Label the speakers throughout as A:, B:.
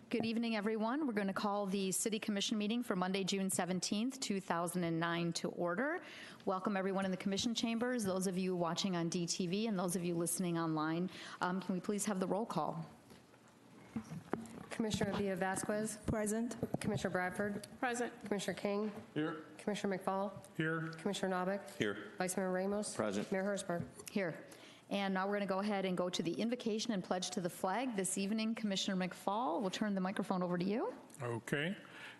A: Good evening, everyone. We're going to call the City Commission meeting for Monday, June 17th, 2009 to order. Welcome everyone in the Commission chambers, those of you watching on DTV and those of you listening online. Can we please have the roll call?
B: Commissioner Villa-Vasquez.
C: Present.
B: Commissioner Bradford.
C: Present.
B: Commissioner King.
D: Here.
B: Commissioner McFall.
D: Here.
B: Commissioner Novick.
D: Here.
B: Vice Mayor Ramos.
D: Present.
B: Mayor Hertzberg.
A: Here. And now we're going to go ahead and go to the invocation and pledge to the flag. This evening, Commissioner McFall, we'll turn the microphone over to you.
E: Okay.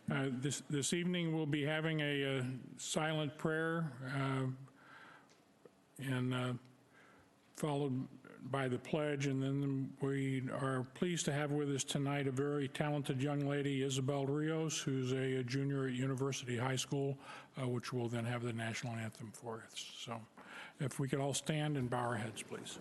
E: This evening we'll be having a silent prayer and followed by the pledge, and then we are pleased to have with us tonight a very talented young lady, Isabel Rios, who's a junior at University High School, which will then have the national anthem for us. So if we could all stand and bow our heads, please.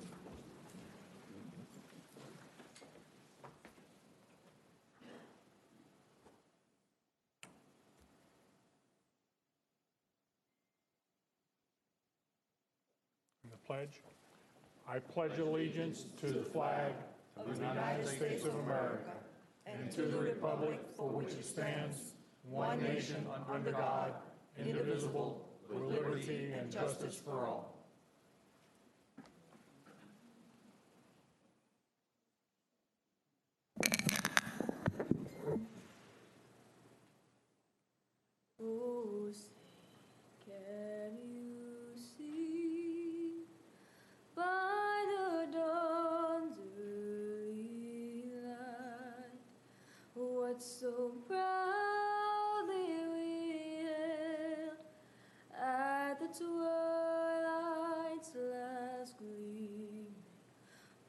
E: And the pledge. I pledge allegiance to the flag of the United States of America and to the republic for which it stands, one nation under God, indivisible, with liberty and justice for all.
F: So proudly we hailed at the twilight's last gleam,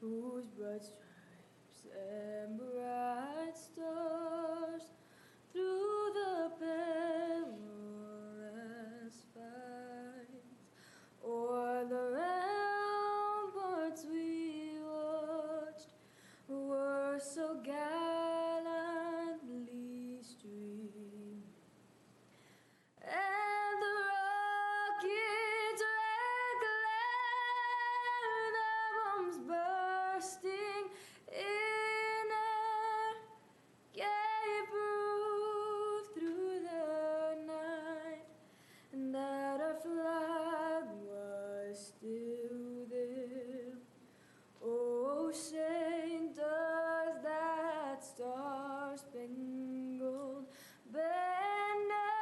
F: whose bright stripes and bright stars through the perilous fight o'er the ramparts we watched were so gallantly streamed, and the rockets red glare, their bombs bursting in air, gave proof through the night that our flag was still there. Oh, say does that star-spangled banner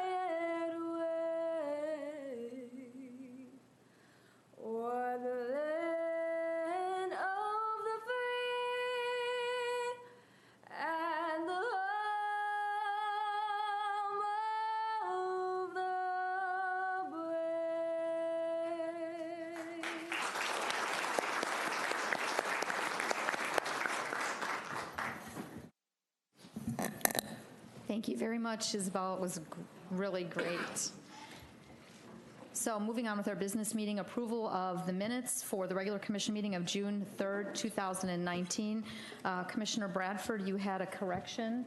F: yet wave o'er the land of the free and the home of the brave?
A: Thank you very much, Isabel. It was really great. So moving on with our business meeting, approval of the minutes for the regular commission meeting of June 3rd, 2019. Commissioner Bradford, you had a correction,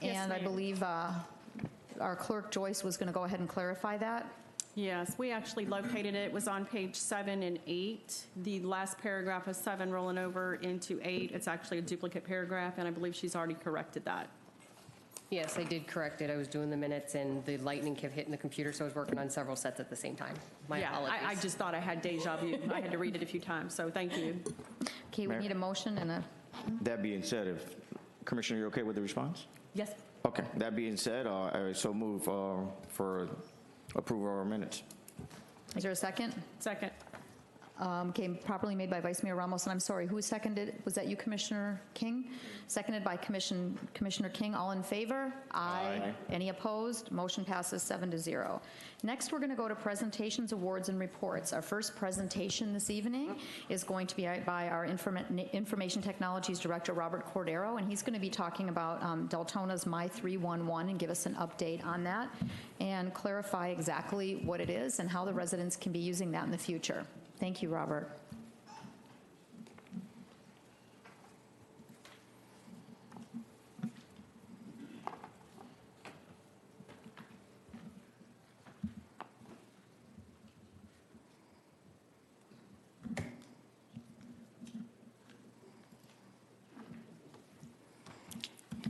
C: Yes,
A: and I
C: ma'am.
A: believe our clerk Joyce was going to go ahead and clarify that.
C: Yes, we actually located it. It was on page 7 and 8. The last paragraph of 7 rolling over into 8. It's actually a duplicate paragraph, and I believe she's already corrected that.
B: Yes, I did correct it. I was doing the minutes and the lightning kept hitting the computer, so I was working on several sets at the same time. My
C: Yeah,
B: apologies.
C: I just thought I had deja vu. I had to read it a few times, so thank you.
A: Okay, we
D: Mayor?
A: need a motion and a,
D: That being said, if Commissioner, you're okay with the response?
C: Yes.
D: Okay. That being said, I so move for approval of our minutes.
A: is there a second?
C: Second.
A: Okay, properly made by Vice Mayor Ramos, and I'm sorry, who seconded? Was that you, Commissioner King? Seconded by Commissioner King. All in favor?
D: Aye.
A: Any opposed? Motion passes 7-0. Next, we're going to go to presentations, awards, and reports. Our first presentation this evening is going to be by our Information Technologies Director, Robert Cordero, and he's going to be talking about Deltona's My 311 and give us an update on that and clarify exactly what it is and how the residents can be using that in the future. Thank you, Robert.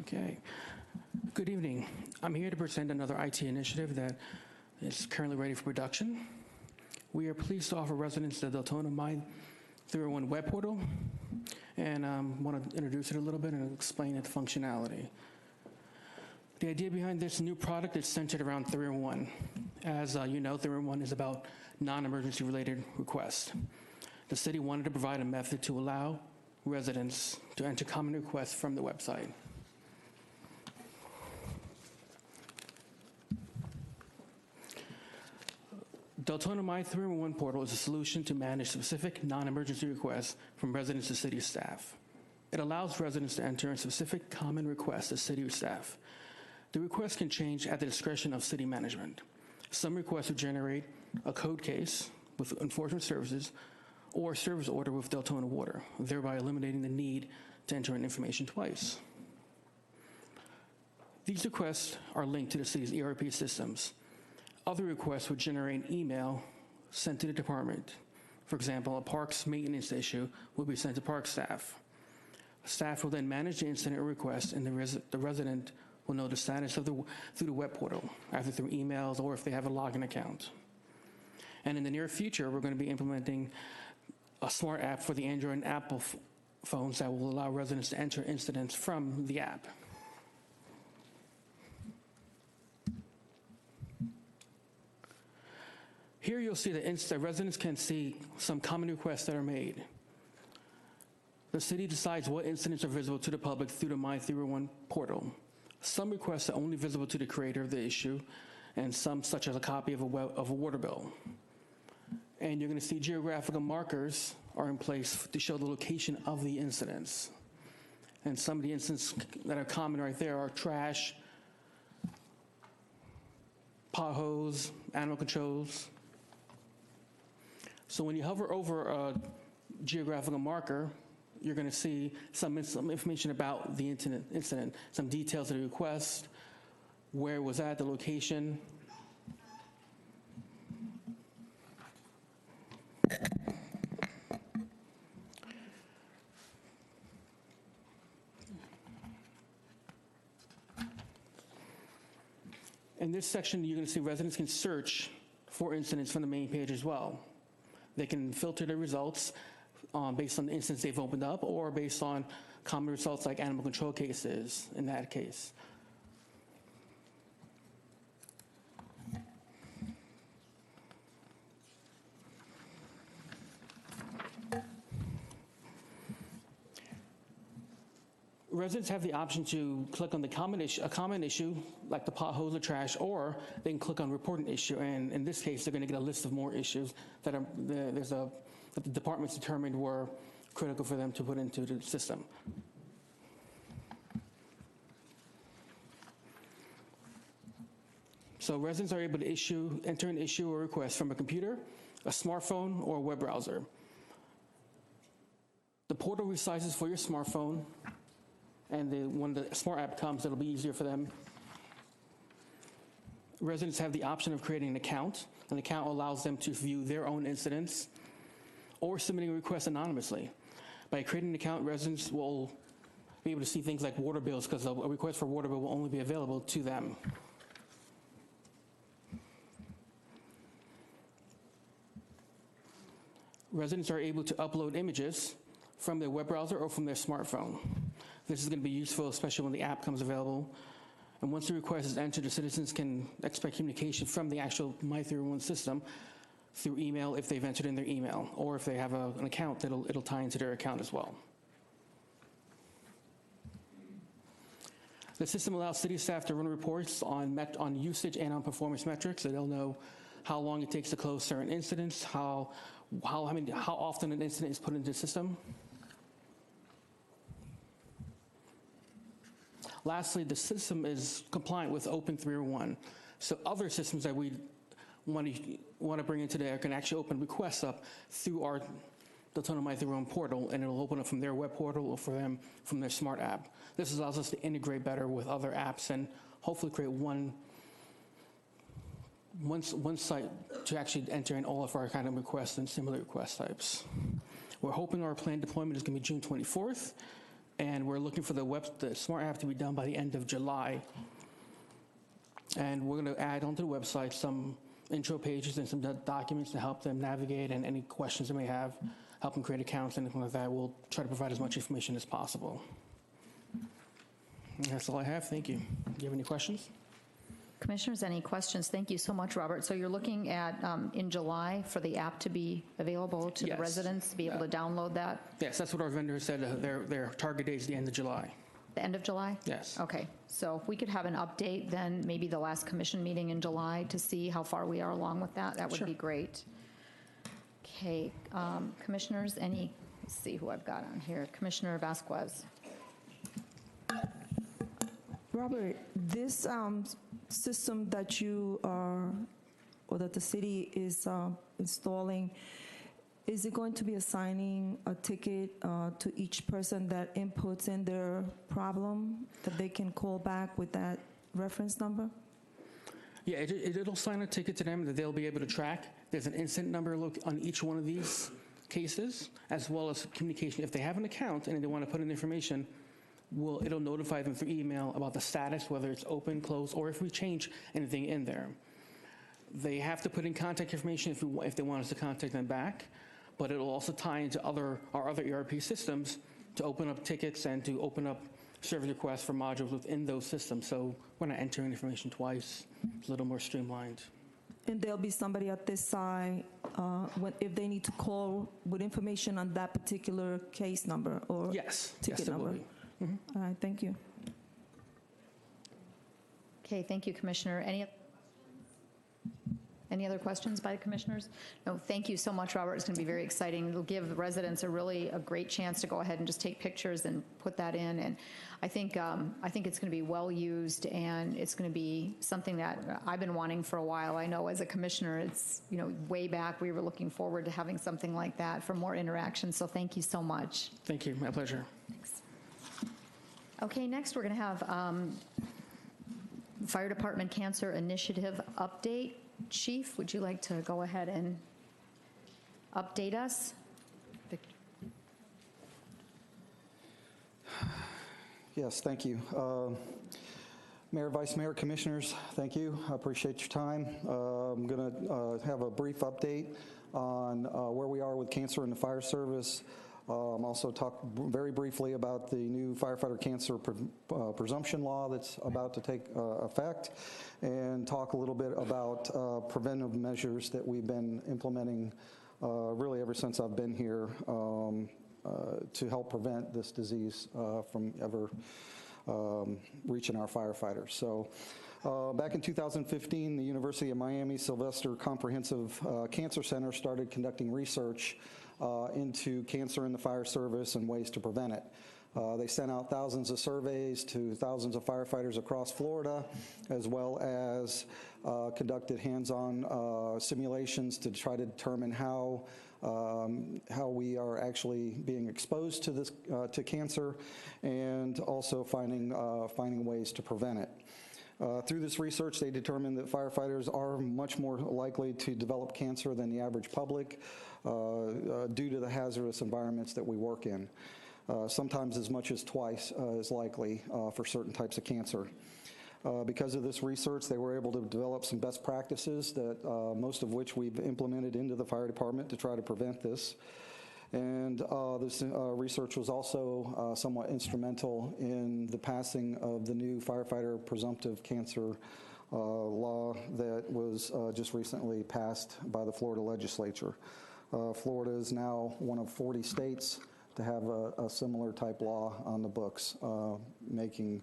G: Okay. Good evening. I'm here to present another IT initiative that is currently ready for production. We are pleased to offer residents the Deltona My 301 web portal, and want to introduce it a little bit and explain its functionality. The idea behind this new product is centered around 301. As you know, 301 is about non-emergency related requests. The city wanted to provide a method to allow residents to enter common requests from the website. Deltona My 301 portal is a solution to manage specific non-emergency requests from residents to city staff. It allows residents to enter in specific common requests to city staff. The request can change at the discretion of city management. Some requests would generate a code case with enforcement services or a service order with Deltona Water, thereby eliminating the need to enter in information twice. These requests are linked to the city's ERP systems. Other requests would generate an email sent to the department. For example, a parks maintenance issue will be sent to park staff. Staff will then manage the incident or request, and the resident will know the status of through the web portal, either through emails or if they have a login account. And in the near future, we're going to be implementing a smart app for the Android and Apple phones that will allow residents to enter incidents from the app. Here you'll see that residents can see some common requests that are made. The city decides what incidents are visible to the public through the My 301 portal. Some requests are only visible to the creator of the issue, and some, such as a copy of a water bill. And you're going to see geographical markers are in place to show the location of the incidents. And some of the incidents that are common right there are trash, potholes, animal controls. So when you hover over a geographical marker, you're going to see some information about the incident, some details of the request, where it was at, the location. In this section, you're going to see residents can search for incidents from the main page as well. They can filter their results based on the incidents they've opened up or based on common results like animal control cases in that case. Residents have the option to click on a common issue, like the potholes or trash, or they can click on report an issue, and in this case, they're going to get a list of more issues that the department's determined were critical for them to put into the system. So residents are able to enter an issue or request from a computer, a smartphone, or a web browser. The portal resizes for your smartphone, and when the smart app comes, it'll be easier for them. Residents have the option of creating an account. An account allows them to view their own incidents or submitting a request anonymously. By creating an account, residents will be able to see things like water bills, because a request for water bill will only be available to them. Residents are able to upload images from their web browser or from their smartphone. This is going to be useful, especially when the app comes available. And once the request is entered, the citizens can expect communication from the actual My 301 system through email if they've entered in their email, or if they have an account, it'll tie into their account as well. The system allows city staff to run reports on usage and on performance metrics, so they'll know how long it takes to close certain incidents, how often an incident is put into the system. Lastly, the system is compliant with Open 301. So other systems that we want to bring into there can actually open requests up through our Deltona My 301 portal, and it'll open up from their web portal or for them from their smart app. This allows us to integrate better with other apps and hopefully create one site to actually enter in all of our kind of requests and similar request types. We're hoping our planned deployment is going to be June 24th. And we're looking for the smart app to be done by the end of July And we're going to add onto the website some intro pages and some documents to help them navigate, and any questions they may have, help them create accounts, anything like that. We'll try to provide as much information as possible. And that's all I have. Thank you. Do you have any questions?
A: Commissioners, any questions? Thank you so much, Robert. So you're looking at, in July, for the app to be available to the
G: Yes.
A: residents, to be able to download that?
G: Yes, that's what our vendor said. Their target date is the end of July.
A: The end of July?
G: Yes.
A: Okay, so if we could have an update, then maybe the last commission meeting in July to see how far we are along with that, that would be great. Okay, commissioners, let's see who I've got on here. Commissioner Vasquez.
H: Robert, this system that you are, or that the city is installing, is it going to be assigning a ticket to each person that inputs in their problem that they can call back with that reference number?
G: Yeah, it'll assign a ticket to them that they'll be able to track. There's an incident number on each one of these cases, as well as communication. If they have an account and they want to put in information, it'll notify them through email about the status, whether it's open, closed, or if we change anything in there. They have to put in contact information if they want us to contact them back, but it'll also tie into our other ERP systems to open up tickets and to open up service requests for modules within those systems. So we're not entering information twice. It's a little more streamlined.
H: And there'll be somebody at this side if they need to call with information on that particular case number or
G: Yes.
H: ticket
G: Yes, there will
H: number?
G: be.
H: All right, thank you.
A: Okay, thank you, Commissioner. Any other questions by the commissioners? No, thank you so much, Robert. It's going to be very exciting. It'll give the residents a great chance to go ahead and just take pictures and put that in. And I think it's going to be well used, and it's going to be something that I've been wanting for a while. I know as a commissioner, it's, way back we were looking forward to having something like that for more interaction. So thank you so much.
G: Thank you. My pleasure.
A: Thanks. Okay, next we're going to have Fire Department Cancer Initiative update. Chief, would you like to go ahead and update us?
I: Yes, thank you. Mayor, Vice Mayor, Commissioners, thank you. I appreciate your time. I'm going to have a brief update on where we are with cancer in the fire service. Also talk very briefly about the new firefighter cancer presumption law that's about to take effect, and talk a little bit about preventive measures that we've been implementing really ever since I've been here to help prevent this disease from ever reaching our firefighters. So back in 2015, the University of Miami Sylvester Comprehensive Cancer Center started conducting research into cancer in the fire service and ways to prevent it. They sent out thousands of surveys to thousands of firefighters across Florida, as well as conducted hands-on simulations to try to determine how we are actually being exposed to this to cancer, and also finding ways to prevent it. Through this research, they determined that firefighters are much more likely to develop cancer than the average public due to the hazardous environments that we work in. Sometimes as much as twice as likely for certain types of cancer. Because of this research, they were able to develop some best practices that most of which we've implemented into the fire department to try to prevent this. And this research was also somewhat instrumental in the passing of the new firefighter presumptive cancer law that was just recently passed by the Florida legislature. Florida is now one of 40 states to have a similar type law on the books, making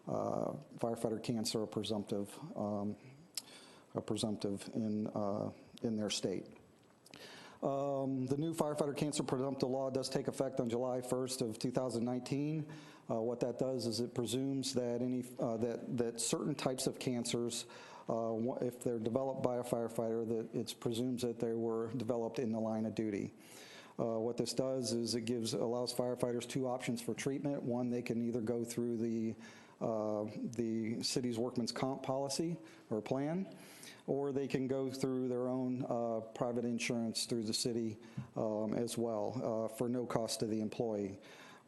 I: firefighter cancer a presumptive in their state. The new firefighter cancer presumptive law does take effect on July 1st of 2019. What that does is it presumes that that certain types of cancers, if they're developed by a firefighter, that it presumes that they were developed in the line of duty. What this does is it allows firefighters two options for treatment. One, they can either go through the city's workman's comp policy or plan, or they can go through their own private insurance through the city as well for no cost to the employee.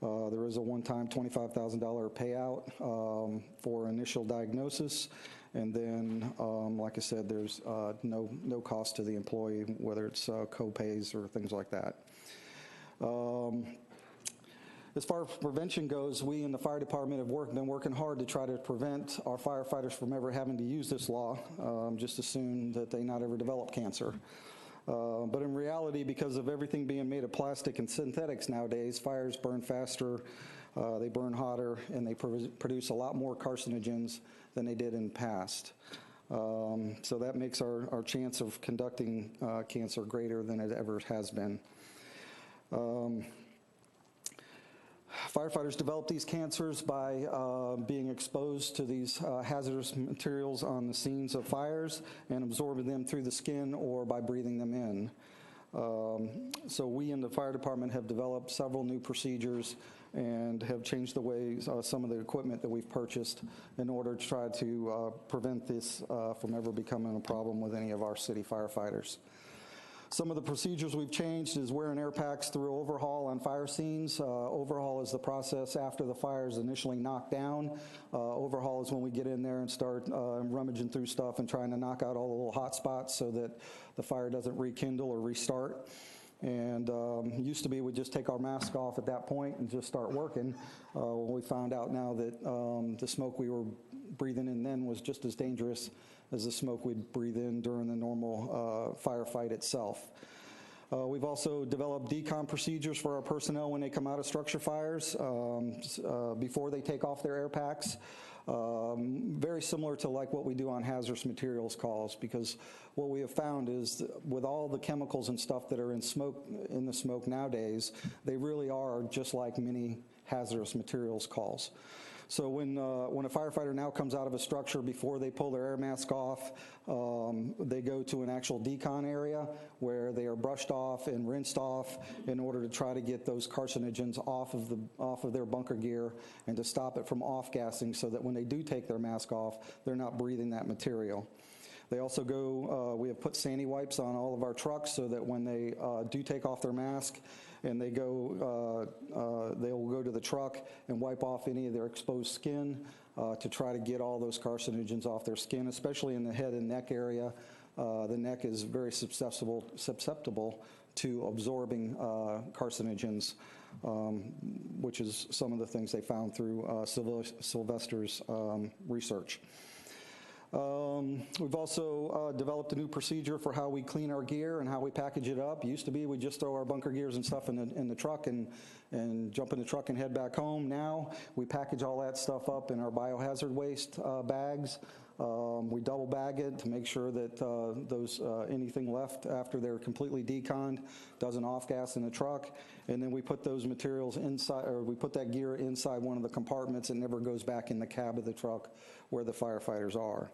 I: There is a one-time $25,000 payout for initial diagnosis, And then, like I said, there's no cost to the employee, whether it's co-pays or things like that. As far as prevention goes, we in the fire department have been working hard to try to prevent our firefighters from ever having to use this law. Just assume that they not ever develop cancer. But in reality, because of everything being made of plastic and synthetics nowadays, fires burn faster, they burn hotter, and they produce a lot more carcinogens than they did in the past. So that makes our chance of conducting cancer greater than it ever has been. Firefighters develop these cancers by being exposed to these hazardous materials on the scenes of fires and absorbing them through the skin or by breathing them in. So we in the fire department have developed several new procedures and have changed the way some of the equipment that we've purchased in order to try to prevent this from ever becoming a problem with any of our city firefighters. Some of the procedures we've changed is wearing air packs through overhaul on fire scenes. Overhaul is the process after the fire is initially knocked down. Overhaul is when we get in there and start rummaging through stuff and trying to knock out all the little hot spots so that the fire doesn't rekindle or restart. And used to be we'd just take our mask off at that point and just start working. We found out now that the smoke we were breathing in then was just as dangerous as the smoke we'd breathe in during the normal firefight itself. We've also developed decon procedures for our personnel when they come out of structure fires before they take off their air packs. Very similar to like what we do on hazardous materials calls, because what we have found is that with all the chemicals and stuff that are in the smoke nowadays, they really are just like mini hazardous materials calls. So when a firefighter now comes out of a structure, before they pull their air mask off, they go to an actual decon area where they are brushed off and rinsed off in order to try to get those carcinogens off of their bunker gear and to stop it from off-gassing so that when they do take their mask off, they're not breathing that material. They also go, we have put Sandy wipes on all of our trucks so that when they do take off their mask and they go, they will go to the truck and wipe off any of their exposed skin to try to get all those carcinogens off their skin, especially in the head and neck area. The neck is very susceptible to absorbing carcinogens, which is some of the things they found through Sylvester's research. We've also developed a new procedure for how we clean our gear and how we package it up. Used to be we just throw our bunker gears and stuff in the truck and jump in the truck and head back home. Now we package all that stuff up in our biohazard waste bags. We double bag it to make sure that anything left after they're completely deconned doesn't off-gas in the truck. And then we put those materials inside, or we put that gear inside one of the compartments and never goes back in the cab of the truck where the firefighters are.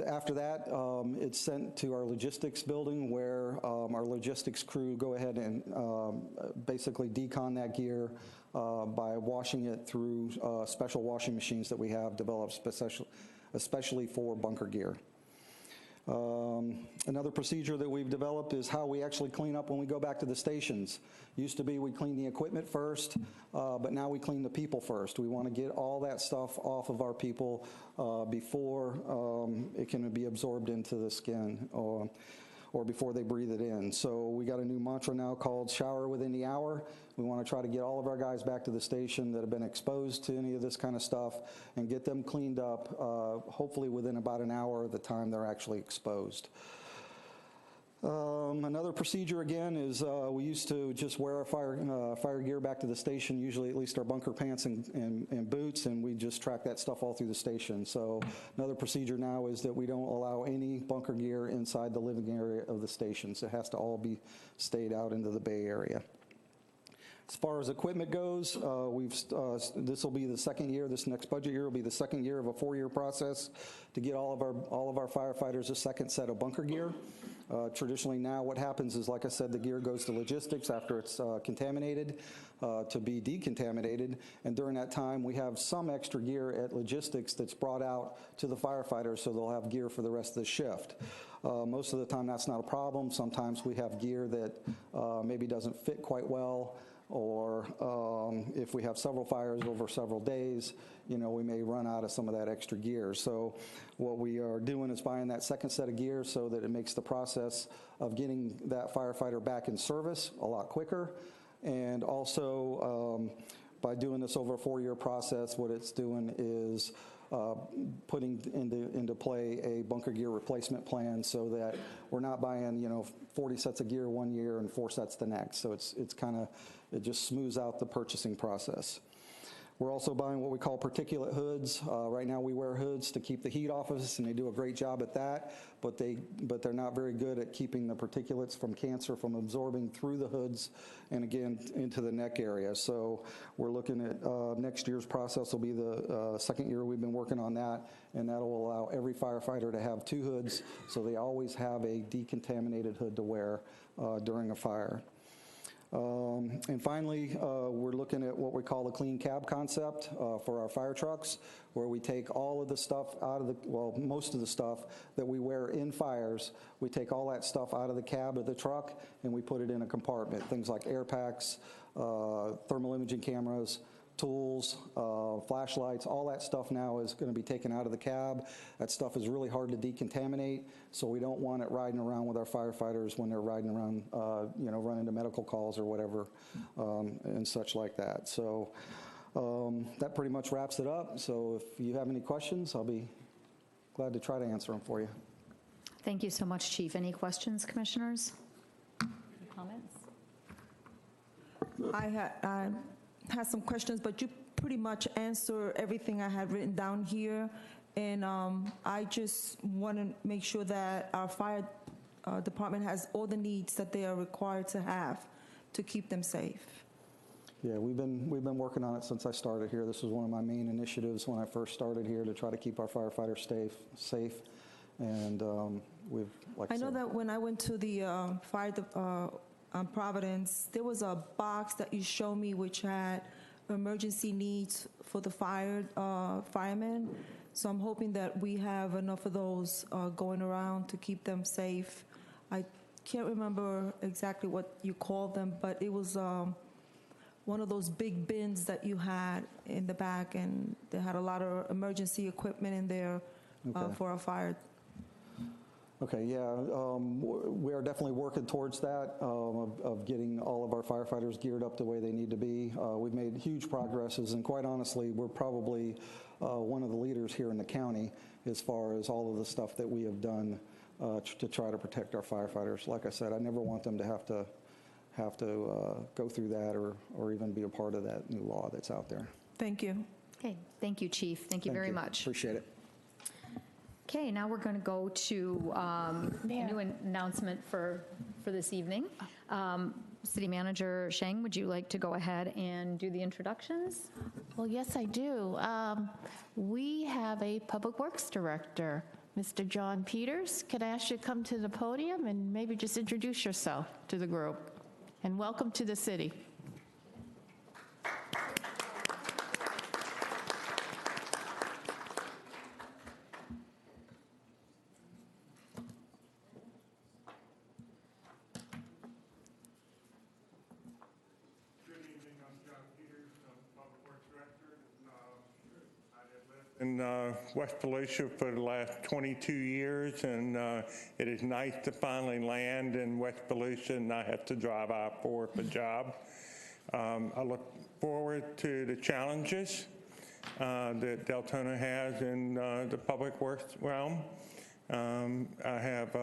I: After that, it's sent to our logistics building where our logistics crew go ahead and basically decon that gear by washing it through special washing machines that we have developed especially for bunker gear. Another procedure that we've developed is how we actually clean up when we go back to the stations. Used to be we clean the equipment first, but now we clean the people first. We want to get all that stuff off of our people before it can be absorbed into the skin or before they breathe it in. So we got a new mantra now called shower within the hour. We want to try to get all of our guys back to the station that have been exposed to any of this kind of stuff and get them cleaned up, hopefully within about an hour of the time they're actually exposed. Another procedure again is we used to just wear our fire gear back to the station, usually at least our bunker pants and boots, and we just track that stuff all through the station. So another procedure now is that we don't allow any bunker gear inside the living area of the stations. It has to all be stayed out into the Bay Area. As far as equipment goes, this will be the second year. This next budget year will be the second year of a 4-year process to get all of our firefighters a second set of bunker gear. Traditionally now what happens is, like I said, the gear goes to logistics after it's contaminated to be decontaminated, and during that time we have some extra gear at logistics that's brought out to the firefighters so they'll have gear for the rest of the shift. Most of the time that's not a problem. Sometimes we have gear that maybe doesn't fit quite well or if we have several fires over several days, we may run out of some of that extra gear. So what we are doing is buying that second set of gear so that it makes the process of getting that firefighter back in service a lot quicker. And also, by doing this over a 4-year process, what it's doing is putting into play a bunker gear replacement plan so that we're not buying 40 sets of gear one year and 4 sets the next. So it just smooths out the purchasing process. We're also buying what we call particulate hoods. Right now we wear hoods to keep the heat off of us, and they do a great job at that, but they're not very good at keeping the particulates from cancer from absorbing through the hoods and again into the neck area. So we're looking at next year's process will be the second year we've been working on that, and that will allow every firefighter to have 2 hoods so they always have a decontaminated hood to wear during a fire. And finally, we're looking at what we call the clean cab concept for our fire trucks, where we take all of the stuff out of most of the stuff that we wear in fires, we take all that stuff out of the cab of the truck and we put it in a compartment. Things like air packs, thermal imaging cameras, tools, flashlights, all that stuff now is going to be taken out of the cab. That stuff is really hard to decontaminate, so we don't want it riding around with our firefighters when they're riding around, running to medical calls or whatever, and such like that. So that pretty much wraps it up. So if you have any questions, I'll be glad to try to answer them for you.
A: Thank you so much, Chief. Any questions, commissioners? Any comments?
H: I had some questions, but you pretty much answered everything I had written down here. And I just want to make sure that our fire department has all the needs that they are required to have to keep them safe.
I: Yeah, we've been working on it since I started here. This was one of my main initiatives when I first started here, to try to keep our firefighters safe. And I
H: know that when I went to the fire on Providence, there was a box that you showed me which had emergency needs for the firemen. So I'm hoping that we have enough of those going around to keep them safe. I can't remember exactly what you called them, but it was one of those big bins that you had in the back, and they had a lot of emergency equipment in there for our fire.
I: Okay, yeah, we are definitely working towards that, of getting all of our firefighters geared up the way they need to be. We've made huge progresses, and quite honestly, we're probably one of the leaders here in the county as far as all of the stuff that we have done to try to protect our firefighters. Like I said, I never want them to have to go through that or even be a part of that new law that's out there.
H: Thank you.
A: Okay, thank you, Chief. Thank you very much.
I: Appreciate it.
A: Okay, now we're going to go to a new announcement for this evening. City Manager Sheng, would you like to go ahead and do the introductions?
J: Well, yes, I do. We have a Public Works Director, Mr. John Peters. Could I ask you to come to the podium and maybe just introduce yourself to the group? And welcome to the city.
K: In West Volusia for the last 22 years, and it is nice to finally land in West Volusia and not have to drive I-4 for a job. I look forward to the challenges that Deltona has in the public works realm. I have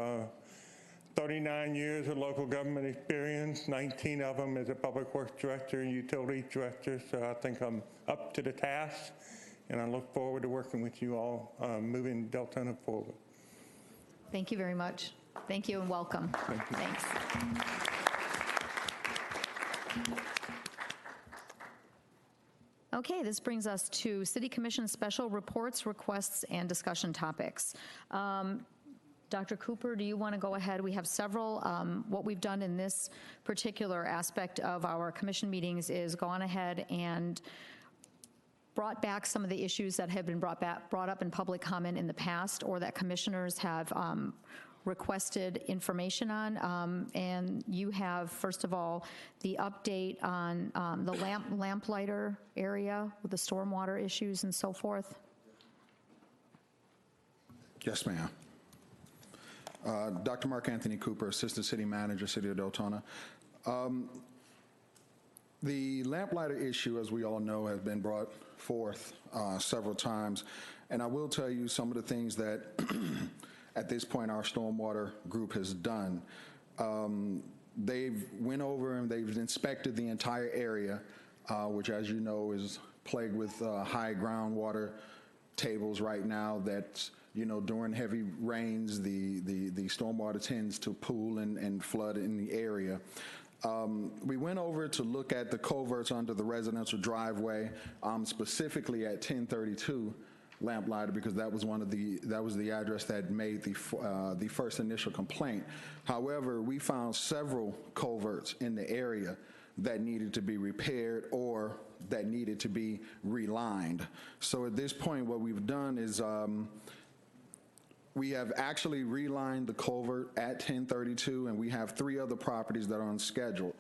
K: 39 years of local government experience, 19 of them as a public works director and utility director, so I think I'm up to the task. And I look forward to working with you all, moving Deltona forward.
A: Thank you very much. Thank you and welcome.
K: Thank you.
A: Thanks. Okay, this brings us to City Commission special reports, requests, and discussion topics. Dr. Cooper, do you want to go ahead? We have several. What we've done in this particular aspect of our commission meetings is gone ahead and brought back some of the issues that have been brought up in public comment in the past, or that commissioners have requested information on. And you have, first of all, the update on the lamplighter area with the stormwater issues and so forth.
L: Yes, ma'am. Dr. Mark Anthony Cooper, Assistant City Manager, City of Deltona. The lamplighter issue, as we all know, has been brought forth several times. And I will tell you some of the things that at this point our stormwater group has done. They've went over and they've inspected the entire area, which, as you know, is plagued with high groundwater tables right now. That, you know, during heavy rains, the stormwater tends to pool and flood in the area. We went over to look at the culverts under the residential driveway, specifically at 1032 Lamplighter, because that was the address that made the first initial complaint. However, we found several culverts in the area that needed to be repaired or that needed to be relined. So at this point, what we've done is we have actually relined the culvert at 1032, and we have 3 other properties that are on schedule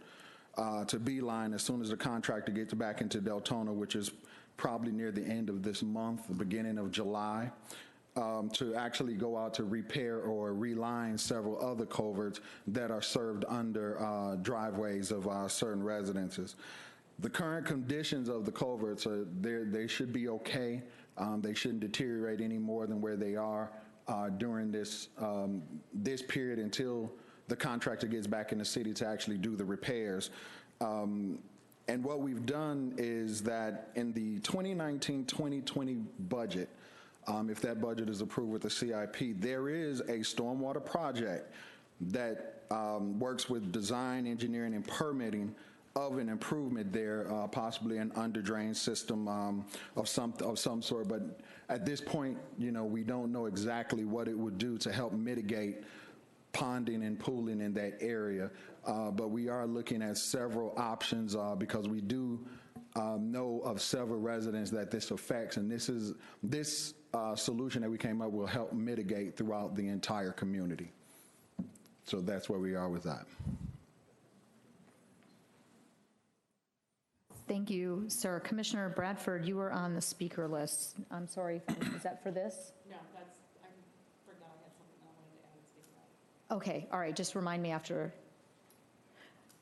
L: to beeline as soon as the contractor gets back into Deltona, which is probably near the end of this month, the beginning of July, to actually go out to repair or reline several other culverts that are served under driveways of certain residences. The current conditions of the culverts, they should be okay. They shouldn't deteriorate any more than where they are during this period until the contractor gets back in the city to actually do the repairs. And what we've done is that in the 2019-2020 budget, if that budget is approved with the CIP, there is a stormwater project that works with design, engineering, and permitting of an improvement there, possibly an under-drain system of some sort. But at this point, you know, we don't know exactly what it would do to help mitigate ponding and pooling in that area. But we are looking at several options because we do know of several residents that this affects, and this solution that we came up will help mitigate throughout the entire community. So that's where we are with that.
A: Thank you, sir. Commissioner Bradford, you were on the speaker list. I'm sorry, is that for this?
C: No, I forgot I had something I wanted to add and speak about.
A: Okay, all right, just remind me after.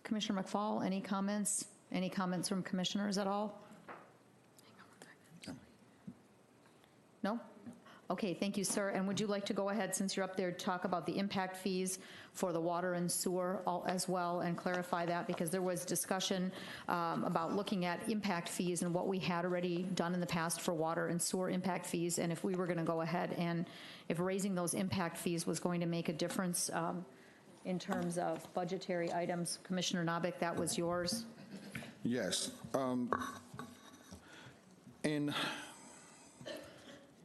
A: Commissioner McFall, any comments? Any comments from commissioners at all? No? Okay, thank you, sir. And would you like to go ahead, since you're up there, talk about the impact fees for the water and sewer as well, and clarify that, because there was discussion about looking at impact fees and what we had already done in the past for water and sewer impact fees, and if we were going to go ahead and if raising those impact fees was going to make a difference in terms of budgetary items. Commissioner Novick, that was yours.
L: Yes. And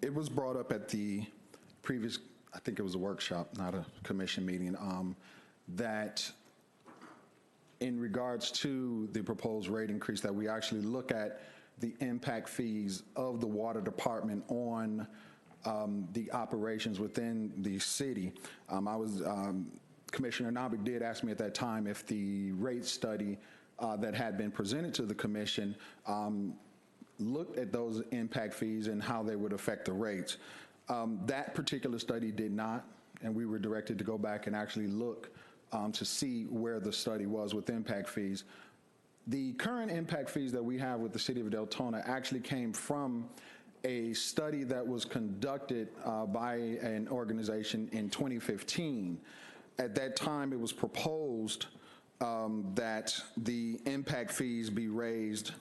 L: it was brought up at the previous, I think it was a workshop, not a commission meeting, that in regards to the proposed rate increase, that we actually look at the impact fees of the water department on the operations within the city. Commissioner Novick did ask me at that time if the rate study that had been presented to the commission looked at those impact fees and how they would affect the rates. That particular study did not, and we were directed to go back and actually look to see where the study was with impact fees. The current impact fees that we have with the City of Deltona actually came from a study that was conducted by an organization in 2015. At that time, it was proposed that the impact fees be raised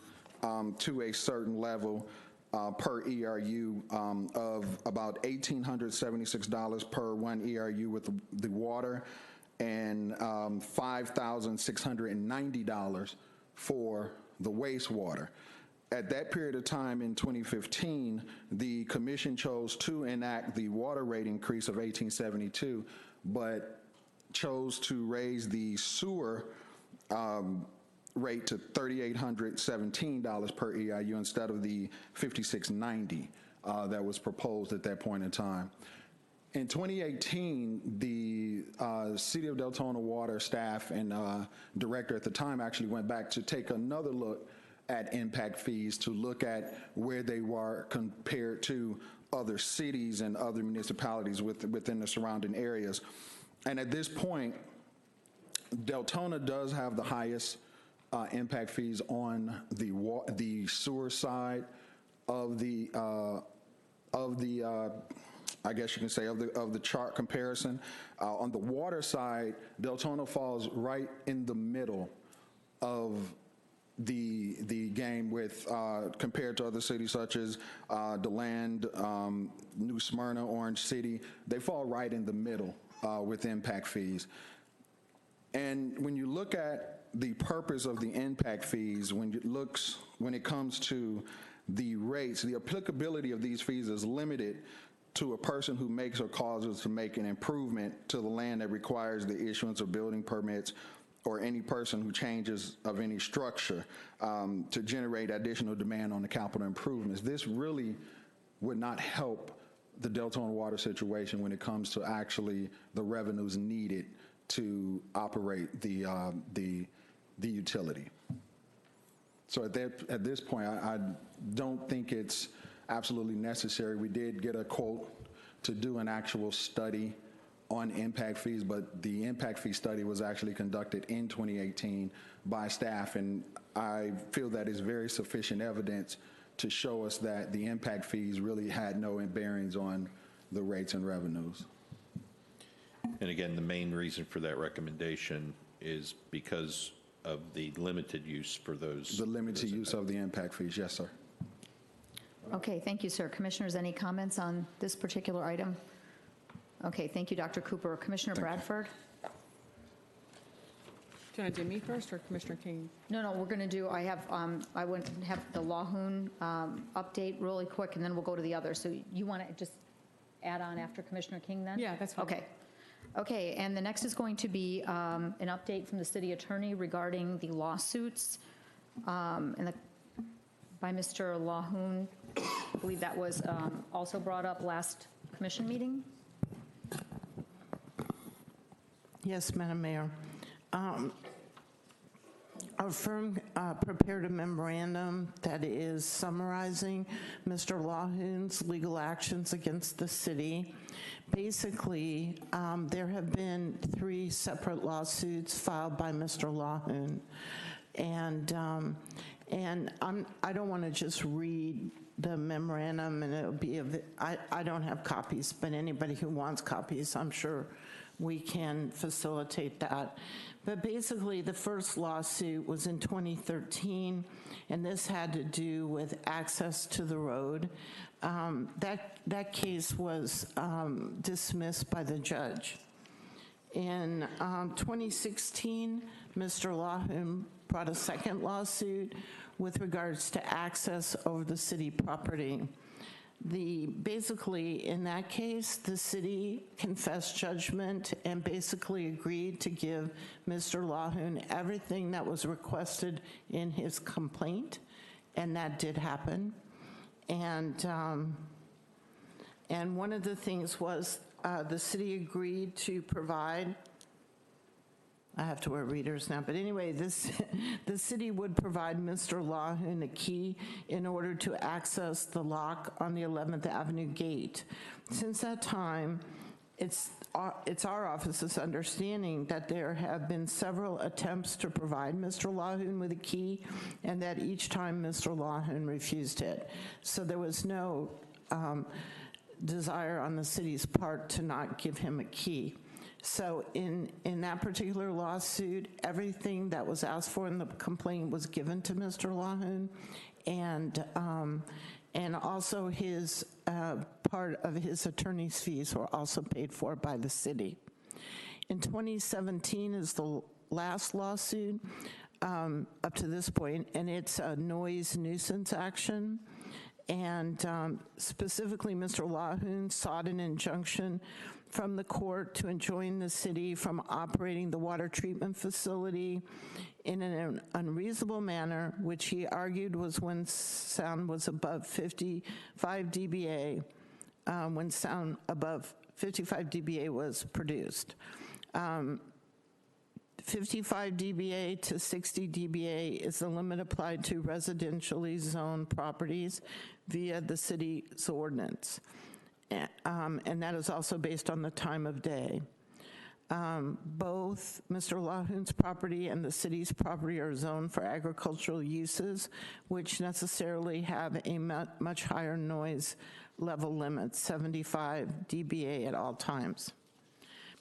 L: to a certain level per ERU of about $1,876 per 1 ERU with the water, and $5,690 for the wastewater. At that period of time in 2015, the commission chose to enact the water rate increase of $1,872, but chose to raise the sewer rate to $3,817 per EIU instead of the $5,690 that was proposed at that point in time. In 2018, the City of Deltona Water staff and director at the time actually went back to take another look at impact fees to look at where they were compared to other cities and other municipalities within the surrounding areas. And at this point, Deltona does have the highest impact fees on the sewer side of the I guess you can say of the chart comparison. On the water side, Deltona falls right in the middle of the game with compared to other cities such as DeLand, New Smyrna, Orange City. They fall right in the middle with impact fees. And when you look at the purpose of the impact fees, when it comes to the rates, the applicability of these fees is limited to a person who makes or causes to make an improvement to the land that requires the issuance of building permits, or any person who changes of any structure to generate additional demand on the capital improvements. This really would not help the Deltona water situation when it comes to actually the revenues needed to operate the utility. So at this point, I don't think it's absolutely necessary. We did get a quote to do an actual study on impact fees, but the impact fee study was actually conducted in 2018 by staff, and I feel that is very sufficient evidence to show us that the impact fees really had no bearings on the rates and revenues.
M: And again, the main reason for that recommendation is because of the limited use for those. The
L: limited use of the impact fees, yes, sir.
A: Okay, thank you, sir. Commissioners, any comments on this particular item? Okay, thank you, Dr. Cooper. Commissioner Bradford?
C: Do you want to do me first or Commissioner King?
A: No, we're going to do, I went and have the lawhun update really quick, and then we'll go to the other. So you want to just add on after Commissioner King then?
C: Yeah, that's fine.
A: Okay, and the next is going to be an update from the city attorney regarding the lawsuits by Mr. Lawhun. I believe that was also brought up last commission meeting.
N: Yes, Madam Mayor. Our firm prepared a memorandum that is summarizing Mr. Lawhun's legal actions against the city. Basically, there have been 3 separate lawsuits filed by Mr. Lawhun, and I don't want to just read the memorandum, and it'll be I don't have copies, but anybody who wants copies, I'm sure we can facilitate that. But basically, the first lawsuit was in 2013, and this had to do with access to the road. That case was dismissed by the judge. In 2016, Mr. Lawhun brought a second lawsuit with regards to access over the city property. Basically, in that case, the city confessed judgment and basically agreed to give Mr. Lawhun everything that was requested in his complaint, and that did happen. And one of the things was the city agreed to provide, I have to wear readers now, but anyway, the city would provide Mr. Lawhun a key in order to access the lock on the 11th Avenue gate. Since that time, it's our office's understanding that there have been several attempts to provide Mr. Lawhun with a key, and that each time Mr. Lawhun refused it. So there was no desire on the city's part to not give him a key. So in that particular lawsuit, everything that was asked for in the complaint was given to Mr. Lawhun, and also his part of his attorney's fees were also paid for by the city. In 2017 is the last lawsuit up to this point, and it's a noise nuisance action. And specifically, Mr. Lawhun sought an injunction from the court to enjoin the city from operating the water treatment facility in an unreasonable manner, which he argued was when sound was above 55 dBA, when sound above 55 dBA was produced. 55 dBA to 60 dBA is the limit applied to residentially zoned properties via the city's ordinance. And that is also based on the time of day. Both Mr. Lawhun's property and the city's property are zoned for agricultural uses, which necessarily have a much higher noise level limit, 75 dBA at all times.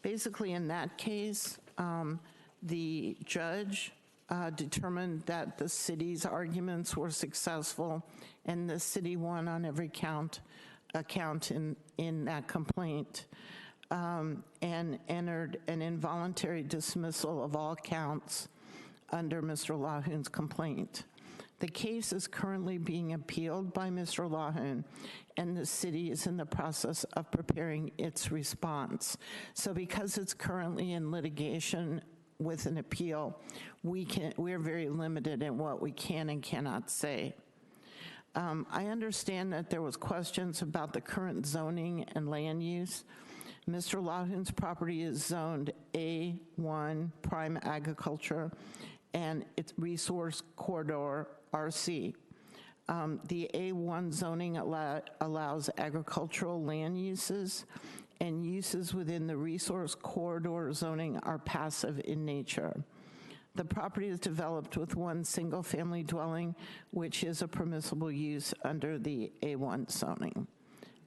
N: Basically, in that case, the judge determined that the city's arguments were successful, and the city won on every account in that complaint, and entered an involuntary dismissal of all counts under Mr. Lawhun's complaint. The case is currently being appealed by Mr. Lawhun, and the city is in the process of preparing its response. So because it's currently in litigation with an appeal, we're very limited in what we can and cannot say. I understand that there was questions about the current zoning and land use. Mr. Lawhun's property is zoned A1 prime agriculture, and its resource corridor RC. The A1 zoning allows agricultural land uses, and uses within the resource corridor zoning are passive in nature. The property is developed with one single-family dwelling, which is a permissible use under the A1 zoning.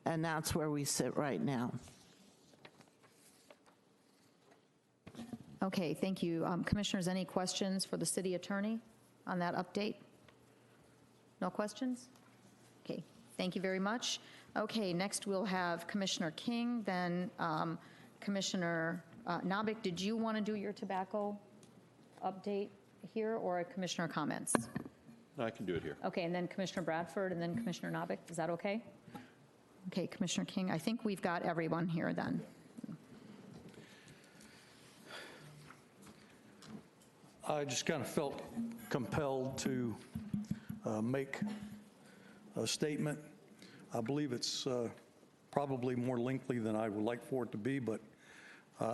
N: And that's where we sit right now.
A: Okay, thank you. Commissioners, any questions for the city attorney on that update? No questions? Okay, thank you very much. Okay, next we'll have Commissioner King, then Commissioner Nabik. Did you want to do your tobacco update here, or Commissioner comments?
M: I can do it here.
A: Okay, and then Commissioner Bradford, and then Commissioner Nabik. Is that okay? Okay, Commissioner King, I think we've got everyone here then.
O: I just kind of felt compelled to make a statement. I believe it's probably more lengthy than I would like for it to be, but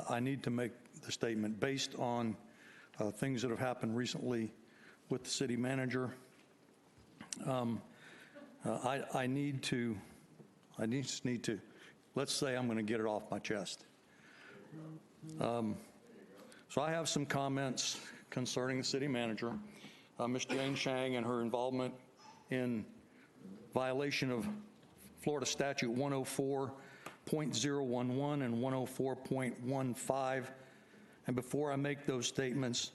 O: I need to make the statement based on things that have happened recently with the city manager. I just need to, let's say I'm going to get it off my chest. So I have some comments concerning the city manager, Ms. Jane Shang, and her involvement in violation of Florida Statute 104.011 and 104.15. And before I make those statements,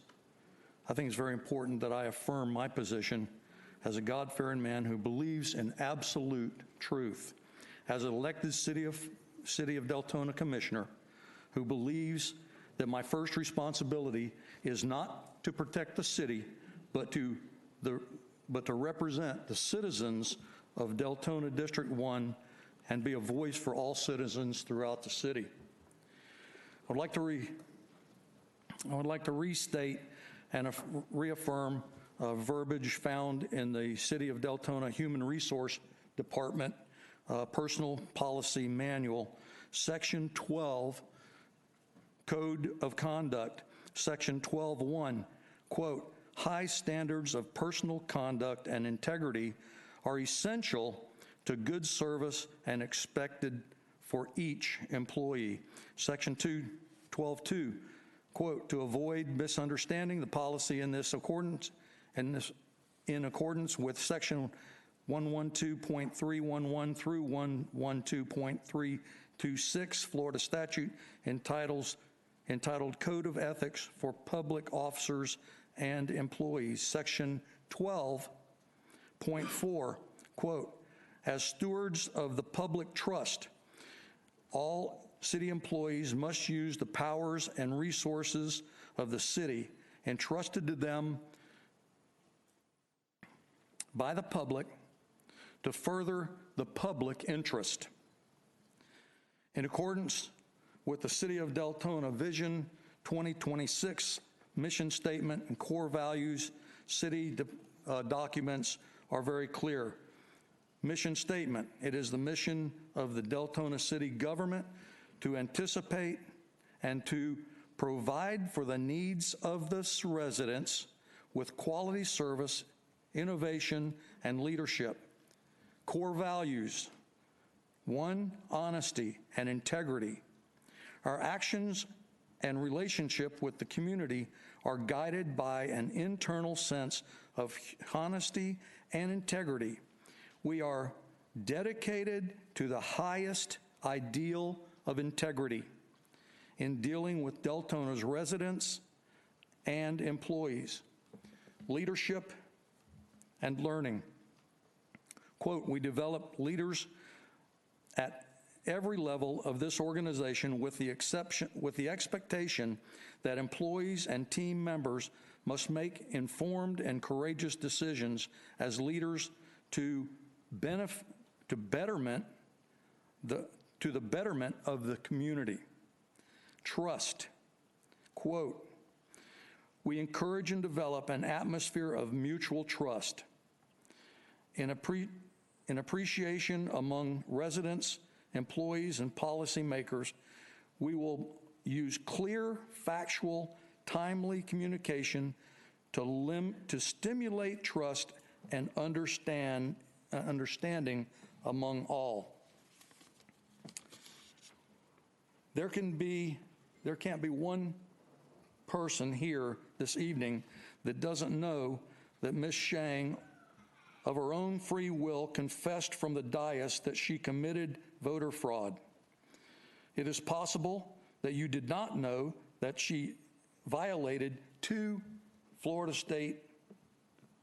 O: I think it's very important that I affirm my position as a God-fearing man who believes in absolute truth. As an elected City of Deltona commissioner who believes that my first responsibility is not to protect the city, but to represent the citizens of Deltona District 1 and be a voice for all citizens throughout the city. I would like to restate and reaffirm verbiage found in the City of Deltona Human Resource Department Personal Policy Manual, Section 12, Code of Conduct, Section 12.1, quote, high standards of personal conduct and integrity are essential to good service and expected for each employee. Section 12.2, quote, to avoid misunderstanding the policy in accordance with Section 112.311 through 112.326 Florida statute entitled Code of Ethics for Public Officers and Employees. Section 12.4, quote, as stewards of the public trust, all city employees must use the powers and resources of the city entrusted to them by the public to further the public interest. In accordance with the City of Deltona Vision 2026 mission statement and core values, city documents are very clear. Mission statement, it is the mission of the Deltona City government to anticipate and to provide for the needs of the residents with quality service, innovation, and leadership. Core values: 1, honesty and integrity. Our actions and relationship with the community are guided by an internal sense of honesty and integrity. We are dedicated to the highest ideal of integrity in dealing with Deltona's residents and employees. Leadership and learning. Quote, we develop leaders at every level of this organization with the expectation that employees and team members must make informed and courageous decisions as leaders to the betterment of the community. Trust. Quote, we encourage and develop an atmosphere of mutual trust in appreciation among residents, employees, and policymakers. We will use clear, factual, timely communication to stimulate trust and understanding among all. There can't be one person here this evening that doesn't know that Ms. Shang, of her own free will, confessed from the dais that she committed voter fraud. It is possible that you did not know that she violated 2 Florida statutes,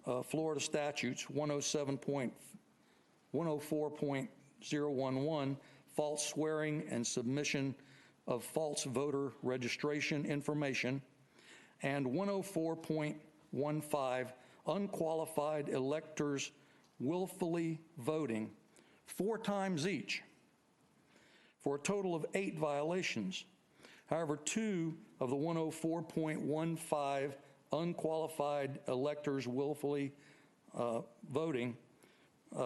O: 104.011, false swearing and submission of false voter registration information, and 104.15, unqualified electors willfully voting, 4 times each, for a total of 8 violations. However, 2 of the 104.15 unqualified electors willfully voting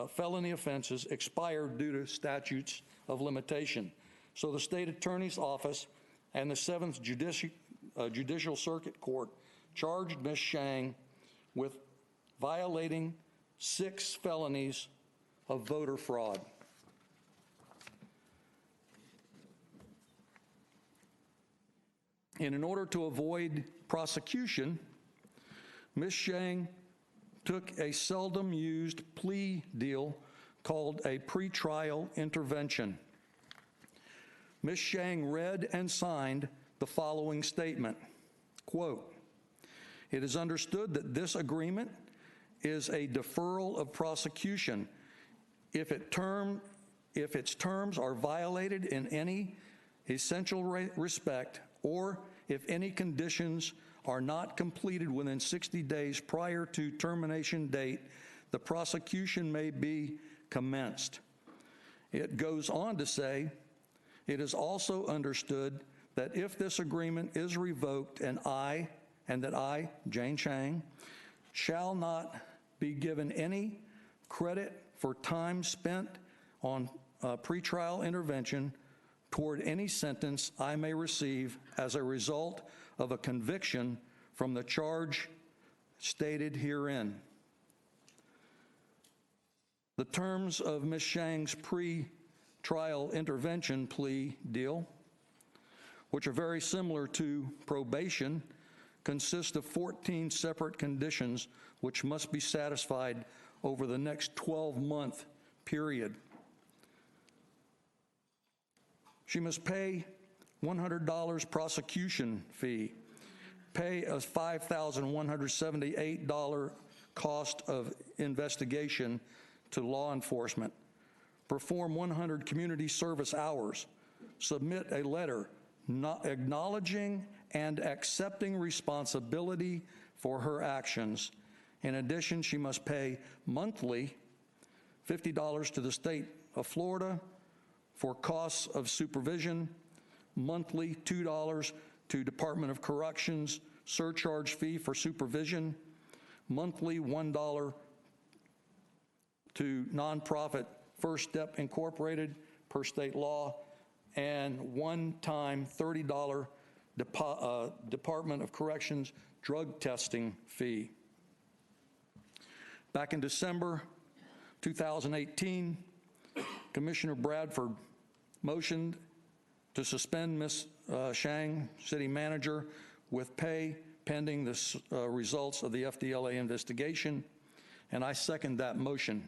O: felony offenses expired due to statutes of limitation. So the State Attorney's Office and the 7th Judicial Circuit Court charged Ms. Shang with violating 6 felonies of voter fraud. And in order to avoid prosecution, Ms. Shang took a seldom used plea deal called a pretrial intervention. Ms. Shang read and signed the following statement, quote, it is understood that this agreement is a deferral of prosecution if its terms are violated in any essential respect, or if any conditions are not completed within 60 days prior to termination date, the prosecution may be commenced. It goes on to say, it is also understood that if this agreement is revoked and that I, Jane Chang, shall not be given any credit for time spent on pretrial intervention toward any sentence I may receive as a result of a conviction from the charge stated herein. The terms of Ms. Shang's pre-trial intervention plea deal, which are very similar to probation, consist of 14 separate conditions which must be satisfied over the next 12-month period. She must pay $100 prosecution fee, pay a $5,178 cost of investigation to law enforcement, perform 100 community service hours, submit a letter not acknowledging and accepting responsibility for her actions. In addition, she must pay monthly $50 to the state of Florida for costs of supervision, monthly $2 to Department of Corrections surcharge fee for supervision, monthly $1 to nonprofit First Step Incorporated per state law, and one-time $30 Department of Corrections drug testing fee. Back in December 2018, Commissioner Bradford motioned to suspend Ms. Shang, city manager, with pay pending the results of the FDLA investigation, and I second that motion.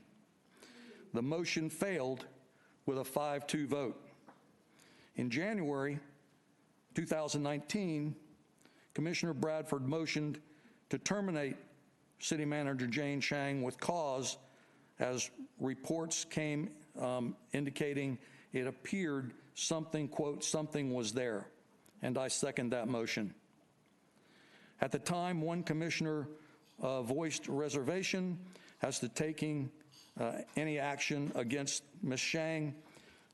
O: The motion failed with a 5-2 vote. In January 2019, Commissioner Bradford motioned to terminate City Manager Jane Shang with cause, as reports came indicating it appeared something, quote, something was there, and I second that motion. At the time, one commissioner voiced reservation as to taking any action against Ms. Shang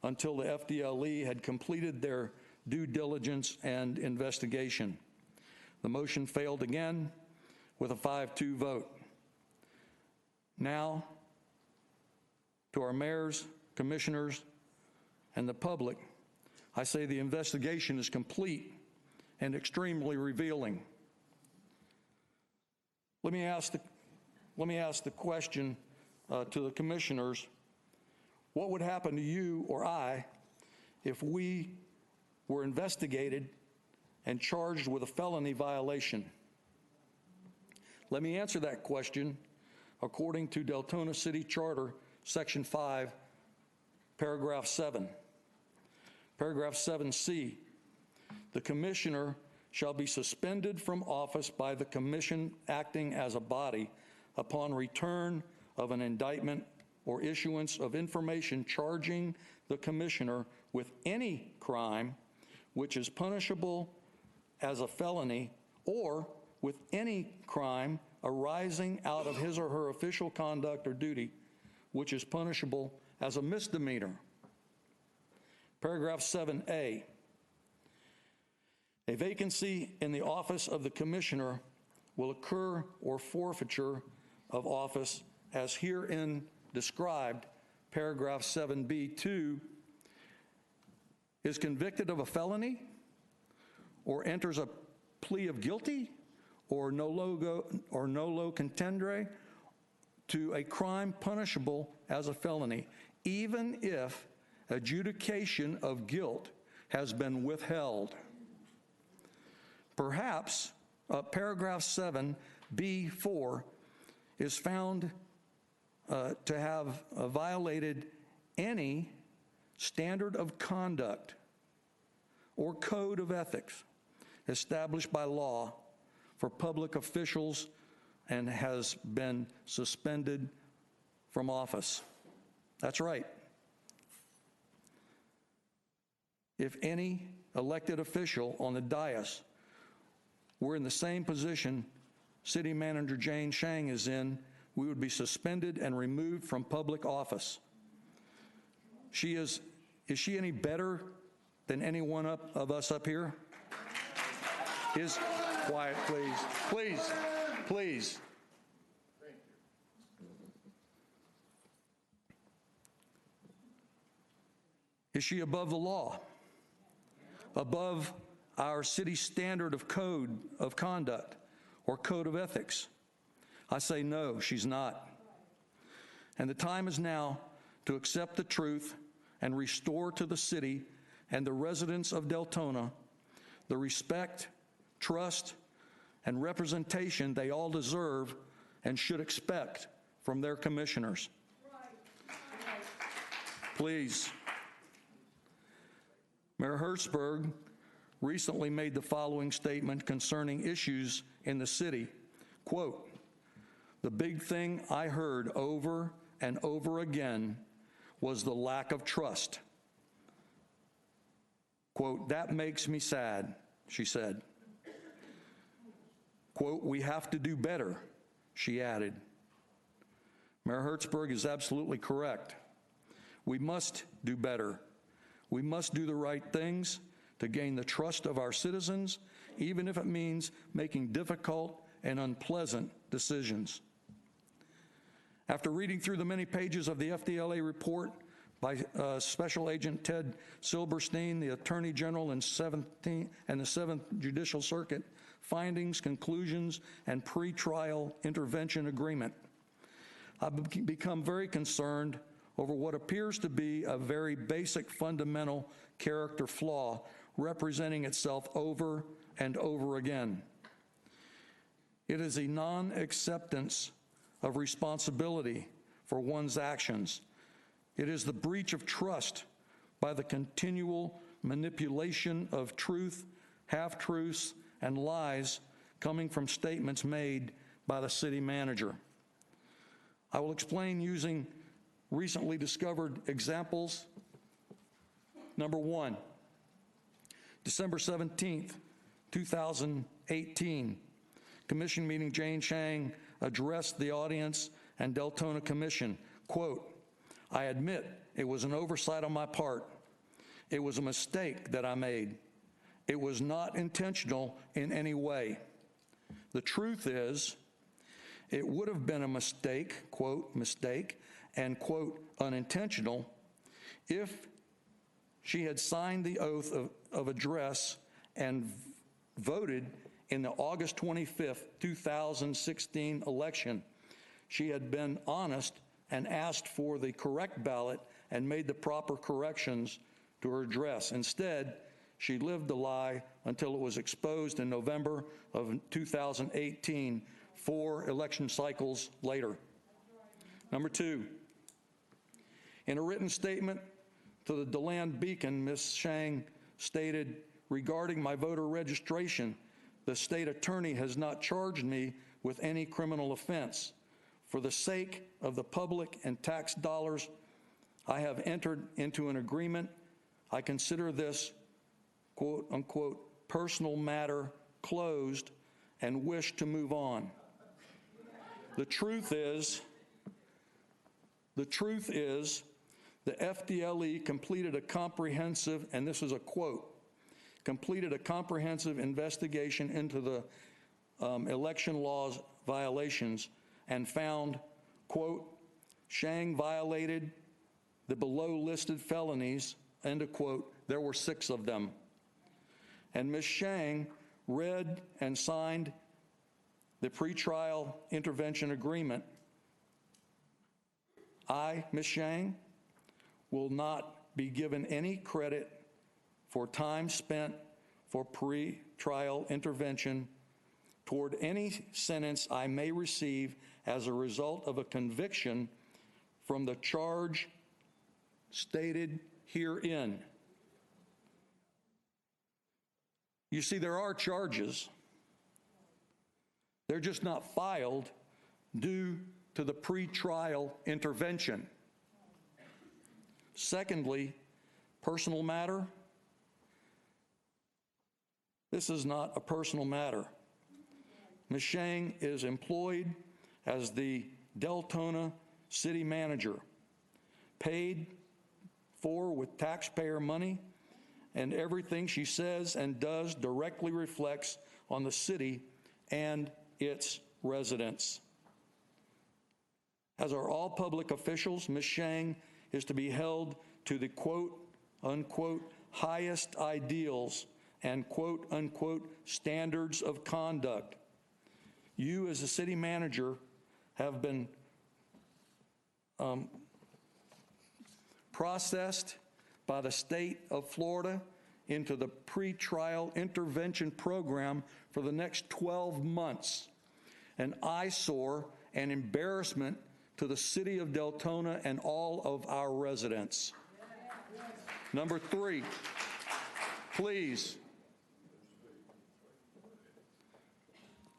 O: until the FDLE had completed their due diligence and investigation. The motion failed again with a 5-2 vote. Now, to our mayors, commissioners, and the public, I say the investigation is complete and extremely revealing. Let me ask the question to the commissioners: what would happen to you or I if we were investigated and charged with a felony violation? Let me answer that question according to Deltona City Charter, Section 5, Paragraph 7. Paragraph 7C, the commissioner shall be suspended from office by the commission acting as a body upon return of an indictment or issuance of information charging the commissioner with any crime which is punishable as a felony, or with any crime arising out of his or her official conduct or duty which is punishable as a misdemeanor. Paragraph 7A, a vacancy in the office of the commissioner will occur, or forfeiture of office as herein described. Paragraph 7B2, is convicted of a felony or enters a plea of guilty or nolo contendere to a crime punishable as a felony, even if adjudication of guilt has been withheld. Perhaps paragraph 7B4 is found to have violated any standard of conduct or code of ethics established by law for public officials and has been suspended from office. That's right. If any elected official on the dais were in the same position City Manager Jane Shang is in, we would be suspended and removed from public office. Is she any better than any one of us up here? Quiet, please. Please, please. Is she above the law? Above our city standard of code of conduct or code of ethics? I say no, she's not. And the time is now to accept the truth and restore to the city and the residents of Deltona the respect, trust, and representation they all deserve and should expect from their commissioners. Please. Mayor Hertzberg recently made the following statement concerning issues in the city. Quote, "The big thing I heard over and over again was the lack of trust." Quote, "That makes me sad," she said. Quote, "We have to do better," she added. Mayor Hertzberg is absolutely correct. We must do better. We must do the right things to gain the trust of our citizens, even if it means making difficult and unpleasant decisions. After reading through the many pages of the FDLA report by Special Agent Ted Silberstein, the Attorney General and the 7th Judicial Circuit, findings, conclusions, and pretrial intervention agreement. I've become very concerned over what appears to be a very basic fundamental character flaw representing itself over and over again. It is a non-acceptance of responsibility for one's actions. It is the breach of trust by the continual manipulation of truth, half-truths, and lies coming from statements made by the city manager. I will explain using recently discovered examples. Number one, December 17th, 2018, commission meeting, Jane Chang addressed the audience and Deltona Commission, quote, "I admit it was an oversight on my part. It was a mistake that I made. It was not intentional in any way. The truth is, it would have been a mistake, quote, mistake, and, quote, unintentional, if she had signed the oath of address and voted in the August 25th, 2016 election. She had been honest and asked for the correct ballot and made the proper corrections to her address. Instead, she lived the lie until it was exposed in November of 2018, 4 election cycles later. Number two, in a written statement to the DeLand Beacon, Ms. Chang stated, regarding my voter registration, the state attorney has not charged me with any criminal offense. For the sake of the public and tax dollars, I have entered into an agreement. I consider this, quote unquote, personal matter closed and wish to move on. The truth is, the FDLE completed a comprehensive, and this is a quote, completed a comprehensive investigation into the election laws violations and found, quote, Chang violated the below listed felonies, end of quote. There were 6 of them. And Ms. Chang read and signed the pretrial intervention agreement. I, Ms. Chang, will not be given any credit for time spent for pre-trial intervention toward any sentence I may receive as a result of a conviction from the charge stated herein. You see, there are charges. They're just not filed due to the pre-trial intervention. Secondly, personal matter. This is not a personal matter. Ms. Chang is employed as the Deltona city manager, paid for with taxpayer money, and everything she says and does directly reflects on the city and its residents. As are all public officials, Ms. Chang is to be held to the quote, unquote, highest ideals and quote, unquote, standards of conduct. You as a city manager have been processed by the state of Florida into the pretrial intervention program for the next 12 months, an eyesore and embarrassment to the city of Deltona and all of our residents. Number 3, please.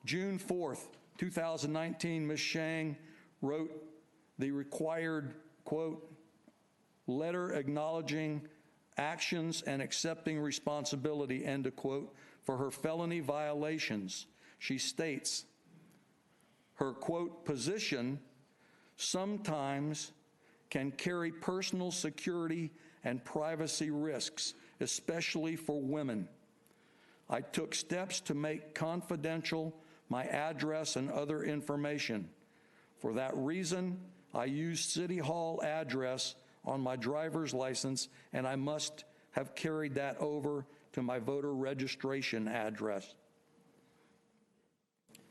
O: June 4th, 2019, Ms. Chang wrote the required, quote, letter acknowledging actions and accepting responsibility, end of quote, for her felony violations. She states her, quote, position sometimes can carry personal security and privacy risks, especially for women. I took steps to make confidential my address and other information. For that reason, I used City Hall address on my driver's license, and I must have carried that over to my voter registration address.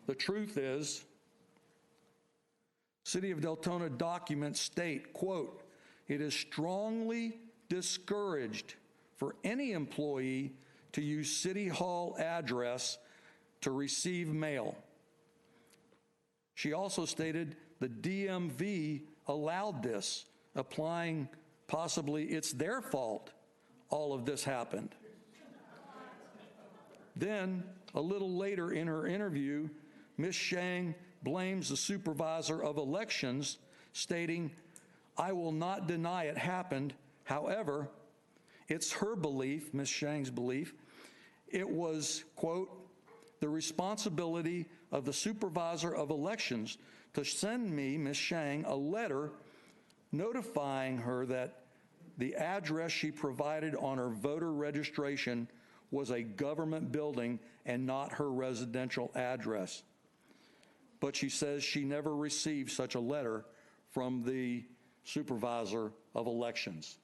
O: The truth is, City of Deltona documents state, quote, "It is strongly discouraged for any employee to use City Hall address to receive mail." She also stated the DMV allowed this, applying possibly it's their fault all of this happened. Then, a little later in her interview, Ms. Shang blames the supervisor of elections, stating, "I will not deny it happened. However, it's her belief, Ms. Shang's belief, it was, quote, the responsibility of the supervisor of elections to send me, Ms. Shang, a letter notifying her that the address she provided on her voter registration was a government building and not her residential address." But she says she never received such a letter from the supervisor of elections.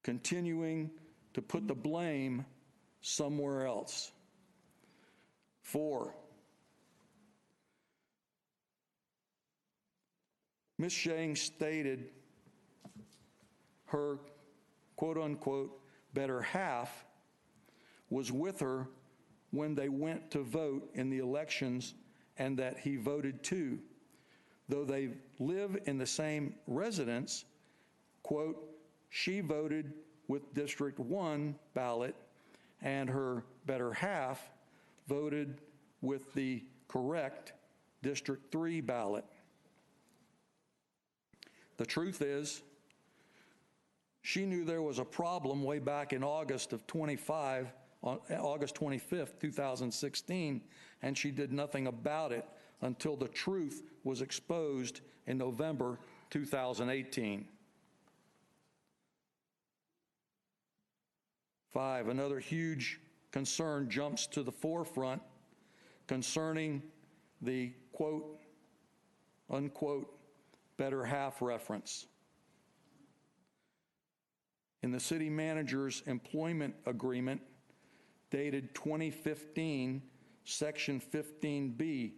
O: Continuing to put the blame somewhere else. 4, Ms. Shang stated her quote-unquote better half was with her when they went to vote in the elections and that he voted too. Though they live in the same residence, quote, she voted with District 1 ballot and her better half voted with the correct District 3 ballot. The truth is, she knew there was a problem way back in August 25th, 2016, and she did nothing about it until the truth was exposed in November 2018. 5, another huge concern jumps to the forefront concerning the quote, unquote, better half reference. In the city manager's employment agreement dated 2015, Section 15B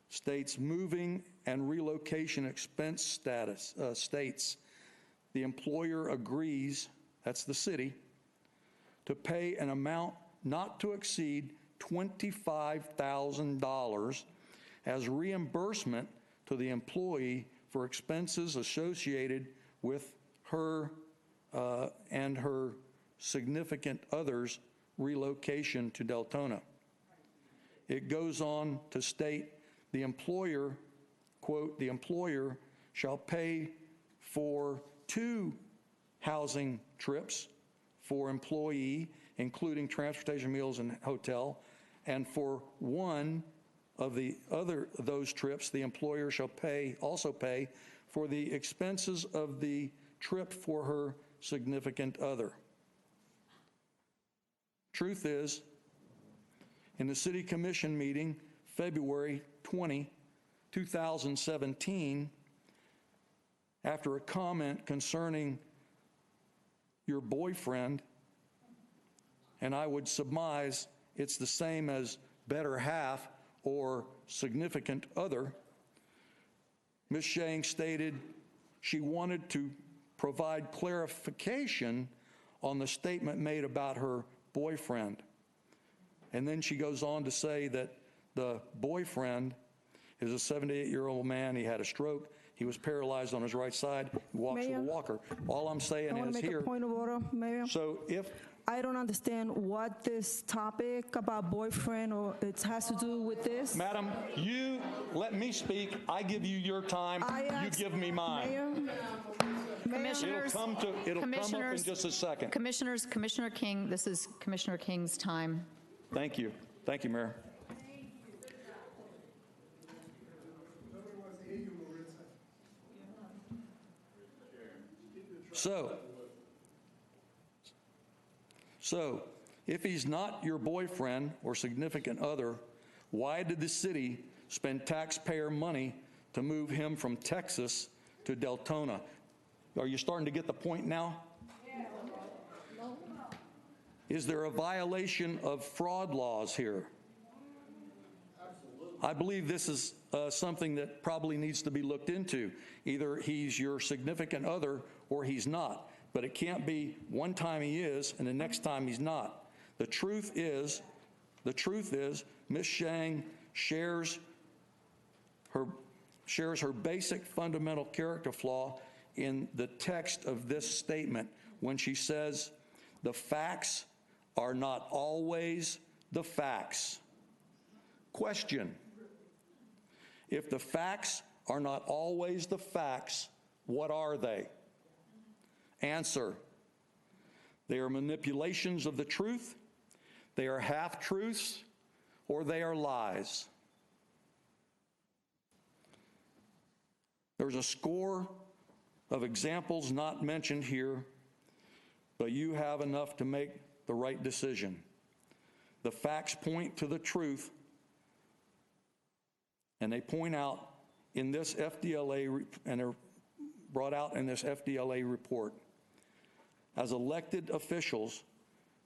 O: states moving and relocation expense status states the employer agrees, that's the city, to pay an amount not to exceed $25,000 as reimbursement to the employee for expenses associated with her and her significant other's relocation to Deltona. It goes on to state the employer, quote, the employer shall pay for 2 housing trips for employee, including transportation, meals, and hotel, and for one of those trips, the employer shall also pay for the expenses of the trip for her significant other. Truth is, in the City Commission meeting, February 20, 2017, after a comment concerning your boyfriend, and I would surmise it's the same as better half or significant other, Ms. Shang stated she wanted to provide clarification on the statement made about her boyfriend. And then she goes on to say that the boyfriend is a 78-year-old man. He had a stroke. He was paralyzed on his right side. He walks with a walker. All I'm saying is here.
H: I want to make a point of order, Mayor.
O: So if
H: I don't understand what this topic about boyfriend or it has to do with this.
O: Madam, you let me speak. I give you your time. You give me mine.
H: Mayor,
A: Commissioners,
O: it'll come up in just a second.
A: Commissioners, Commissioner King, this is Commissioner King's time.
O: Thank you. Thank you, Mayor. So, if he's not your boyfriend or significant other, why did the city spend taxpayer money to move him from Texas to Deltona. Are you starting to get the point now? Is there a violation of fraud laws here? I believe this is something that probably needs to be looked into. Either he's your significant other or he's not. But it can't be one time he is and the next time he's not. The truth is, Ms. Shang shares her basic fundamental character flaw in the text of this statement when she says, the facts are not always the facts. Question: if the facts are not always the facts, what are they? Answer: they are manipulations of the truth, they are half-truths, or they are lies. There's a score of examples not mentioned here, but you have enough to make the right decision. The facts point to the truth, and they point out in this FDLA, and are brought out in this FDLA report. As elected officials,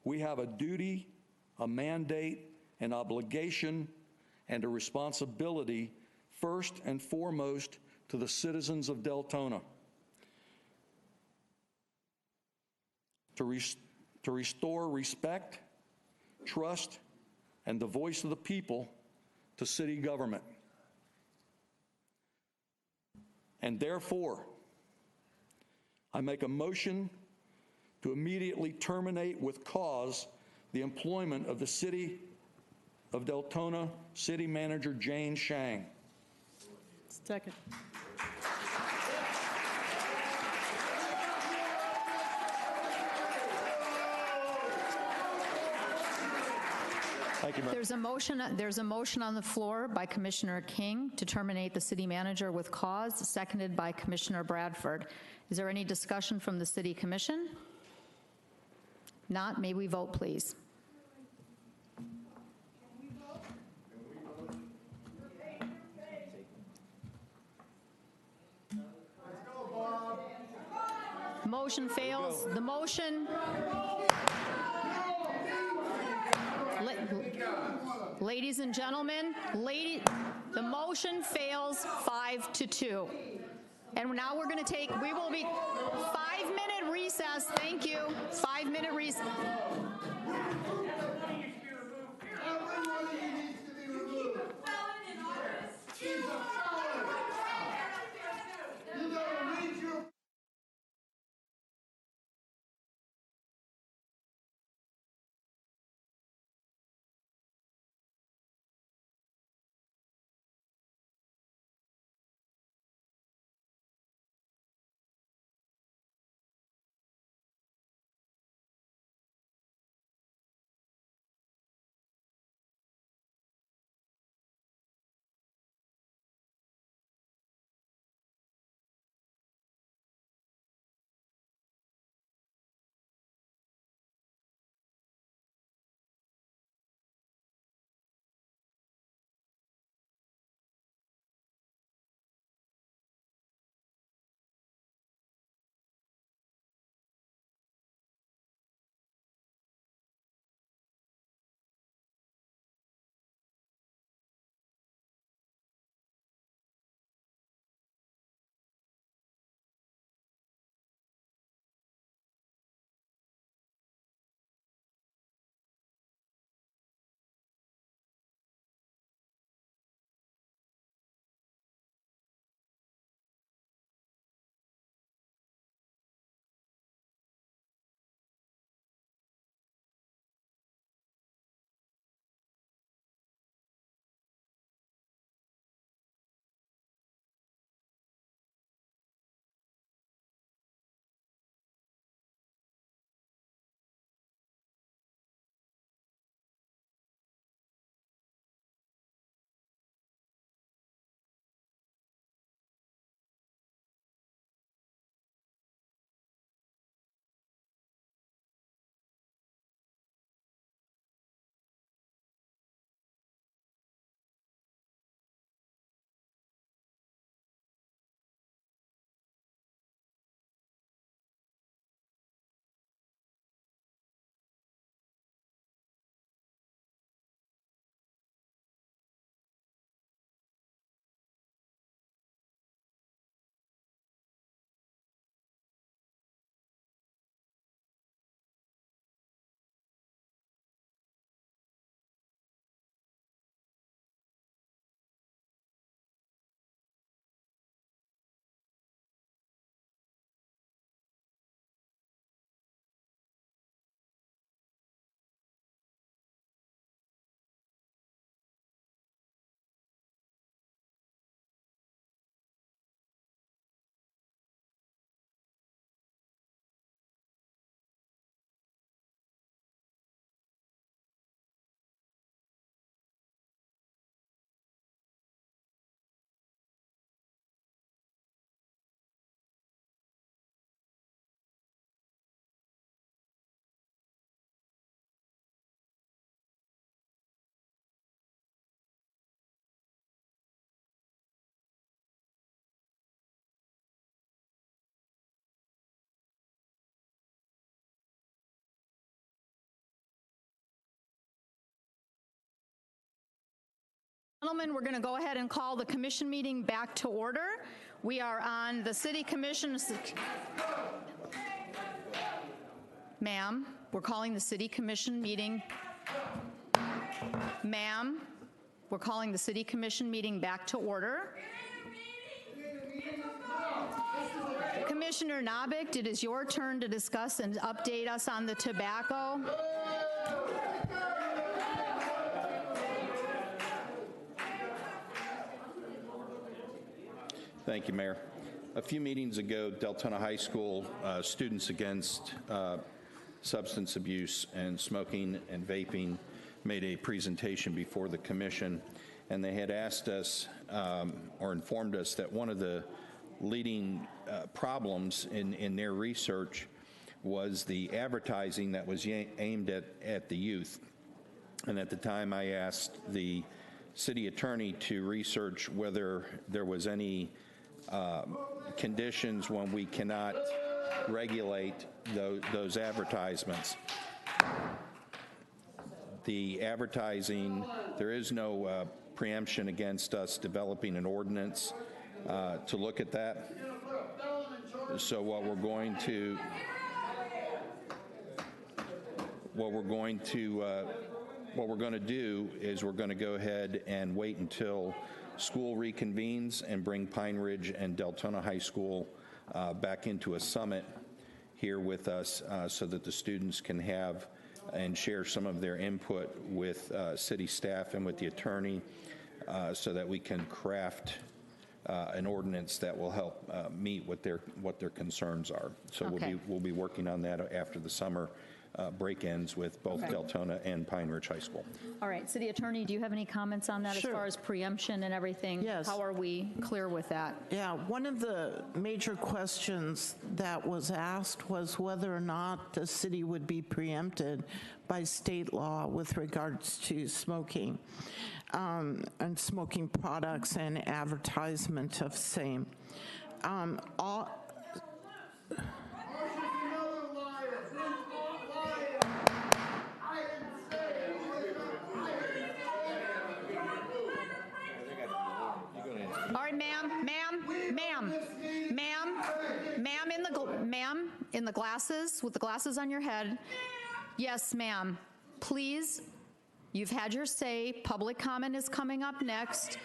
O: we have a duty, a mandate, an obligation, and a responsibility, first and foremost, to the citizens of Deltona. To restore respect, trust, and the voice of the people to city government. And therefore, I make a motion to immediately terminate with cause the employment of the City of Deltona City Manager Jane Shang.
C: Second.
O: Thank you, Mayor.
A: There's a motion on the floor by Commissioner King to terminate the city manager with cause, seconded by Commissioner Bradford. Is there any discussion from the City Commission? Not, may we vote, please? Motion fails. The motion... Ladies and gentlemen, the motion fails 5-2. And now we're going to take, we will be 5-minute recess. Thank you. 5-minute recess. Gentlemen, we're going to go ahead and call the commission meeting back to order. We are on the city commission. Ma'am, we're calling the city commission meeting. Ma'am, we're calling the city commission meeting back to order. Commissioner Novick, it is your turn to discuss and update us on the tobacco.
M: Thank you, Mayor. A few meetings ago, Deltona High School Students Against Substance Abuse and Smoking and Vaping made a presentation before the commission, and they had asked us or informed us that one of the leading problems in their research was the advertising that was aimed at the youth. And at the time, I asked the city attorney to research whether there was any conditions when we cannot regulate those advertisements. The advertising, there is no preemption against us developing an ordinance to look at that. So what we're going to do is we're going to go ahead and wait until school reconvenes and bring Pine Ridge and Deltona High School back into a summit here with us so that the students can have and share some of their input with city staff and with the attorney so that we can craft an ordinance that will help meet what their concerns are. So
A: okay.
M: we'll be working on that after the summer break ends with both
A: Okay.
M: Deltona and Pine Ridge High School.
A: All right, city attorney, do you have any comments on that
N: Sure.
A: as far as preemption and everything?
N: Yes.
A: How are we clear with that?
N: Yeah, one of the major questions that was asked was whether or not the city would be preempted by state law with regards to smoking and smoking products and advertisement of same.
A: All right, ma'am, in the glasses, with the glasses on your head. Yes, ma'am. Please, you've had your say. Public comment is coming up next.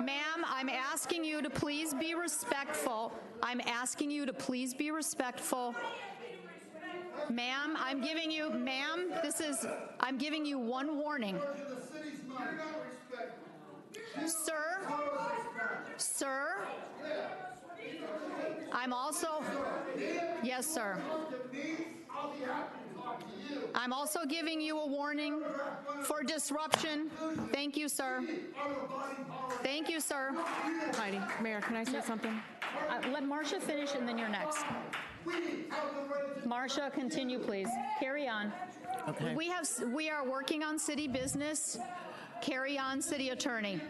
A: Ma'am, I'm asking you to please be respectful. I'm asking you to please be respectful. Ma'am, I'm giving you one warning. Sir, I'm also, yes, sir. I'm also giving you a warning for disruption. Thank you, sir. Thank you, sir.
C: Heidi, Mayor, can I say something?
A: Let Marcia finish and then you're next. Marcia, continue, please. Carry on.
N: Okay.
A: We are working on city business. Carry on, city attorney.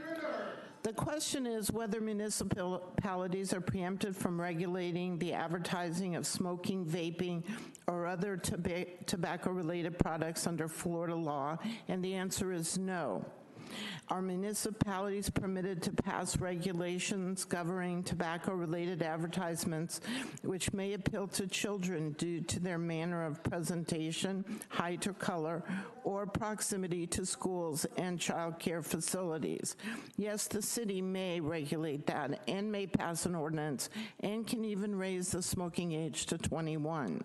N: The question is whether municipalities are preempted from regulating the advertising of smoking, vaping, or other tobacco-related products under Florida law, and the answer is no. Are municipalities permitted to pass regulations governing tobacco-related advertisements which may appeal to children due to their manner of presentation, height or color, or proximity to schools and child care facilities? Yes, the city may regulate that and may pass an ordinance and can even raise the smoking age to 21.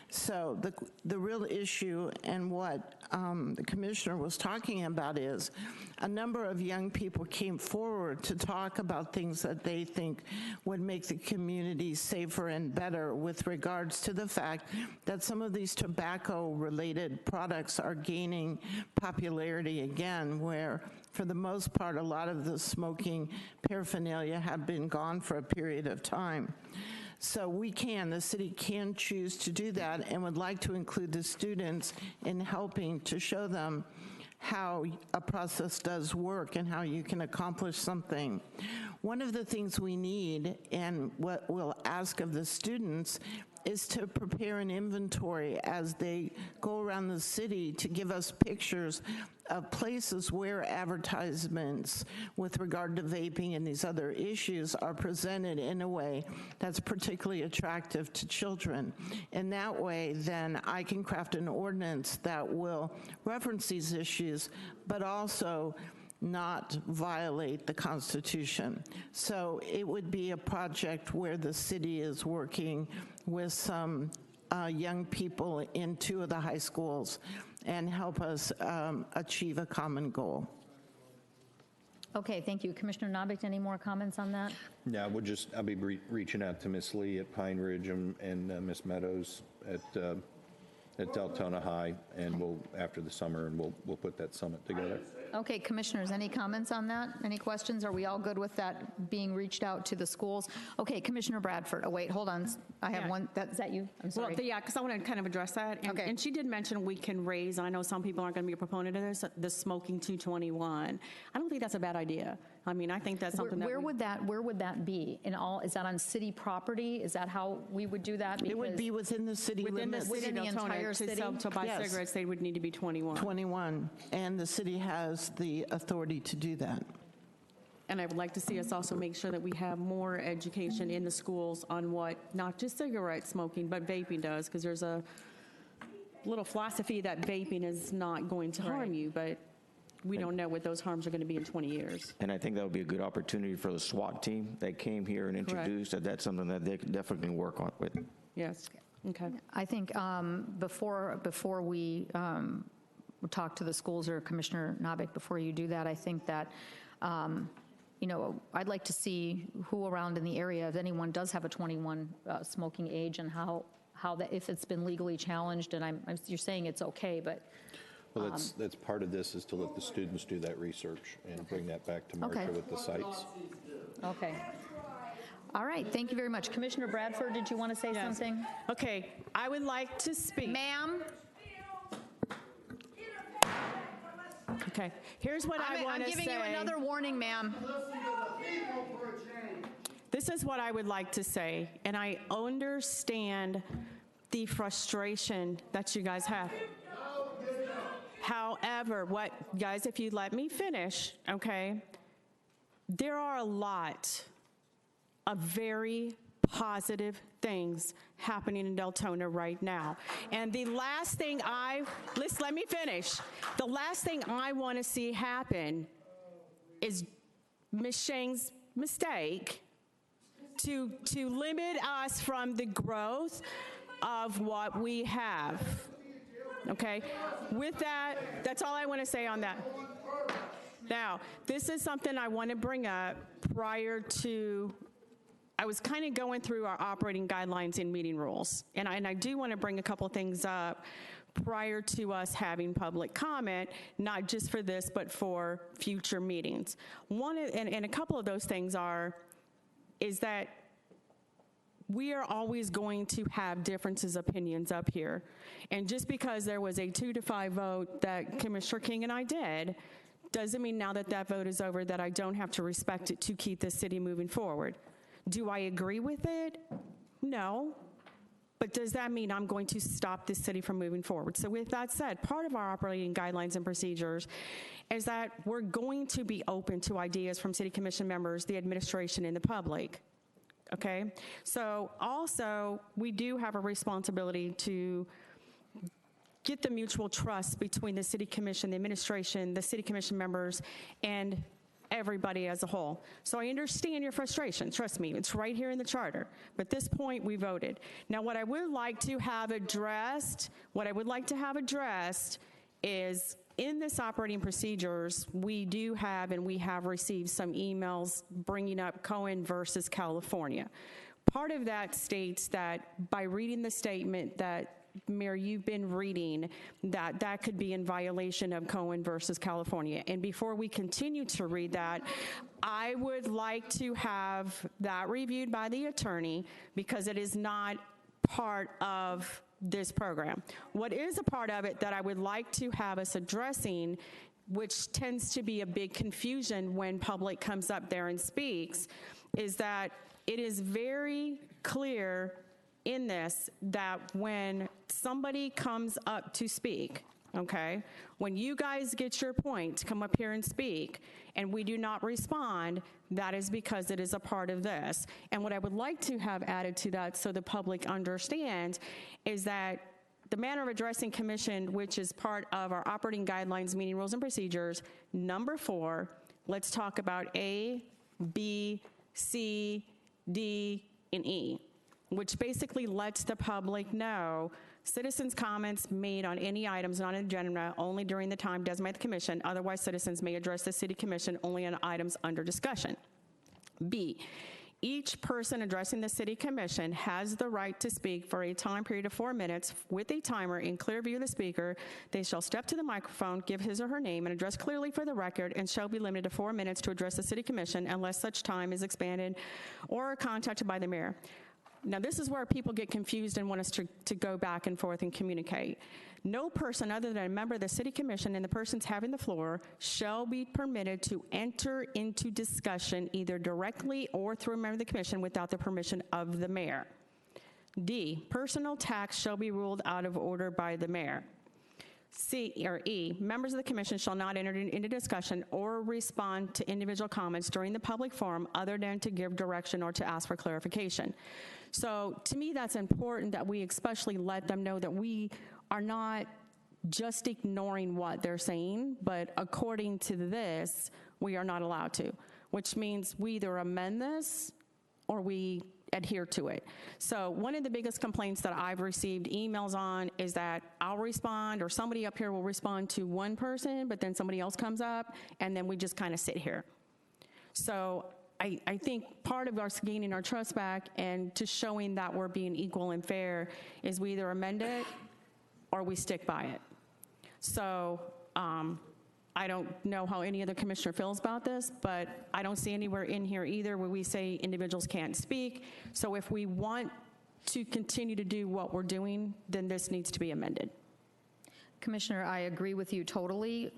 N: So the real issue and what the commissioner was talking about is a number of young people came forward to talk about things that they think would make the community safer and better with regards to the fact that some of these tobacco-related products are gaining popularity again, where for the most part, a lot of the smoking paraphernalia have been gone for a period of time. So the city can choose to do that and would like to include the students in helping to show them how a process does work and how you can accomplish something. One of the things we need and what we'll ask of the students is to prepare an inventory as they go around the city to give us pictures of places where advertisements with regard to vaping and these other issues are presented in a way that's particularly attractive to children. And that way, then I can craft an ordinance that will reference these issues, but also not violate the Constitution. So it would be a project where the city is working with some young people in 2 of the high schools and help us achieve a common goal.
A: Okay, thank you. Commissioner Novick, any more comments on that?
M: Yeah, I'll be reaching out to Miss Lee at Pine Ridge and Miss Meadows at Deltona High, and we'll, after the summer, and we'll put that summit together.
A: Okay, commissioners, any comments on that? Any questions? Are we all good with that being reached out to the schools? Okay, Commissioner Bradford. Oh, wait, hold on. I have one. Is that you? I'm sorry.
C: Well, yeah, because I want to kind of address that. And,
A: Okay.
C: And she did mention we can raise, and I know some people aren't going to be a proponent of this, the smoking 221. I don't think that's a bad idea. I mean, I think that's something
A: Where would that be? Is that on city property? Is that how we would do that?
N: It would be within the city limits.
A: Within the entire city?
C: To buy
N: Yes.
C: cigarettes, they would need to be 21.
N: 21, and the city has the authority to do that.
C: And I would like to see us also make sure that we have more education in the schools on what not just cigarette smoking, but vaping does, because there's a little philosophy that vaping is not going to harm you, but we don't know what those harms are going to be in 20 years.
D: And I think that would be a good opportunity for the SWAT team that came here and introduced that. That's something that they could definitely work on with.
C: Yes. Okay.
A: I think before we talk to the schools, or Commissioner Novick, before you do that, I think that, I'd like to see who around in the area, if anyone does have a 21 smoking age, and how that, if it's been legally challenged, and you're saying it's okay, but.
M: Well, that's part of this, is to let the students do that research and bring that back to Marcia with the sites.
A: Okay. All right, thank you very much. Commissioner Bradford, did you want to say something?
C: Okay, I would like to speak.
A: Ma'am?
C: Okay, here's what I want to say.
A: I'm giving you another warning, ma'am.
C: This is what I would like to say, and I understand the frustration that you guys have. However, guys, if you let me finish, okay, there are a lot of very positive things happening in Deltona right now. And the last thing let me finish. The last thing I want to see happen is Ms. Shang's mistake to limit us from the growth of what we have. Okay? With that, that's all I want to say on that. Now, this is something I want to bring up prior to, I was kind of going through our operating guidelines and meeting rules, and I do want to bring a couple things up prior to us having public comment, not just for this, but for future meetings. And a couple of those things is that we are always going to have differences of opinions up here. And just because there was a 2-5 vote that Commissioner King and I did, doesn't mean now that that vote is over that I don't have to respect it to keep the city moving forward. Do I agree with it? No. But does that mean I'm going to stop this city from moving forward? So with that said, part of our operating guidelines and procedures is that we're going to be open to ideas from city commission members, the administration, and the public. Okay? So also, we do have a responsibility to get the mutual trust between the city commission, the administration, the city commission members, and everybody as a whole. So I understand your frustration. Trust me, it's right here in the charter. But at this point, we voted. Now, what I would like to have addressed is, in this operating procedures, we do have, and we have received some emails bringing up Cohen versus California. Part of that states that by reading the statement that, Mayor, you've been reading, that could be in violation of Cohen versus California. And before we continue to read that, I would like to have that reviewed by the attorney, because it is not part of this program. What is a part of it that I would like to have us addressing, which tends to be a big confusion when public comes up there and speaks, is that it is very clear in this that when somebody comes up to speak, okay, when you guys get your point to come up here and speak and we do not respond, that is because it is a part of this. And what I would like to have added to that so the public understands is that the manner of addressing commission, which is part of our operating guidelines, meeting rules and procedures, number 4, let's talk about A, B, C, D, and E, which basically lets the public know citizens' comments made on any items not on the agenda only during the time designated by the commission. Otherwise, citizens may address the city commission only on items under discussion. B, each person addressing the city commission has the right to speak for a time period of 4 minutes with a timer in clear view of the speaker. They shall step to the microphone, give his or her name, and address clearly for the record, and shall be limited to 4 minutes to address the city commission unless such time is expanded or contacted by the mayor. Now, this is where people get confused and want us to go back and forth and communicate. No person other than a member of the city commission and the persons having the floor shall be permitted to enter into discussion either directly or through a member of the commission without the permission of the mayor. D, personal attacks shall be ruled out of order by the mayor. E, members of the commission shall not enter into discussion or respond to individual comments during the public forum other than to give direction or to ask for clarification. So to me, that's important that we especially let them know that we are not just ignoring what they're saying, but according to this, we are not allowed to, which means we either amend this or we adhere to it. So one of the biggest complaints that I've received emails on is that I'll respond or somebody up here will respond to one person, but then somebody else comes up and then we just kind of sit here. So I think part of us gaining our trust back and to showing that we're being equal and fair is we either amend it or we stick by it. So I don't know how any other commissioner feels about this, but I don't see anywhere in here either where we say individuals can't speak. So if we want to continue to do what we're doing, then this needs to be amended.
A: Commissioner, I agree with you totally.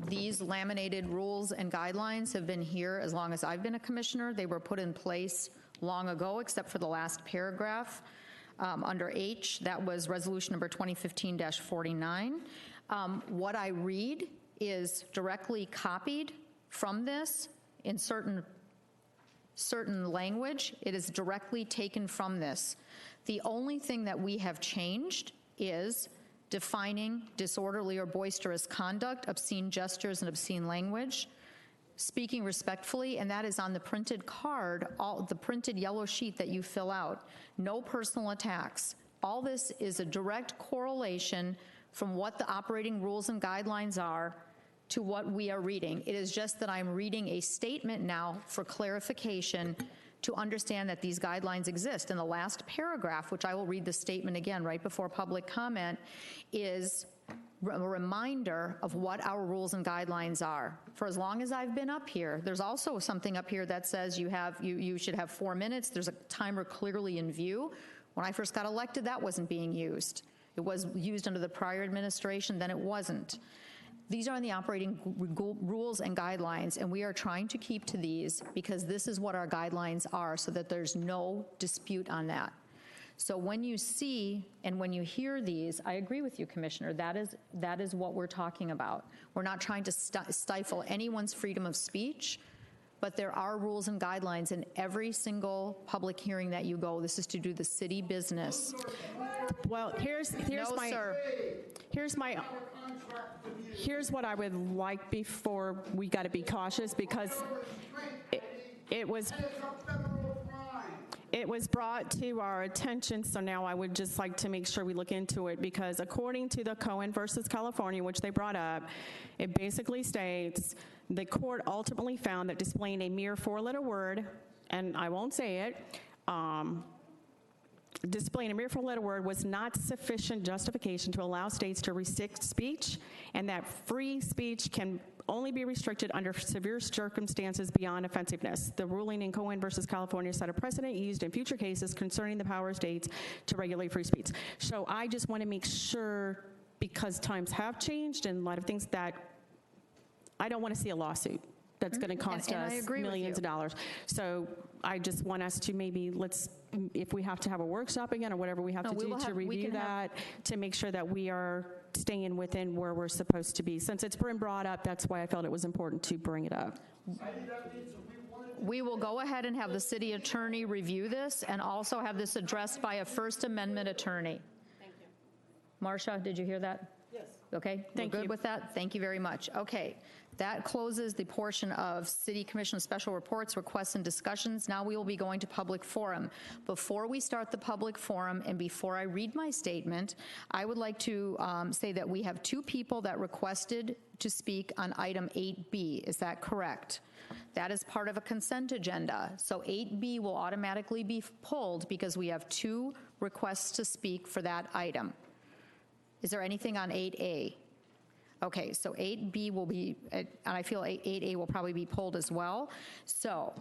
A: These laminated rules and guidelines have been here as long as I've been a commissioner. They were put in place long ago, except for the last paragraph. Under H, that was resolution number 2015-49. What I read is directly copied from this in certain language. It is directly taken from this. The only thing that we have changed is defining disorderly or boisterous conduct, obscene gestures, and obscene language, speaking respectfully, and that is on the printed card, the printed yellow sheet that you fill out. No personal attacks. All this is a direct correlation from what the operating rules and guidelines are to what we are reading. It is just that I'm reading a statement now for clarification to understand that these guidelines exist. And the last paragraph, which I will read the statement again right before public comment, is a reminder of what our rules and guidelines are. For as long as I've been up here, there's also something up here that says you should have 4 minutes. There's a timer clearly in view. When I first got elected, that wasn't being used. It was used under the prior administration, then it wasn't. These are in the operating rules and guidelines, and we are trying to keep to these because this is what our guidelines are so that there's no dispute on that. So when you see and when you hear these, I agree with you, Commissioner, that is what we're talking about. We're not trying to stifle anyone's freedom of speech, but there are rules and guidelines in every single public hearing that you go. This is to do the city business.
C: Well, here's what I would like before we got to be cautious because it was brought to our attention, so now I would just like to make sure we look into it because according to the Cohen versus California, which they brought up, it basically states the court ultimately found that displaying a mere 4-letter word, and I won't say it, displaying a mere 4-letter word was not sufficient justification to allow states to restrict speech, and that free speech can only be restricted under severe circumstances beyond offensiveness. The ruling in Cohen versus California set a precedent used in future cases concerning the power of states to regulate free speech. So I just want to make sure, because times have changed and a lot of things, that I don't want to see a lawsuit that's going to cost
A: And I
C: us
A: agree with
C: millions
A: you.
C: of dollars. So I just want us to maybe, if we have to have a workshop again or whatever we have
A: No,
C: to
A: we
C: do
A: will
C: to
A: have- we
C: review
A: can have-
C: that, to make sure that we are staying within where we're supposed to be. Since it's been brought up, that's why I felt it was important to bring it up.
A: We will go ahead and have the city attorney review this and also have this addressed by a First Amendment attorney. Thank you. Marcia, did you hear that? Yes. Okay,
C: Thank
A: we're good
C: you.
A: with that? Thank you very much. Okay, that closes the portion of City Commission special reports, requests, and discussions. Now we will be going to public forum. Before we start the public forum and before I read my statement, I would like to say that we have 2 people that requested to speak on item 8B. Is that correct? That is part of a consent agenda. So 8B will automatically be pulled because we have 2 requests to speak for that item. Is there anything on 8A? Okay, so 8B will be, and I feel 8A will probably be pulled as well. So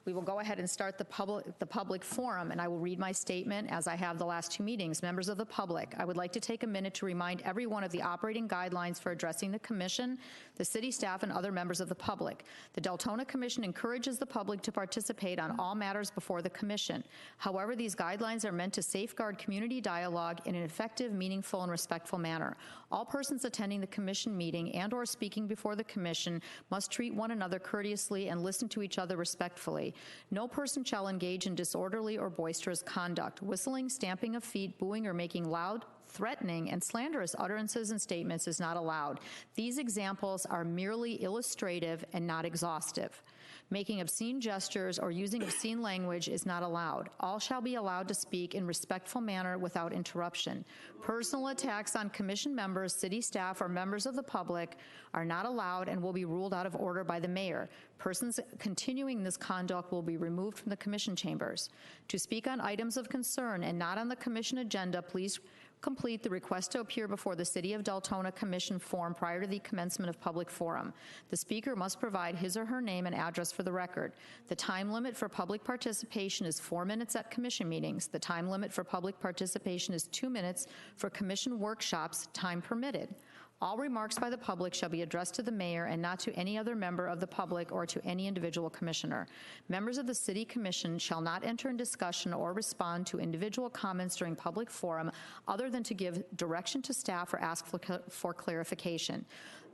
A: we will go ahead and start the public forum, and I will read my statement as I have the last 2 meetings. Members of the public, I would like to take a minute to remind everyone of the operating guidelines for addressing the commission, the city staff, and other members of the public. The Deltona Commission encourages the public to participate on all matters before the commission. However, these guidelines are meant to safeguard community dialogue in an effective, meaningful, and respectful manner. All persons attending the commission meeting and/or speaking before the commission must treat one another courteously and listen to each other respectfully. No person shall engage in disorderly or boisterous conduct. Whistling, stamping of feet, booing, or making loud, threatening, and slanderous utterances and statements is not allowed. These examples are merely illustrative and not exhaustive. Making obscene gestures or using obscene language is not allowed. All shall be allowed to speak in respectful manner without interruption. Personal attacks on commission members, city staff, or members of the public are not allowed and will be ruled out of order by the mayor. Persons continuing this conduct will be removed from the commission chambers. To speak on items of concern and not on the commission agenda, please complete the request to appear before the City of Deltona Commission form prior to the commencement of public forum. The speaker must provide his or her name and address for the record. The time limit for public participation is 4 minutes at commission meetings. The time limit for public participation is 2 minutes for commission workshops, time permitted. All remarks by the public shall be addressed to the mayor and not to any other member of the public or to any individual commissioner. Members of the City Commission shall not enter in discussion or respond to individual comments during public forum other than to give direction to staff or ask for clarification.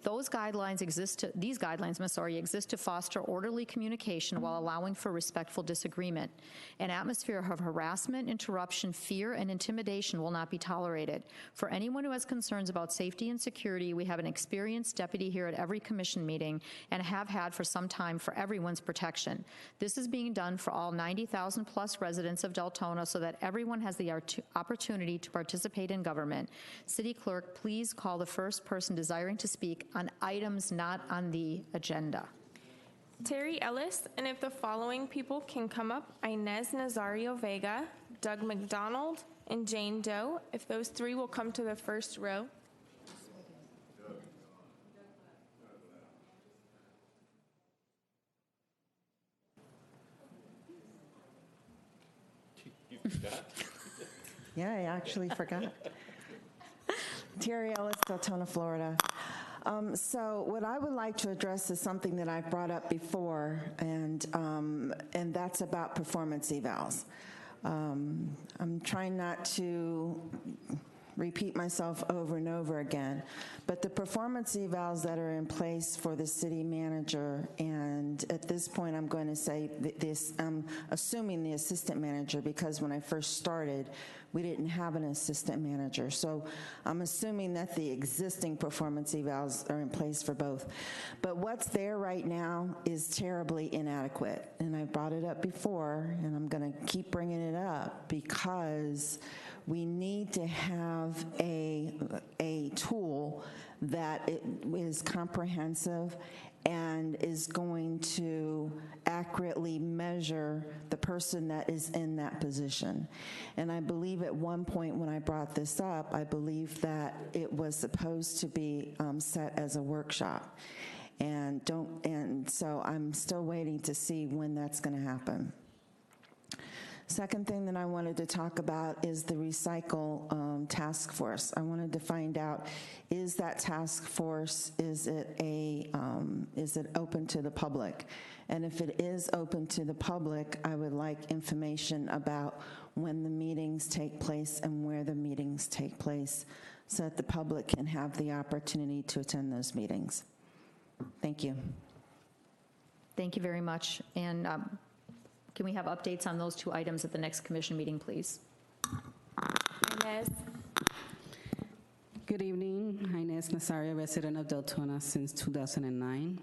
A: These guidelines exist to foster orderly communication while allowing for respectful disagreement. An atmosphere of harassment, interruption, fear, and intimidation will not be tolerated. For anyone who has concerns about safety and security, we have an experienced deputy here at every commission meeting and have had for some time for everyone's protection. This is being done for all 90,000 plus residents of Deltona so that everyone has the opportunity to participate in government. City Clerk, please call the first person desiring to speak on items not on the agenda.
P: Terry Ellis, and if the following people can come up, Inez Nazario Vega, Doug McDonald, and Jane Doe. If those 3 will come to the first row.
N: Yeah, I actually forgot. Terry Ellis, Deltona, Florida. So what I would like to address is something that I've brought up before, and that's about performance evals. I'm trying not to repeat myself over and over again, but the performance evals that are in place for the city manager, and at this point I'm going to say this, I'm assuming the assistant manager, because when I first started, we didn't have an assistant manager. So I'm assuming that the existing performance evals are in place for both. But what's there right now is terribly inadequate. And I brought it up before, and I'm going to keep bringing it up because we need to have a tool that is comprehensive and is going to accurately measure the person that is in that position. And I believe at one point when I brought this up, I believe that it was supposed to be set as a workshop. And so I'm still waiting to see when that's going to happen. Second thing that I wanted to talk about is the recycle task force. I wanted to find out, is that task force, is it open to the public? And if it is open to the public, I would like information about when the meetings take place and where the meetings take place so that the public can have the opportunity to attend those meetings. Thank you.
A: Thank you very much. And can we have updates on those two items at the next commission meeting, please?
P: Inez.
Q: Good evening. Inez Nazario, resident of Deltona since 2009.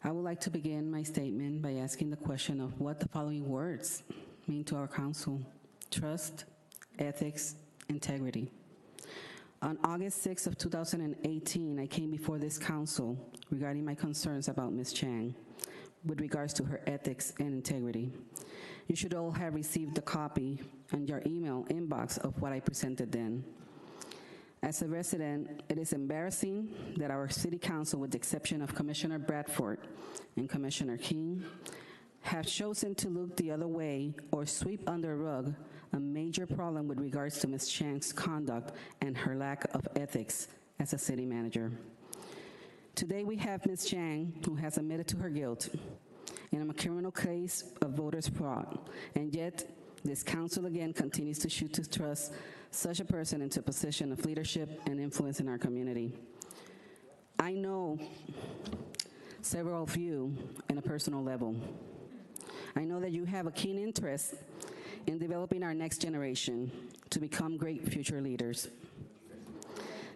Q: I would like to begin my statement by asking the question of what the following words mean to our council: trust, ethics, integrity. On August 6th of 2018, I came before this council regarding my concerns about Ms. Chang with regards to her ethics and integrity. You should all have received a copy on your email inbox of what I presented then. As a resident, it is embarrassing that our city council, with the exception of Commissioner Bradford and Commissioner King, have chosen to look the other way or sweep under a rug a major problem with regards to Ms. Chang's conduct and her lack of ethics as a city manager. Today we have Ms. Chang, who has admitted to her guilt in a criminal case of voters' fraud, and yet this council again continues to choose to trust such a person into a position of leadership and influence in our community. I know several of you on a personal level. I know that you have a keen interest in developing our next generation to become great future leaders.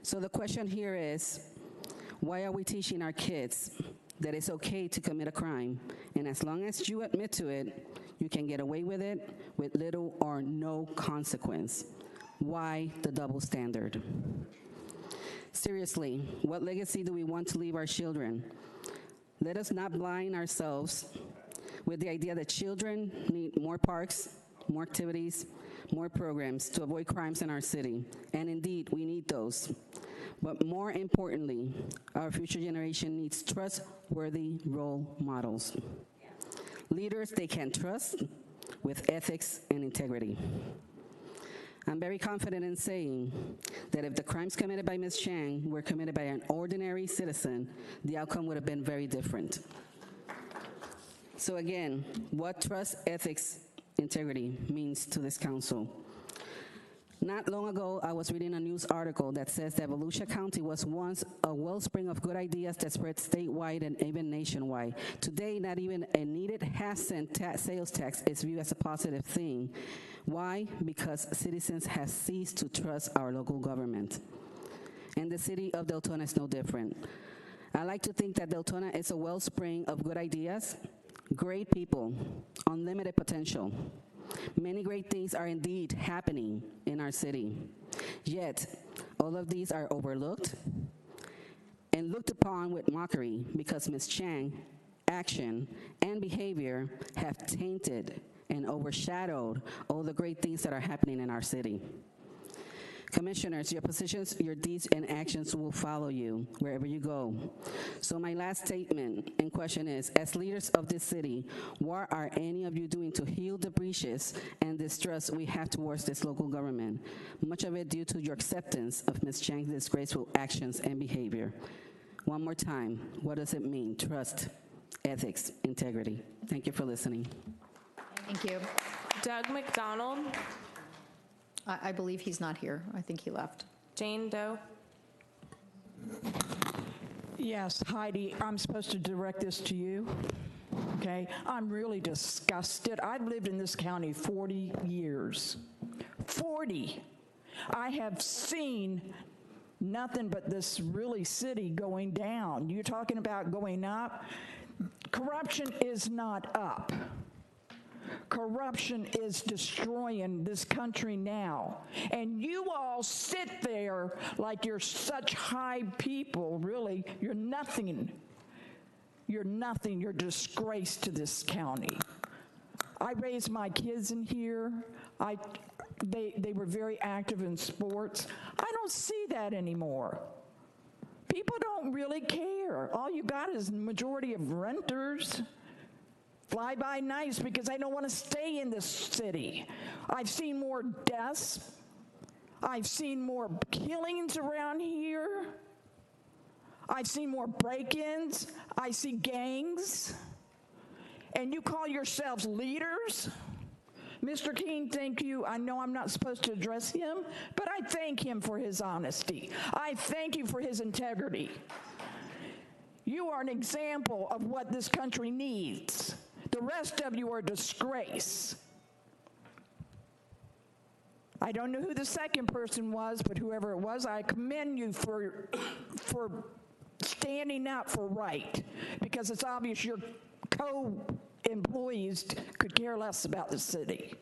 Q: So the question here is, why are we teaching our kids that it's okay to commit a crime, and as long as you admit to it, you can get away with it with little or no consequence? Why the double standard? Seriously, what legacy do we want to leave our children? Let us not blind ourselves with the idea that children need more parks, more activities, more programs to avoid crimes in our city. And indeed, we need those. But more importantly, our future generation needs trustworthy role models. Leaders they can trust with ethics and integrity. I'm very confident in saying that if the crimes committed by Ms. Chang were committed by an ordinary citizen, the outcome would have been very different. So again, what trust, ethics, integrity means to this council. Not long ago, I was reading a news article that says that Volusia County was once a wellspring of good ideas that spread statewide and even nationwide. Today, not even a needed half-cent sales tax is viewed as a positive thing. Why? Because citizens have ceased to trust our local government. And the city of Deltona is no different. I like to think that Deltona is a wellspring of good ideas, great people, unlimited potential. Many great things are indeed happening in our city. Yet, all of these are overlooked and looked upon with mockery because Ms. Chang's action and behavior have tainted and overshadowed all the great things that are happening in our city. Commissioners, your positions, your deeds, and actions will follow you wherever you go. So my last statement and question is, as leaders of this city, what are any of you doing to heal the breaches and distrust we have towards this local government? Much of it due to your acceptance of Ms. Chang's disgraceful actions and behavior. One more time, what does it mean? Trust, ethics, integrity. Thank you for listening.
A: Thank you.
P: Doug McDonald.
A: I believe he's not here. I think he left.
P: Jane Doe.
R: Yes, Heidi, I'm supposed to direct this to you. Okay, I'm really disgusted. I've lived in this county 40 years. 40. I have seen nothing but this really city going down. You're talking about going up. Corruption is not up. Corruption is destroying this country now. And you all sit there like you're such high people. Really, you're nothing. You're nothing. You're a disgrace to this county. I raised my kids in here. They were very active in sports. I don't see that anymore. People don't really care. All you got is the majority of renters. fly-by-nights because they don't want to stay in this city. I've seen more deaths. I've seen more killings around here. I've seen more break-ins. I see gangs. And you call yourselves leaders? Mr. King, thank you. I know I'm not supposed to address him, but I thank him for his honesty. I thank you for his integrity. You are an example of what this country needs. The rest of you are a disgrace. I don't know who the second person was, but whoever it was, I commend you for standing out for right, because it's obvious your co-employees could care less about the city.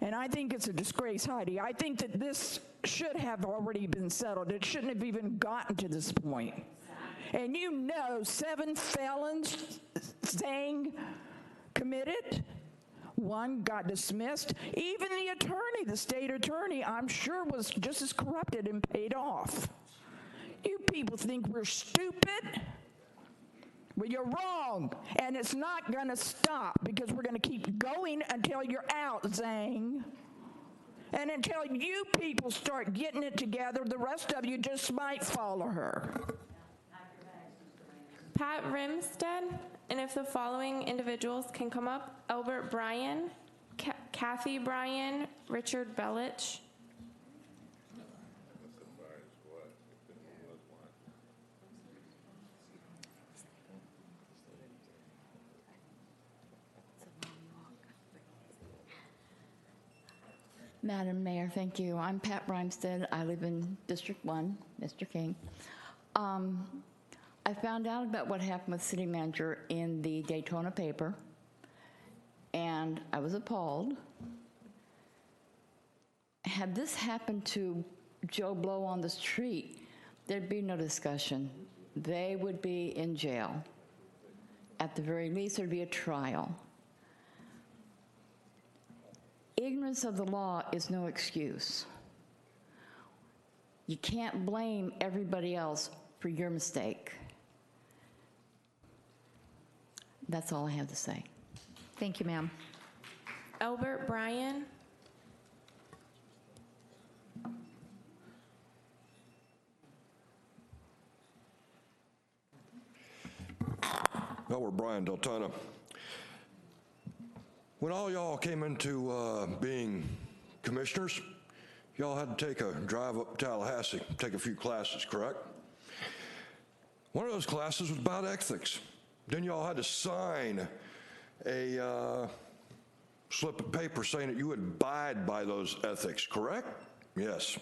R: And I think it's a disgrace, Heidi. I think that this should have already been settled. It shouldn't have even gotten to this point. And you know 7 felons saying committed. 1 got dismissed. Even the attorney, the state attorney, I'm sure was just as corrupted and paid off. You people think we're stupid? Well, you're wrong, and it's not going to stop because we're going to keep going until you're out, Zhang. And until you people start getting it together, the rest of you just might follow her.
P: Pat Rimstead, and if the following individuals can come up: Albert Bryan, Kathy Bryan, Richard Bellich.
S: Madam Mayor, thank you. I'm Pat Brimstead. I live in District 1, Mr. King. I found out about what happened with city manager in the Deltona paper, and I was appalled. Had this happened to Joe Blow on the street, there'd be no discussion. They would be in jail. At the very least, there'd be a trial. Ignorance of the law is no excuse. You can't blame everybody else for your mistake. That's all I have to say.
A: Thank you, ma'am.
P: Albert Bryan.
T: Albert Bryan, Deltona. When all y'all came into being commissioners, y'all had to take a drive up to Tallahassee, take a few classes, correct? One of those classes was about ethics. Then y'all had to sign a slip of paper saying that you would abide by those ethics, correct? Yes.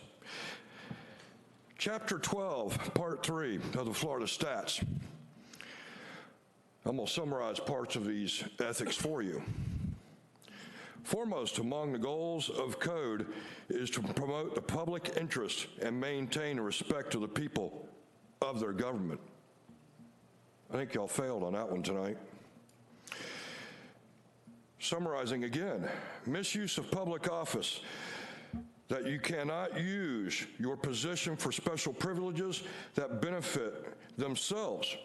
T: Chapter 12, Part 3 of the Florida Stats. I'm going to summarize parts of these ethics for you. Foremost among the goals of code is to promote the public interest and maintain the respect to the people of their government. I think y'all failed on that one tonight. Summarizing again, misuse of public office, that you cannot use your position for special privileges that benefit themselves.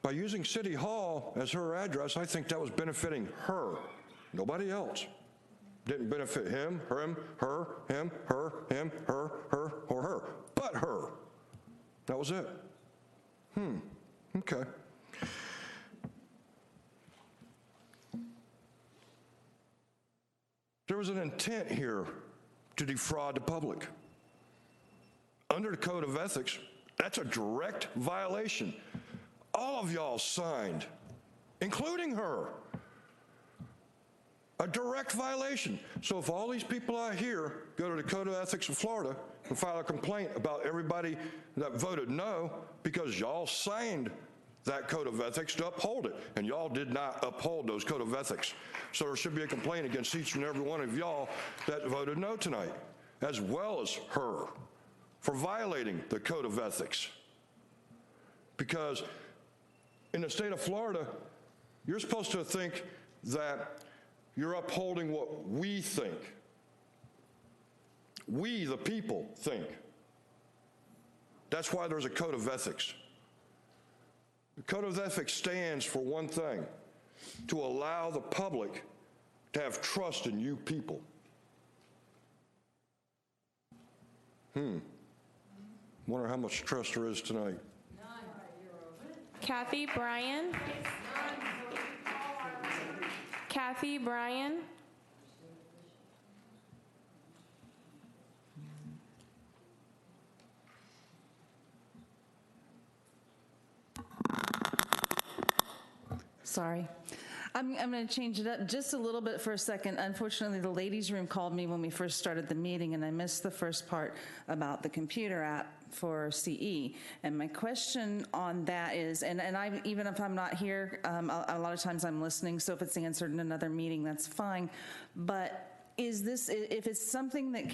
T: By using City Hall as her address, I think that was benefiting her, nobody else. Didn't benefit him, her, her, him, her, or her, but her. That was it. Okay. There was an intent here to defraud the public. Under the Code of Ethics, that's a direct violation. All of y'all signed, including her. A direct violation. So if all these people out here go to the Code of Ethics of Florida and file a complaint about everybody that voted no because y'all signed that Code of Ethics to uphold it, and y'all did not uphold those Code of Ethics. So there should be a complaint against each and every one of y'all that voted no tonight, as well as her, for violating the Code of Ethics. Because in the state of Florida, you're supposed to think that you're upholding what we think. We, the people, think. That's why there's a Code of Ethics. The Code of Ethics stands for one thing: to allow the public to have trust in you people. Wonder how much trust there is tonight.
P: Kathy Bryan. Kathy Bryan.
U: Sorry. I'm going to change it up just a little bit for a second. Unfortunately, the ladies' room called me when we first started the meeting, and I missed the first part about the computer app for CE. And my question on that is, and I, even if I'm not here, a lot of times I'm listening, so if it's answered in another meeting, that's fine. But is this, if it's something that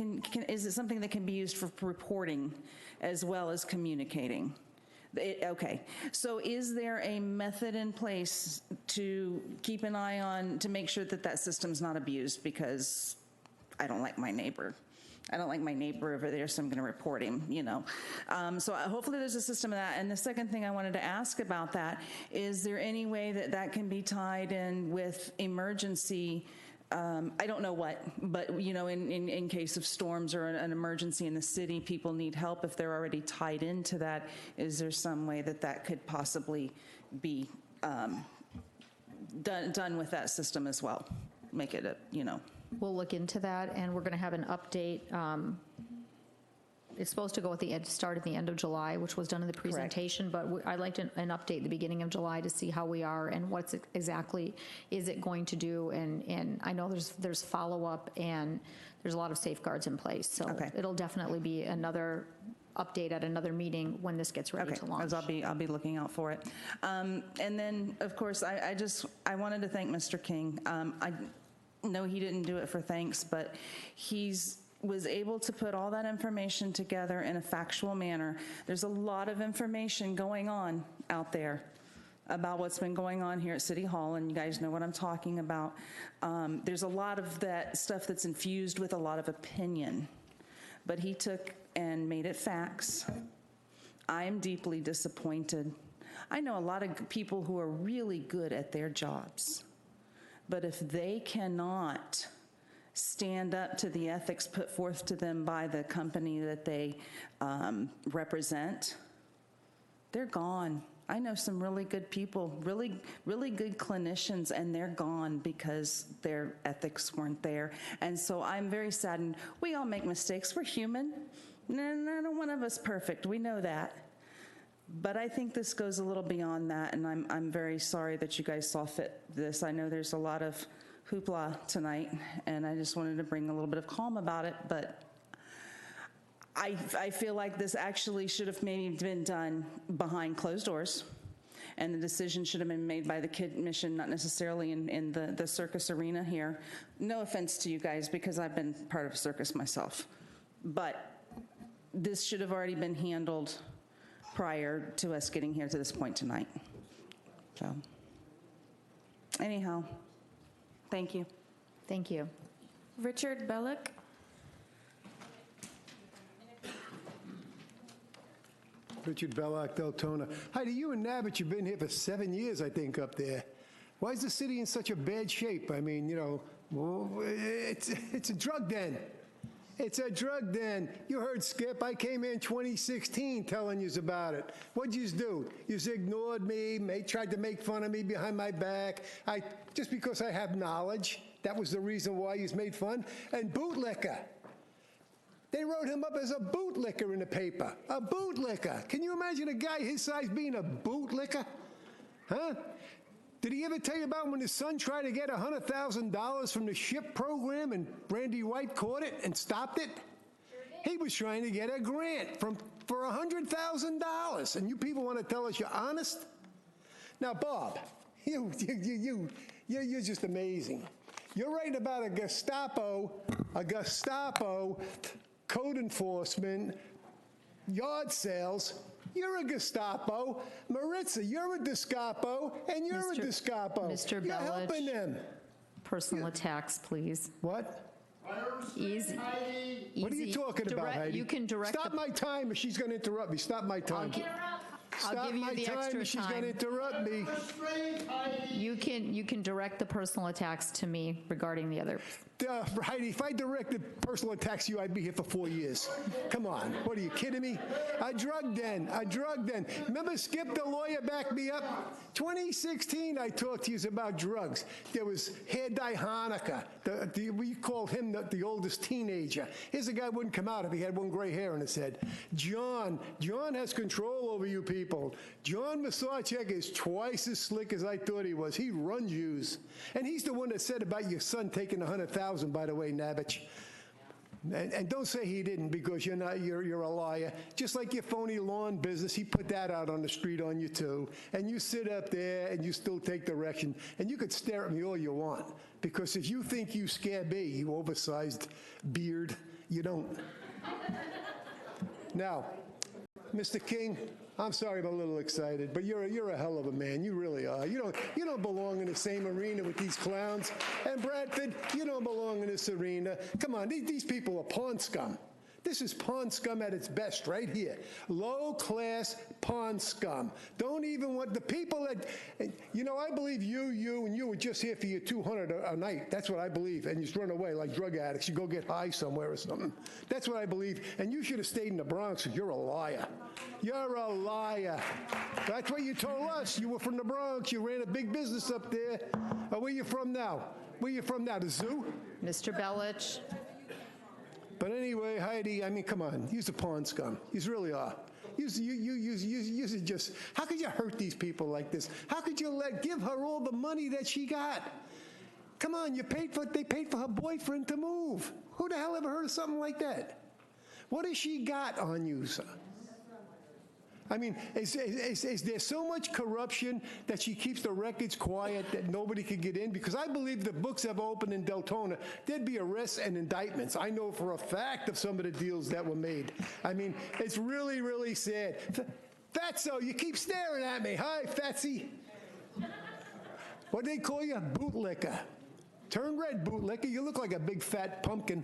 U: is it something that can be used for reporting as well as communicating? Okay, so is there a method in place to keep an eye on, to make sure that that system's not abused? Because I don't like my neighbor. I don't like my neighbor over there, so I'm going to report him, you know. So hopefully there's a system of that. And the second thing I wanted to ask about that, is there any way that that can be tied in with emergency, I don't know what, but you know, in case of storms or an emergency in the city, people need help. If they're already tied into that, is there some way that that could possibly be done with that system as well? Make it a, you know.
A: We'll look into that, and we're going to have an update. It's supposed to go at the end, start at the end of July, which was done in the presentation, but I'd like an update at the beginning of July to see how we are and what's exactly is it going to do. And I know there's follow-up and there's a lot of safeguards in place. So it'll definitely be another update at another meeting when this gets ready to launch.
U: I'll be looking out for it. And then, of course, I wanted to thank Mr. King. I know he didn't do it for thanks, but was able to put all that information together in a factual manner. There's a lot of information going on out there about what's been going on here at City Hall, and you guys know what I'm talking about. There's a lot of that stuff that's infused with a lot of opinion, but he took and made it facts. I am deeply disappointed. I know a lot of people who are really good at their jobs, but if they cannot stand up to the ethics put forth to them by the company that they represent, they're gone. I know some really good people, really good clinicians, and they're gone because their ethics weren't there. And so I'm very saddened. We all make mistakes. We're human. None one of us perfect. We know that. But I think this goes a little beyond that, and I'm very sorry that you guys saw fit this. I know there's a lot of hoopla tonight, and I just wanted to bring a little bit of calm about it, but I feel like this actually should have maybe been done behind closed doors, and the decision should have been made by the commission, not necessarily in the circus arena here. No offense to you guys, because I've been part of a circus myself, but this should have already been handled prior to us getting here to this point tonight. So anyhow, thank you.
A: Thank you.
P: Richard Bellick.
V: Richard Belloc, Deltona. Heidi, you and Nabbit, you've been here for 7 years, I think, up there. Why is the city in such a bad shape? I mean, you know, it's a drug den. It's a drug den. You heard Skip. I came in 2016 telling you about it. What'd you do? You ignored me, tried to make fun of me behind my back. Just because I have knowledge, that was the reason why you made fun. And bootlicker. They wrote him up as a bootlicker in the paper. A bootlicker. Can you imagine a guy his size being a bootlicker? Huh? Did he ever tell you about when his son tried to get $100,000 from the SHIP program and Brandy White caught it and stopped it? He was trying to get a grant for $100,000, and you people want to tell us you're honest? Now, Bob, you're just amazing. You're writing about a Gestapo code enforcement, yard sales. You're a Gestapo. Maritza, you're a Discapo, and you're a Discapo.
A: Mr.
V: You're helping them.
A: Personal attacks, please.
V: What?
A: Easy.
V: What are you talking about, Heidi?
A: You can direct.
V: Stop my time if she's going to interrupt me. Stop my time.
A: I'll give you
V: my
A: the
V: time
A: extra
V: if she's going to
A: time.
V: interrupt me.
A: You can direct the personal attacks to me regarding the other.
V: Heidi, if I directed personal attacks to you, I'd be here for 4 years. Come on. What, are you kidding me? I drugged then. Remember Skip, the lawyer, backed me up? 2016, I talked to you about drugs. There was Hair Dye Hanukkah. We called him the oldest teenager. Here's a guy who wouldn't come out if he had one gray hair on his head. John has control over you people. John Masarchek is twice as slick as I thought he was. He runs yous. And he's the one that said about your son taking 100,000, by the way, Nabich. And don't say he didn't, because you're a liar. Just like your phony lawn business, he put that out on the street on you too. And you sit up there and you still take direction. And you could stare at me all you want, because if you think you scare me, you oversized beard, you don't. Now, Mr. King, I'm sorry I'm a little excited, but you're a hell of a man. You really are. You don't belong in the same arena with these clowns. And Bradford, you don't belong in this arena. Come on, these people are pawn scum. This is pawn scum at its best right here. Low-class pawn scum. Don't even want the people that, I believe you were just here for your 200 a night. That's what I believe. And you just run away like drug addicts. You go get high somewhere or something. That's what I believe. And you should have stayed in the Bronx. You're a liar. You're a liar. That's what you told us. You were from the Bronx. You ran a big business up there. Where you from now? The zoo?
A: Mr. Bellich.
V: But anyway, Heidi, I mean, come on. You're a pawn scum. You really are. You just, how could you hurt these people like this? How could you give her all the money that she got? Come on, they paid for her boyfriend to move. Who the hell ever heard of something like that? What has she got on you, sir? I mean, is there so much corruption that she keeps the records quiet that nobody could get in? Because I believe the books ever opened in Deltona, there'd be arrests and indictments. I know for a fact of some of the deals that were made. I mean, it's really, really sad. Fatso, you keep staring at me. Hi, Fatsy. What do they call you? Bootlicker. Turn red, bootlicker. You look like a big fat pumpkin.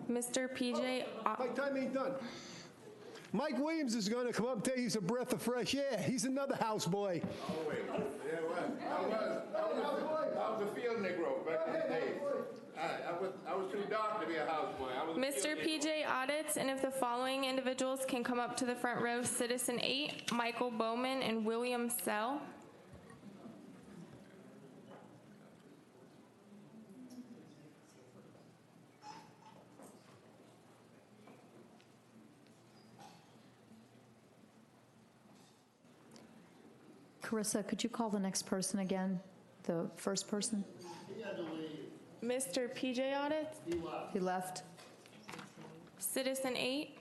P: Mr. PJ.
V: My time ain't done. Mike Williams is going to come up and tell you he's a breath of fresh air. He's another houseboy.
E: Oh, wait. Yeah, I was a field Negro back in the day. I was too dark to be a houseboy.
P: Mr. PJ audits, and if the following individuals can come up to the front row, Citizen 8, Michael Bowman and William Sell.
A: Carissa, could you call the next person again? The first person?
P: Mr. PJ audits.
A: He left.
P: Citizen 8.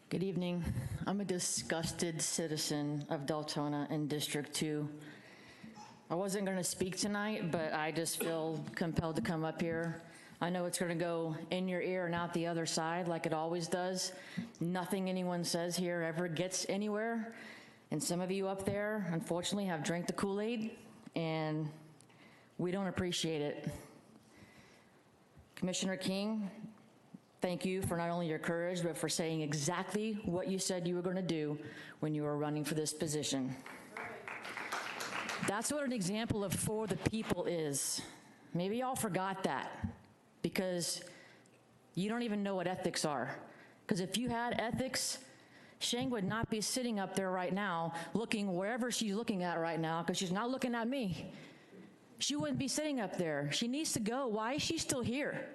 F: Good evening. I'm a disgusted citizen of Deltona in District 2. I wasn't going to speak tonight, but I just feel compelled to come up here. I know it's going to go in your ear and out the other side like it always does. Nothing anyone says here ever gets anywhere. And some of you up there, unfortunately, have drank the Kool-Aid, and we don't appreciate it. Commissioner King, thank you for not only your courage, but for saying exactly what you said you were going to do when you were running for this position. That's what an example of for the people is. Maybe y'all forgot that, because you don't even know what ethics are. Because if you had ethics, Shang would not be sitting up there right now looking wherever she's looking at right now, because she's not looking at me. She wouldn't be sitting up there. She needs to go. Why is she still here?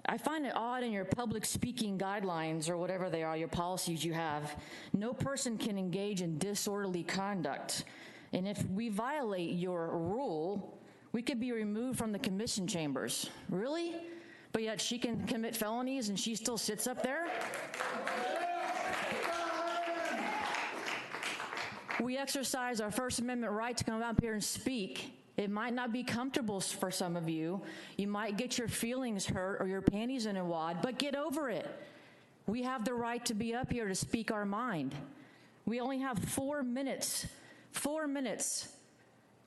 F: I find it odd in your public speaking guidelines, or whatever they are, your policies you have, no person can engage in disorderly conduct. And if we violate your rule, we could be removed from the commission chambers. Really? But yet she can commit felonies and she still sits up there? We exercise our First Amendment right to come up here and speak. It might not be comfortable for some of you. You might get your feelings hurt or your panties in a wad, but get over it. We have the right to be up here to speak our mind. We only have 4 minutes. 4 minutes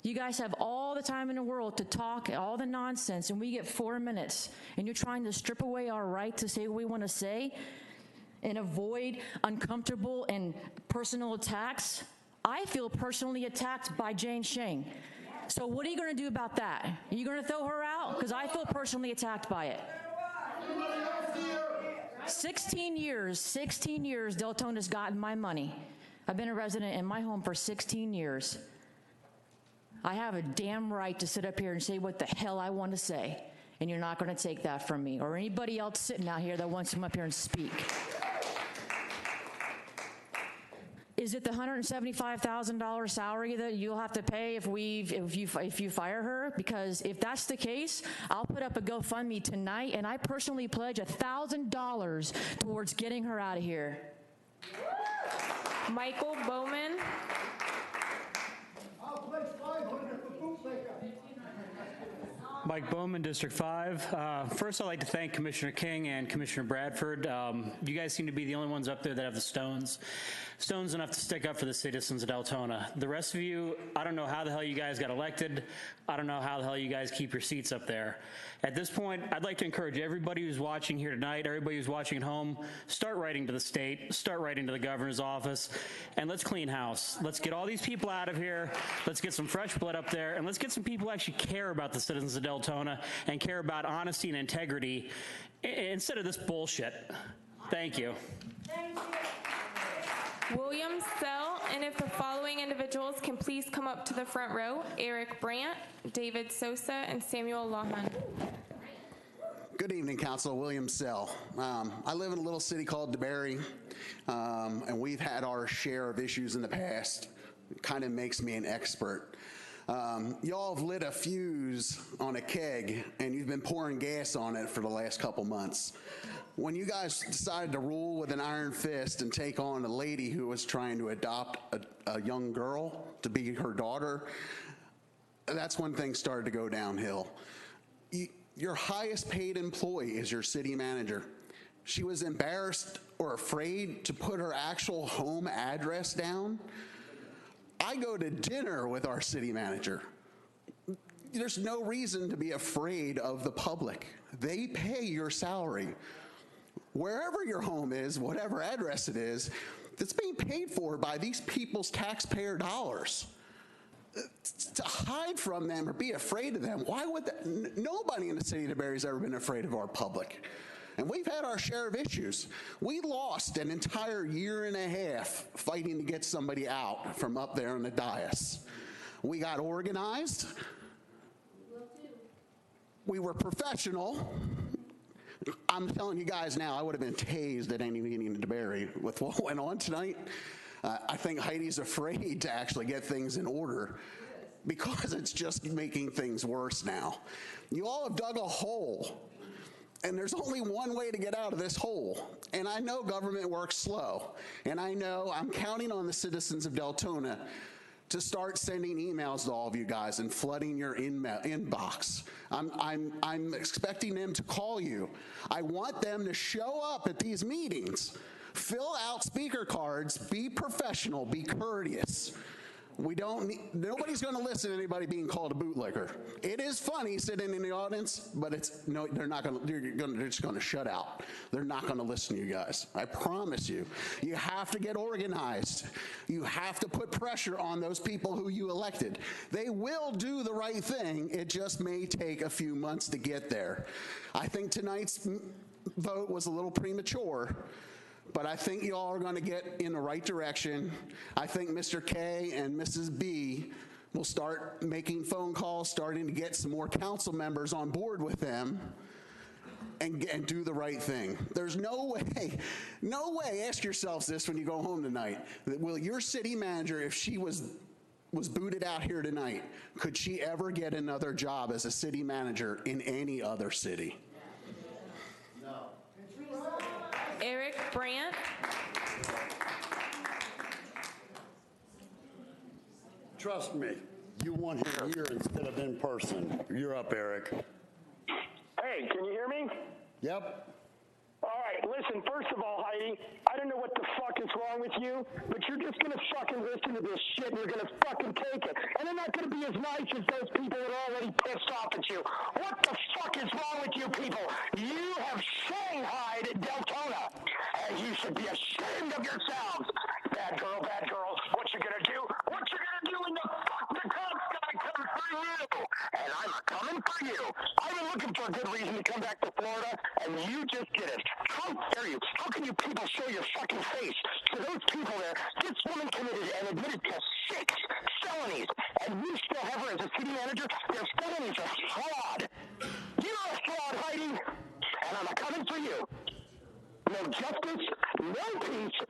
F: You guys have all the time in the world to talk all the nonsense, and we get 4 minutes, and you're trying to strip away our right to say what we want to say and avoid uncomfortable and personal attacks. I feel personally attacked by Jane Sheng. So what are you going to do about that? Are you going to throw her out? Because I feel personally attacked by it. 16 years, Deltona's gotten my money. I've been a resident in my home for 16 years. I have a damn right to sit up here and say what the hell I want to say, and you're not going to take that from me or anybody else sitting out here that wants to come up here and speak. Is it the $175,000 salary that you'll have to pay if you fire her? Because if that's the case, I'll put up a GoFundMe tonight, and I personally pledge $1,000 towards getting her out of here.
P: Michael Bowman.
V: I'll pledge $500 for bootlegger.
B: Mike Bowman, District 5. First, I'd like to thank Commissioner King and Commissioner Bradford. You guys seem to be the only ones up there that have the stones enough to stick up for the citizens of Deltona. The rest of you, I don't know how the hell you guys got elected. I don't know how the hell you guys keep your seats up there. At this point, I'd like to encourage everybody who's watching here tonight, everybody who's watching at home, start writing to the state, start writing to the governor's office, and let's clean house. Let's get all these people out of here. Let's get some fresh blood up there, and let's get some people who actually care about the citizens of Deltona and care about honesty and integrity instead of this bullshit. Thank you.
P: William Sell, and if the following individuals can please come up to the front row: Eric Brandt, David Sosa, and Samuel Lawhun.
G: Good evening, Council. William Sell. I live in a little city called DeBerry, and we've had our share of issues in the past. It kind of makes me an expert. Y'all have lit a fuse on a keg, and you've been pouring gas on it for the last couple months. When you guys decided to rule with an iron fist and take on a lady who was trying to adopt a young girl to be her daughter, that's when things started to go downhill. Your highest paid employee is your city manager. She was embarrassed or afraid to put her actual home address down. I go to dinner with our city manager. There's no reason to be afraid of the public. They pay your salary. Wherever your home is, whatever address it is, it's being paid for by these people's taxpayer dollars. To hide from them or be afraid of them, why would that? Nobody in the city of DeBerry has ever been afraid of our public. And we've had our share of issues. We lost an entire year and a half fighting to get somebody out from up there on the dais. We got organized. We were professional. I'm telling you guys now, I would have been tased at any meeting in DeBerry with what went on tonight. I think Heidi's afraid to actually get things in order because it's just making things worse now. You all have dug a hole, and there's only one way to get out of this hole. And I know government works slow, and I know I'm counting on the citizens of Deltona to start sending emails to all of you guys and flooding your inbox. I'm expecting them to call you. I want them to show up at these meetings, fill out speaker cards, be professional, be courteous. Nobody's going to listen to anybody being called a bootlegger. It is funny sitting in the audience, but they're not going to. They're just going to shut out. They're not going to listen to you guys. I promise you. You have to get organized. You have to put pressure on those people who you elected. They will do the right thing. It just may take a few months to get there. I think tonight's vote was a little premature. But I think you all are going to get in the right direction. I think Mr. K and Mrs. B will start making phone calls, starting to get some more council members on board with them and do the right thing. There's no way, ask yourselves this when you go home tonight, that will your city manager, if she was booted out here tonight, could she ever get another job as a city manager in any other city?
P: Eric Brandt.
W: Trust me, you won here instead of in person. You're up, Eric.
X: Hey, can you hear me?
W: Yep.
X: All right.
I: Listen, first of all, Heidi, I don't know what the fuck is wrong with you, but you're just going to fucking listen to this shit and you're going to fucking take it. And they're not going to be as nice as those people that are already pissed off at you. What the fuck is wrong with you people? You have shanghaied Deltona, and you should be ashamed of yourselves. Bad girl, what you going to do? What you going to do when the fuck the cops got to come for you? And I'm coming for you. I've been looking for a good reason to come back to Florida, and you just did it. How dare you? How can you people show your fucking face to those people there? This woman committed and admitted to 6 felonies, and you still have her as a city manager? Their felonies are fraud. You're a fraud, Heidi, and I'm coming for you. No justice, no peace.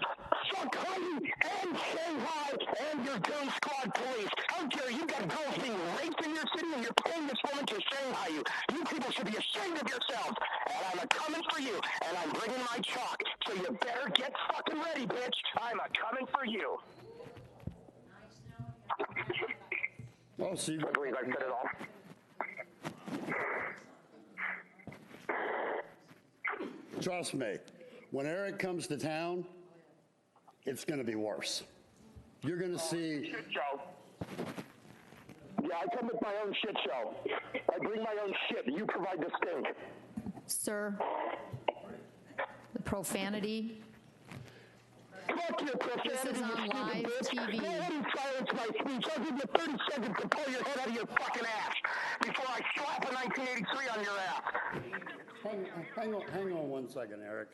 I: Fuck Heidi and Shanghai and your goon squad police. How dare you got girls being raped in your city and you're paying this woman to Shanghai you. You people should be ashamed of yourselves. And I'm coming for you. And I'm bringing my chalk. So you better get fucking ready, bitch. I'm coming for you.
W: Oh, see.
I: I believe I said it all.
W: Trust me, when Eric comes to town, it's going to be worse. You're going to see.
I: Shit show. Yeah, I come with my own shit show. I bring my own shit. You provide the stink.
A: Sir, the profanity.
I: Fuck your profanity.
A: This is on live TV.
I: Go ahead and silence my speech. I'll give you 30 seconds to pull your head out of your fucking ass before I slap a 1983 on your ass.
W: Hang on 1 second, Eric.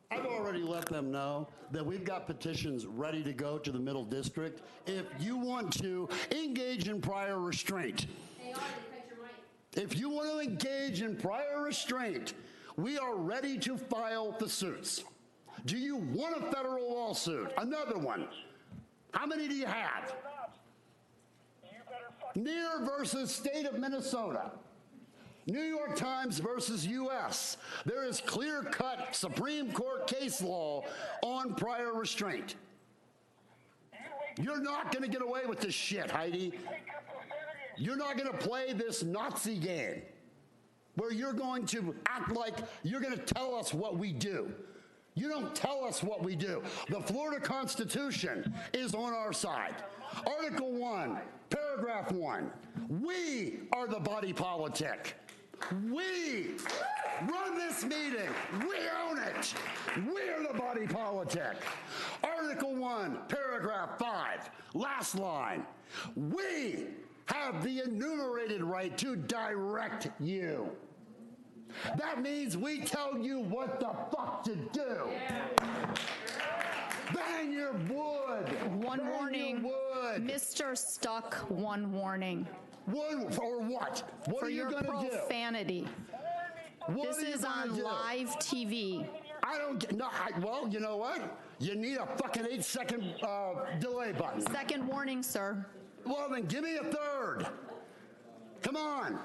W: I've already let them know that we've got petitions ready to go to the Middle District if you want to engage in prior restraint.
J: Hey, Artie, cut your mic.
W: If you want to engage in prior restraint, we are ready to file the suits. Do you want a federal lawsuit? Another one. How many do you have? Near versus State of Minnesota. New York Times versus U.S. There is clear-cut Supreme Court case law on prior restraint. You're not going to get away with this shit, Heidi. You're not going to play this Nazi game where you're going to act like you're going to tell us what we do. You don't tell us what we do. The Florida Constitution is on our side. Article 1, paragraph 1. We are the body politic. We run this meeting. We own it. We are the body politic. Article 1, paragraph 5, last line. We have the enumerated right to direct you. That means we tell you what the fuck to do. Bang your wood.
A: One warning.
W: Wood.
A: Mr. Stuck, one warning.
W: One for what? What
A: for
W: are you
A: your
W: going to do?
A: profanity. This is on live TV.
W: I don't get, no, well, you know what? You need a fucking 8-second delay button.
A: Second warning, sir.
W: Well, then give me a third. Come on.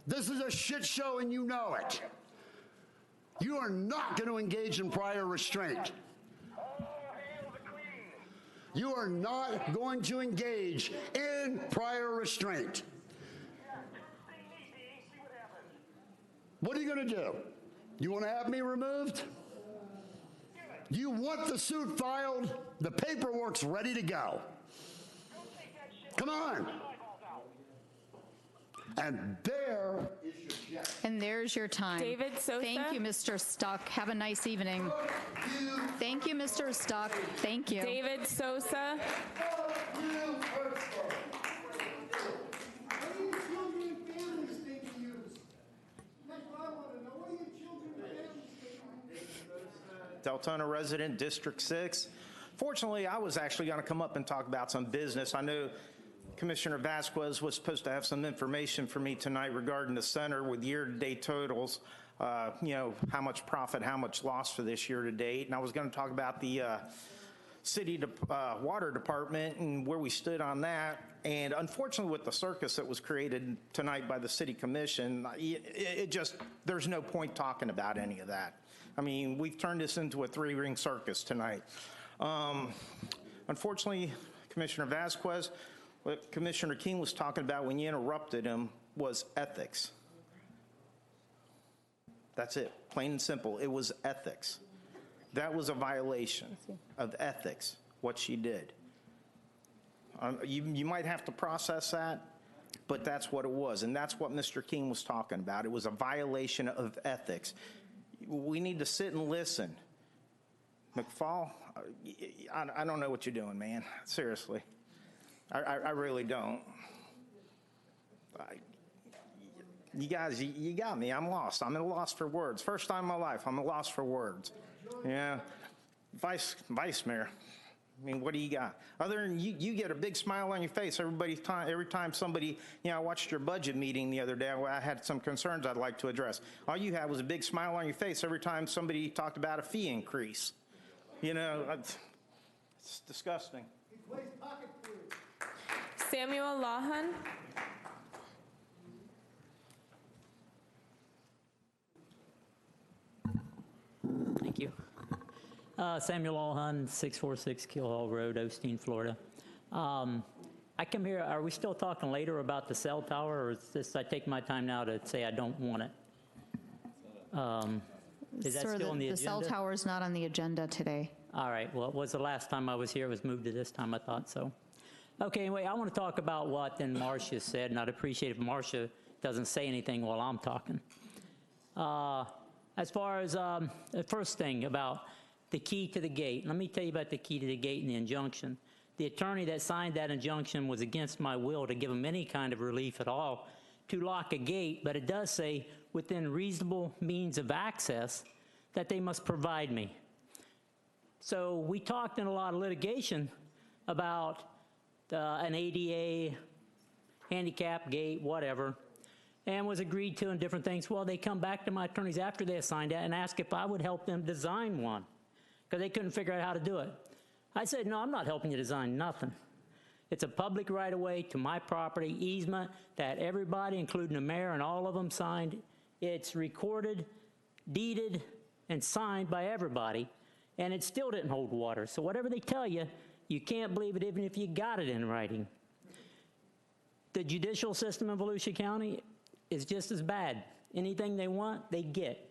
W: This is a shit show and you know it. You are not going to engage in prior restraint. You are not going to engage in prior restraint. What are you going to do? You want to have me removed? You want the suit filed? The paperwork's ready to go. Come on. And there is your check.
A: And there's your time.
P: David Sosa.
A: Thank you, Mr. Stuck. Have a nice evening. Thank you, Mr. Stuck. Thank you.
P: David Sosa.
K: Deltona resident, District 6. Fortunately, I was actually going to come up and talk about some business. I know Commissioner Vasquez was supposed to have some information for me tonight regarding the center with year-to-date totals, you know, how much profit, how much loss for this year-to-date. And I was going to talk about the city water department and where we stood on that. And unfortunately, with the circus that was created tonight by the city commission, it just, there's no point talking about any of that. I mean, we've turned this into a three-ring circus tonight. Unfortunately, Commissioner Vasquez, what Commissioner King was talking about when you interrupted him was ethics. That's it, plain and simple. It was ethics. That was a violation of ethics, what she did. You might have to process that, but that's what it was, and that's what Mr. King was talking about. It was a violation of ethics. We need to sit and listen. McFall, I don't know what you're doing, man. Seriously. I really don't. You guys, you got me. I'm lost. I'm at a loss for words. First time in my life, I'm at a loss for words. Yeah. Vice Mayor, I mean, what do you got? Other than you get a big smile on your face every time somebody, I watched your budget meeting the other day. I had some concerns I'd like to address. All you had was a big smile on your face every time somebody talked about a fee increase. It's disgusting.
P: Samuel Lawhun.
H: Thank you. Samuel Lawhun, 646 Kill Hall Road, Osteen, Florida. I come here, are we still talking later about the cell tower, or is this, I take my time now to say I don't want it? Is that
A: Sir,
H: still on the agenda?
A: The cell tower is not on the agenda today.
H: All right, well, it was the last time I was here. It was moved to this time, I thought so. Okay, anyway, I want to talk about what then Marcia said, and I'd appreciate if Marcia doesn't say anything while I'm talking. As far as the first thing about the key to the gate, let me tell you about the key to the gate and the injunction. The attorney that signed that injunction was against my will to give him any kind of relief at all to lock a gate, but it does say within reasonable means of access that they must provide me. So we talked in a lot of litigation about an ADA, handicap gate, whatever, and was agreed to in different things. Well, they come back to my attorneys after they assigned that and ask if I would help them design one, because they couldn't figure out how to do it. I said, no, I'm not helping you design nothing. It's a public right-of-way to my property, easement, that everybody, including the mayor and all of them, signed. It's recorded, deeded, and signed by everybody, and it still didn't hold water. So whatever they tell you, you can't believe it even if you got it in writing. The judicial system in Volusia County is just as bad. Anything they want, they get.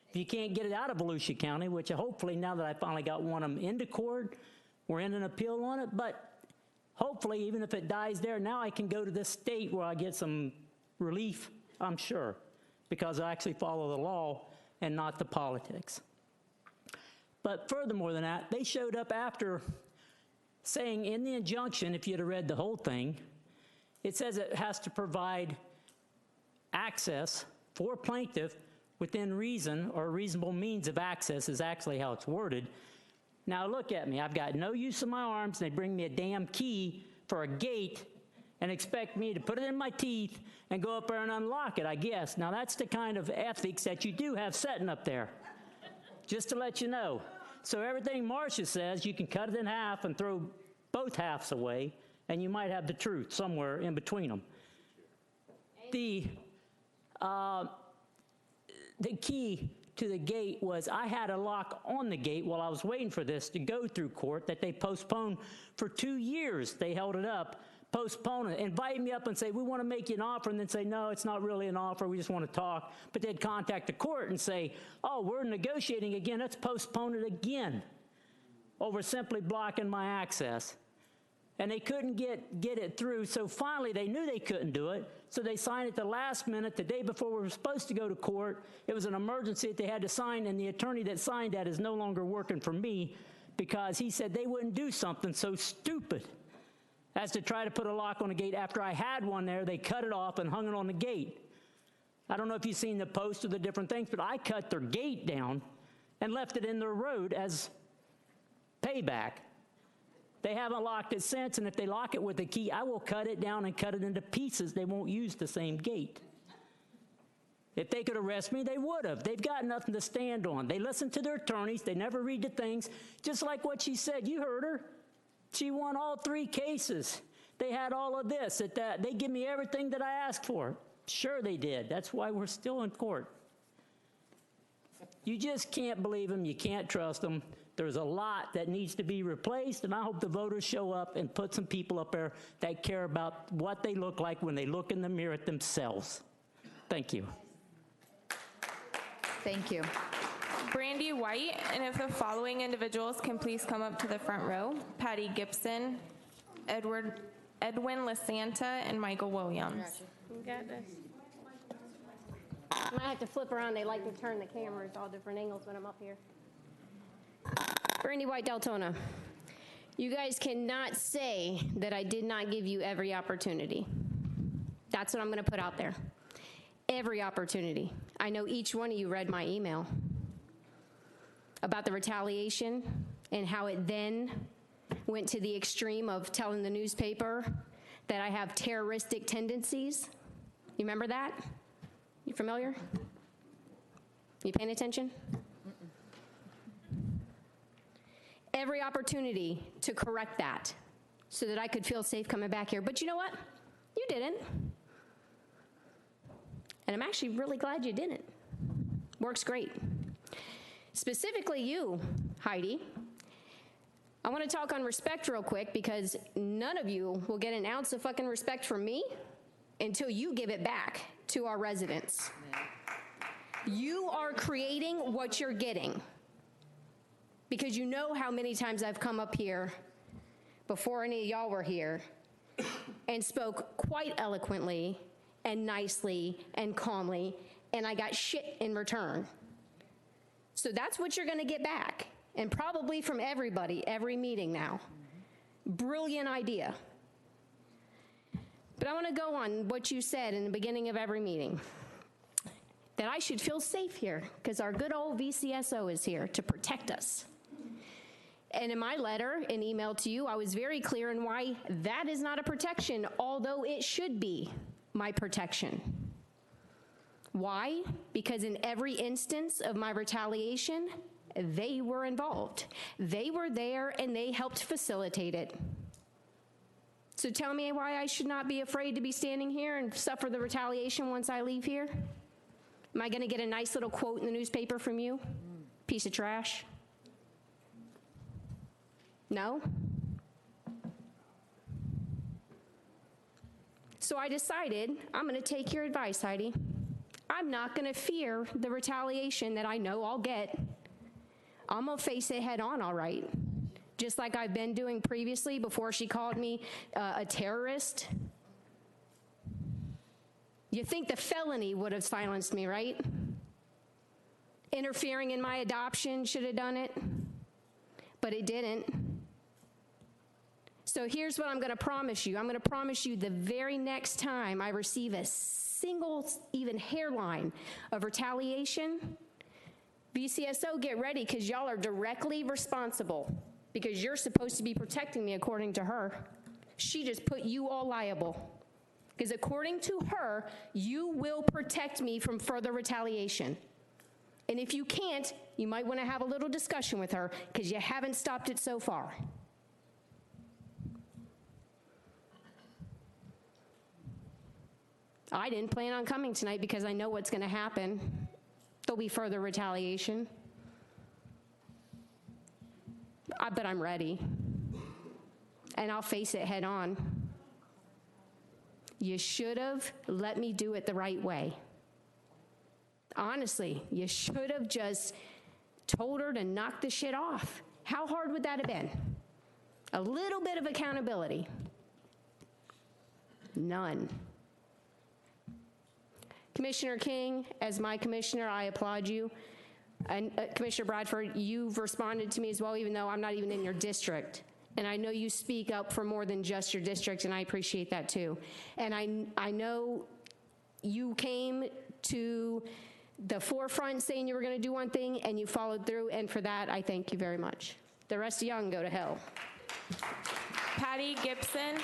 H: If you can't get it out of Volusia County, which hopefully now that I finally got one of them into court, we're in an appeal on it, but hopefully even if it dies there, now I can go to this state where I get some relief, I'm sure, because I actually follow the law and not the politics. But furthermore than that, they showed up after saying in the injunction, if you'd have read the whole thing, it says it has to provide access for plaintiff within reason or reasonable means of access is actually how it's worded. Now look at me, I've got no use of my arms, and they bring me a damn key for a gate and expect me to put it in my teeth and go up there and unlock it, I guess. Now that's the kind of ethics that you do have setting up there, just to let you know. So everything Marcia says, you can cut it in half and throw both halves away, and you might have the truth somewhere in between them. The key to the gate was I had a lock on the gate while I was waiting for this to go through court that they postponed for 2 years. They held it up, postponed it, invite me up and say, we want to make you an offer, and then say, no, it's not really an offer, we just want to talk. But they'd contact the court and say, oh, we're negotiating again, let's postpone it again over simply blocking my access. And they couldn't get it through, so finally they knew they couldn't do it, so they signed it the last minute, the day before we were supposed to go to court. It was an emergency that they had to sign, and the attorney that signed that is no longer working for me because he said they wouldn't do something so stupid as to try to put a lock on the gate. After I had one there, they cut it off and hung it on the gate. I don't know if you've seen the post or the different things, but I cut their gate down and left it in their road as payback. They haven't locked it since, and if they lock it with a key, I will cut it down and cut it into pieces. They won't use the same gate. If they could arrest me, they would have. They've got nothing to stand on. They listen to their attorneys. They never read the things. Just like what she said. You heard her. She won all 3 cases. They had all of this, that. They give me everything that I asked for. Sure they did. That's why we're still in court. You just can't believe them. You can't trust them. There's a lot that needs to be replaced, and I hope the voters show up and put some people up there that care about what they look like when they look in the mirror at themselves. Thank you.
A: Thank you.
P: Brandi White, and if the following individuals can please come up to the front row: Patty Gibson, Edwin Lasanta, and Michael Williams.
J: You got this. I might have to flip around. They like to turn the cameras all different angles when I'm up here. Brandi White, Deltona. You guys cannot say that I did not give you every opportunity. That's what I'm going to put out there. Every opportunity. I know each one of you read my email about the retaliation and how it then went to the extreme of telling the newspaper that I have terroristic tendencies. You remember that? You familiar? You paying attention? Every opportunity to correct that so that I could feel safe coming back here. But you know what? You didn't. And I'm actually really glad you didn't. Works great. Specifically you, Heidi. I want to talk on respect real quick because none of you will get an ounce of fucking respect from me until you give it back to our residents. You are creating what you're getting. Because you know how many times I've come up here before any of y'all were here and spoke quite eloquently and nicely and calmly, and I got shit in return. So that's what you're going to get back, and probably from everybody, every meeting now. Brilliant idea. But I want to go on what you said in the beginning of every meeting, that I should feel safe here because our good old VCSO is here to protect us. And in my letter and email to you, I was very clear in why that is not a protection, although it should be my protection. Why? Because in every instance of my retaliation, they were involved. They were there and they helped facilitate it. So tell me why I should not be afraid to be standing here and suffer the retaliation once I leave here? Am I going to get a nice little quote in the newspaper from you? Piece of trash? No? So I decided I'm going to take your advice, Heidi. I'm not going to fear the retaliation that I know I'll get. I'm going to face it head on, all right. Just like I've been doing previously before she called me a terrorist. You think the felony would have silenced me, right? Interfering in my adoption should have done it, but it didn't. So here's what I'm going to promise you. I'm going to promise you the very next time I receive a single, even hairline of retaliation, VCSO, get ready, because y'all are directly responsible, because you're supposed to be protecting me according to her. She just put you all liable. Because according to her, you will protect me from further retaliation. And if you can't, you might want to have a little discussion with her, because you haven't stopped it so far. I didn't plan on coming tonight because I know what's going to happen. There'll be further retaliation. But I'm ready. And I'll face it head on. You should have let me do it the right way. Honestly, you should have just told her to knock the shit off. How hard would that have been? A little bit of accountability. None. Commissioner King, as my commissioner, I applaud you. And Commissioner Bradford, you've responded to me as well, even though I'm not even in your district. And I know you speak up for more than just your district, and I appreciate that too. And I know you came to the forefront saying you were going to do one thing, and you followed through, and for that, I thank you very much. The rest of y'all can go to hell.
P: Patty Gibson.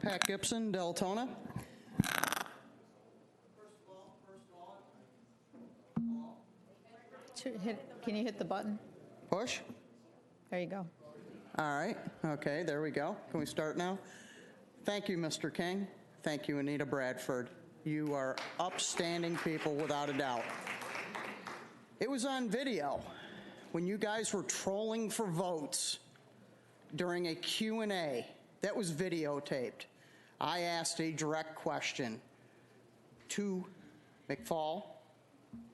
D: Pat Gibson, Deltona.
L: Can you hit the button?
D: Push.
L: There you go.
D: All right. Okay, there we go. Can we start now? Thank you, Mr. King. Thank you, Anita Bradford. You are upstanding people without a doubt. It was on video when you guys were trolling for votes during a Q&A. That was videotaped. I asked a direct question to McFall,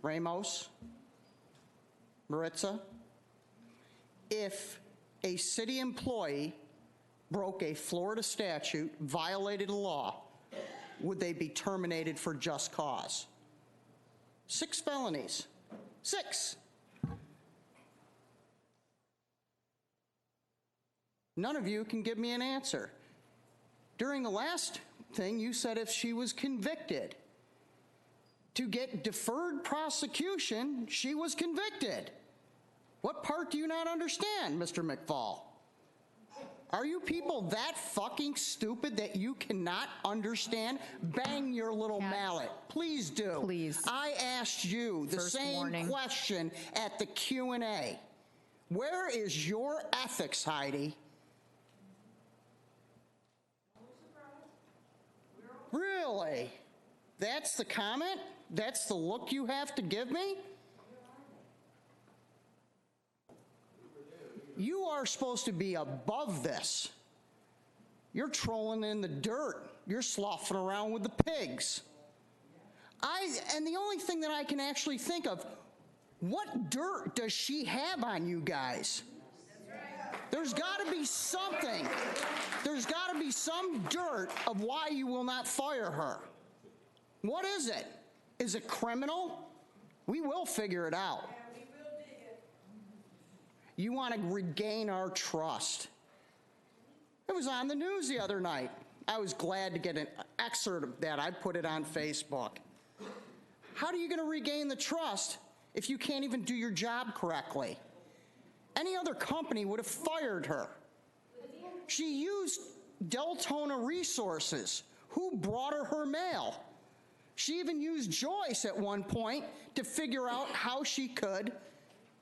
D: Ramos, Maritza. If a city employee broke a Florida statute, violated a law, would they be terminated for just cause? 6 felonies. 6. None of you can give me an answer. During the last thing, you said if she was convicted. To get deferred prosecution, she was convicted. What part do you not understand, Mr. McFall? Are you people that fucking stupid that you cannot understand? Bang your little mallet. Please do.
A: Please.
D: I asked you the
A: First
D: same
A: warning.
D: question at the Q&A. Where is your ethics, Heidi? Really? That's the comment? That's the look you have to give me? You are supposed to be above this. You're trolling in the dirt. You're sloughing around with the pigs. And the only thing that I can actually think of, what dirt does she have on you guys? There's got to be something. There's got to be some dirt of why you will not fire her. What is it? Is it criminal? We will figure it out. You want to regain our trust. It was on the news the other night. I was glad to get an excerpt of that. I put it on Facebook. How are you going to regain the trust if you can't even do your job correctly? Any other company would have fired her. She used Deltona resources. Who brought her mail? She even used Joyce at one point to figure out how she could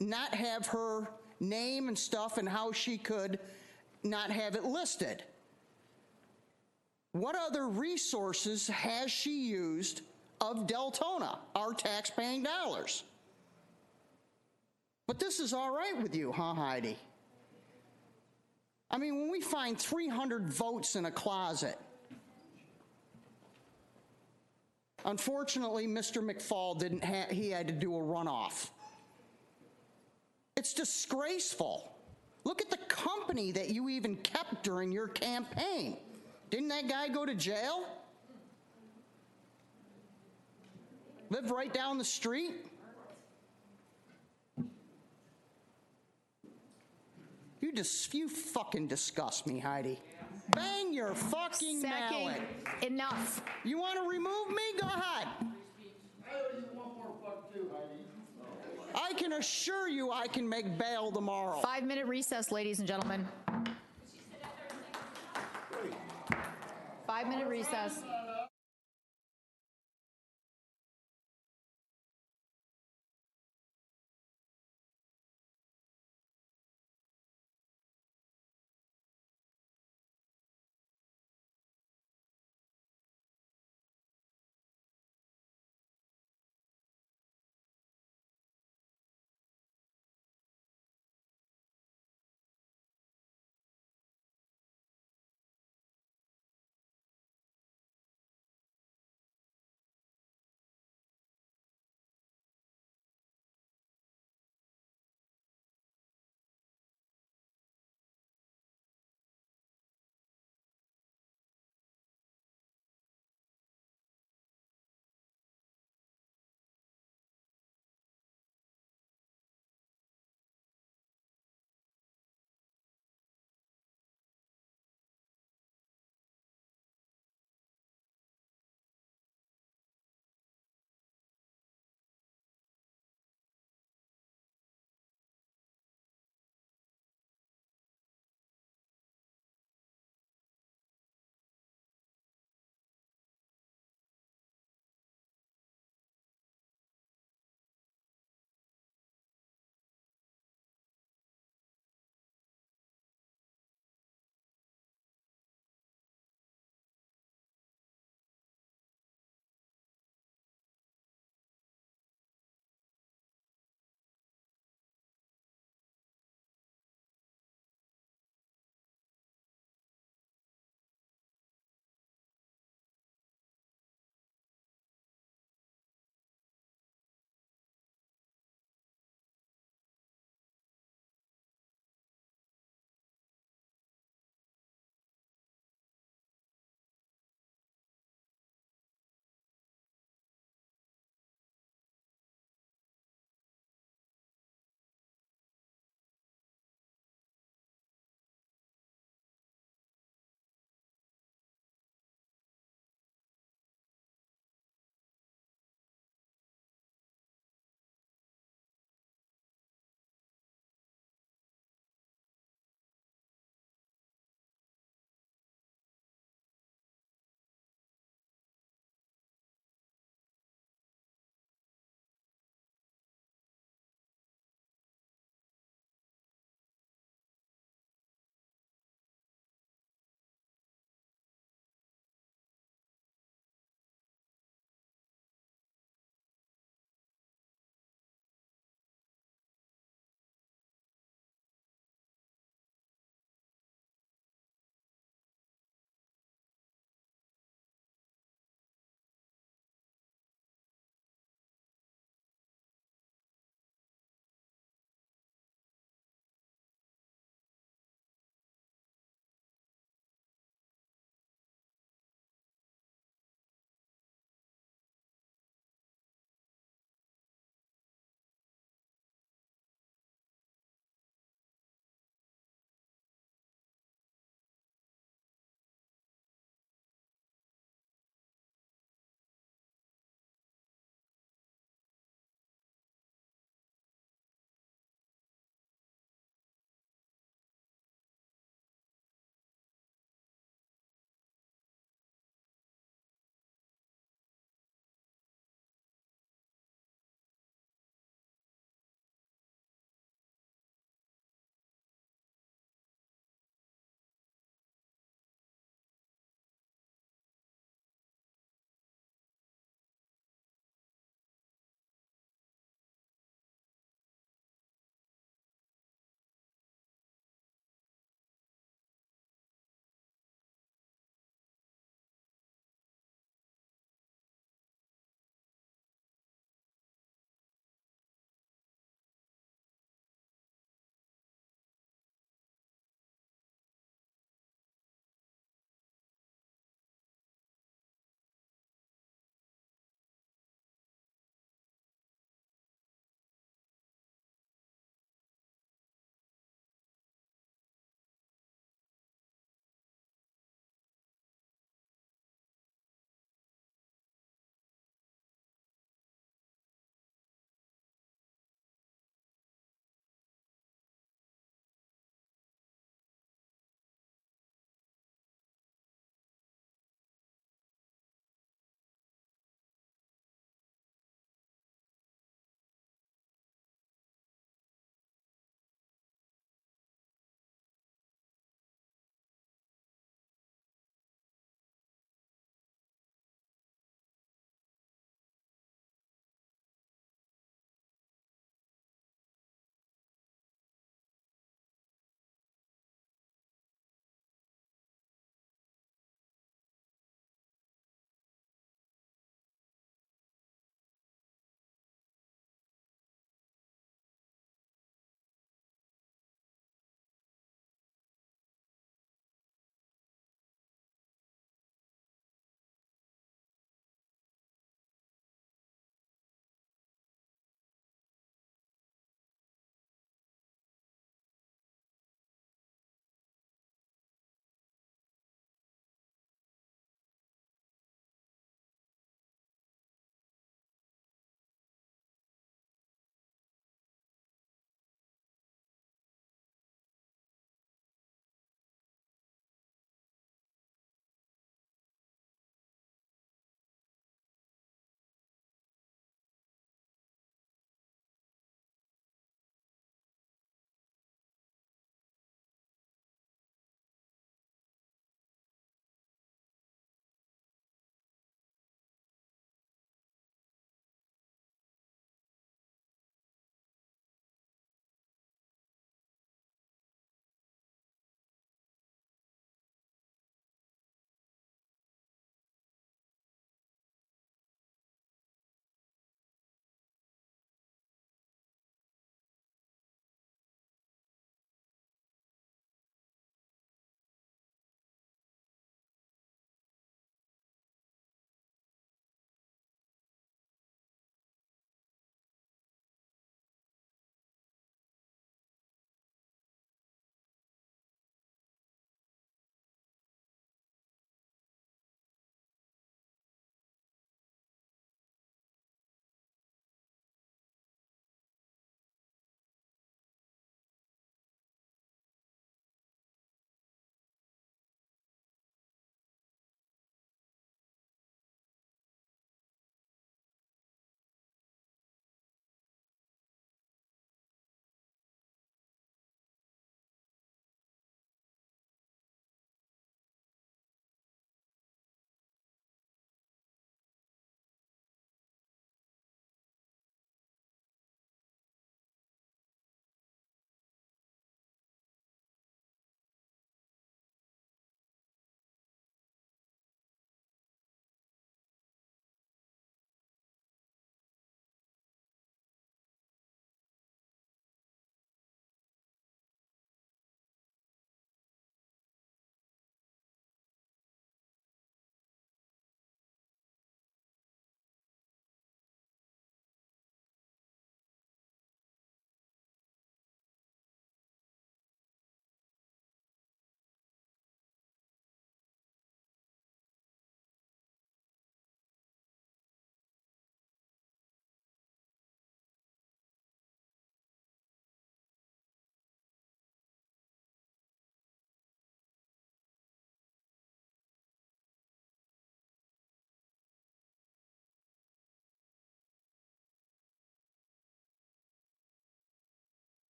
D: not have her name and stuff and how she could not have it listed. What other resources has she used of Deltona, our tax-paying dollars? But this is all right with you, huh, Heidi? I mean, when we find 300 votes in a closet, unfortunately, Mr. McFall he had to do a runoff. It's disgraceful. Look at the company that you even kept during your campaign. Didn't that guy go to jail? Lived right down the street? You fucking disgust me, Heidi. Bang your fucking mallet.
A: Enough.
D: You want to remove me? Go ahead. I can assure you I can make bail tomorrow.
A: 5-minute recess, ladies and gentlemen. 5-minute recess.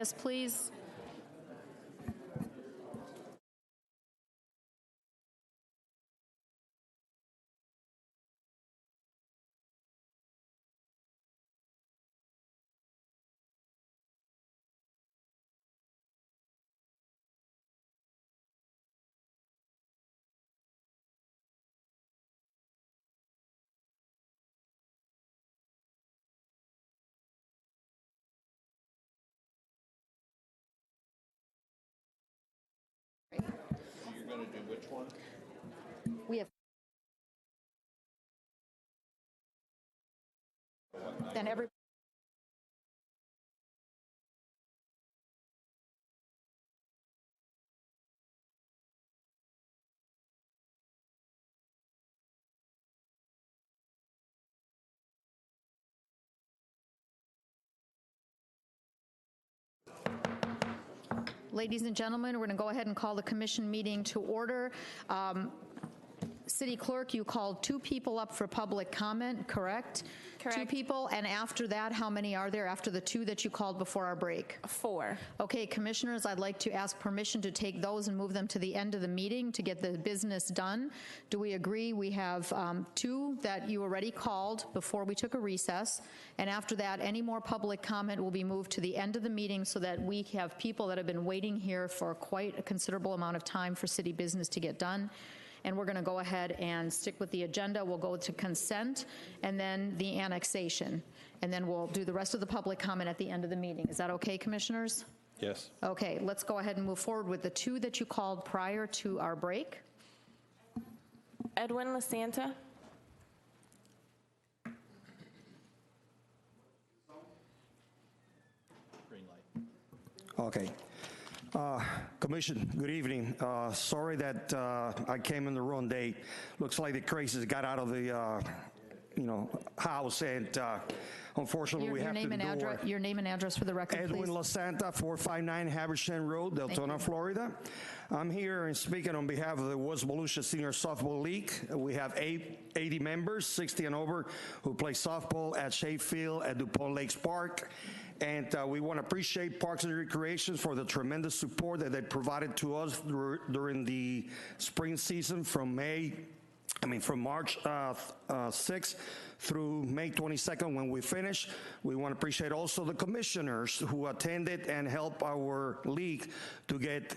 A: Yes, please.
E: You're going to do which one?
A: We have. Then every. Ladies and gentlemen, we're going to go ahead and call the commission meeting to order. City Clerk, you called 2 people up for public comment, correct?
P: Correct.
A: 2 people, and after that, how many are there after the 2 that you called before our break?
P: 4.
A: Okay, commissioners, I'd like to ask permission to take those and move them to the end of the meeting to get the business done. Do we agree? We have 2 that you already called before we took a recess, and after that, any more public comment will be moved to the end of the meeting so that we have people that have been waiting here for quite a considerable amount of time for city business to get done. And we're going to go ahead and stick with the agenda. We'll go to consent and then the annexation. And then we'll do the rest of the public comment at the end of the meeting. Is that okay, commissioners?
E: Yes.
A: Okay, let's go ahead and move forward with the 2 that you called prior to our break.
P: Edwin LaSanta.
E: Green light.
C: Okay. Commission, good evening. Sorry that I came in the wrong date. Looks like the crazies got out of the, house, and unfortunately we have to endure.
A: Your name and address for the record,
C: Edwin
A: please.
C: LaSanta, 459 Habersham Road, Deltona, Florida. I'm here and speaking on behalf of the West Volusia Senior Softball League. We have 80 members, 60 and over, who play softball at Shea Field at DuPont Lakes Park. And we want to appreciate Parks and Recreation for the tremendous support that they provided to us during the spring season from March 6th through May 22nd when we finish. We want to appreciate also the commissioners who attended and helped our league to get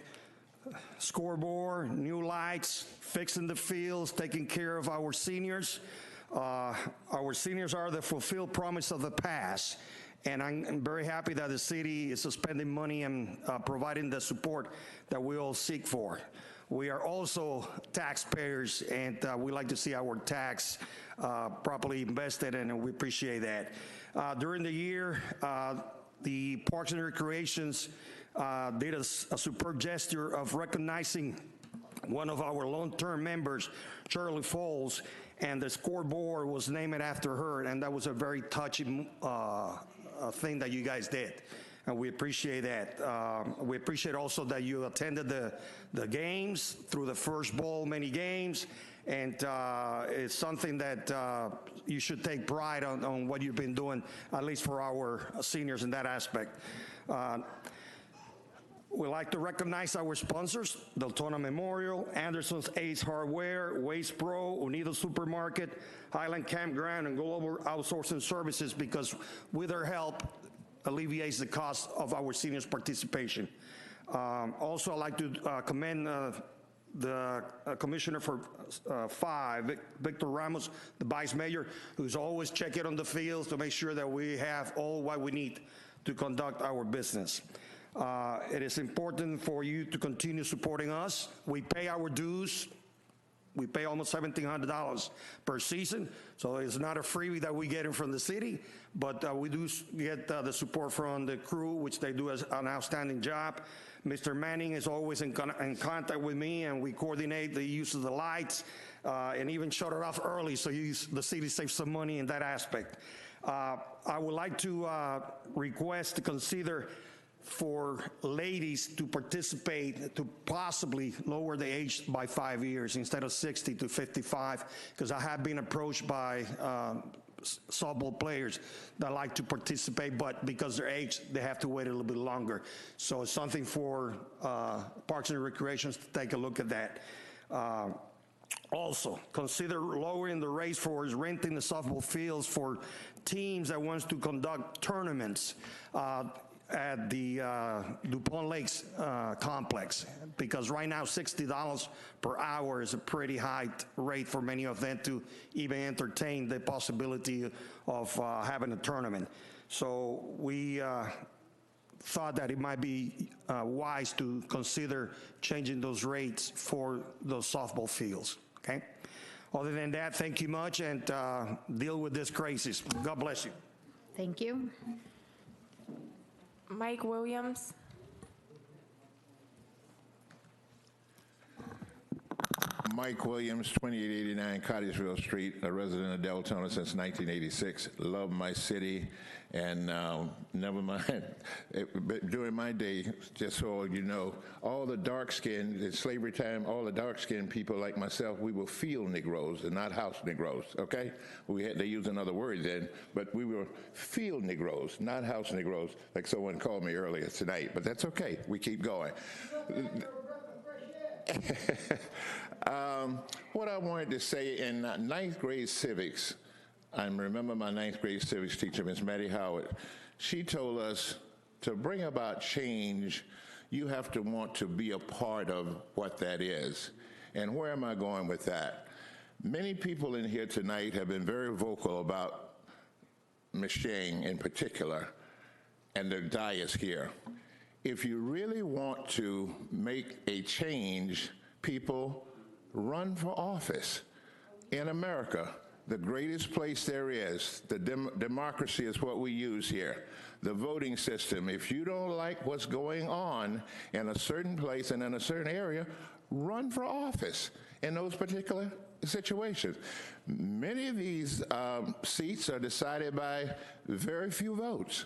C: scoreboard, new lights, fixing the fields, taking care of our seniors. Our seniors are the fulfilled promise of the past. And I'm very happy that the city is spending money and providing the support that we all seek for. We are also taxpayers, and we like to see our tax properly invested, and we appreciate that. During the year, the Parks and Recreations did a superb gesture of recognizing one of our long-term members, Shirley Falls, and the scoreboard was named after her, and that was a very touching thing that you guys did, and we appreciate that. We appreciate also that you attended the games through the first bowl, many games, and it's something that you should take pride on what you've been doing, at least for our seniors in that aspect. We'd like to recognize our sponsors, Deltona Memorial, Anderson's Ace Hardware, Waste Pro, Unido Supermarket, Highland Campground, and Global Outsourcing Services, because with their help, alleviates the cost of our seniors' participation. Also, I'd like to commend the Commissioner for 5, Victor Ramos, the Vice Mayor, who's always checking on the fields to make sure that we have all what we need to conduct our business. It is important for you to continue supporting us. We pay our dues. We pay almost $1,700 per season, so it's not a freebie that we get in from the city, but we do get the support from the crew, which they do an outstanding job. Mr. Manning is always in contact with me, and we coordinate the use of the lights and even shut it off early so the city saves some money in that aspect. I would like to request to consider for ladies to participate, to possibly lower the age by 5 years instead of 60 to 55, because I have been approached by softball players that like to participate, but because their age, they have to wait a little bit longer. So it's something for Parks and Recreations to take a look at that. Also, consider lowering the rates for renting the softball fields for teams that wants to conduct tournaments at the DuPont Lakes complex, because right now $60 per hour is a pretty high rate for many of them to even entertain the possibility of having a tournament. So we thought that it might be wise to consider changing those rates for those softball fields, okay? Other than that, thank you much, and deal with this crisis. God bless you.
A: Thank you.
P: Mike Williams.
E: Mike Williams, 2889 Cottesville Street, a resident of Deltona since 1986. Love my city, and never mind, during my day, just so you know, all the dark-skinned, in slavery time, all the dark-skinned people like myself, we were field Negroes and not house Negroes, okay? They used another word then, but we were field Negroes, not house Negroes, like someone called me earlier tonight, but that's okay, we keep going. What I wanted to say in ninth grade civics, I remember my ninth grade civics teacher, Miss Maddie Howard. She told us to bring about change, you have to want to be a part of what that is. And where am I going with that? Many people in here tonight have been very vocal about Ms. Sheng in particular, and the dais here. If you really want to make a change, people, run for office. In America, the greatest place there is, the democracy is what we use here. The voting system, if you don't like what's going on in a certain place and in a certain area, run for office in those particular situations. Many of these seats are decided by very few votes.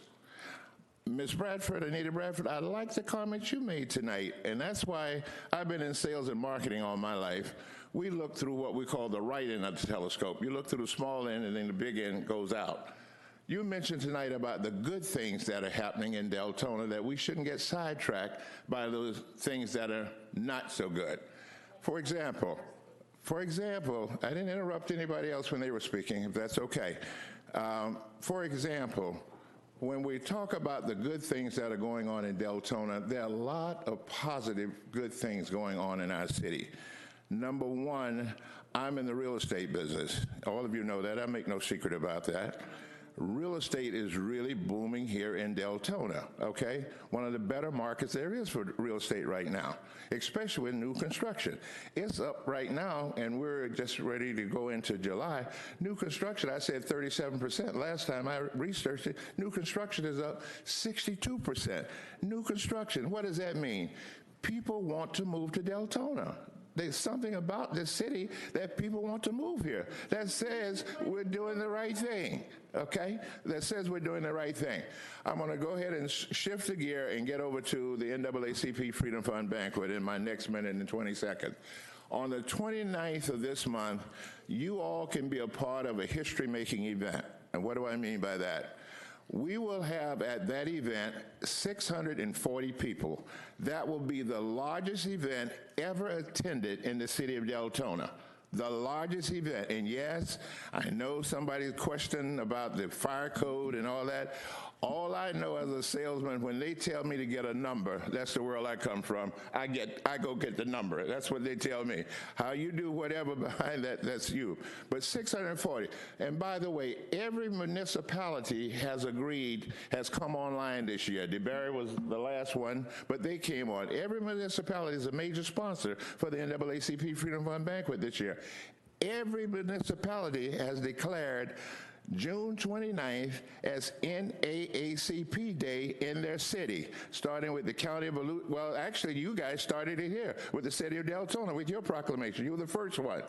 E: Ms. Bradford, Anita Bradford, I like the comments you made tonight, and that's why I've been in sales and marketing all my life. We look through what we call the right end of the telescope. You look through the small end, and then the big end goes out. You mentioned tonight about the good things that are happening in Deltona, that we shouldn't get sidetracked by those things that are not so good. For example, I didn't interrupt anybody else when they were speaking, if that's okay. For example, when we talk about the good things that are going on in Deltona, there are a lot of positive good things going on in our city. Number one, I'm in the real estate business. All of you know that. I make no secret about that. Real estate is really booming here in Deltona, okay? One of the better markets there is for real estate right now, especially with new construction. It's up right now, and we're just ready to go into July. New construction, I said 37%. Last time I researched it, new construction is up 62%. New construction, what does that mean? People want to move to Deltona. There's something about this city that people want to move here. That says we're doing the right thing, okay? That says we're doing the right thing. I'm going to go ahead and shift the gear and get over to the NAACP Freedom Fund banquet in my next minute and 20 seconds. On the 29th of this month, you all can be a part of a history-making event. And what do I mean by that? We will have at that event 640 people. That will be the largest event ever attended in the city of Deltona. The largest event. And yes, I know somebody's questioning about the fire code and all that. All I know as a salesman, when they tell me to get a number, that's the world I come from, I go get the number. That's what they tell me. How you do whatever behind that, that's you. But 640. And by the way, every municipality has agreed, has come online this year. DeBarry was the last one, but they came on. Every municipality is a major sponsor for the NAACP Freedom Fund banquet this year. Every municipality has declared June 29th as NAACP Day in their city, starting with the county of well, actually, you guys started it here with the city of Deltona with your proclamation. You were the first one.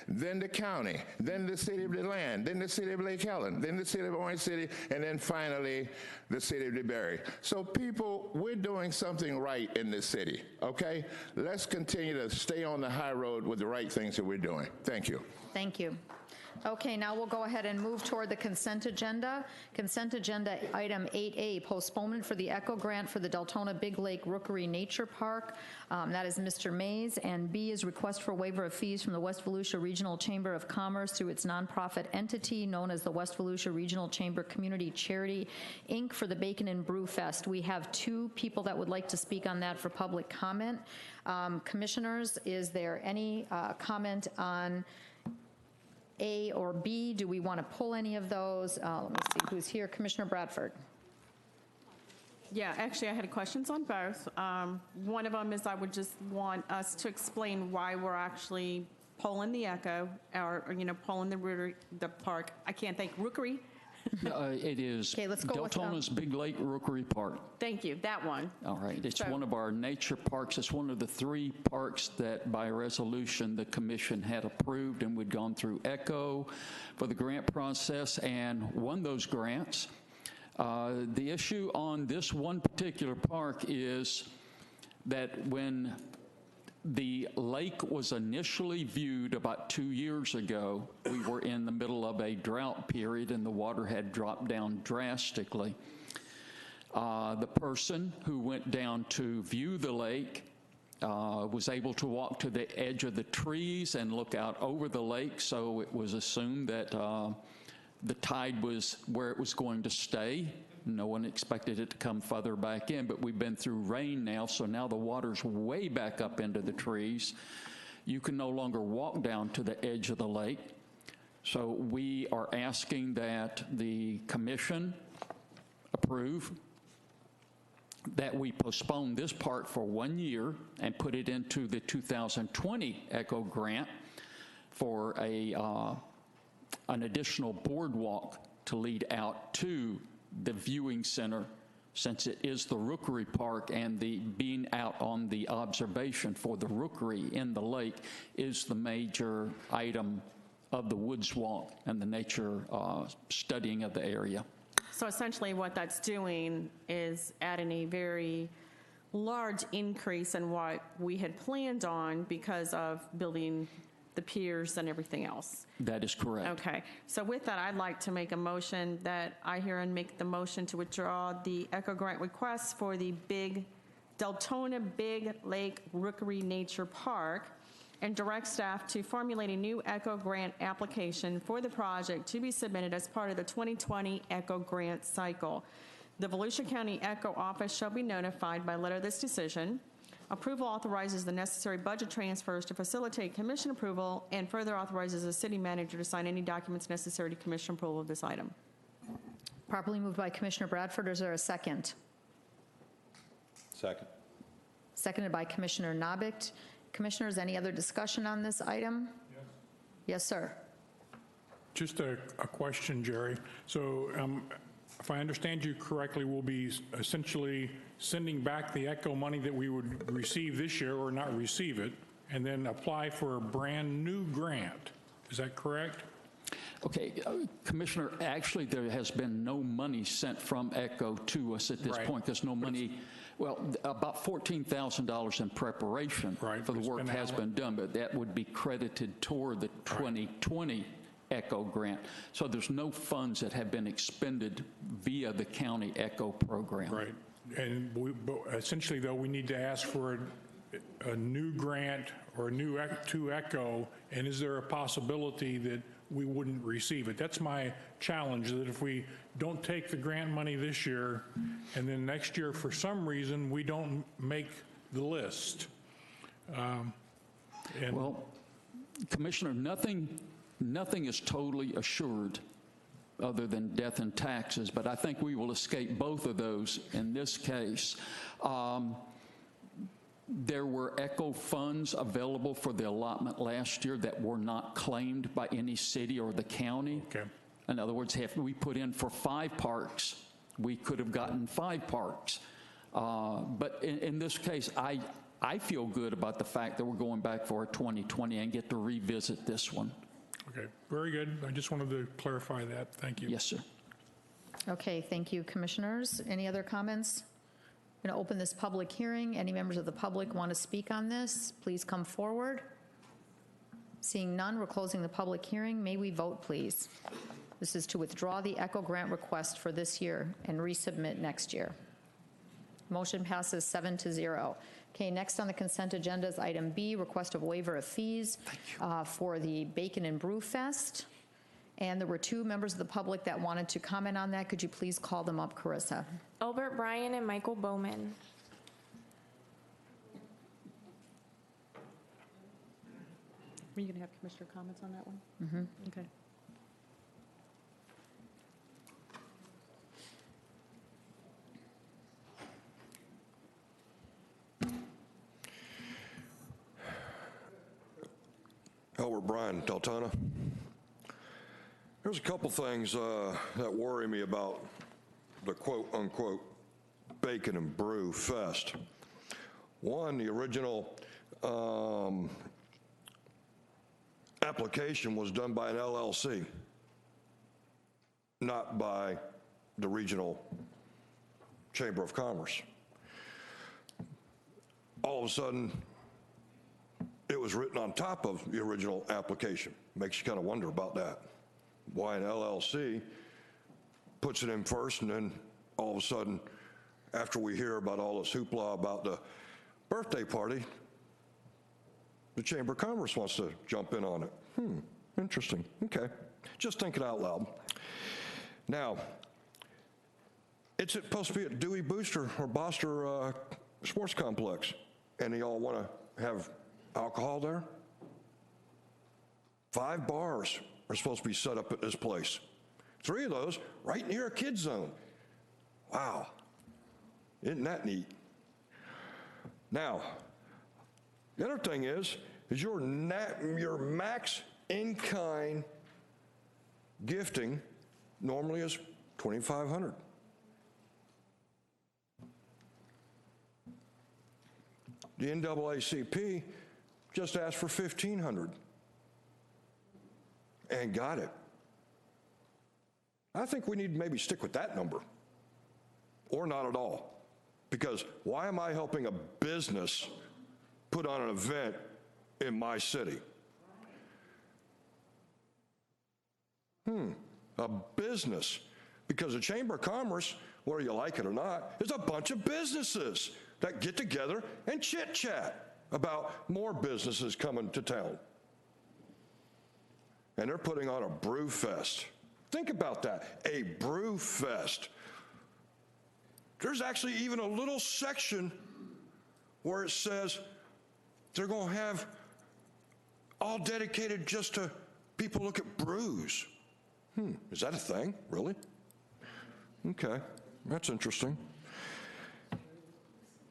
E: Then the county, then the city of DeLand, then the city of Lake Helen, then the city of Orange City, and then finally the city of DeBarry. So people, we're doing something right in this city, okay? Let's continue to stay on the high road with the right things that we're doing. Thank you.
A: Thank you. Okay, now we'll go ahead and move toward the consent agenda. Consent agenda item 8A, postponement for the ECHO grant for the Deltona Big Lake Rookery Nature Park. That is Mr. Mays. And B is request for waiver of fees from the West Volusia Regional Chamber of Commerce through its nonprofit entity known as the West Volusia Regional Chamber Community Charity, Inc. for the Bacon and Brew Fest. We have two people that would like to speak on that for public comment. Commissioners, is there any comment on A or B? Do we want to pull any of those? Let me see who's here. Commissioner Bradford.
M: Yeah, actually, I had questions on both. One of them is I would just want us to explain why we're actually pulling the ECHO, or pulling the park. I can't think, Rookery.
N: It is Deltona's Big Lake Rookery Park.
M: Thank you, that one.
N: All right, it's one of our nature parks. It's one of the 3 parks that by resolution the commission had approved, and we'd gone through ECHO for the grant process and won those grants. The issue on this one particular park is that when the lake was initially viewed about 2 years ago, we were in the middle of a drought period and the water had dropped down drastically. The person who went down to view the lake was able to walk to the edge of the trees and look out over the lake, so it was assumed that the tide was where it was going to stay. No one expected it to come further back in, but we've been through rain now, so now the water's way back up into the trees. You can no longer walk down to the edge of the lake. So we are asking that the commission approve that we postpone this part for 1 year and put it into the 2020 ECHO grant for an additional boardwalk to lead out to the viewing center, since it is the Rookery Park, and the being out on the observation for the rookery in the lake is the major item of the Woods Walk and the nature studying of the area.
M: So essentially what that's doing is adding a very large increase in what we had planned on because of building the piers and everything else.
N: That is correct.
M: Okay, so with that, I'd like to make a motion that I hear and make the motion to withdraw the ECHO grant request for the Deltona Big Lake Rookery Nature Park and direct staff to formulate a new ECHO grant application for the project to be submitted as part of the 2020 ECHO grant cycle. The Volusia County ECHO office shall be notified by letter of this decision. Approval authorizes the necessary budget transfers to facilitate commission approval and further authorizes the city manager to sign any documents necessary to commission approval of this item.
A: Properly moved by Commissioner Bradford. Is there a second?
O: Second.
A: Seconded by Commissioner Nobicht. Commissioners, any other discussion on this item? Yes, yes sir.
X: Just a question, Jerry. So if I understand you correctly, we'll be essentially sending back the ECHO money that we would receive this year or not receive it, and then apply for a brand new grant. Is that correct?
N: Okay, Commissioner, actually there has been no money sent from ECHO to us at this point. There's no money, well, about $14,000 in preparation for the work has been done, but that would be credited toward the 2020 ECHO grant. So there's no funds that have been expended via the county ECHO program.
X: Right. And essentially, though, we need to ask for a new grant or a new to ECHO, and is there a possibility that we wouldn't receive it? That's my challenge, that if we don't take the grant money this year, and then next year, for some reason, we don't make the list.
N: Well, Commissioner, nothing is totally assured other than death and taxes, but I think we will escape both of those in this case. There were ECHO funds available for the allotment last year that were not claimed by any city or the county.
X: Okay.
N: In other words, if we put in for 5 parks, we could have gotten 5 parks. But in this case, I feel good about the fact that we're going back for a 2020 and get to revisit this one.
X: Okay, very good. I just wanted to clarify that. Thank you.
N: Yes, sir.
A: Okay, thank you, commissioners. Any other comments? I'm going to open this public hearing. Any members of the public want to speak on this? Please come forward. Seeing none, we're closing the public hearing. May we vote, please? This is to withdraw the ECHO grant request for this year and resubmit next year. Motion passes 7-0. Okay, next on the consent agenda is item B, request of waiver of fees for the Bacon and Brew Fest. And there were 2 members of the public that wanted to comment on that. Could you please call them up, Carissa?
P: Albert Bryan and Michael Bowman.
M: Are you going to have commissioner comments on that one?
A: Mm-hmm.
M: Okay.
T: Albert Bryan, Deltona. There's a couple things that worry me about the quote-unquote Bacon and Brew Fest. One, the original application was done by an LLC, not by the Regional Chamber of Commerce. All of a sudden, it was written on top of the original application. Makes you kind of wonder about that. Why an LLC puts it in first, and then all of a sudden, after we hear about all this hoopla about the birthday party, the Chamber of Commerce wants to jump in on it. Interesting. Okay. Just thinking out loud. Now, it's supposed to be at Dewey Booster or Boster Sports Complex, and they all want to have alcohol there? 5 bars are supposed to be set up at this place. 3 of those right near a kid zone. Wow. Isn't that neat? Now, the other thing is your max in-kind gifting normally is $2,500. The NAACP just asked for $1,500 and got it. I think we need to maybe stick with that number or not at all, because why am I helping a business put on an event in my city? A business, because the Chamber of Commerce, whether you like it or not, is a bunch of businesses that get together and chit-chat about more businesses coming to town. And they're putting on a brew fest. Think about that, a brew fest. There's actually even a little section where it says they're going to have all dedicated just to people look at brews. Is that a thing, really? Okay, that's interesting.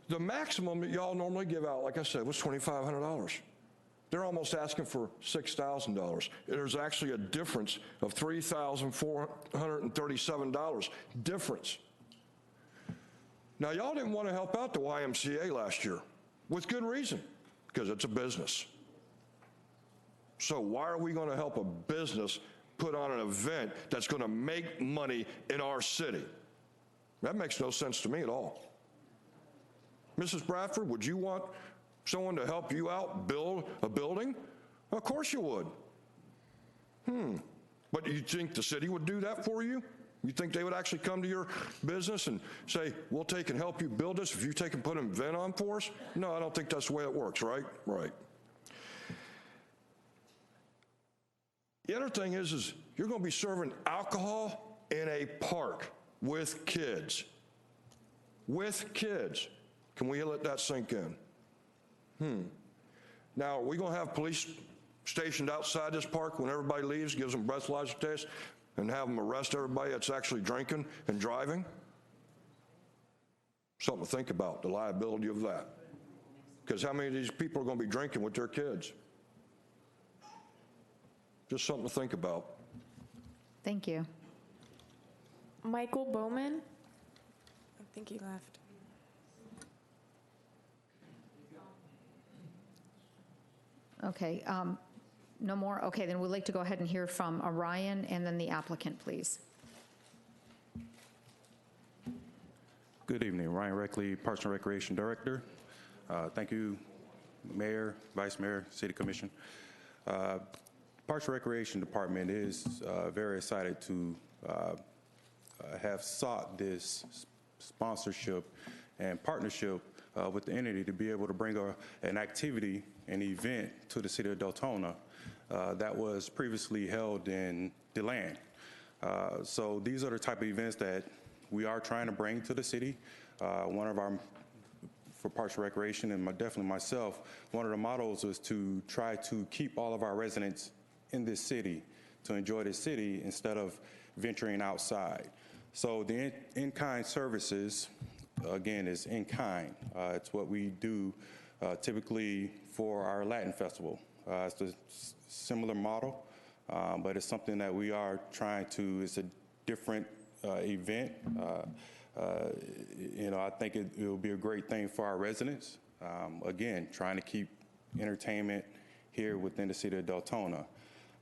T: The maximum that y'all normally give out, like I said, was $2,500. They're almost asking for $6,000. There's actually a difference of $3,437 difference. Now, y'all didn't want to help out the YMCA last year, with good reason, because it's a business. So why are we going to help a business put on an event that's going to make money in our city? That makes no sense to me at all. Mrs. Bradford, would you want someone to help you out build a building? Of course you would. But you think the city would do that for you? You think they would actually come to your business and say, we'll take and help you build this if you take and put an event on for us? No, I don't think that's the way it works, right? Right. The other thing is you're going to be serving alcohol in a park with kids. With kids. Can we let that sink in? Now, are we going to have police stationed outside this park when everybody leaves, gives them breathalyzer tests, and have them arrest everybody that's actually drinking and driving? Something to think about, the liability of that. Because how many of these people are going to be drinking with their kids? Just something to think about.
A: Thank you.
P: Michael Bowman. I think he left.
A: Okay, no more? Okay, then we'd like to go ahead and hear from Ryan and then the applicant, please.
O: Good evening, Ryan Reckley, Parks and Recreation Director. Thank you, Mayor, Vice Mayor, City Commission. Parks and Recreation Department is very excited to have sought this sponsorship and partnership with the entity to be able to bring an activity, an event to the city of Deltona that was previously held in DeLand. So these are the type of events that we are trying to bring to the city. One of our, for Parks and Recreation and definitely myself, one of the models is to try to keep all of our residents in this city, to enjoy this city instead of venturing outside. So the in-kind services, again, is in-kind. It's what we do typically for our Latin festival. It's a similar model, but it's something that we are trying to, it's a different event. I think it will be a great thing for our residents. Again, trying to keep entertainment here within the city of Deltona.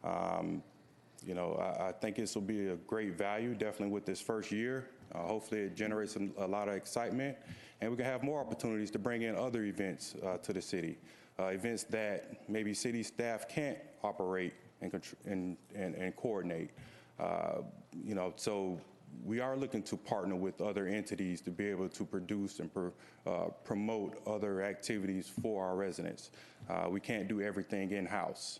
O: I think this will be a great value, definitely with this first year. Hopefully it generates a lot of excitement, and we can have more opportunities to bring in other events to the city, events that maybe city staff can't operate and coordinate. So we are looking to partner with other entities to be able to produce and promote other activities for our residents. We can't do everything in-house.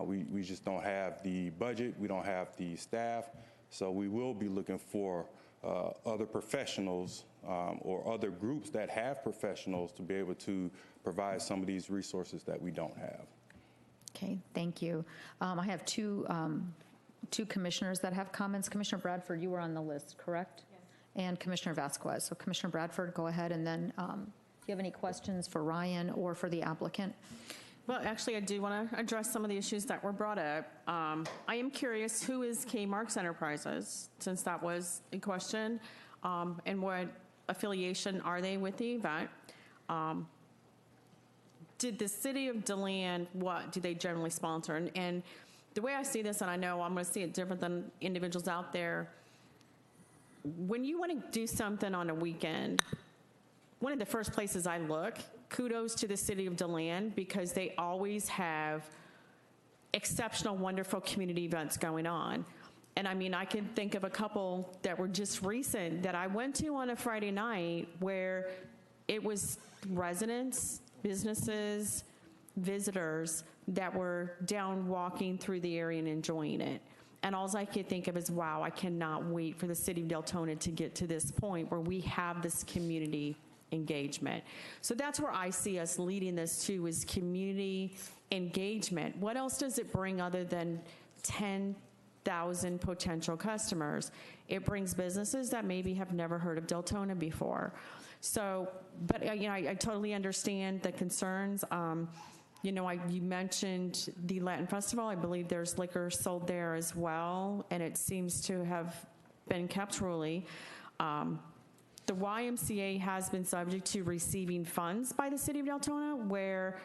O: We just don't have the budget, we don't have the staff, so we will be looking for other professionals or other groups that have professionals to be able to provide some of these resources that we don't have.
A: Okay, thank you. I have two commissioners that have comments. Commissioner Bradford, you were on the list, correct? Yes. And Commissioner Vasquez. So Commissioner Bradford, go ahead, and then do you have any questions for Ryan or for the applicant?
M: Well, actually, I do want to address some of the issues that were brought up. I am curious, who is K Marks Enterprises, since that was a question, and what affiliation are they with the event? Did the city of DeLand, what do they generally sponsor? And the way I see this, and I know I'm going to see it different than individuals out there, when you want to do something on a weekend, one of the first places I look, kudos to the city of DeLand, because they always have exceptional, wonderful community events going on. And I mean, I can think of a couple that were just recent that I went to on a Friday night where it was residents, businesses, visitors that were down walking through the area and enjoying it. And all I could think of is, wow, I cannot wait for the city of Deltona to get to this point where we have this community engagement. So that's where I see us leading this to, is community engagement. What else does it bring other than 10,000 potential customers? It brings businesses that maybe have never heard of Deltona before. So, but I totally understand the concerns. You mentioned the Latin Festival. I believe there's liquor sold there as well, and it seems to have been kept truly. The YMCA has been subject to receiving funds by the city of Deltona where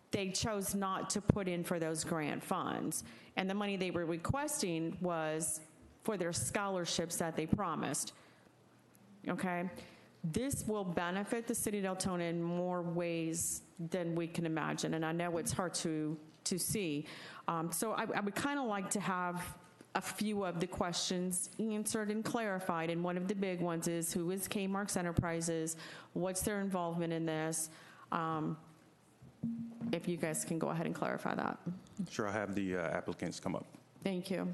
M: they chose not to put in for those grant funds. And the money they were requesting was for their scholarships that they promised. Okay? This will benefit the city of Deltona in more ways than we can imagine. And I know it's hard to see. So I would kind of like to have a few of the questions answered and clarified, and one of the big ones is, who is K Marks Enterprises? What's their involvement in this? If you guys can go ahead and clarify that.
O: Sure, I'll have the applicants come up.
M: Thank you.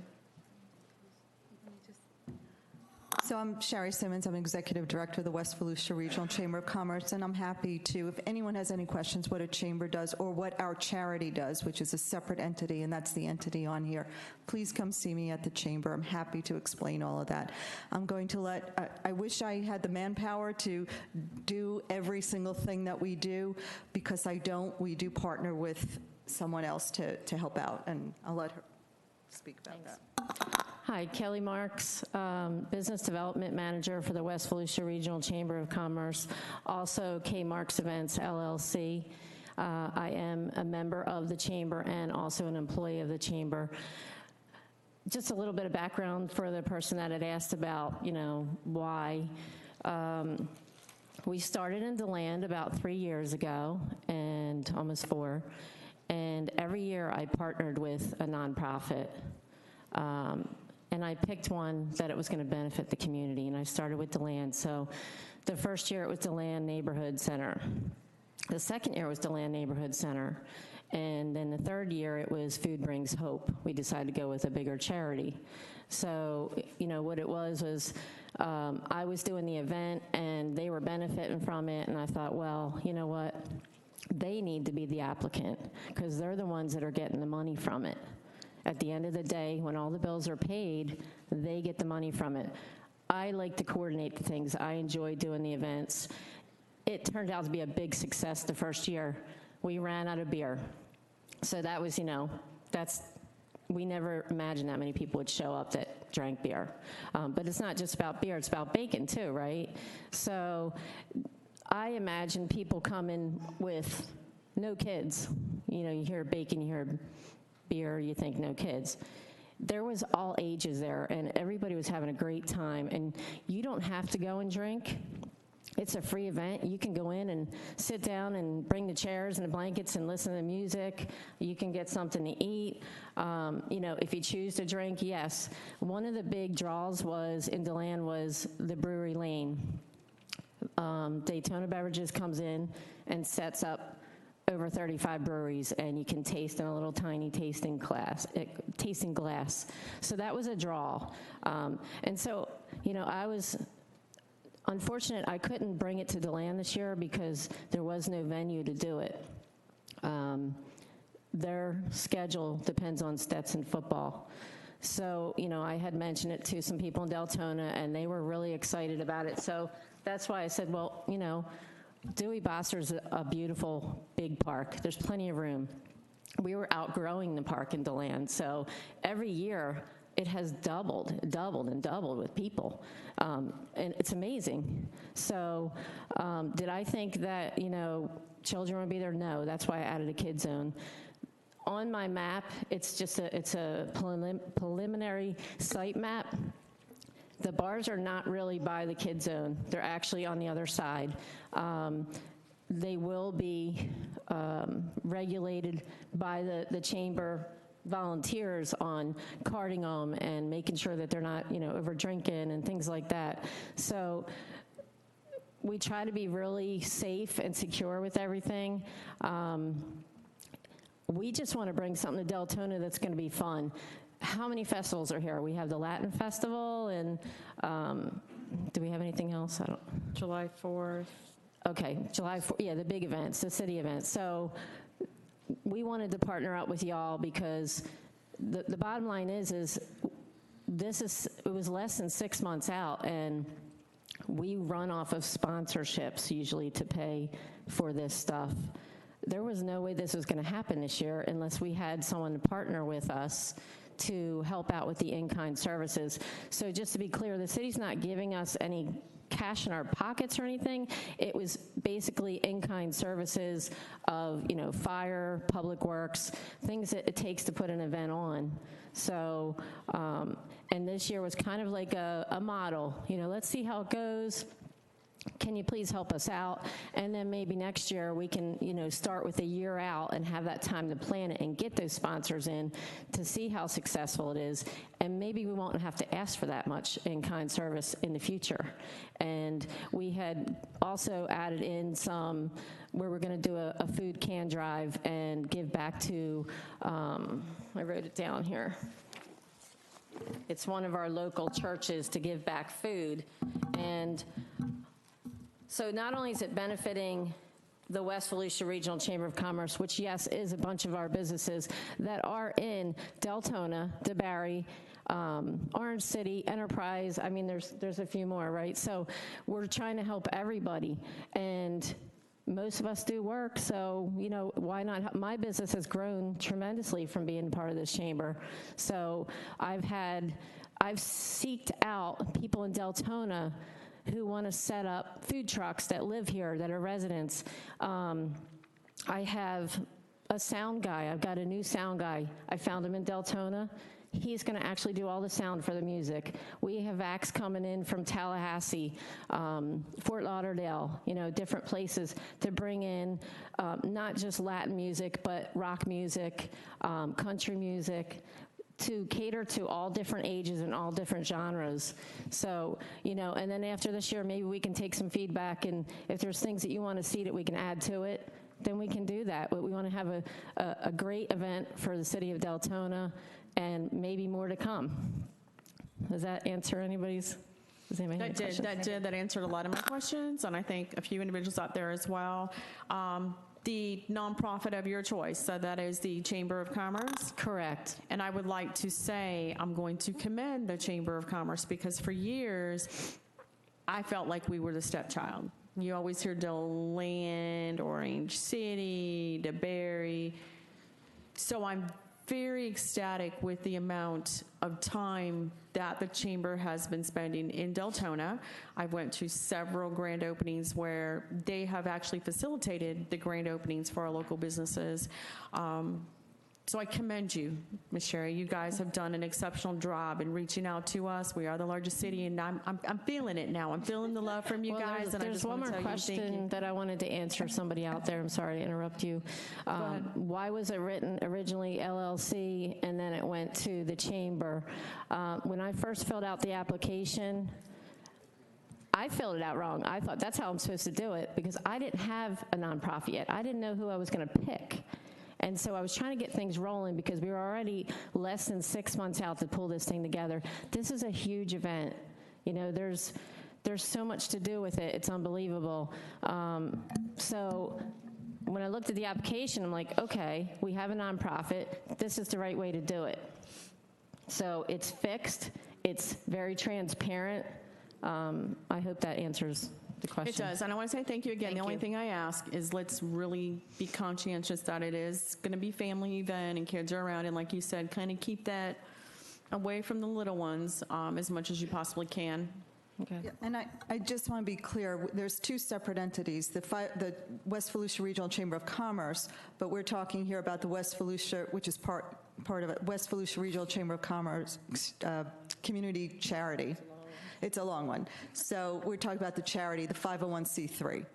Q: So I'm Sherry Simmons. I'm Executive Director of the West Volusia Regional Chamber of Commerce, and I'm happy to, if anyone has any questions what a chamber does or what our charity does, which is a separate entity, and that's the entity on here, please come see me at the chamber. I'm happy to explain all of that. I'm going to I wish I had the manpower to do every single thing that we do, because I don't. We do partner with someone else to help out, and I'll let her speak about that.
R: Hi, Kelly Marks, Business Development Manager for the West Volusia Regional Chamber of Commerce, also K Marks Events, LLC. I am a member of the Chamber and also an employee of the Chamber. Just a little bit of background for the person that had asked about, why. We started in DeLand about 3 years ago, and almost 4. And every year I partnered with a nonprofit, and I picked one that it was going to benefit the community, and I started with DeLand. So the first year it was DeLand Neighborhood Center. The second year was DeLand Neighborhood Center. And then the third year it was Food Brings Hope. We decided to go with a bigger charity. So, you know, what it was I was doing the event and they were benefiting from it, and I thought, well, you know what? They need to be the applicant because they're the ones that are getting the money from it. At the end of the day, when all the bills are paid, they get the money from it. I like to coordinate the things. I enjoy doing the events. It turned out to be a big success the first year. We ran out of beer. So that was, you know, we never imagined that many people would show up that drank beer. But it's not just about beer, it's about bacon too, right? So I imagine people coming with no kids. You know, you hear bacon, you hear beer, you think no kids. There was all ages there, and everybody was having a great time. And you don't have to go and drink. It's a free event. You can go in and sit down and bring the chairs and the blankets and listen to the music. You can get something to eat. You know, if you choose to drink, yes. One of the big draws in DeLand was the brewery lane. Deltona Beverages comes in and sets up over 35 breweries, and you can taste in a little tiny tasting glass. So that was a draw. And so, you know, I was unfortunate I couldn't bring it to DeLand this year because there was no venue to do it. Their schedule depends on Stetson football. So, you know, I had mentioned it to some people in Deltona, and they were really excited about it. So that's why I said, well, you know, Dewey Bosser's a beautiful big park. There's plenty of room. We were outgrowing the park in DeLand, so every year it has doubled with people, and it's amazing. So did I think that, you know, children would be there? No, that's why I added a kid zone. On my map, it's a preliminary site map. The bars are not really by the kid zone. They're actually on the other side. They will be regulated by the chamber volunteers on carding them and making sure that they're not, you know, over drinking and things like that. So we try to be really safe and secure with everything. We just want to bring something to Deltona that's going to be fun. How many festivals are here? We have the Latin Festival, and do we have anything else? I don't.
M: July 4th.
R: Okay, July 4th, yeah, the big events, the city events. So we wanted to partner up with y'all because the bottom line is it was less than 6 months out, and we run off of sponsorships usually to pay for this stuff. There was no way this was going to happen this year unless we had someone to partner with us to help out with the in-kind services. So just to be clear, the city's not giving us any cash in our pockets or anything. It was basically in-kind services of, you know, fire, public works, things that it takes to put an event on. So, and this year was kind of like a model, you know, let's see how it goes. Can you please help us out? And then maybe next year we can, you know, start with a year out and have that time to plan it and get those sponsors in to see how successful it is. And maybe we won't have to ask for that much in-kind service in the future. And we had also added in some where we're going to do a food can drive and give back to, I wrote it down here. It's one of our local churches to give back food. And so not only is it benefiting the West Volusia Regional Chamber of Commerce, which, yes, is a bunch of our businesses that are in Deltona, DeBarry, Orange City, Enterprise. I mean, there's a few more, right? So we're trying to help everybody. And most of us do work, so, you know, why not? My business has grown tremendously from being part of this chamber. So I've seeked out people in Deltona who want to set up food trucks that live here, that are residents. I have a sound guy. I've got a new sound guy. I found him in Deltona. He's going to actually do all the sound for the music. We have acts coming in from Tallahassee, Fort Lauderdale, different places to bring in not just Latin music, but rock music, country music, to cater to all different ages and all different genres. So, and then after this year, maybe we can take some feedback, and if there's things that you want to see that we can add to it, then we can do that. But we want to have a great event for the city of Deltona, and maybe more to come. Does that answer anybody's? Does anybody have any questions?
M: That answered a lot of my questions, and I think a few individuals out there as well. The nonprofit of your choice, so that is the Chamber of Commerce?
R: Correct.
M: And I would like to say I'm going to commend the Chamber of Commerce, because for years I felt like we were the stepchild. You always hear DeLand, Orange City, DeBerry. So I'm very ecstatic with the amount of time that the Chamber has been spending in Deltona. I went to several grand openings where they have actually facilitated the grand openings for our local businesses. So I commend you, Ms. Sherry. You guys have done an exceptional job in reaching out to us. We are the largest city, and I'm feeling it now. I'm feeling the love from you guys. And
R: There's one more question that I wanted to answer somebody out there. I'm sorry to interrupt you. Why was it written originally LLC and then it went to the Chamber? When I first filled out the application, I filled it out wrong. I thought that's how I'm supposed to do it, because I didn't have a nonprofit yet. I didn't know who I was going to pick. And so I was trying to get things rolling, because we were already less than 6 months out to pull this thing together. This is a huge event. There's so much to do with it. It's unbelievable. So when I looked at the application, I'm like, okay, we have a nonprofit. This is the right way to do it. So it's fixed. It's very transparent. I hope that answers the question.
M: It does, and I want to say thank you again. The only thing I ask is let's really be conscientious that it is going to be family event and kids are around, and like you said, kind of keep that away from the little ones as much as you possibly can.
Q: Okay. Yeah, and I just want to be clear, there's two separate entities, the West Volusia Regional Chamber of Commerce, but we're talking here about the West Volusia, which is part of it, West Volusia Regional Chamber of Commerce Community Charity. It's a long one. So we're talking about the charity, the 501c3.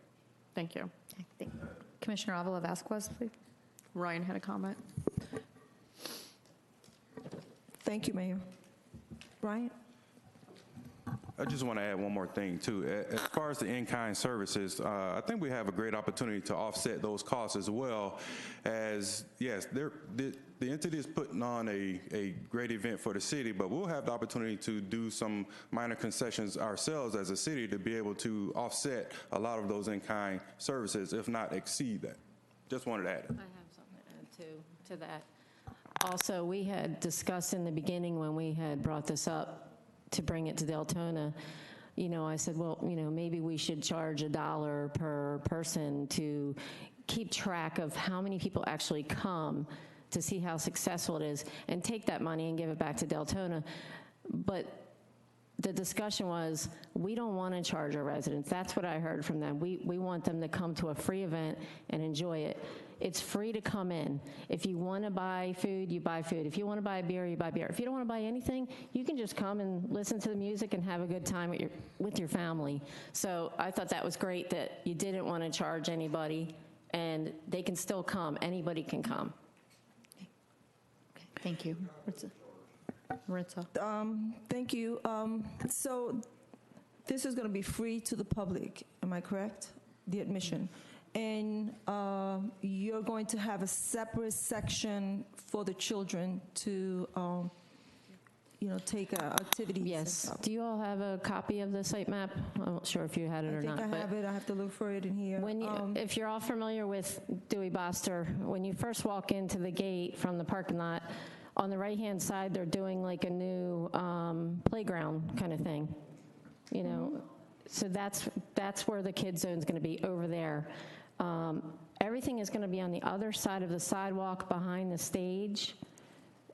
M: Thank you.
A: Commissioner Avila Vasquez, please.
M: Ryan had a comment.
F: Thank you, Mayor. Ryan?
O: I just want to add one more thing, too. As far as the in-kind services, I think we have a great opportunity to offset those costs as well as, yes, the entity is putting on a great event for the city, but we'll have the opportunity to do some minor concessions ourselves as a city to be able to offset a lot of those in-kind services, if not exceed that. Just wanted to add it.
R: I have something to add to that. Also, we had discussed in the beginning when we had brought this up to bring it to Deltona, I said, well, maybe we should charge $1 per person to keep track of how many people actually come to see how successful it is, and take that money and give it back to Deltona. But the discussion was, we don't want to charge our residents. That's what I heard from them. We want them to come to a free event and enjoy it. It's free to come in. If you want to buy food, you buy food. If you want to buy beer, you buy beer. If you don't want to buy anything, you can just come and listen to the music and have a good time with your family. So I thought that was great that you didn't want to charge anybody, and they can still come. Anybody can come.
A: Thank you. Maritza.
F: Thank you. So this is going to be free to the public, am I correct? The admission. And you're going to have a separate section for the children to, take activities.
R: Yes. Do you all have a copy of the site map? I'm not sure if you had it or not.
F: I think I have it. I have to look for it in here.
R: If you're all familiar with Dewey Boster, when you first walk into the gate from the parking lot, on the right-hand side, they're doing like a new playground kind of thing, So that's where the kid zone's going to be, over there. Everything is going to be on the other side of the sidewalk behind the stage,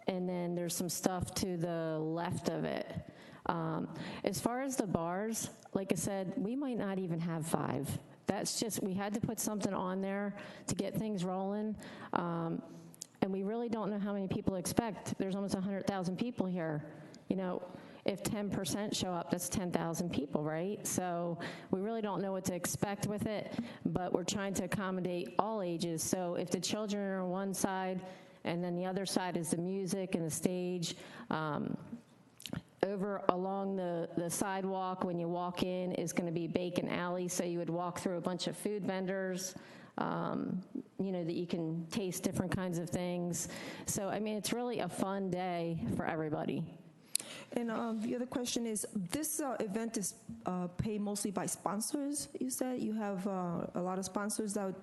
R: and then there's some stuff to the left of it. As far as the bars, like I said, we might not even have 5. That's just, we had to put something on there to get things rolling. and we really don't know how many people expect. There's almost 100,000 people here. You know, if 10% show up, that's 10,000 people, right? So we really don't know what to expect with it, but we're trying to accommodate all ages. So if the children are on one side, and then the other side is the music and the stage, over along the sidewalk when you walk in is going to be Bacon Alley, so you would walk through a bunch of food vendors, you know, that you can taste different kinds of things. So, I mean, it's really a fun day for everybody.
F: And the other question is, this event is paid mostly by sponsors, you said? You have a lot of sponsors that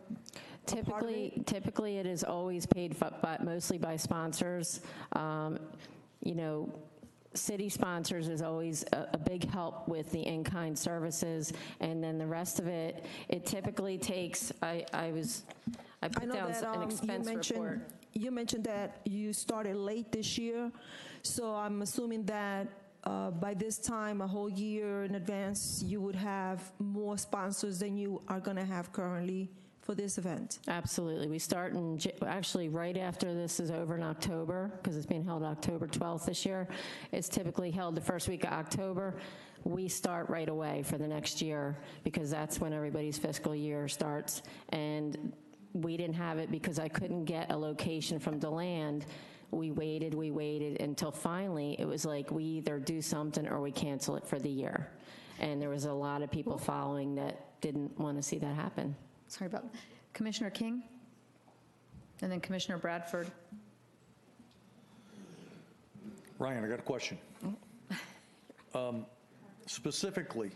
R: Typically, it is always paid mostly by sponsors. You know, city sponsors is always a big help with the in-kind services, and then the rest of it, it typically takes, I put down an expense report.
F: You mentioned that you started late this year, so I'm assuming that by this time, a whole year in advance, you would have more sponsors than you are going to have currently for this event.
R: Absolutely. We start actually right after this is over in October, because it's being held October 12th this year. It's typically held the first week of October. We start right away for the next year, because that's when everybody's fiscal year starts. And we didn't have it because I couldn't get a location from DeLand. We waited until finally it was like, we either do something or we cancel it for the year. And there was a lot of people following that didn't want to see that happen.
A: Sorry about Commissioner King, and then Commissioner Bradford.
B: Ryan, I got a question. Specifically,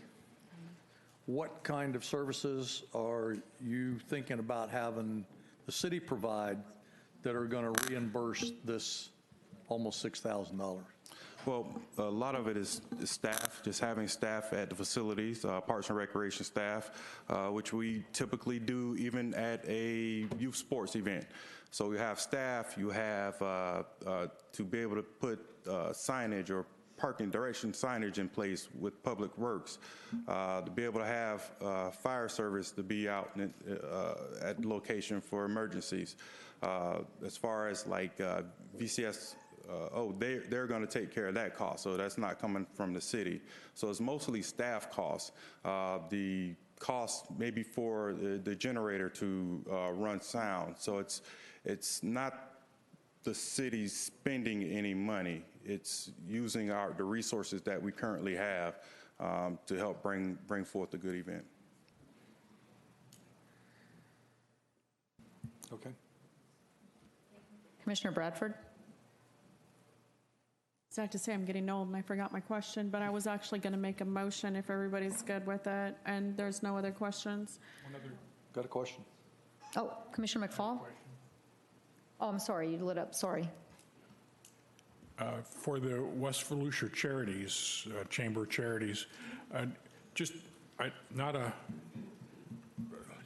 B: what kind of services are you thinking about having the city provide that are going to reimburse this almost $6,000?
O: Well, a lot of it is staff, just having staff at the facilities, Parks and Recreation staff, which we typically do even at a youth sports event. So you have staff, you have to be able to put signage or parking direction signage in place with Public Works, to be able to have fire service to be out at location for emergencies. As far as like VCS, they're going to take care of that cost, so that's not coming from the city. So it's mostly staff costs. The cost maybe for the generator to run sound. So it's not the city spending any money. It's using the resources that we currently have to help bring forth a good event.
B: Okay.
A: Commissioner Bradford.
M: Sad to say I'm getting old and I forgot my question, but I was actually going to make a motion if everybody's good with it, and there's no other questions.
B: Got a question.
A: Oh, Commissioner McFall? Oh, I'm sorry, you lit up, sorry.
X: For the West Volusia Charities, Chamber of Charities, not a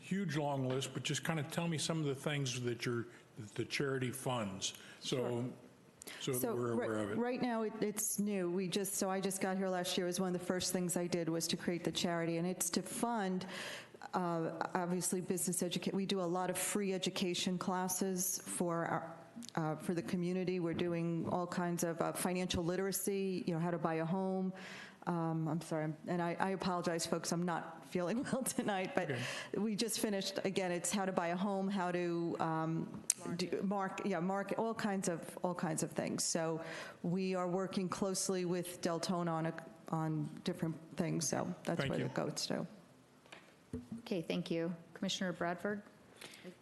X: huge long list, but just kind of tell me some of the things that the charity funds. So that we're aware of it.
Q: Right now, it's new. I just got here last year. It was one of the first things I did was to create the charity, and it's to fund, obviously, business education. We do a lot of free education classes for the community. We're doing all kinds of financial literacy, how to buy a home. I'm sorry, and I apologize, folks, I'm not feeling well tonight, but we just finished, again, it's how to buy a home, how to market, all kinds of things. So we are working closely with Deltona on different things, so that's where it goes to.
A: Okay, thank you. Commissioner Bradford?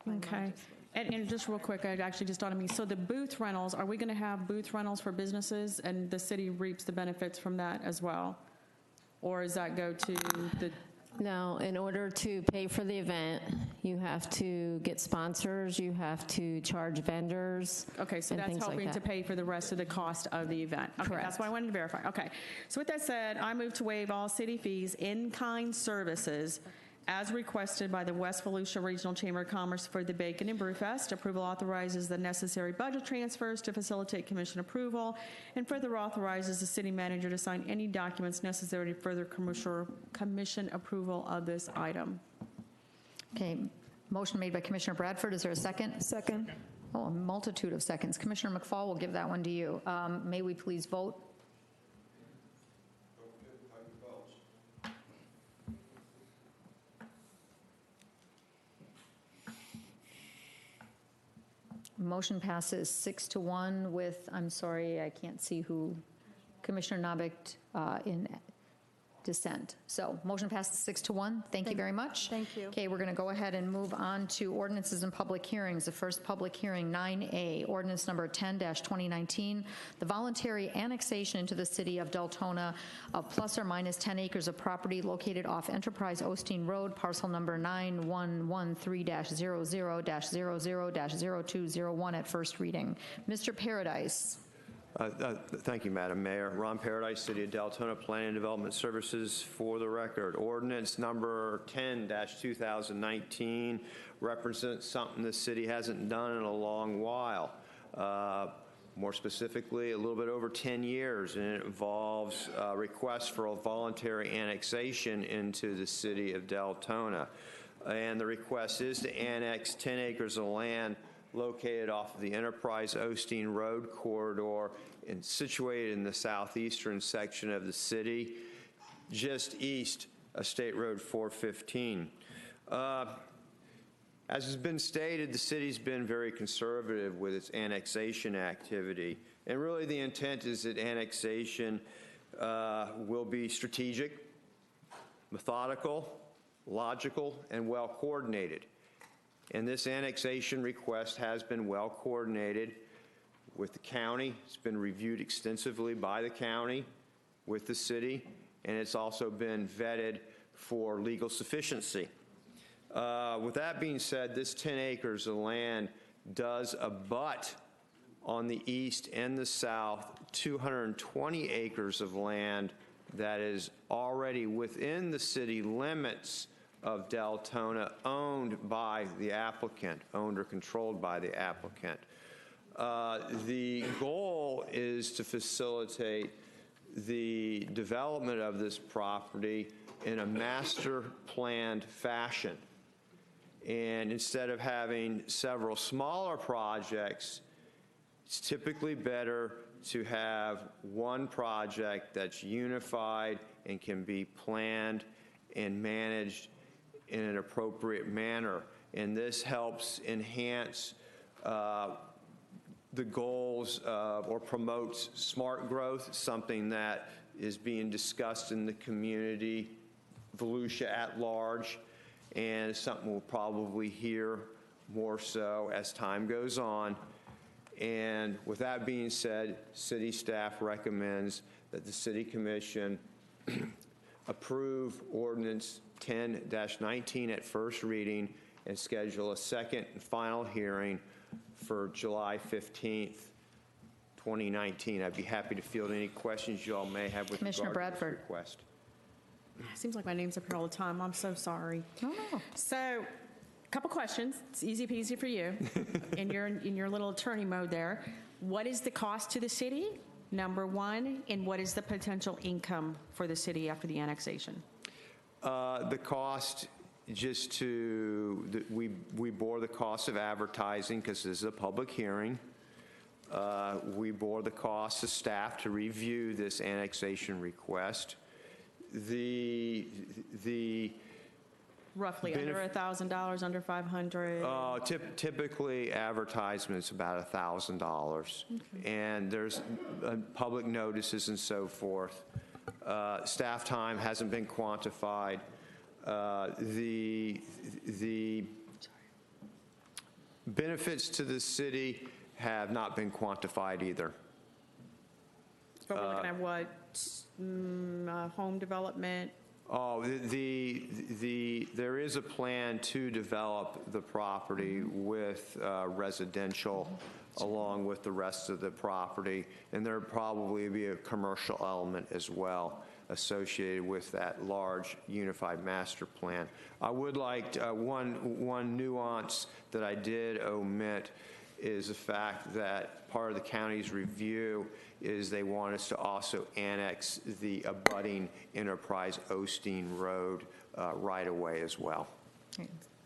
M: Okay. And just real quick, it actually just dawned on me. So the booth rentals, are we going to have booth rentals for businesses and the city reaps the benefits from that as well? Or does that go to the...
R: No, in order to pay for the event, you have to get sponsors, you have to charge vendors.
M: Okay, so that's helping to pay for the rest of the cost of the event. Okay,
R: correct.
M: That's what I wanted to verify. Okay, so with that said, I move to waive all city fees, in-kind services, as requested by the West Volusia Regional Chamber of Commerce for the Bacon and Brewfest. Approval authorizes the necessary budget transfers to facilitate commission approval, and further authorizes the city manager to sign any documents necessary to further commission approval of this item.
A: Okay, motion made by Commissioner Bradford. Is there a second?
F: Second.
A: Oh, a multitude of seconds. Commissioner McFall will give that one to you. May we please vote? Motion passes 6-1 with, I'm sorry, I can't see who, Commissioner Nabicht in dissent. So motion passes 6-1. Thank you very much.
Q: Thank you.
A: Okay, we're going to go ahead and move on to ordinances and public hearings. The first public hearing, 9A, ordinance number 10-2019, the voluntary annexation into the city of Deltona of plus or minus 10 acres of property located off Enterprise Osteen Road, parcel number 9113-00-00-0201 at first reading. Mr. Paradise.
G: Thank you, Madam Mayor. Ron Paradise, City of Deltona, Planning and Development Services. For the record, ordinance number 10-2019 represents something the city hasn't done in a long while. More specifically, a little bit over 10 years, and it involves requests for a voluntary annexation into the city of Deltona. And the request is to annex 10 acres of land located off of the Enterprise Osteen Road corridor and situated in the southeastern section of the city, just east of State Road 415. As has been stated, the city's been very conservative with its annexation activity. And really the intent is that annexation will be strategic, methodical, logical, and well coordinated. And this annexation request has been well coordinated with the county. It's been reviewed extensively by the county with the city, and it's also been vetted for legal sufficiency. With that being said, this 10 acres of land does abut on the east and the south 220 acres of land that is already within the city limits of Deltona, owned by the applicant, owned or controlled by the applicant. The goal is to facilitate the development of this property in a master planned fashion. And instead of having several smaller projects, it's typically better to have one project that's unified and can be planned and managed in an appropriate manner. And this helps enhance the goals or promotes smart growth, something that is being discussed in the community, Volusia at large, and something we'll probably hear more so as time goes on. And with that being said, city staff recommends that the City Commission approve ordinance 10-19 at first reading and schedule a second and final hearing for July 15th, 2019. I'd be happy to field any questions you all may have with
A: Commissioner
G: regard to
A: Bradford.
G: this request.
M: Seems like my name's up here all the time. I'm so sorry.
A: No.
M: So, a couple questions. It's easy peasy for you. in your little attorney mode there. What is the cost to the city? Number one, and what is the potential income for the city after the annexation?
G: The cost, just to, we bore the cost of advertising because this is a public hearing. We bore the cost of staff to review this annexation request. The
M: Roughly under $1,000, under $500.
G: Typically, advertisements about $1,000, and there's public notices and so forth. Staff time hasn't been quantified. The benefits to the city have not been quantified either.
M: But we're looking at what? Home development?
G: Oh, there is a plan to develop the property with residential along with the rest of the property, and there probably be a commercial element as well associated with that large unified master plan. I would like one nuance that I did omit is the fact that part of the county's review is they want us to also annex the abutting Enterprise Osteen Road right away as well.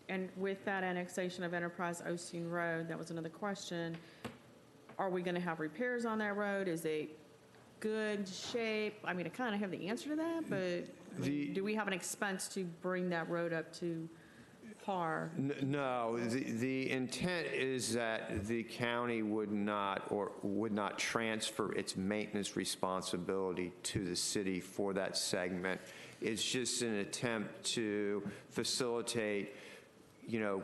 M: And with that annexation of Enterprise Osteen Road, that was another question, are we going to have repairs on that road? Is it good shape? I mean, I kind of have the answer to that, but I mean, do we have an expense to bring that road up to par?
G: No, the intent is that the county would not transfer its maintenance responsibility to the city for that segment. It's just an attempt to facilitate,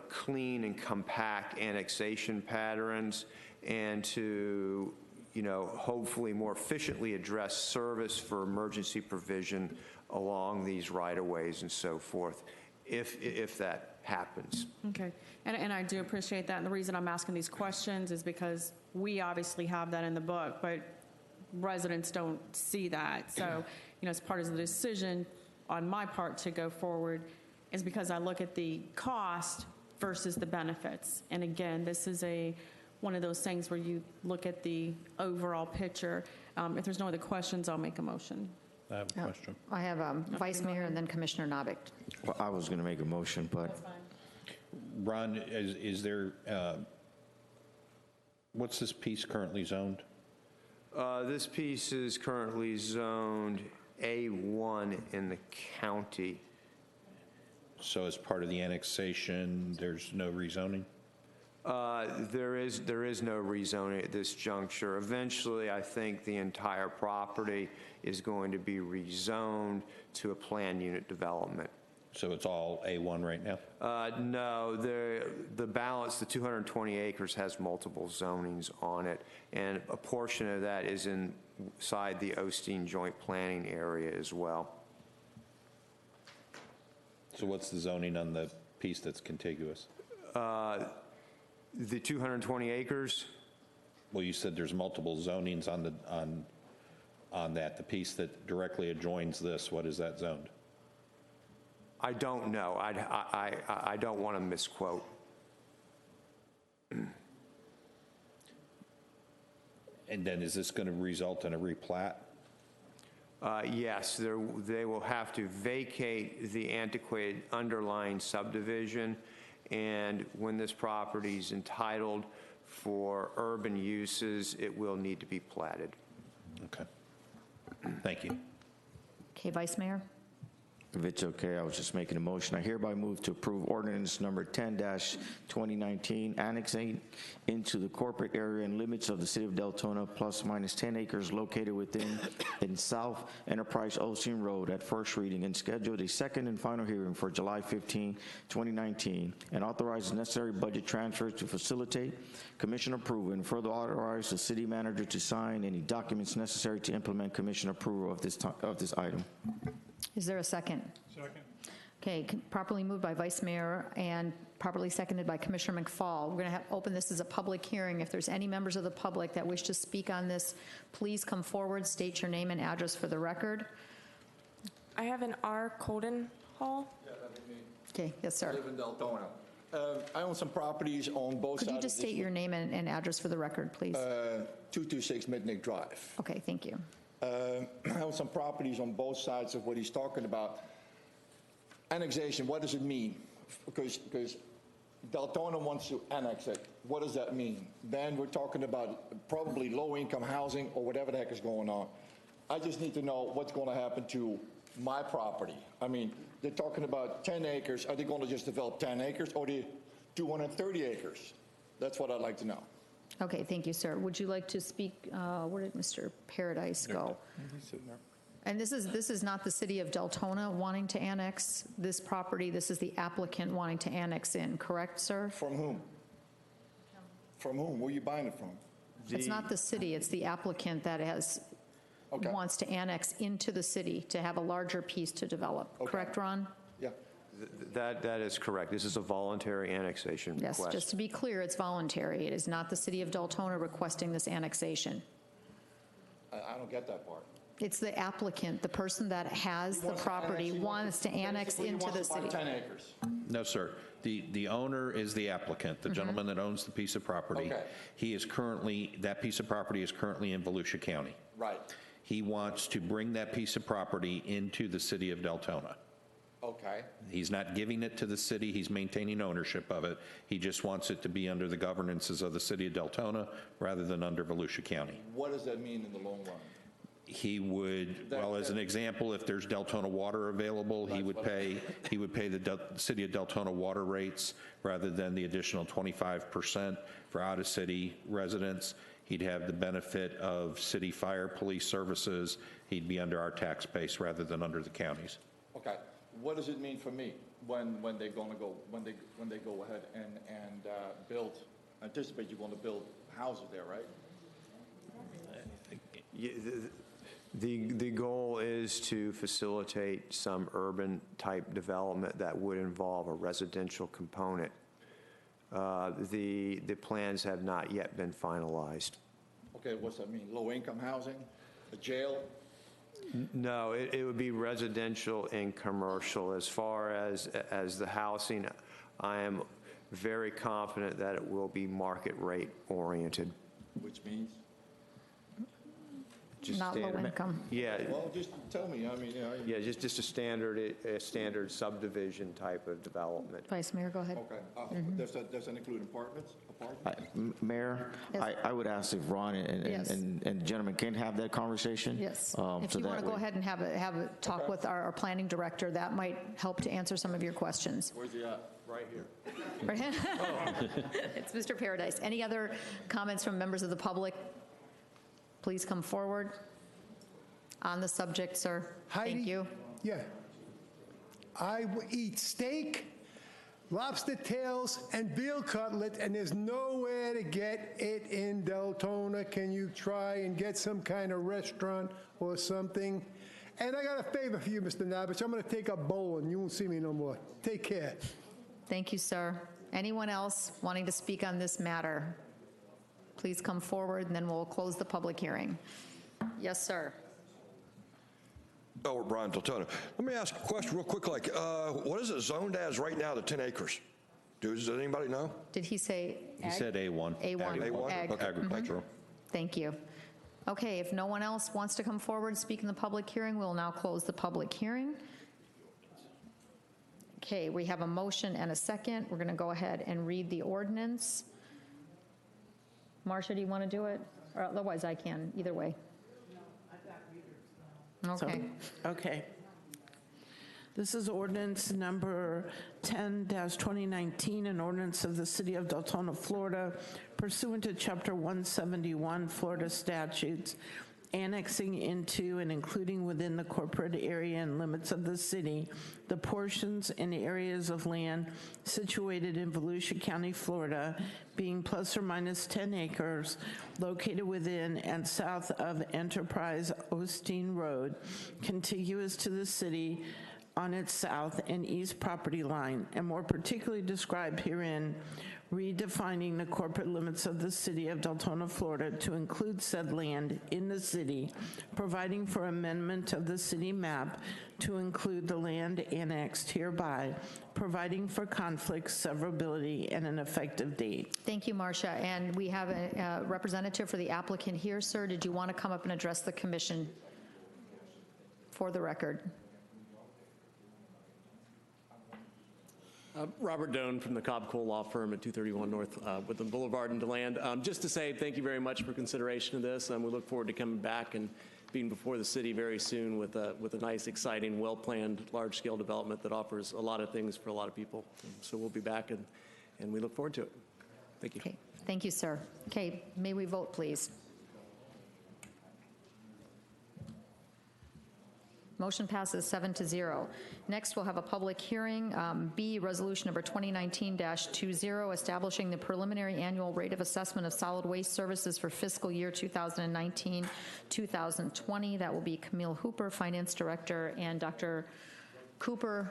G: clean and compact annexation patterns and to, hopefully more efficiently address service for emergency provision along these right-of-ways and so forth, if that happens.
M: Okay, and I do appreciate that. And the reason I'm asking these questions is because we obviously have that in the book, but residents don't see that. So, as part of the decision on my part to go forward is because I look at the cost versus the benefits. And again, this is one of those things where you look at the overall picture. If there's no other questions, I'll make a motion.
I: I have a question.
A: I have Vice Mayor and then Commissioner Novick.
S: Well, I was going to make a motion, but...
I: Ron, is there, what's this piece currently zoned?
G: This piece is currently zoned A1 in the county.
I: So as part of the annexation, there's no rezoning?
G: There is no rezoning at this juncture. Eventually, I think the entire property is going to be rezoned to a planned unit development.
I: So it's all A1 right now?
G: No, the balance, the 220 acres, has multiple zonings on it, and a portion of that is inside the Osteen Joint Planning area as well.
I: So what's the zoning on the piece that's contiguous?
G: The 220 acres?
I: Well, you said there's multiple zonings on that. The piece that directly adjoins this, what is that zoned?
G: I don't know. I don't want to misquote.
I: And then is this going to result in a replat?
G: Yes, they will have to vacate the antiquated underlying subdivision, and when this property is entitled for urban uses, it will need to be platted.
I: Okay. Thank you.
A: Okay, Vice Mayor.
S: If it's okay, I was just making a motion. I hereby move to approve ordinance number 10-2019, annexing into the corporate area and limits of the city of Deltona plus minus 10 acres located within in South Enterprise Osteen Road at first reading, and scheduled a second and final hearing for July 15, 2019, and authorize necessary budget transfers to facilitate commission approval, and further authorize the city manager to sign any documents necessary to implement commission approval of this item.
A: Is there a second?
X: Second.
A: Okay, properly moved by Vice Mayor and properly seconded by Commissioner McFall. We're going to open this as a public hearing. If there's any members of the public that wish to speak on this, please come forward, state your name and address for the record.
P: I have an R. Colden Hall.
U: Yeah, that'd be me.
A: Okay, yes, sir.
U: I live in Deltona. I own some properties on both sides.
A: Could you just state your name and address for the record, please?
U: 226 Midnick Drive.
A: Okay, thank you.
U: I own some properties on both sides of what he's talking about. Annexation, what does it mean? Because Deltona wants to annex it. What does that mean? Then we're talking about probably low-income housing or whatever the heck is going on. I just need to know what's going to happen to my property. I mean, they're talking about 10 acres. Are they going to just develop 10 acres or do 230 acres? That's what I'd like to know.
A: Okay, thank you, sir. Would you like to speak? Where did Mr. Paradise go?
U: He's sitting there.
A: And this is not the city of Deltona wanting to annex this property. This is the applicant wanting to annex in, correct, sir?
U: From whom? From whom? Where are you buying it from?
A: It's not the city. It's the applicant that wants to annex into the city to have a larger piece to develop. Okay. Correct, Ron?
U: Yeah.
G: That is correct. This is a voluntary annexation request.
A: Yes, just to be clear, it's voluntary. It is not the city of Deltona requesting this annexation.
U: I don't get that part.
A: It's the applicant, the person that has the property wants to annex into the city.
U: 10 acres.
I: No, sir. The owner is the applicant, the gentleman that owns the piece of property.
U: Okay.
I: He is currently, that piece of property is currently in Volusia County.
U: Right.
I: He wants to bring that piece of property into the city of Deltona.
E: Okay.
I: He's not giving it to the city, he's maintaining ownership of it. He just wants it to be under the governances of the city of Deltona rather than under Volusia County.
U: What does that mean in the long run?
I: He would, well, as an example, if there's Deltona water available, he would pay the city of Deltona water rates rather than the additional 25% for out-of-city residents. He'd have the benefit of city fire police services. He'd be under our tax base rather than under the county's.
U: Okay. What does it mean for me when they're going to go when they go ahead and build? Anticipate you're going to build houses there, right?
G: The goal is to facilitate some urban type development that would involve a residential component. The plans have not yet been finalized.
U: Okay, what's that mean? Low income housing, a jail?
G: No, it would be residential and commercial. As far as the housing, I am very confident that it will be market rate oriented.
U: Which means?
G: Just
A: not low income.
G: Yeah.
U: Well, just tell me. I mean,
G: yeah, just a standard subdivision type of development.
A: Vice Mayor, go ahead.
U: Okay. Does that include apartments?
S: Mayor,
A: Yes.
S: I would ask if Ron and the gentleman can have that conversation.
A: Yes. If
S: so
A: you want
S: that
A: to go
S: way-
A: ahead and have a talk with our planning director, that might help to answer some of your questions.
U: Where's he at?
G: Right here.
A: Right? It's Mr. Paradise. Any other comments from members of the public? Please come forward on the subject, sir. Thank you.
H: Yeah. I eat steak, lobster tails, and veal cutlet, and there's nowhere to get it in Deltona. Can you try and get some kind of restaurant or something? And I got a favor for you, Mr. Nabich. I'm going to take up bowling. You won't see me no more. Take care.
A: Thank you, sir. Anyone else wanting to speak on this matter? Please come forward, and then we'll close the public hearing. Yes, sir.
T: Albert Bryan, Deltona. Let me ask a question real quick. Like, what is it zoned as right now, the 10 acres? Does anybody know?
A: Did he say ag?
I: He said A1.
A: A1.
T: A1?
A: Ag.
T: Okay.
I: Agricultural.
A: Thank you. Okay, if no one else wants to come forward and speak in the public hearing, we'll now close the public hearing. Okay, we have a motion and a second. We're going to go ahead and read the ordinance. Marcia, do you want to do it? Or otherwise I can, either way. Okay.
K: Okay. This is ordinance number 10-2019, an ordinance of the City of Deltona, Florida, pursuant to Chapter 171 Florida statutes, annexing into and including within the corporate area and limits of the city the portions and areas of land situated in Volusia County, Florida, being plus or minus 10 acres, located within and south of Enterprise Osteen Road, contiguous to the city on its south and east property line, and more particularly described herein, redefining the corporate limits of the city of Deltona, Florida to include said land in the city, providing for amendment of the city map to include the land annexed hereby, providing for conflict, severability, and an effective date.
A: Thank you, Marcia. And we have a representative for the applicant here. Sir, did you want to come up and address the commission for the record?
V: Robert Doan from the Cobb Cole Law Firm at 231 North Woodland Boulevard in DeLand. Just to say thank you very much for consideration of this. We look forward to coming back and being before the city very soon with a nice, exciting, well-planned, large-scale development that offers a lot of things for a lot of people. So we'll be back, and we look forward to it. Thank you.
A: Okay. Thank you, sir. Okay, may we vote, please? Motion passes 7-0. Next, we'll have a public hearing. B, resolution number 2019-20, establishing the preliminary annual rate of assessment of solid waste services for fiscal year 2019-2020. That will be Camille Hooper, Finance Director, and Dr. Cooper.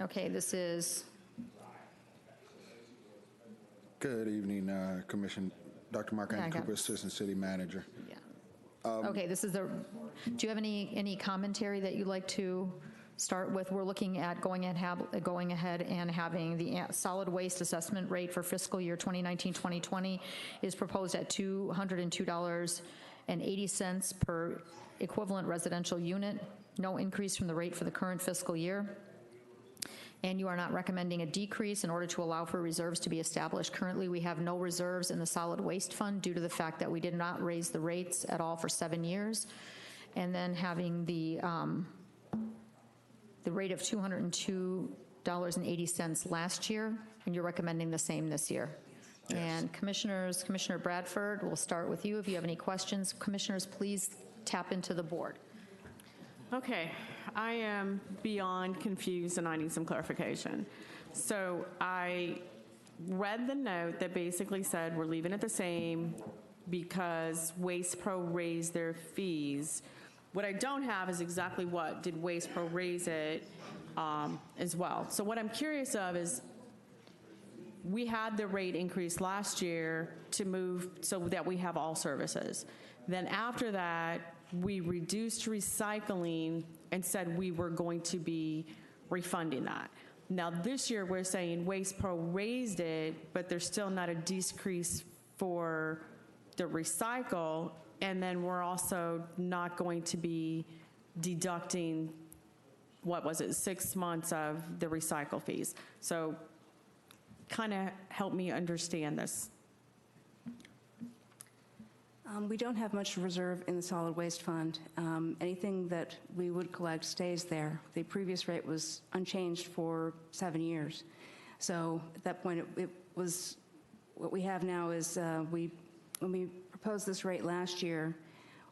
A: Okay, this is...
W: Good evening, Commission. Dr. Mark Anthony Cooper, Assistant City Manager.
A: Yeah. Okay, this is the, do you have any commentary that you'd like to start with, we're looking at going ahead and having the solid waste assessment rate for fiscal year 2019-2020 is proposed at $202.80 per equivalent residential unit, no increase from the rate for the current fiscal year. And you are not recommending a decrease in order to allow for reserves to be established. Currently, we have no reserves in the solid waste fund due to the fact that we did not raise the rates at all for 7 years. And then having the rate of $202.80 last year, and you're recommending the same this year. Yes. And Commissioners, Commissioner Bradford, we'll start with you. If you have any questions, Commissioners, please tap into the board.
M: Okay, I am beyond confused and I need some clarification. So I read the note that basically said we're leaving it the same because Waste Pro raised their fees. What I don't have is exactly what did Waste Pro raise it as well. So what I'm curious of is we had the rate increase last year to move so that we have all services. Then after that, we reduced recycling and said we were going to be refunding that. Now this year we're saying Waste Pro raised it, but there's still not a decrease for the recycle, and then we're also not going to be deducting, what was it, 6 months of the recycle fees. So kind of help me understand this.
C: We don't have much reserve in the solid waste fund. Anything that we would collect stays there. The previous rate was unchanged for 7 years. So at that point, it was, what we have now is when we proposed this rate last year,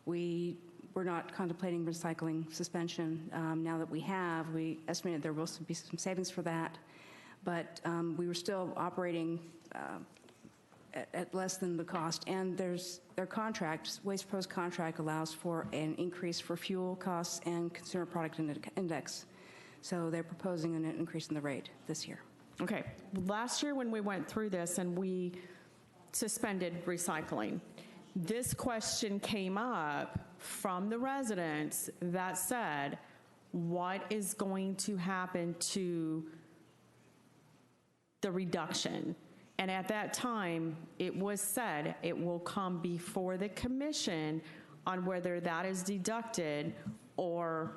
C: we were not contemplating recycling suspension. Now that we have, we estimated there will be some savings for that, but we were still operating at less than the cost, and their contract, Waste Pro's contract allows for an increase for fuel costs and consumer product index. So they're proposing an increase in the rate this year.
M: Okay, last year when we went through this and we suspended recycling, this question came up from the residents that said, what is going to happen to the reduction? And at that time, it was said it will come before the commission on whether that is deducted or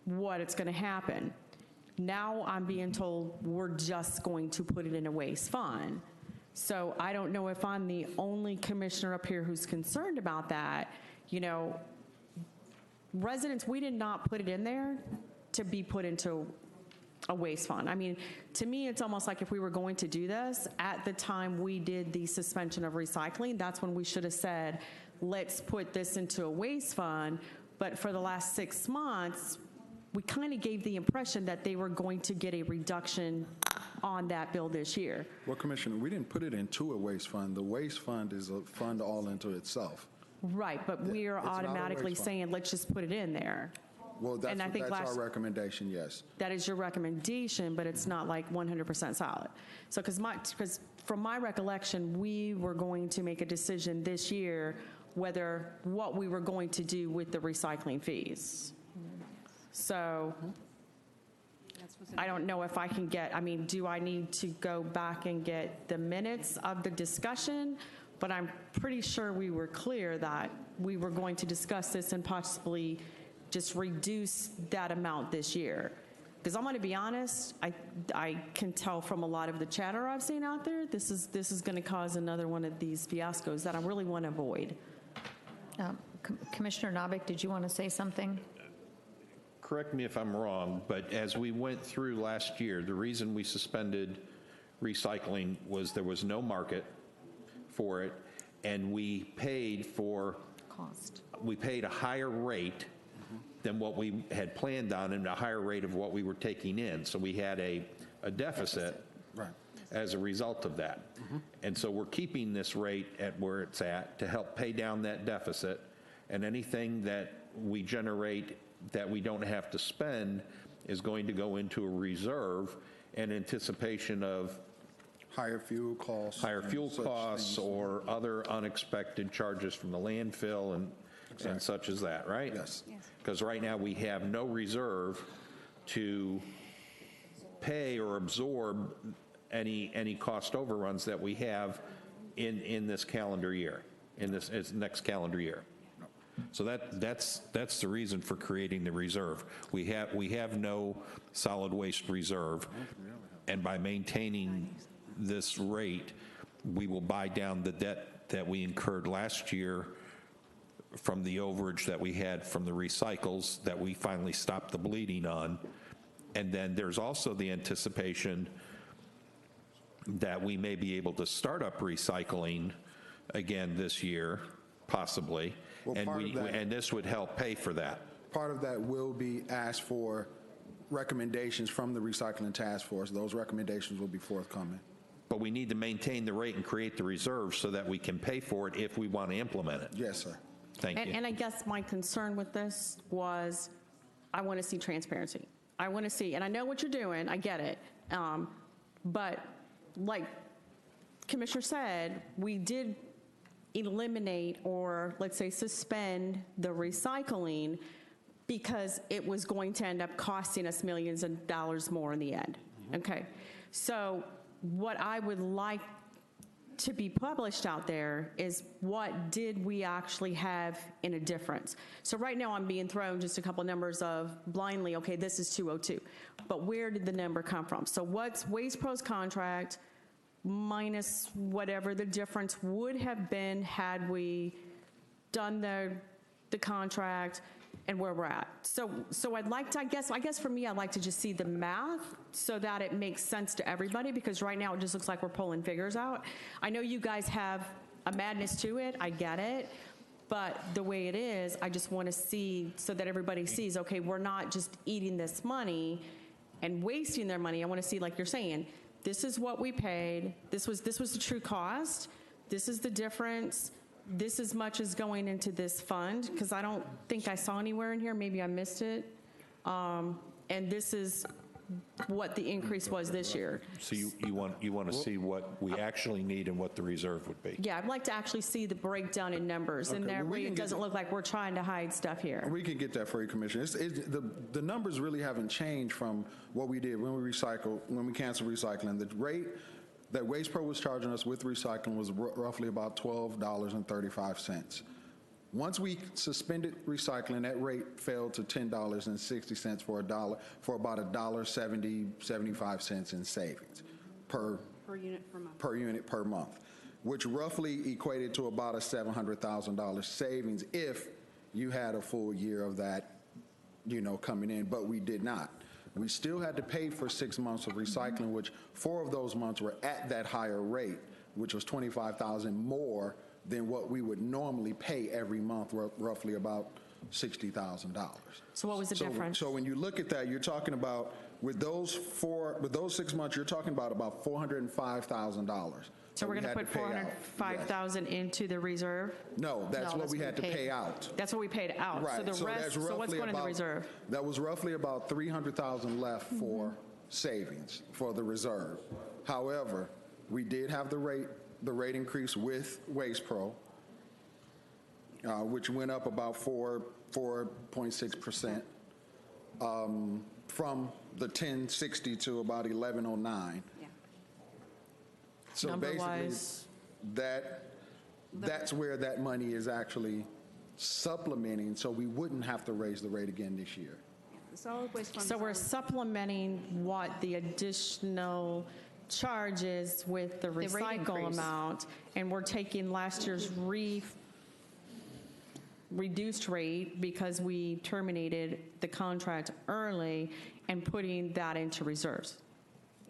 M: what it's going to happen. Now I'm being told we're just going to put it in a waste fund. So I don't know if I'm the only commissioner up here who's concerned about that. You know, residents, we did not put it in there to be put into a waste fund. I mean, to me, it's almost like if we were going to do this, at the time we did the suspension of recycling, that's when we should have said, let's put this into a waste fund. But for the last 6 months, we kind of gave the impression that they were going to get a reduction on that bill this year.
W: Well, Commissioner, we didn't put it into a waste fund. The waste fund is a fund all into itself.
M: Right, but we are automatically saying, let's just put it in there.
W: Well, that's our recommendation, yes.
M: That is your recommendation, but it's not like 100% solid. So, because from my recollection, we were going to make a decision this year whether what we were going to do with the recycling fees. So, I don't know if I can get, I mean, do I need to go back and get the minutes of the discussion? But I'm pretty sure we were clear that we were going to discuss this and possibly just reduce that amount this year. Because I'm going to be honest, I can tell from a lot of the chatter I've seen out there, this is going to cause another one of these fiascos that I really want to avoid.
A: Commissioner Novick, did you want to say something?
I: Correct me if I'm wrong, but as we went through last year, the reason we suspended recycling was there was no market for it, and we paid for
A: cost.
I: We paid a higher rate than what we had planned on and a higher rate of what we were taking in. So we had a deficit as a result of that. And so we're keeping this rate at where it's at to help pay down that deficit, and anything that we generate that we don't have to spend is going to go into a reserve in anticipation of
W: higher fuel costs,
I: or other unexpected charges from the landfill and such as that, right?
W: Yes.
I: Because right now we have no reserve to pay or absorb any cost overruns that we have in this calendar year, in this next calendar year. So that's the reason for creating the reserve. We have no solid waste reserve, and by maintaining this rate, we will buy down the debt that we incurred last year from the overage that we had from the recycles that we finally stopped the bleeding on. And then there's also the anticipation that we may be able to start up recycling again this year, possibly,
W: Well,
I: and this would help pay for that.
W: Part of that will be asked for recommendations from the recycling task force. Those recommendations will be forthcoming.
I: But we need to maintain the rate and create the reserve so that we can pay for it if we want to implement it.
W: Yes, sir.
I: Thank you.
M: And I guess my concern with this was I want to see transparency. I want to see, and I know what you're doing, I get it. But like Commissioner said, we did eliminate or let's say suspend the recycling because it was going to end up costing us millions of dollars more in the end. Okay, so what I would like to be published out there is what did we actually have in a difference. So right now I'm being thrown just a couple numbers of blindly, okay, this is 202, but where did the number come from? So what's Waste Pro's contract minus whatever the difference would have been had we done the contract and where we're at. So I'd like to, I guess for me, I'd like to just see the math so that it makes sense to everybody, because right now it just looks like we're pulling figures out. I know you guys have a madness to it, I get it, but the way it is, I just want to see so that everybody sees, okay, we're not just eating this money and wasting their money. I want to see, like you're saying, this is what we paid, this was the true cost, this is the difference, this as much as going into this fund, because I don't think I saw anywhere in here, maybe I missed it, and this is what the increase was this year.
I: So you want to see what we actually need and what the reserve would be.
M: Yeah, I'd like to actually see the breakdown in numbers, and that way it doesn't look like we're trying to hide stuff here.
W: We can get that for you, Commissioner. The numbers really haven't changed from what we did when we canceled recycling. The rate that Waste Pro was charging us with recycling was roughly about $12.35. Once we suspended recycling, that rate fell to $10.60 for about $1.70, 75 cents in savings per unit per month, which roughly equated to about a $700,000 savings if you had a full year of that, coming in, but we did not. We still had to pay for 6 months of recycling, which 4 of those months were at that higher rate, which was $25,000 more than what we would normally pay every month, roughly about $60,000.
M: So what was the difference?
W: So when you look at that, you're talking about, with those 6 months, you're talking about $405,000.
M: So we're going to put $405,000 into the reserve?
W: No, that's what we had to pay out.
M: That's what we paid out.
W: Right.
M: So the rest, so what's going in the reserve?
W: That was roughly about $300,000 left for savings for the reserve. However, we did have the rate increase with Waste Pro, which went up about 4.6%, from the 1060 to about 1109. So
M: Number-wise,
W: that's where that money is actually supplementing, so we wouldn't have to raise the rate again this year.
C: The solid waste fund.
M: so we're supplementing what the additional charges with the
A: rate
M: recycle
A: increase.
M: amount, and we're taking last year's reduced rate because we terminated the contract early and putting that into reserves.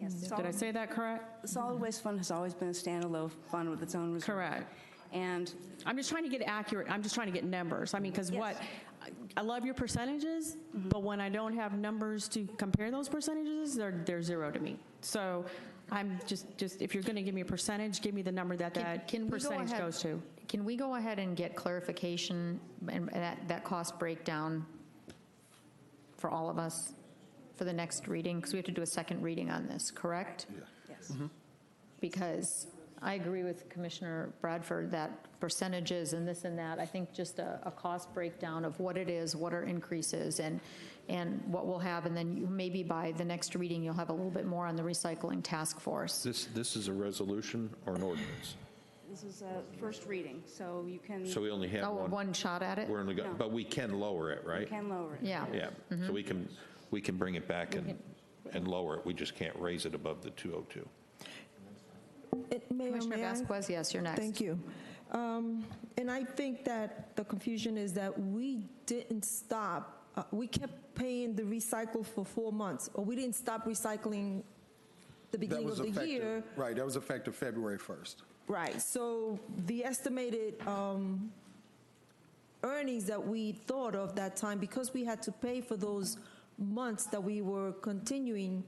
C: Yes.
M: Did I say that correct?
C: The solid waste fund has always been a standalone fund with its own reserve.
M: Correct.
C: And
M: I'm just trying to get accurate, I'm just trying to get numbers. I mean, because I love your percentages, but when I don't have numbers to compare those percentages, they're zero to me. So I'm just if you're going to give me a percentage, give me the number that percentage goes to.
A: Can we go ahead and get clarification and that cost breakdown for all of us for the next reading? Because we have to do a second reading on this, correct?
W: Yeah.
C: Yes.
A: Because I agree with Commissioner Bradford that percentages and this and that, I think just a cost breakdown of what it is, what our increase is, and what we'll have, and then maybe by the next reading, you'll have a little bit more on the recycling task force.
I: This is a resolution or an ordinance?
C: This is a first reading, so you can.
I: So we only have
A: one shot at it?
I: We're only got, but we can lower it, right?
C: You can lower it.
A: Yeah.
I: Yeah, so we can bring it back and lower it. We just can't raise it above the 202.
A: Commissioner Vasquez, yes, you're next.
F: Thank you. And I think that the confusion is that we didn't stop. We kept paying the recycle for 4 months, or we didn't stop recycling the beginning of the year.
W: Right, that was effective February 1st.
F: Right, so the estimated earnings that we thought of that time, because we had to pay for those months that we were continuing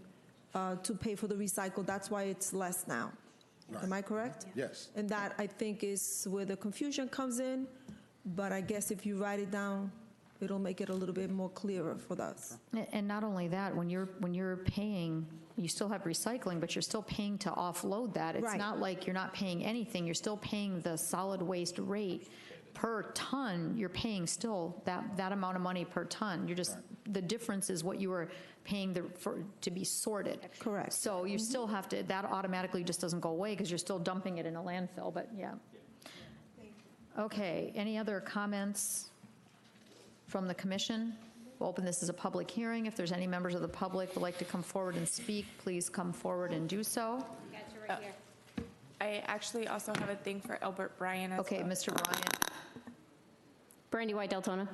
F: to pay for the recycle, that's why it's less now.
W: Right.
F: Am I correct?
W: Yes.
F: And that, I think, is where the confusion comes in, but I guess if you write it down, it'll make it a little bit more clearer for us.
A: And not only that, when you're paying, you still have recycling, but you're still paying to offload that. It's
F: Right.
A: not like you're not paying anything. You're still paying the solid waste rate per ton. You're paying still that amount of money per ton. You're just, the difference is what you were paying to be sorted.
F: Correct.
A: So you still have to, that automatically just doesn't go away because you're still dumping it in a landfill, but yeah. Okay, any other comments from the commission? We'll open this as a public hearing. If there's any members of the public who would like to come forward and speak, please come forward and do so.
P: I actually also have a thing for Albert Bryan as
A: Okay,
P: well.
A: Mr. Bryan.
D: Brandy White, Deltona.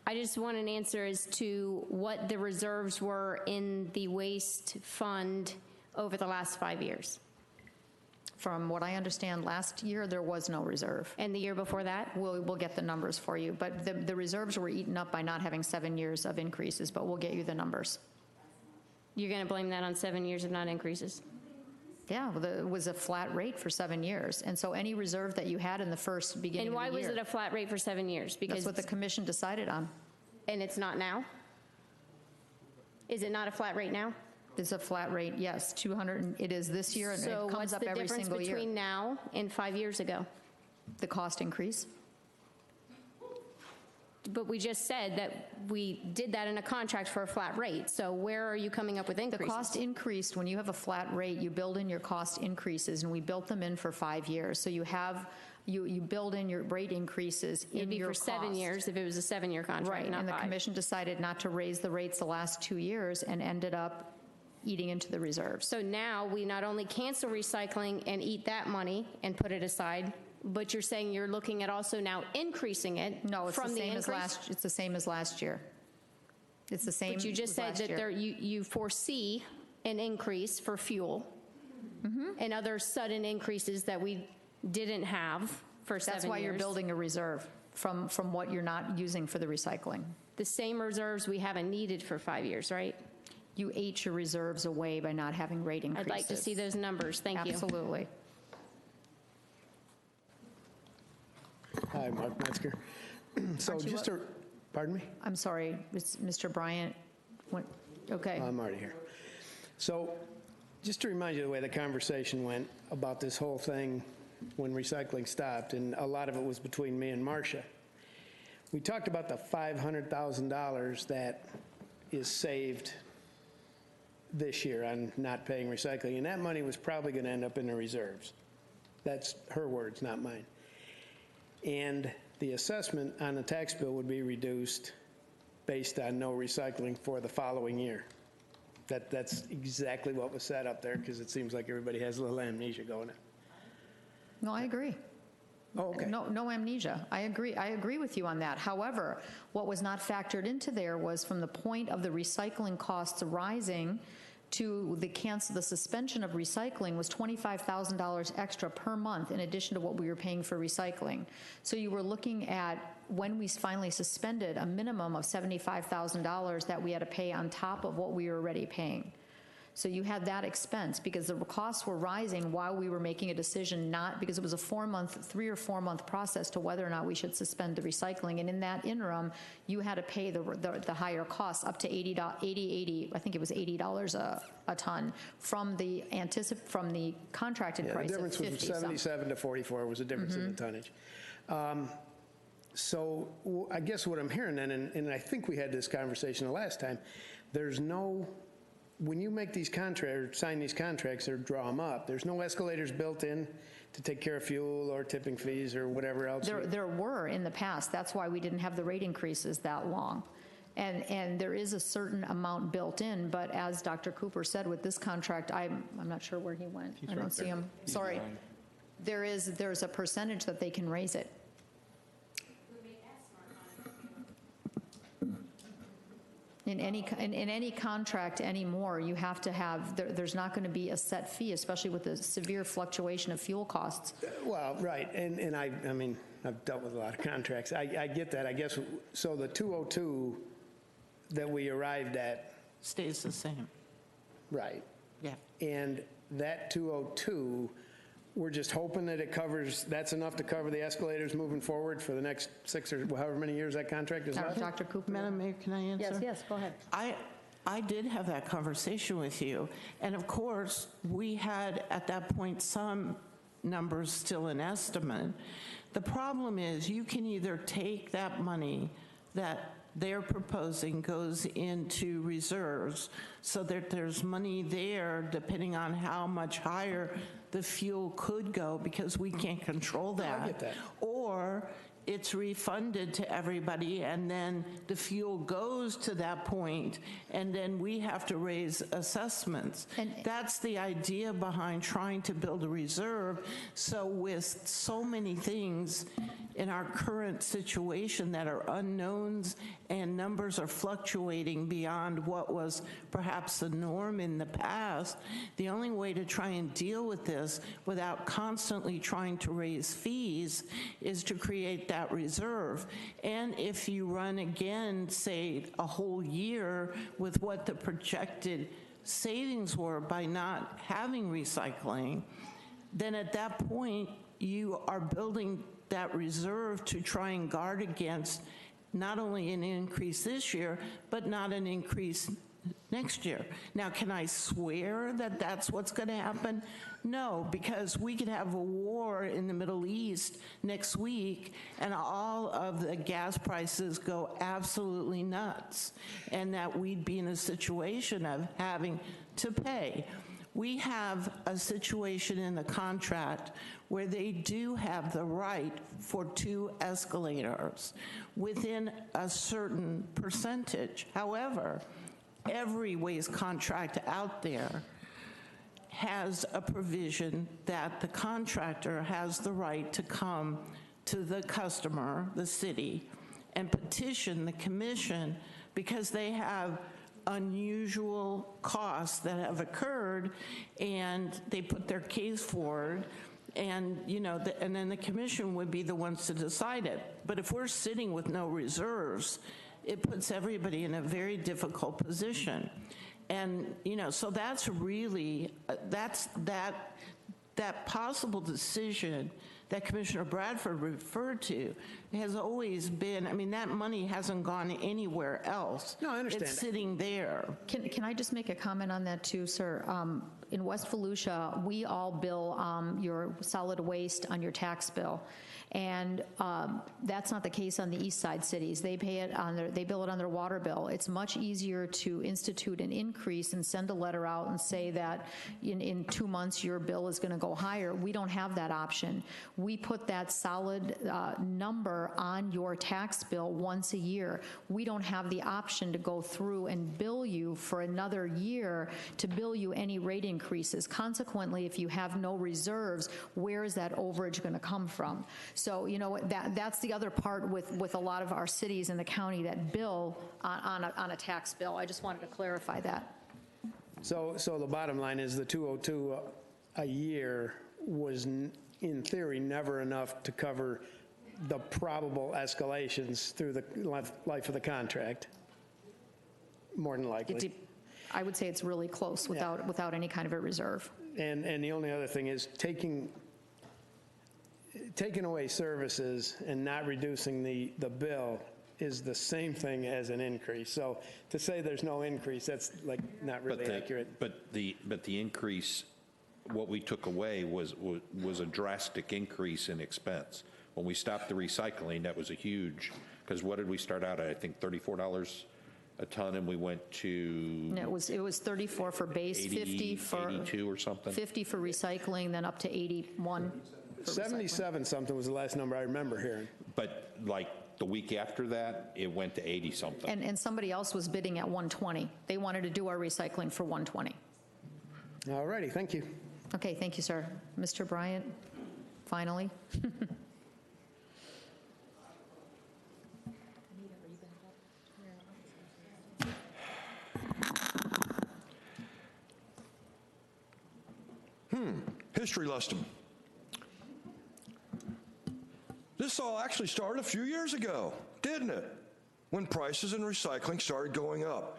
D: I just want an answer as to what the reserves were in the waste fund over the last 5 years.
A: From what I understand, last year, there was no reserve.
D: And the year before that?
A: We'll get the numbers for you, but the reserves were eaten up by not having 7 years of increases, but we'll get you the numbers.
D: You're going to blame that on 7 years of not increases?
A: Yeah, well, it was a flat rate for 7 years, and so any reserve that you had in the first beginning of the year.
D: And why was it a flat rate for 7 years? Because
A: that's what the commission decided on.
D: And it's not now? Is it not a flat rate now?
A: It's a flat rate, yes, 200, it is this year, and
D: So
A: it comes up every single year.
D: what's the difference between now and 5 years ago?
A: The cost increase.
D: But we just said that we did that in a contract for a flat rate. So where are you coming up with increases?
A: The cost increased. When you have a flat rate, you build in your cost increases, and we built them in for 5 years. So you have, you build in your rate increases in your
D: It'd be for 7 years if it was a 7-year contract,
A: right,
D: not
A: and the
D: 5.
A: commission decided not to raise the rates the last 2 years and ended up eating into the reserves.
D: So now we not only cancel recycling and eat that money and put it aside, but you're saying you're looking at also now increasing it
A: No, it's
D: from
A: the same as
D: increase?
A: last. It's the same as last year. It's the same.
D: But you just
A: as
D: said
A: last
D: that
A: year.
D: you foresee an increase for fuel and other sudden increases that we didn't have for 7 years.
A: That's why you're building a reserve from what you're not using for the recycling.
D: The same reserves we haven't needed for 5 years, right?
A: You ate your reserves away by not having rate increases.
D: I'd like to see those numbers. Thank you.
A: Absolutely.
J: Hi, Mark Metsker. So just to, pardon me?
A: I'm sorry, it's Mr. Bryant. Okay.
J: I'm already here. So just to remind you the way the conversation went about this whole thing when recycling stopped, and a lot of it was between me and Marcia. We talked about the $500,000 that is saved this year on not paying recycling, and that money was probably going to end up in the reserves. That's her words, not mine. And the assessment on the tax bill would be reduced based on no recycling for the following year. That's exactly what was said up there, because it seems like everybody has a little amnesia going on.
A: No, I agree.
J: Oh, okay.
A: No amnesia. I agree with you on that. However, what was not factored into there was from the point of the recycling costs rising to the suspension of recycling was $25,000 extra per month in addition to what we were paying for recycling. So you were looking at, when we finally suspended, a minimum of $75,000 that we had to pay on top of what we were already paying. So you had that expense because the costs were rising while we were making a decision, not because it was a 3 or 4 month process to whether or not we should suspend the recycling. And in that interim, you had to pay the higher costs up to $80, I think it was $80 a ton from the contracted price.
J: The difference
A: of
J: was
A: 50
J: from 77 to 44 was the difference in the tonnage. So I guess what I'm hearing then, and I think we had this conversation the last time, there's no, when you make these contracts, sign these contracts or draw them up, there's no escalators built in to take care of fuel or tipping fees or whatever else?
A: There were in the past. That's why we didn't have the rate increases that long. And there is a certain amount built in, but as Dr. Cooper said, with this contract, I'm not sure where he went. I don't see him. Sorry. There's a percentage that they can raise it. In any contract anymore, you have to have, there's not going to be a set fee, especially with the severe fluctuation of fuel costs.
J: Well, right, and I mean, I've dealt with a lot of contracts. I get that, I guess. So the 202 that we arrived at
K: stays the same.
J: Right.
K: Yeah.
J: And that 202, we're just hoping that it covers, that's enough to cover the escalators moving forward for the next 6 or however many years that contract is left?
A: Dr. Cooper.
K: Madam Mayor, can I answer?
A: Yes, go ahead.
K: I did have that conversation with you, and of course, we had at that point some numbers still an estimate. The problem is you can either take that money that they're proposing goes into reserves so that there's money there depending on how much higher the fuel could go because we can't control that.
J: I get that.
K: Or it's refunded to everybody and then the fuel goes to that point and then we have to raise assessments. And that's the idea behind trying to build a reserve. So with so many things in our current situation that are unknowns and numbers are fluctuating beyond what was perhaps the norm in the past, the only way to try and deal with this without constantly trying to raise fees is to create that reserve. And if you run again, say, a whole year with what the projected savings were by not having recycling, then at that point, you are building that reserve to try and guard against not only an increase this year, but not an increase next year. Now, can I swear that that's what's going to happen? No, because we could have a war in the Middle East next week and all of the gas prices go absolutely nuts, and that we'd be in a situation of having to pay. We have a situation in the contract where they do have the right for 2 escalators within a certain percentage. However, every waste contract out there has a provision that the contractor has the right to come to the customer, the city, and petition the commission because they have unusual costs that have occurred, and they put their case forward, and and then the commission would be the ones to decide it. But if we're sitting with no reserves, it puts everybody in a very difficult position. And so that's really that possible decision that Commissioner Bradford referred to has always been, I mean, that money hasn't gone anywhere else.
J: No, I understand.
K: It's sitting there.
A: Can I just make a comment on that too, sir? In West Volusia, we all bill your solid waste on your tax bill. And that's not the case on the east side cities. They pay it on they bill it on their water bill. It's much easier to institute an increase and send a letter out and say that in 2 months your bill is going to go higher. We don't have that option. We put that solid number on your tax bill once a year. We don't have the option to go through and bill you for another year to bill you any rate increases. Consequently, if you have no reserves, where is that overage going to come from? So, that's the other part with a lot of our cities in the county that bill on a tax bill. I just wanted to clarify that.
J: So the bottom line is the 202 a year was, in theory, never enough to cover the probable escalations through the life of the contract, more than likely.
A: I would say it's really close without any kind of a reserve.
J: And the only other thing is taking away services and not reducing the bill is the same thing as an increase. So to say there's no increase, that's like not really accurate.
I: But the increase, what we took away was a drastic increase in expense. When we stopped the recycling, that was a huge, because what did we start out at? I think $34 a ton, and we went to...
A: No, it was 34 for base, 50 for...
I: 82 or something?
A: 50 for recycling, then up to 81 for
J: 77 something was the last number I remember hearing.
I: But like the week after that, it went to 80 something.
A: And somebody else was bidding at 120. They wanted to do our recycling for 120.
J: All righty, thank you.
A: Okay, thank you, sir. Mr. Bryant, finally.
T: History lesson. This all actually started a few years ago, didn't it? When prices in recycling started going up.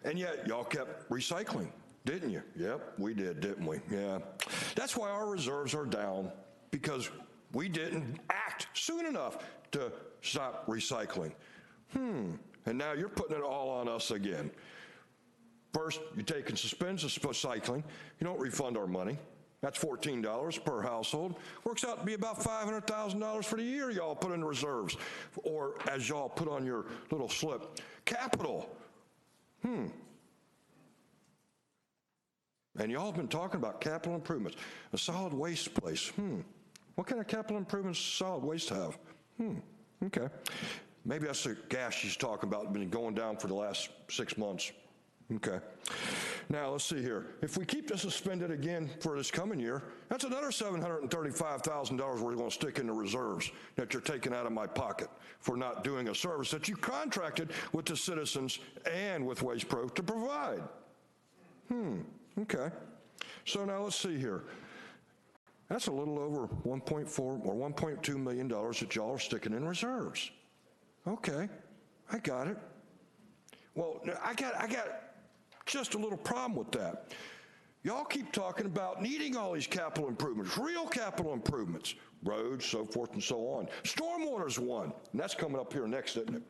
T: And yet, y'all kept recycling, didn't you? Yep, we did, didn't we? Yeah. That's why our reserves are down, because we didn't act soon enough to stop recycling. And now you're putting it all on us again. First, you take and suspend recycling. You don't refund our money. That's $14 per household. Works out to be about $500,000 for the year y'all put in reserves. Or, as y'all put on your little slip, capital. And y'all have been talking about capital improvements. A solid waste place. What kind of capital improvements does solid waste have? Okay. Maybe that's the gas she's talking about, been going down for the last 6 months. Okay. Now, let's see here. If we keep this suspended again for this coming year, that's another $735,000 we're going to stick in the reserves that you're taking out of my pocket for not doing a service that you contracted with the citizens and with Waste Pro to provide. Okay. So now let's see here. That's a little over 1.4 or $1.2 million that y'all are sticking in reserves. Okay. I got it. Well, I got just a little problem with that. Y'all keep talking about needing all these capital improvements, real capital improvements, roads, so forth and so on. Stormwater's one, and that's coming up here next, isn't it?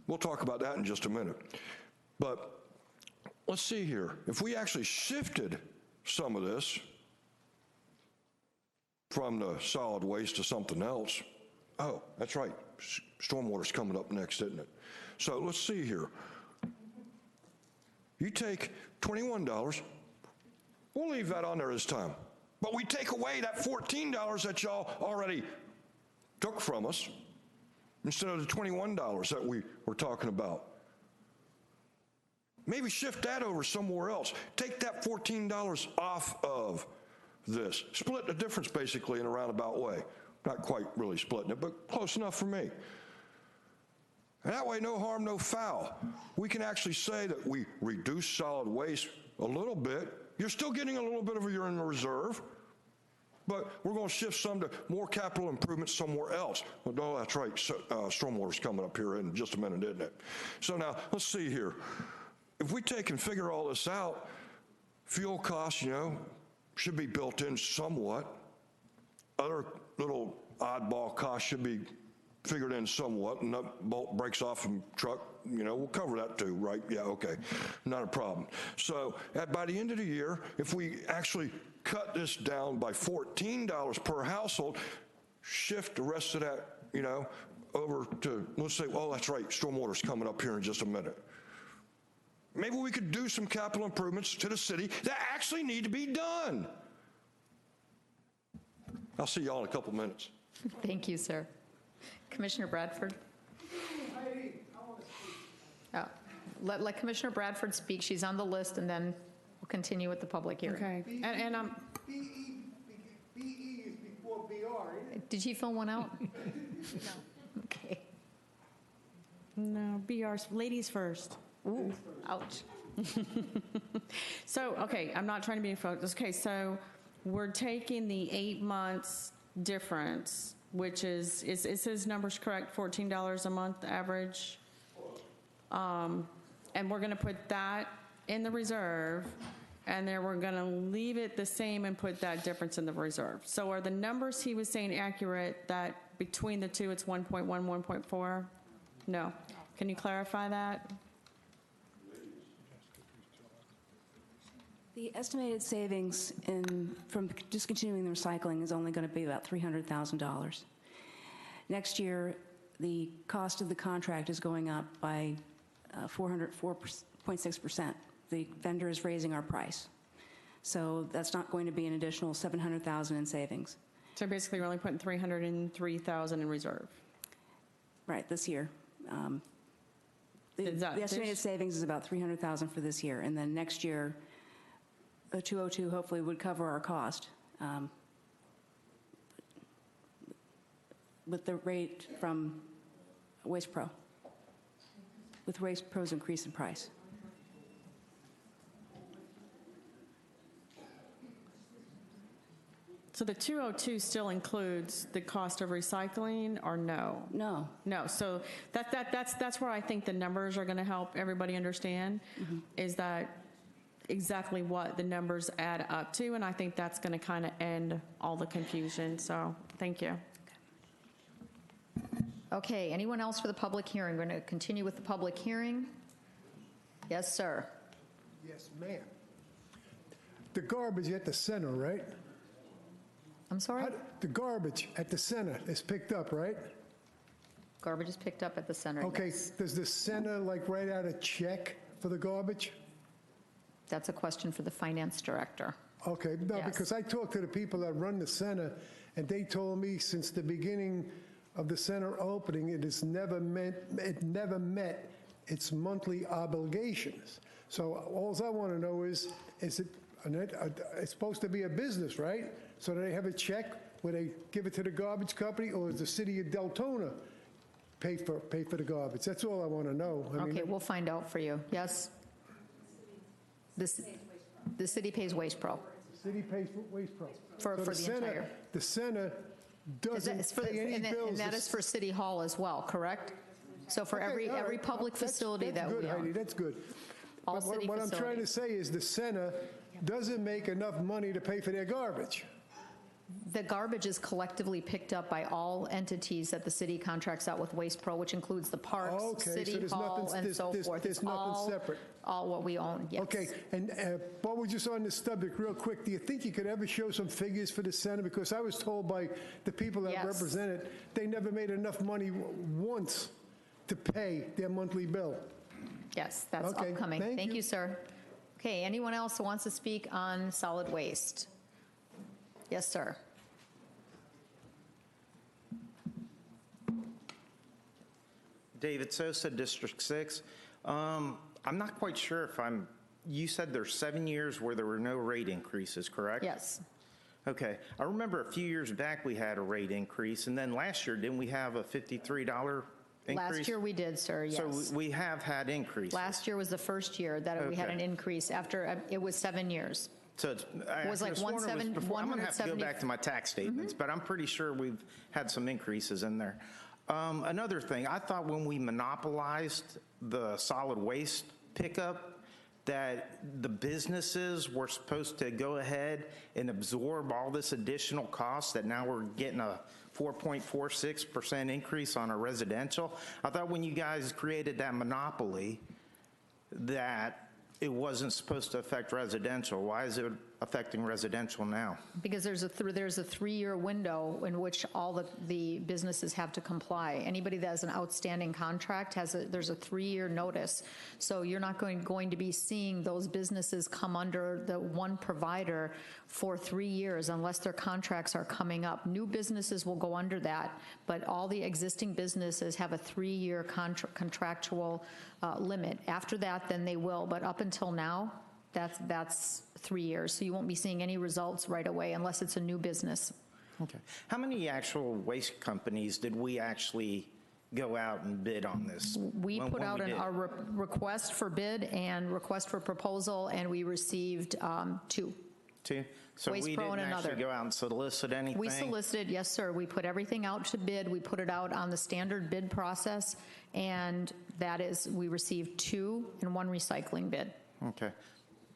T: We'll talk about that in just a minute. But let's see here. If we actually shifted some of this from the solid waste to something else, oh, that's right, stormwater's coming up next, isn't it? So let's see here. You take $21, we'll leave that on there this time. But we take away that $14 that y'all already took from us instead of the $21 that we were talking about. Maybe shift that over somewhere else. Take that $14 off of this. Split the difference basically in a roundabout way. Not quite really splitting it, but close enough for me. And that way, no harm, no foul. We can actually say that we reduce solid waste a little bit. You're still getting a little bit of your in reserve, but we're going to shift some to more capital improvements somewhere else. Well, no, that's right. So, stormwater's coming up here in just a minute, isn't it? So now, let's see here. If we take and figure all this out, fuel costs, should be built in somewhat. Other little oddball costs should be figured in somewhat, and that bolt breaks off from truck, we'll cover that too, right? Yeah, okay, not a problem. So by the end of the year, if we actually cut this down by $14 per household, shift the rest of that, over to, let's say, oh, that's right, stormwater's coming up here in just a minute. Maybe we could do some capital improvements to the city that actually need to be done. I'll see y'all in a couple minutes.
A: Thank you, sir. Commissioner Bradford. Oh, let Commissioner Bradford speak. She's on the list, and then we'll continue with the public hearing.
M: Okay. And I'm...
H: BE is before BR.
A: Did you fill one out?
M: No.
A: Okay.
M: No, BR's ladies first.
A: Ooh, ouch.
M: So, okay, I'm not trying to be focused. Okay, so we're taking the 8 months difference, which is his numbers correct, $14 a month average? And we're going to put that in the reserve, and then we're going to leave it the same and put that difference in the reserve. So are the numbers he was saying accurate, that between the two it's 1.1, 1.4? No. Can you clarify that?
C: The estimated savings from discontinuing the recycling is only going to be about $300,000. Next year, the cost of the contract is going up by 4.6%. The vendor is raising our price. So that's not going to be an additional $700,000 in savings.
M: So basically, we're only putting $303,000 in reserve.
C: Right, this year. The estimated savings is about $300,000 for this year, and then next year, the 202 hopefully would cover our cost. With the rate from Waste Pro, with Waste Pro's increase in price.
M: So the 202 still includes the cost of recycling, or no?
C: No.
M: No. So that's where I think the numbers are going to help everybody understand, is that exactly what the numbers add up to, and I think that's going to kind of end all the confusion. So thank you.
A: Okay, anyone else for the public hearing? We're going to continue with the public hearing. Yes, sir.
H: Yes, ma'am. The garbage at the center, right?
A: I'm sorry?
H: The garbage at the center is picked up, right?
A: Garbage is picked up at the center.
H: Okay,
A: yes.
H: Does the center like write out a check for the garbage?
A: That's a question for the finance director.
H: Okay, no,
A: Yes.
H: because I talked to the people that run the center, and they told me since the beginning of the center opening, it never met its monthly obligations. So all I want to know is it, it's supposed to be a business, right? So do they have a check where they give it to the garbage company, or does the city of Deltona pay for the garbage? That's all I want to know.
A: Okay, we'll find out for you. Yes? The city pays Waste Pro.
H: The city pays for Waste Pro.
A: For the entire.
H: The center doesn't pay any bills.
A: And that is for City Hall as well, correct? So for every public facility that we own.
H: That's good, Heidi, that's good.
A: All
H: But
A: city
H: what I'm trying to
A: facilities.
H: say is the center doesn't make enough money to pay for their garbage.
A: The garbage is collectively picked up by all entities that the city contracts out with Waste Pro, which includes the parks,
H: Okay, so
A: City
H: there's
A: Hall,
H: nothing-
A: and
H: there's-
A: so
H: there's-
A: forth.
H: there's
A: It's
H: nothing separate.
A: all what we own, yes.
H: Okay, and while we're just on this subject real quick, do you think you could ever show some figures for the center? Because I was told by the people that
A: Yes.
H: represent it, they never made enough money once to pay their monthly bill.
A: Yes, that's
H: Okay,
A: upcoming.
H: thank
A: Thank
H: you.
A: you, sir. Okay, anyone else who wants to speak on solid waste? Yes, sir.
B: David Sosa, District 6. I'm not quite sure if you said there's 7 years where there were no rate increases, correct?
A: Yes.
B: Okay. I remember a few years back we had a rate increase, and then last year, didn't we have a $53 increase?
A: Last year we did, sir, yes.
B: So we have had increases.
A: Last year was the first year that we had
B: Okay.
A: an increase after, it was 7 years.
B: So it's,
A: It was like
B: I could've sworn it was before. I'm going to have to go
A: 170
B: back to my tax statements, but I'm pretty sure we've had some increases in there. Another thing, I thought when we monopolized the solid waste pickup, that the businesses were supposed to go ahead and absorb all this additional cost, that now we're getting a 4.46% increase on a residential. I thought when you guys created that monopoly that it wasn't supposed to affect residential. Why is it affecting residential now?
A: Because there's a 3-year window in which all the businesses have to comply. Anybody that has an outstanding contract there's a 3-year notice. So you're not going to be seeing those businesses come under the one provider for 3 years unless their contracts are coming up. New businesses will go under that, but all the existing businesses have a 3-year contractual limit. After that, then they will, but up until now, that's 3 years. So you won't be seeing any results right away unless it's a new business.
B: Okay. How many actual waste companies did we actually go out and bid on this?
A: We put
B: when
A: out
B: we did?
A: a request for bid and request for proposal, and we received 2.
B: Two? So
A: Waste
B: we
A: Pro
B: didn't
A: and
B: actually
A: another.
B: go out and solicit anything?
A: We solicited, yes, sir. We put everything out to bid. We put it out on the standard bid process, and that is, we received 2 and 1 recycling bid.
B: Okay.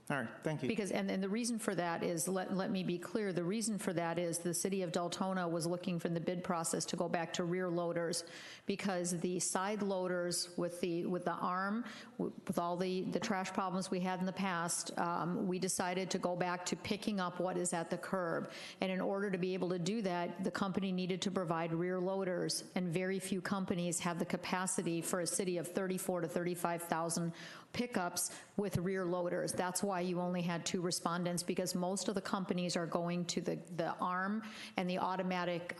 B: All right, thank you.
A: Because, and the reason for that is, let me be clear, the reason for that is the city of Deltona was looking for the bid process to go back to rear loaders, because the side loaders with the arm, with all the trash problems we had in the past, we decided to go back to picking up what is at the curb. And in order to be able to do that, the company needed to provide rear loaders, and very few companies have the capacity for a city of 34 to 35,000 pickups with rear loaders. That's why you only had 2 respondents, because most of the companies are going to the arm and the automatic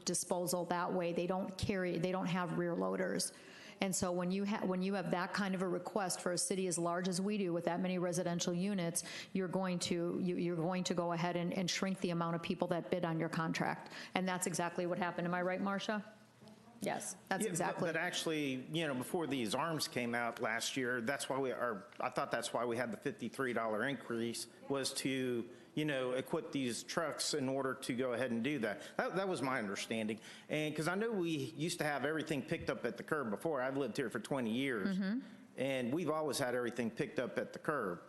A: disposal that way. They don't have rear loaders. And so when you have that kind of a request for a city as large as we do with that many residential units, you're going to go ahead and shrink the amount of people that bid on your contract. And that's exactly what happened. Am I right, Marcia? Yes, that's exactly.
B: But actually, before these arms came out last year, that's why I thought that's why we had the $53 increase, was to, equip these trucks in order to go ahead and do that. That was my understanding. And because I know we used to have everything picked up at the curb before. I've lived here for 20 years, and we've always had everything picked up at the curb.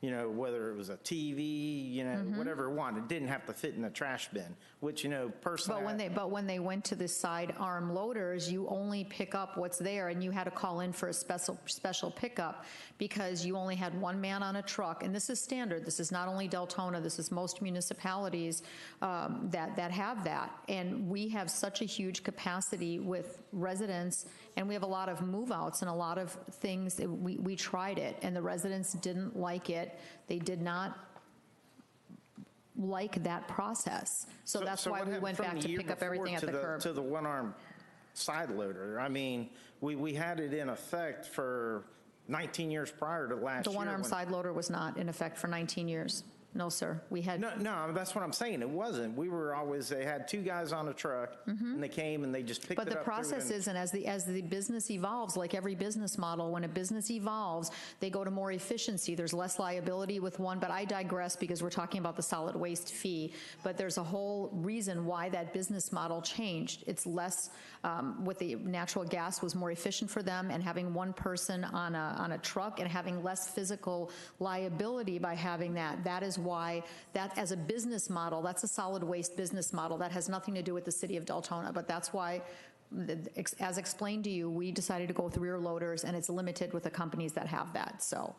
B: Whether it was a TV, whatever it wanted. It didn't have to fit in the trash bin, which, personally.
A: But when they went to the side arm loaders, you only pick up what's there, and you had to call in for a special pickup, because you only had 1 man on a truck. And this is standard. This is not only Deltona. This is most municipalities that have that. And we have such a huge capacity with residents, and we have a lot of move-outs and a lot of things. We tried it, and the residents didn't like it. They did not like that process. So that's why we went back to pick up everything at the curb.
B: To the one-arm side loader. I mean, we had it in effect for 19 years prior to last year.
A: The one-arm side loader was not in effect for 19 years. No, sir. We had
B: no. That's what I'm saying. It wasn't. They had 2 guys on a truck, and they came and they just picked it up.
A: But the process is, and as the business evolves, like every business model, when a business evolves, they go to more efficiency. There's less liability with one. But I digress, because we're talking about the solid waste fee. But there's a whole reason why that business model changed. It's less with the natural gas was more efficient for them, and having 1 person on a truck and having less physical liability by having that. That is why that, as a business model, that's a solid waste business model. That has nothing to do with the city of Deltona, but that's why, as explained to you, we decided to go with rear loaders, and it's limited with the companies that have that. So,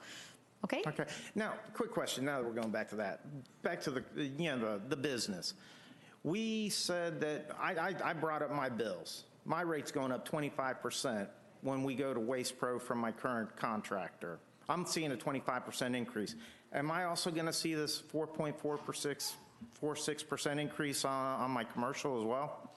A: okay?
B: Okay. Now, quick question, now that we're going back to that. Back to the business. We said that, I brought up my bills. My rate's going up 25% when we go to Waste Pro from my current contractor. I'm seeing a 25% increase. Am I also going to see this 4.46% increase on my commercial as well,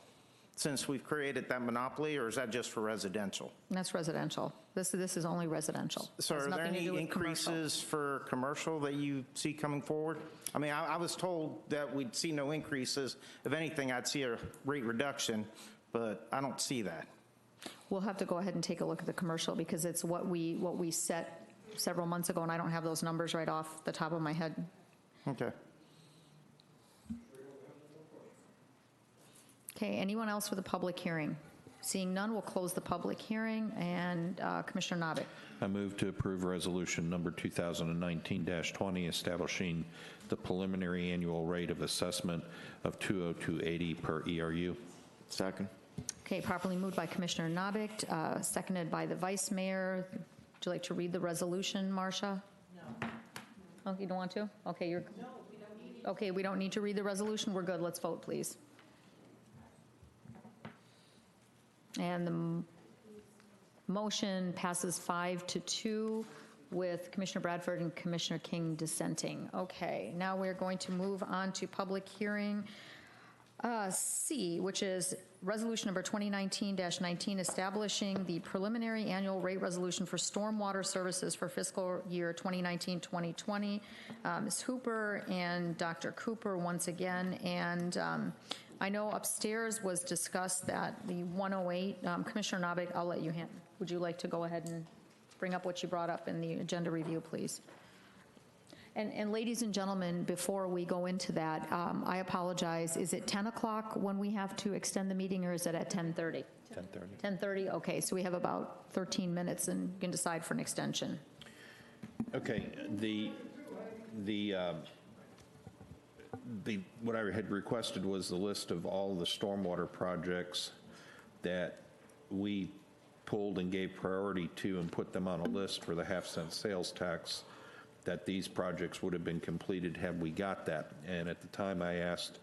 B: since we've created that monopoly, or is that just for residential?
A: That's residential. This is only residential.
B: So are there any increases for commercial that you see coming forward? I mean, I was told that we'd see no increases. If anything, I'd see a rate reduction, but I don't see that.
A: We'll have to go ahead and take a look at the commercial, because it's what we set several months ago, and I don't have those numbers right off the top of my head.
B: Okay.
A: Okay, anyone else for the public hearing? Seeing none, we'll close the public hearing, and Commissioner Novick.
I: I move to approve resolution number 2019-20, establishing the preliminary annual rate of assessment of $202.80 per ERU.
S: Second.
A: Okay, properly moved by Commissioner Novick, seconded by the Vice Mayor. Would you like to read the resolution, Marcia? No. Oh, you don't want to? Okay, No, we don't need to. Okay, we don't need to read the resolution. We're good. Let's vote, please. And the motion passes 5-2 with Commissioner Bradford and Commissioner King dissenting. Okay, now we're going to move on to public hearing C, which is resolution number 2019-19, establishing the preliminary annual rate resolution for stormwater services for fiscal year 2019-2020. Ms. Hooper and Dr. Cooper once again, and I know upstairs was discussed that the 108, Commissioner Novick, I'll let you handle. Would you like to go ahead and bring up what you brought up in the agenda review, please? And ladies and gentlemen, before we go into that, I apologize. Is it 10 o'clock when we have to extend the meeting, or is it at 10:30?
I: 10:30.
A: 10:30, okay, so we have about 13 minutes and you can decide for an extension.
I: Okay, what I had requested was the list of all the stormwater projects that we pulled and gave priority to and put them on a list for the half-cent sales tax, that these projects would have been completed had we got that. And at the time I asked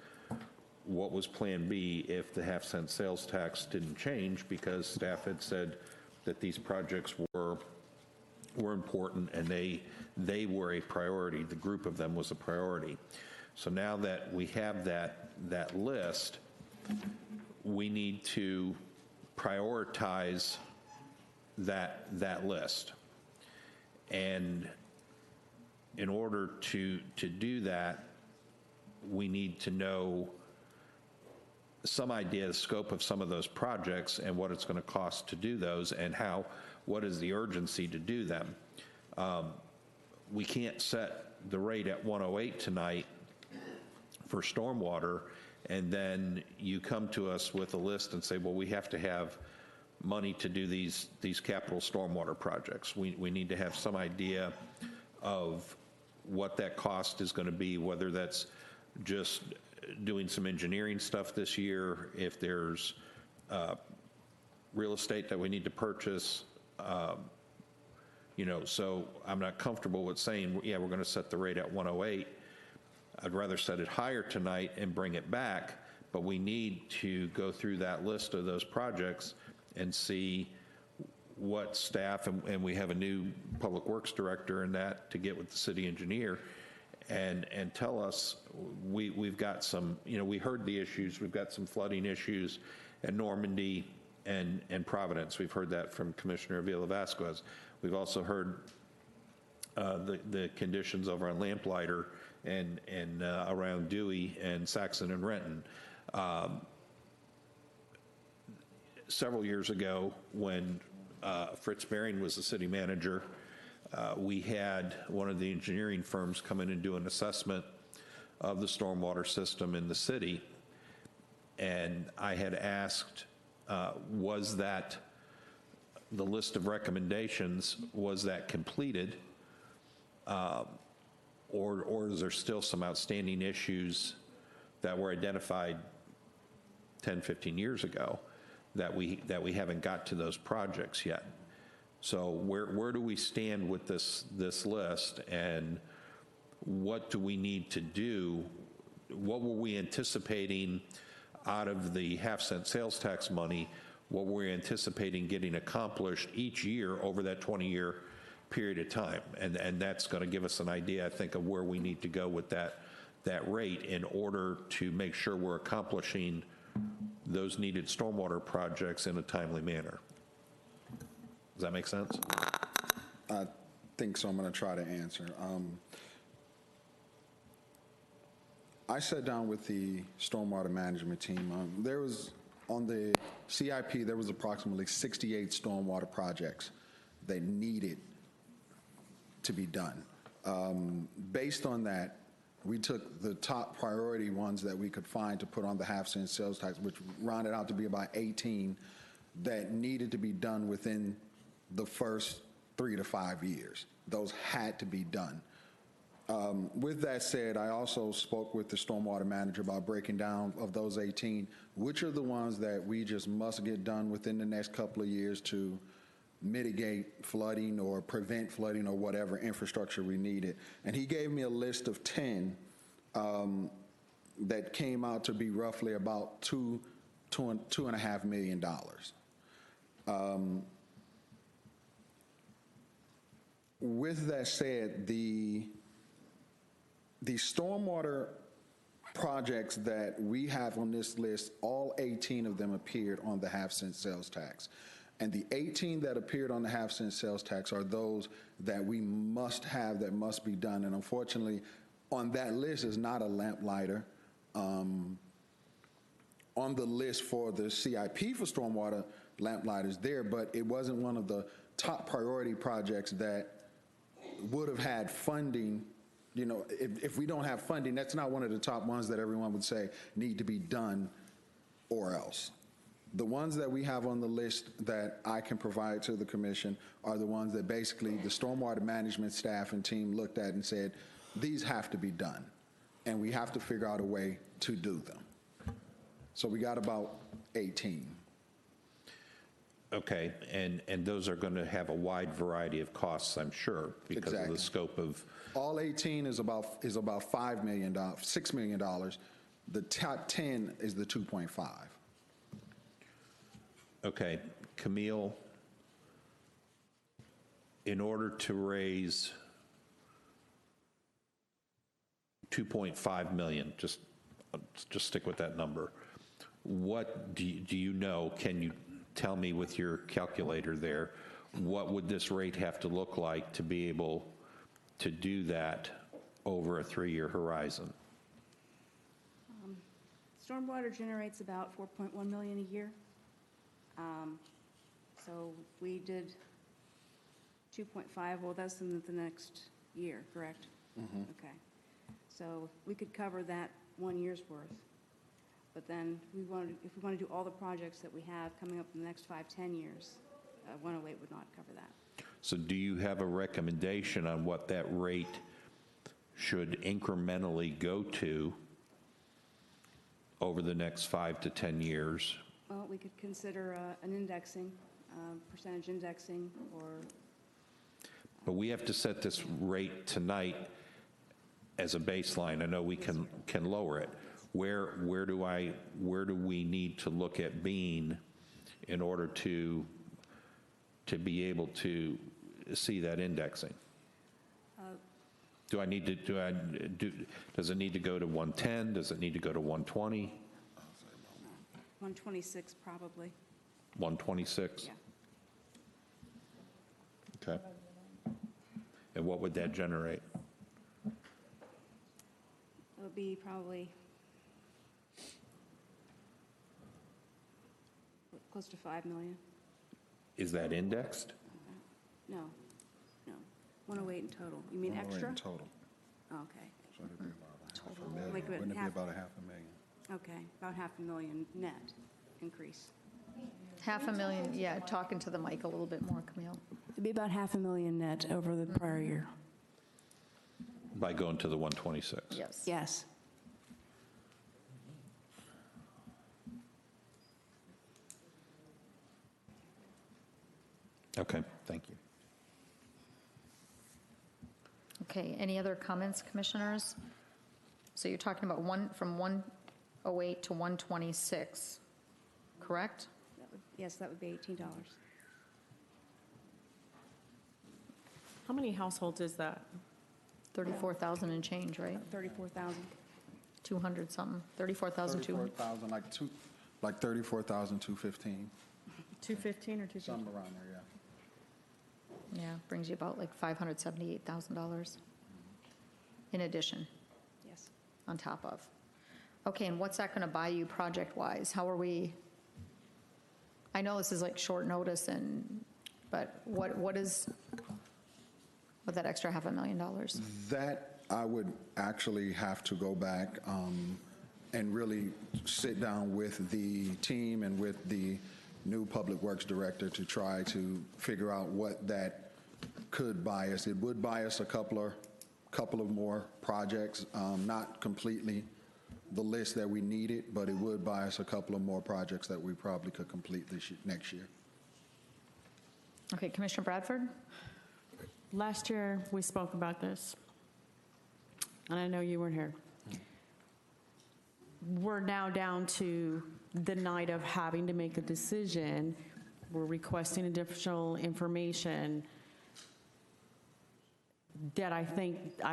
I: what was Plan B if the half-cent sales tax didn't change, because staff had said that these projects were important and they were a priority. The group of them was a priority. So now that we have that list, we need to prioritize that list. And in order to do that, we need to know some idea of the scope of some of those projects and what it's going to cost to do those, and what is the urgency to do them. We can't set the rate at 108 tonight for stormwater, and then you come to us with a list and say, well, we have to have money to do these capital stormwater projects. We need to have some idea of what that cost is going to be, whether that's just doing some engineering stuff this year, if there's real estate that we need to purchase, so I'm not comfortable with saying, yeah, we're going to set the rate at 108. I'd rather set it higher tonight and bring it back, but we need to go through that list of those projects and see what staff, and we have a new public works director in that, to get with the city engineer and tell us, we've got some, we heard the issues, we've got some flooding issues at Normandy and Providence. We've heard that from Commissioner Avila Vasquez. We've also heard the conditions over on Lamplighter and around Dewey and Saxon and Renton. Several years ago, when Fritz Bering was the city manager, we had one of the engineering firms come in and do an assessment of the stormwater system in the city, and I had asked, was that the list of recommendations, was that completed, or is there still some outstanding issues that were identified 10, 15 years ago that we haven't got to those projects yet? So where do we stand with this list, and what do we need to do? What were we anticipating out of the half-cent sales tax money? What were we anticipating getting accomplished each year over that 20-year period of time? And that's going to give us an idea, I think, of where we need to go with that rate in order to make sure we're accomplishing those needed stormwater projects in a timely manner. Does that make sense?
W: I think so. I'm going to try to answer. I sat down with the stormwater management team. There was, on the CIP, there was approximately 68 stormwater projects that needed to be done. Based on that, we took the top priority ones that we could find to put on the half-cent sales tax, which rounded out to be about 18 that needed to be done within the first 3 to 5 years. Those had to be done. With that said, I also spoke with the stormwater manager about breaking down of those 18, which are the ones that we just must get done within the next couple of years to mitigate flooding or prevent flooding or whatever infrastructure we needed. And he gave me a list of 10 that came out to be roughly about $2.5 million. With that said, the stormwater projects that we have on this list, all 18 of them appeared on the half-cent sales tax. And the 18 that appeared on the half-cent sales tax are those that we must have, that must be done. And unfortunately, on that list is not a lamplighter. On the list for the CIP for stormwater, lamplighter's there, but it wasn't one of the top priority projects that would have had funding if we don't have funding, that's not one of the top ones that everyone would say need to be done or else. The ones that we have on the list that I can provide to the commission are the ones that basically the stormwater management staff and team looked at and said, these have to be done, and we have to figure out a way to do them. So we got about 18.
I: Okay, and those are going to have a wide variety of costs, I'm sure, because of the scope of...
W: All 18 is about $5 million, $6 million. The top 10 is the 2.5.
I: Okay, Camille, in order to raise 2.5 million, just stick with that number, what do you know, can you tell me with your calculator there, what would this rate have to look like to be able to do that over a 3-year horizon?
C: Stormwater generates about 4.1 million a year. So we did 2.5, well, that's in the next year, correct?
W: Mm-hmm.
C: Okay. So we could cover that 1 year's worth. But then if we want to do all the projects that we have coming up in the next 5-10 years, 108 would not cover that.
I: So do you have a recommendation on what that rate should incrementally go to over the next 5 to 10 years?
C: Well, we could consider an indexing, percentage indexing, or...
I: But we have to set this rate tonight as a baseline. I know we can lower it. Where do we need to look at being in order to be able to see that indexing? Does it need to go to 110? Does it need to go to 120?
C: 126 probably.
I: 126?
C: Yeah.
I: Okay. And what would that generate?
C: It would be probably close to 5 million.
I: Is that indexed?
C: No, 108 in total. You mean extra?
W: In total.
C: Oh, okay.
W: So it'd be about
C: Total.
W: $500,000.
C: Like
W: Wouldn't it be
C: half-
W: about $500,000?
C: Okay, about $500,000 net increase.
A: $500,000, yeah, talking to the mic a little bit more, Camille.
C: It'd be about $500,000 net over the prior year.
I: By going to the 126?
A: Yes.
C: Yes.
I: Okay, thank you.
A: Okay, any other comments, commissioners? So you're talking about from 108 to 126, correct?
C: Yes, that would be $18.
M: How many households is that?
A: 34,000 and change, right?
C: 34,000.
A: 200 something, 34,200.
W: 34,000, like 34,215.
M: 215 or 250?
W: Something around there, yeah.
A: Yeah, brings you about like $578,000 in addition.
C: Yes.
A: On top of. Okay, and what's that going to buy you project-wise? How are we, I know this is like short notice, but what is, with that extra $500,000?
W: That I would actually have to go back and really sit down with the team and with the new Public Works Director to try to figure out what that could buy us. It would buy us a couple of more projects, not completely the list that we needed, but it would buy us a couple of more projects that we probably could complete next year.
A: Okay, Commissioner Bradford?
M: Last year, we spoke about this, and I know you weren't here. We're now down to the night of having to make a decision. We're requesting additional information that I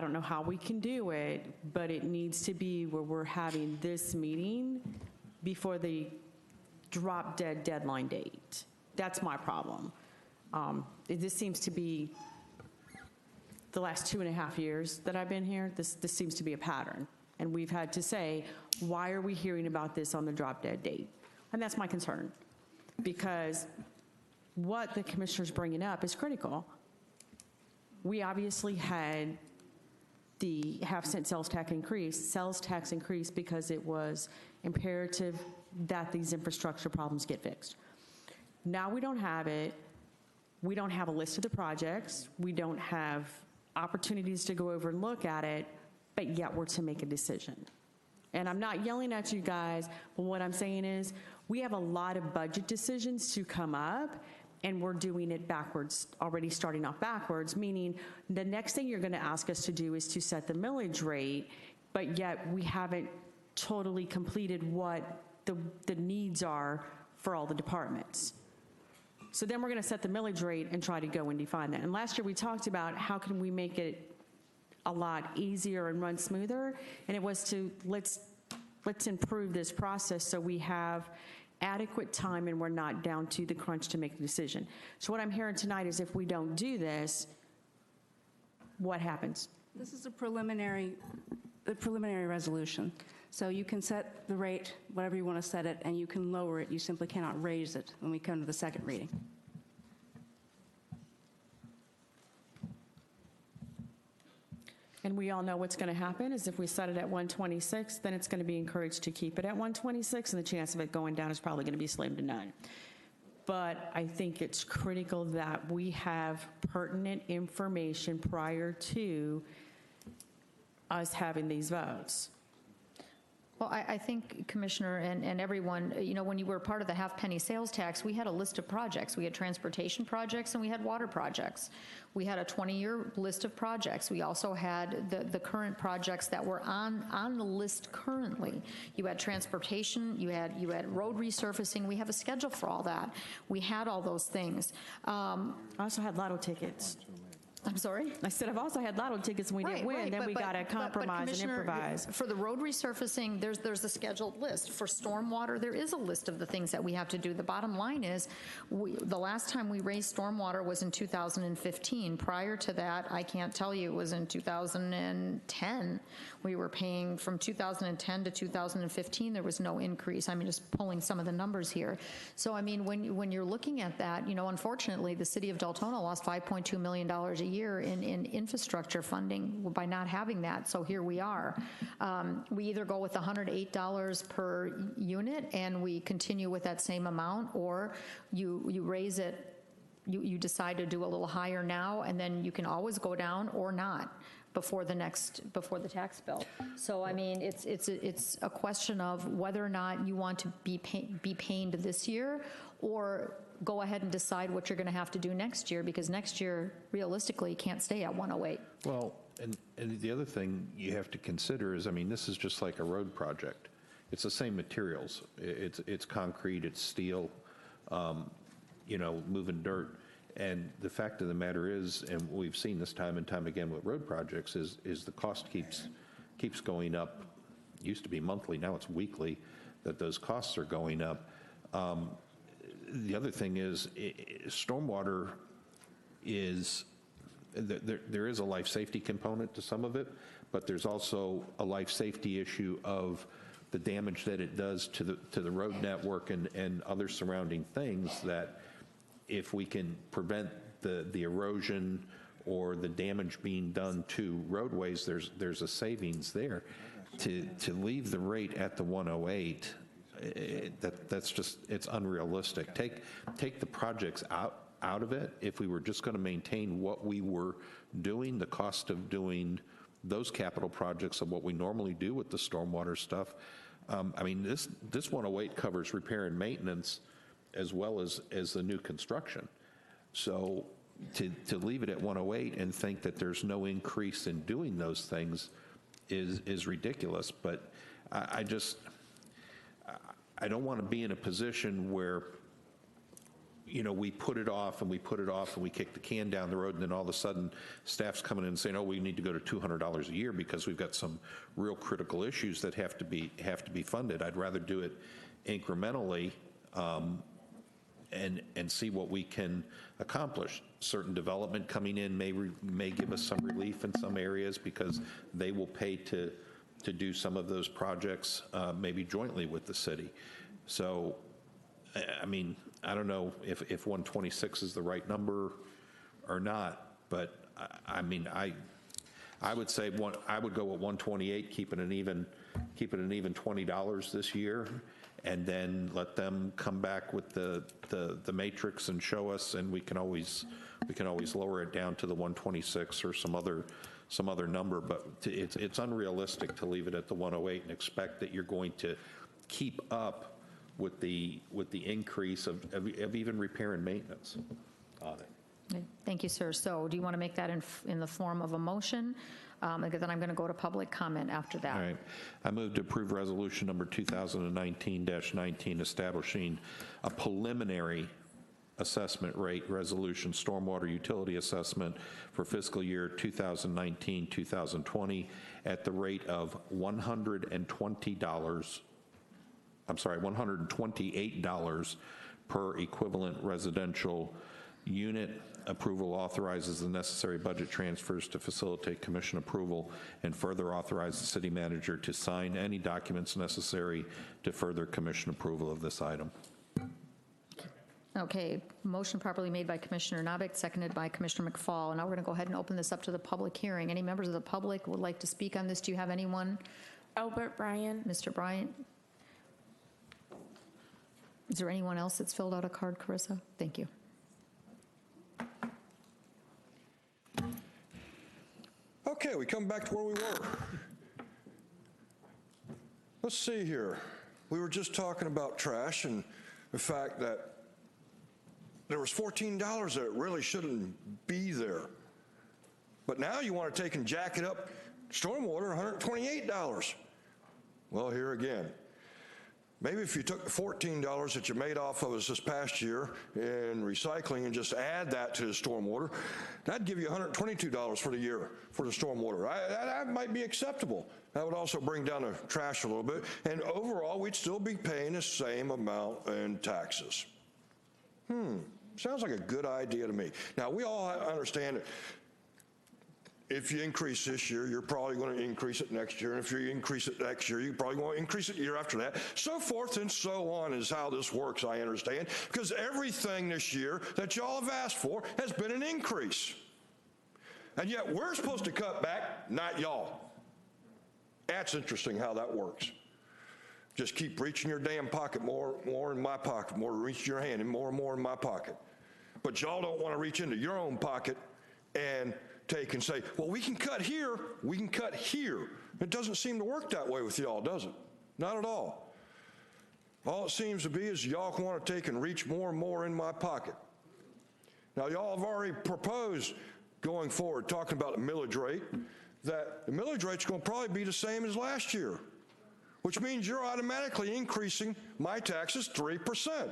M: don't know how we can do it, but it needs to be where we're having this meeting before the drop dead deadline date. That's my problem. This seems to be the last 2.5 years that I've been here, this seems to be a pattern. And we've had to say, why are we hearing about this on the drop dead date? And that's my concern, because what the commissioner's bringing up is critical. We obviously had the half-cent sales tax increase because it was imperative that these infrastructure problems get fixed. Now we don't have it. We don't have a list of the projects. We don't have opportunities to go over and look at it, but yet we're to make a decision. And I'm not yelling at you guys, but what I'm saying is we have a lot of budget decisions to come up, and we're doing it backwards, already starting off backwards, meaning the next thing you're going to ask us to do is to set the millage rate, but yet we haven't totally completed what the needs are for all the departments. So then we're going to set the millage rate and try to go and define that. And last year we talked about how can we make it a lot easier and run smoother, and it was to let's improve this process so we have adequate time and we're not down to the crunch to make a decision. So what I'm hearing tonight is if we don't do this, what happens?
C: This is a preliminary resolution. So you can set the rate, whatever you want to set it, and you can lower it. You simply cannot raise it when we come to the second reading.
M: And we all know what's going to happen is if we set it at 126, then it's going to be encouraged to keep it at 126, and the chance of it going down is probably going to be slim to none. But I think it's critical that we have pertinent information prior to us having these votes.
A: Well, I think, Commissioner, and everyone, you know, when you were part of the half-penny sales tax, we had a list of projects. We had transportation projects and we had water projects. We had a 20-year list of projects. We also had the current projects that were on the list currently. You had transportation, you had road resurfacing. We have a schedule for all that. We had all those things.
M: I also had lotto tickets.
A: I'm sorry?
M: I said I've also had lotto tickets and we didn't win. Then we got to compromise and improvise.
A: For the road resurfacing, there's a scheduled list. For stormwater, there is a list of the things that we have to do. The bottom line is, the last time we raised stormwater was in 2015. Prior to that, I can't tell you, it was in 2010. We were paying from 2010 to 2015. There was no increase. I mean, just pulling some of the numbers here. So, I mean, when you're looking at that, you know, unfortunately, the city of Deltona lost $5.2 million a year in infrastructure funding by not having that. So here we are. We either go with $108 per unit and we continue with that same amount, or you raise it, you decide to do a little higher now, and then you can always go down or not before the tax bill. So I mean, it's a question of whether or not you want to be pained this year, or go ahead and decide what you're going to have to do next year, because next year, realistically, you can't stay at 108.
I: Well, and the other thing you have to consider is, I mean, this is just like a road project. It's the same materials. It's concrete, it's steel, you know, moving dirt. And the fact of the matter is, and we've seen this time and time again with road projects, is the cost keeps going up. It used to be monthly, now it's weekly that those costs are going up. The other thing is, stormwater is, there is a life safety component to some of it, but there's also a life safety issue of the damage that it does to the road network and other surrounding things, that if we can prevent the erosion or the damage being done to roadways, there's a savings there. To leave the rate at the 108, that's just, it's unrealistic. Take the projects out of it. If we were just going to maintain what we were doing, the cost of doing those capital projects of what we normally do with the stormwater stuff, I mean, this 108 covers repair and maintenance as well as the new construction. So to leave it at 108 and think that there's no increase in doing those things is ridiculous. But I don't want to be in a position where, you know, we put it off and we put it off and we kick the can down the road, and then all of a sudden staff's coming in and saying, oh, we need to go to $200 a year because we've got some real critical issues that have to be funded. I'd rather do it incrementally and see what we can accomplish. Certain development coming in may give us some relief in some areas because they will pay to do some of those projects, maybe jointly with the city. So, I mean, I don't know if 126 is the right number or not, but I mean, I would say I would go with 128, keeping an even $20 this year, and then let them come back with the matrix and show us, and we can always lower it down to the 126 or some other number. But it's unrealistic to leave it at the 108 and expect that you're going to keep up with the increase of even repair and maintenance on it.
A: Thank you, sir. So do you want to make that in the form of a motion? Then I'm going to go to public comment after that.
I: All right. I move to approve resolution number 2019-19 establishing a preliminary assessment rate resolution stormwater utility assessment for fiscal year 2019-2020 at the rate of $128 per equivalent residential unit. Approval authorizes the necessary budget transfers to facilitate commission approval and further authorize the city manager to sign any documents necessary to further commission approval of this item.
A: Okay, motion properly made by Commissioner Novick, seconded by Commissioner McFall. Now we're going to go ahead and open this up to the public hearing. Any members of the public would like to speak on this? Do you have anyone?
P: Albert Bryan.
A: Mr. Bryant? Is there anyone else that's filled out a card, Carissa? Thank you.
T: Okay, we come back to where we were. Let's see here. We were just talking about trash and the fact that there was $14 that really shouldn't be there. But now you want to take and jack it up, stormwater, $128. Well, here again. Maybe if you took the $14 that you made off of us this past year in recycling and just add that to the stormwater, that'd give you $122 for the year for the stormwater. That might be acceptable. That would also bring down the trash a little bit. And overall, we'd still be paying the same amount in taxes. Sounds like a good idea to me. Now, we all understand that if you increase this year, you're probably going to increase it next year. And if you increase it next year, you're probably going to increase it the year after that. So forth and so on is how this works, I understand. Because everything this year that y'all have asked for has been an increase. And yet we're supposed to cut back, not y'all. That's interesting how that works. Just keep reaching your damn pocket, more in my pocket, more reach your hand and more in my pocket. But y'all don't want to reach into your own pocket and take and say, well, we can cut here, we can cut here. It doesn't seem to work that way with y'all, does it? Not at all. All it seems to be is y'all want to take and reach more and more in my pocket. Now, y'all have already proposed going forward, talking about the millage rate, that the millage rate's going to probably be the same as last year, which means you're automatically increasing my taxes 3%,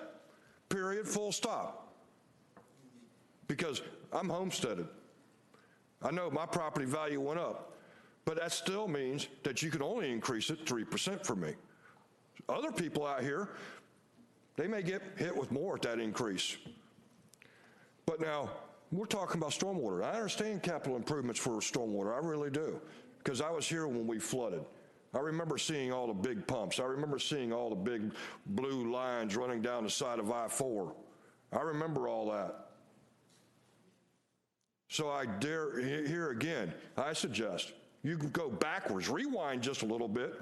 T: period, full stop. Because I'm homesteaded. I know my property value went up, but that still means that you can only increase it 3% for me. Other people out here, they may get hit with more at that increase. But now, we're talking about stormwater. I understand capital improvements for stormwater, I really do, because I was here when we flooded. I remember seeing all the big pumps. I remember seeing all the big blue lines running down the side of I-4. I remember all that. So I dare, here again, I suggest you go backwards, rewind just a little bit,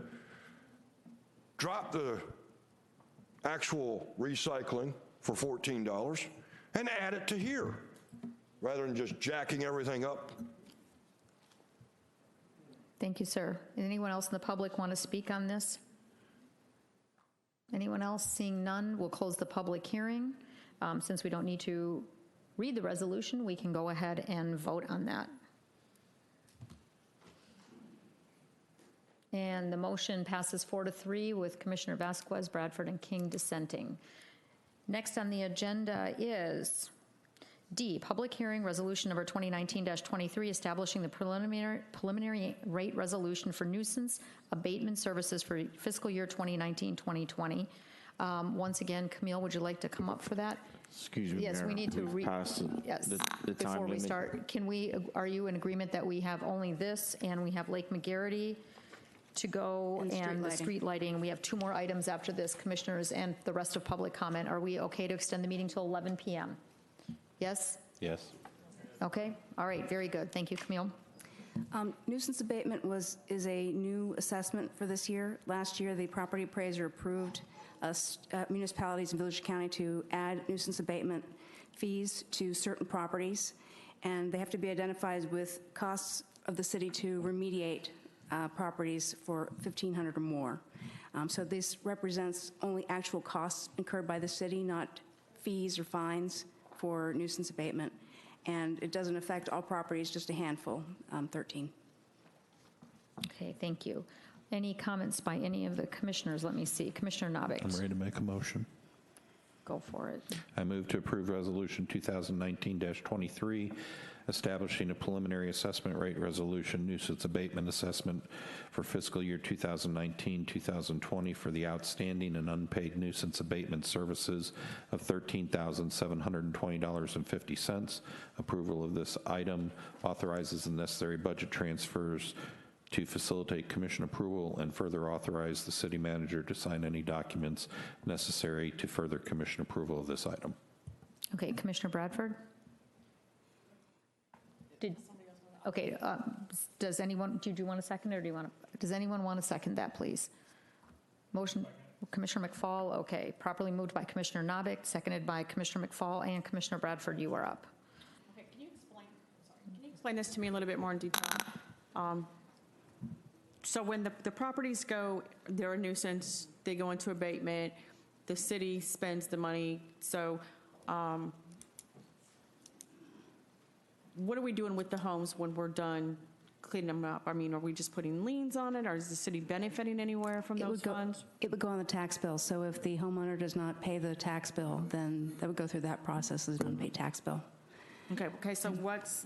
T: drop the actual recycling for $14 and add it to here, rather than just jacking everything up.
A: Thank you, sir. Anyone else in the public want to speak on this? Anyone else? Seeing none, we'll close the public hearing. Since we don't need to read the resolution, we can go ahead and vote on that. And the motion passes 4-3 with Commissioner Vasquez, Bradford, and King dissenting. Next on the agenda is D, public hearing resolution number 2019-23, establishing the preliminary rate resolution for nuisance abatement services for fiscal year 2019-2020. Once again, Camille, would you like to come up for that?
S: Excuse me,
A: yes,
S: Mayor,
A: we need to
S: pass
A: yes,
S: the time
A: before we
S: limit.
A: start. Can we, are you in agreement that we have only this and we have Lake McGarity to go and the street lighting? We have 2 more items after this, commissioners, and the rest of public comment. Are we okay to extend the meeting till 11 p.m.? Yes?
I: Yes.
A: Okay. All right. Very good. Thank you, Camille.
C: Nuisance abatement is a new assessment for this year. Last year, the property appraiser approved municipalities in Village County to add nuisance abatement fees to certain properties, and they have to be identified with costs of the city to remediate properties for $1,500 or more. So this represents only actual costs incurred by the city, not fees or fines for nuisance abatement. And it doesn't affect all properties, just a handful, 13.
A: Okay, thank you. Any comments by any of the commissioners? Let me see. Commissioner Novick.
I: I'm ready to make a motion.
A: Go for it.
I: I move to approve Resolution 2019-23, establishing a preliminary assessment rate resolution nuisance abatement assessment for fiscal year 2019-2020 for the outstanding and unpaid nuisance abatement services of $13,720.50. Approval of this item authorizes the necessary budget transfers to facilitate commission approval and further authorize the city manager to sign any documents necessary to further commission approval of this item.
A: Okay, Commissioner Bradford? Okay, does anyone, do you want a second, or does anyone want to second that, please? Motion, Commissioner McFall, okay. Properly moved by Commissioner Novick, seconded by Commissioner McFall, and Commissioner Bradford, you are up.
M: Okay, can you explain this to me a little bit more in detail? So when the properties go, they're a nuisance, they go into abatement, the city spends the money, so what are we doing with the homes when we're done cleaning them up? I mean, are we just putting liens on it, or is the city benefiting anywhere from those funds?
C: It would go on the tax bill. So if the homeowner does not pay the tax bill, then that would go through that process as an unpaid tax bill.
M: Okay, so what's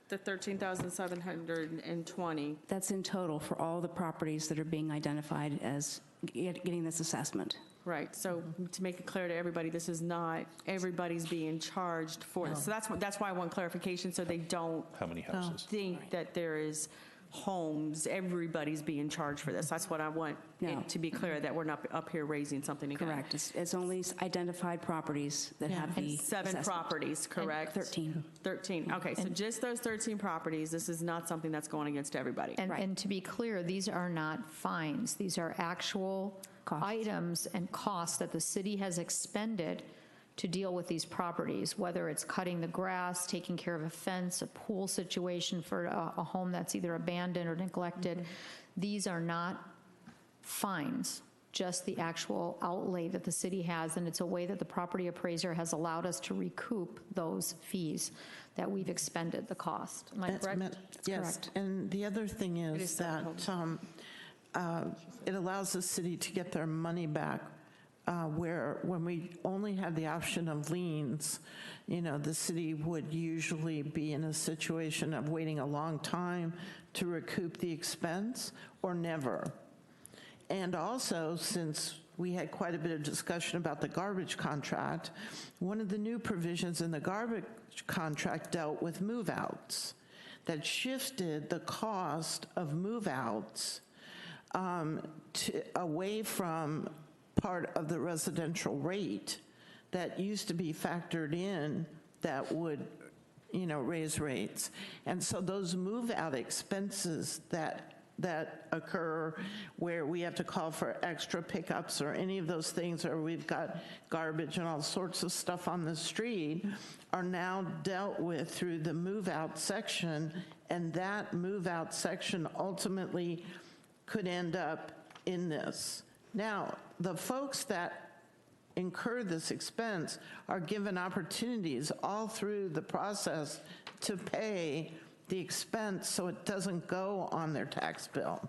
M: the $13,720?
C: That's in total for all the properties that are being identified as getting this assessment.
M: Right, so to make it clear to everybody, this is not everybody's being charged for this. So that's why I want clarification, so they don't
I: How many houses?
M: think that there is homes, everybody's being charged for this. That's what I want it to be clear, that we're not up here raising something again.
C: Correct. It's only identified properties that have the
M: And 7
C: assessment.
M: properties, correct?
C: 13.
M: 13, okay, so just those 13 properties, this is not something that's going against everybody.
A: And to be clear, these are not fines. These are actual items and costs that the city has expended to deal with these properties, whether it's cutting the grass, taking care of a fence, a pool situation for a home that's either abandoned or neglected. These are not fines, just the actual outlay that the city has, and it's a way that the property appraiser has allowed us to recoup those fees that we've expended, the cost. Am I correct?
K: Yes,
A: correct.
K: and the other thing is that it allows the city to get their money back, where when we only had the option of liens, the city would usually be in a situation of waiting a long time to recoup the expense or never. And also, since we had quite a bit of discussion about the garbage contract, one of the new provisions in the garbage contract dealt with move-outs that shifted the cost of move-outs away from part of the residential rate that used to be factored in that would, raise rates. And so those move-out expenses that occur where we have to call for extra pickups or any of those things, or we've got garbage and all sorts of stuff on the street, are now dealt with through the move-out section, and that move-out section ultimately could end up in this. Now, the folks that incur this expense are given opportunities all through the process to pay the expense so it doesn't go on their tax bill.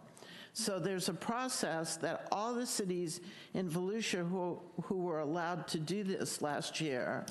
K: So there's a process that all the cities in Volusia who were allowed to do this last year,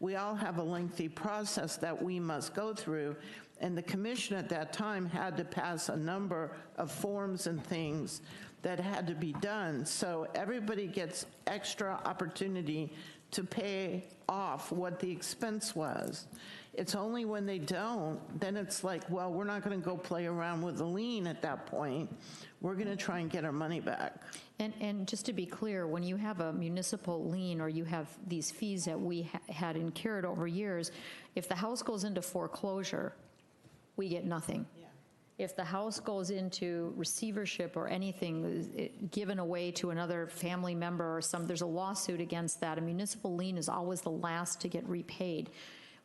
K: we all have a lengthy process that we must go through, and the commission at that time had to pass a number of forms and things that had to be done. So everybody gets extra opportunity to pay off what the expense was. It's only when they don't, then it's like, well, we're not going to go play around with the lien at that point. We're going to try and get our money back.
A: And just to be clear, when you have a municipal lien or you have these fees that we had incurred over years, if the house goes into foreclosure, we get nothing. If the house goes into receivership or anything given away to another family member or there's a lawsuit against that, a municipal lien is always the last to get repaid.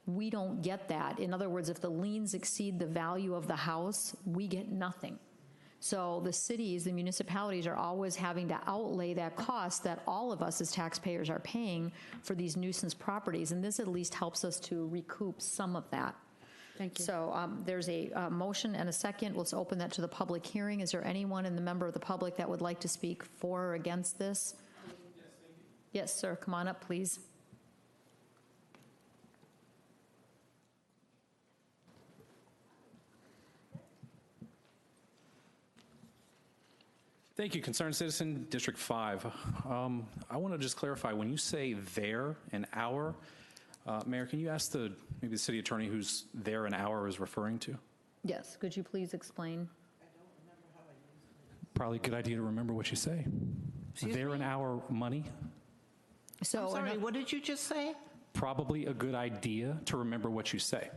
A: We don't get that. In other words, if the liens exceed the value of the house, we get nothing. So the cities, the municipalities are always having to outlay that cost that all of us as taxpayers are paying for these nuisance properties, and this at least helps us to recoup some of that.
M: Thank you.
A: So there's a motion and a second. Let's open that to the public hearing. Is there anyone in the member of the public that would like to speak for or against this? Yes, sir. Come on up, please.
L: Thank you. Concerned citizen, District 5. I want to just clarify, when you say there and our, Mayor, can you ask maybe the city attorney who's there and our is referring to?
A: Yes. Could you please explain?
L: Probably a good idea to remember what you say. There and our money.
A: So,
K: I'm sorry, what did you just say?
L: Probably a good idea to remember what you say.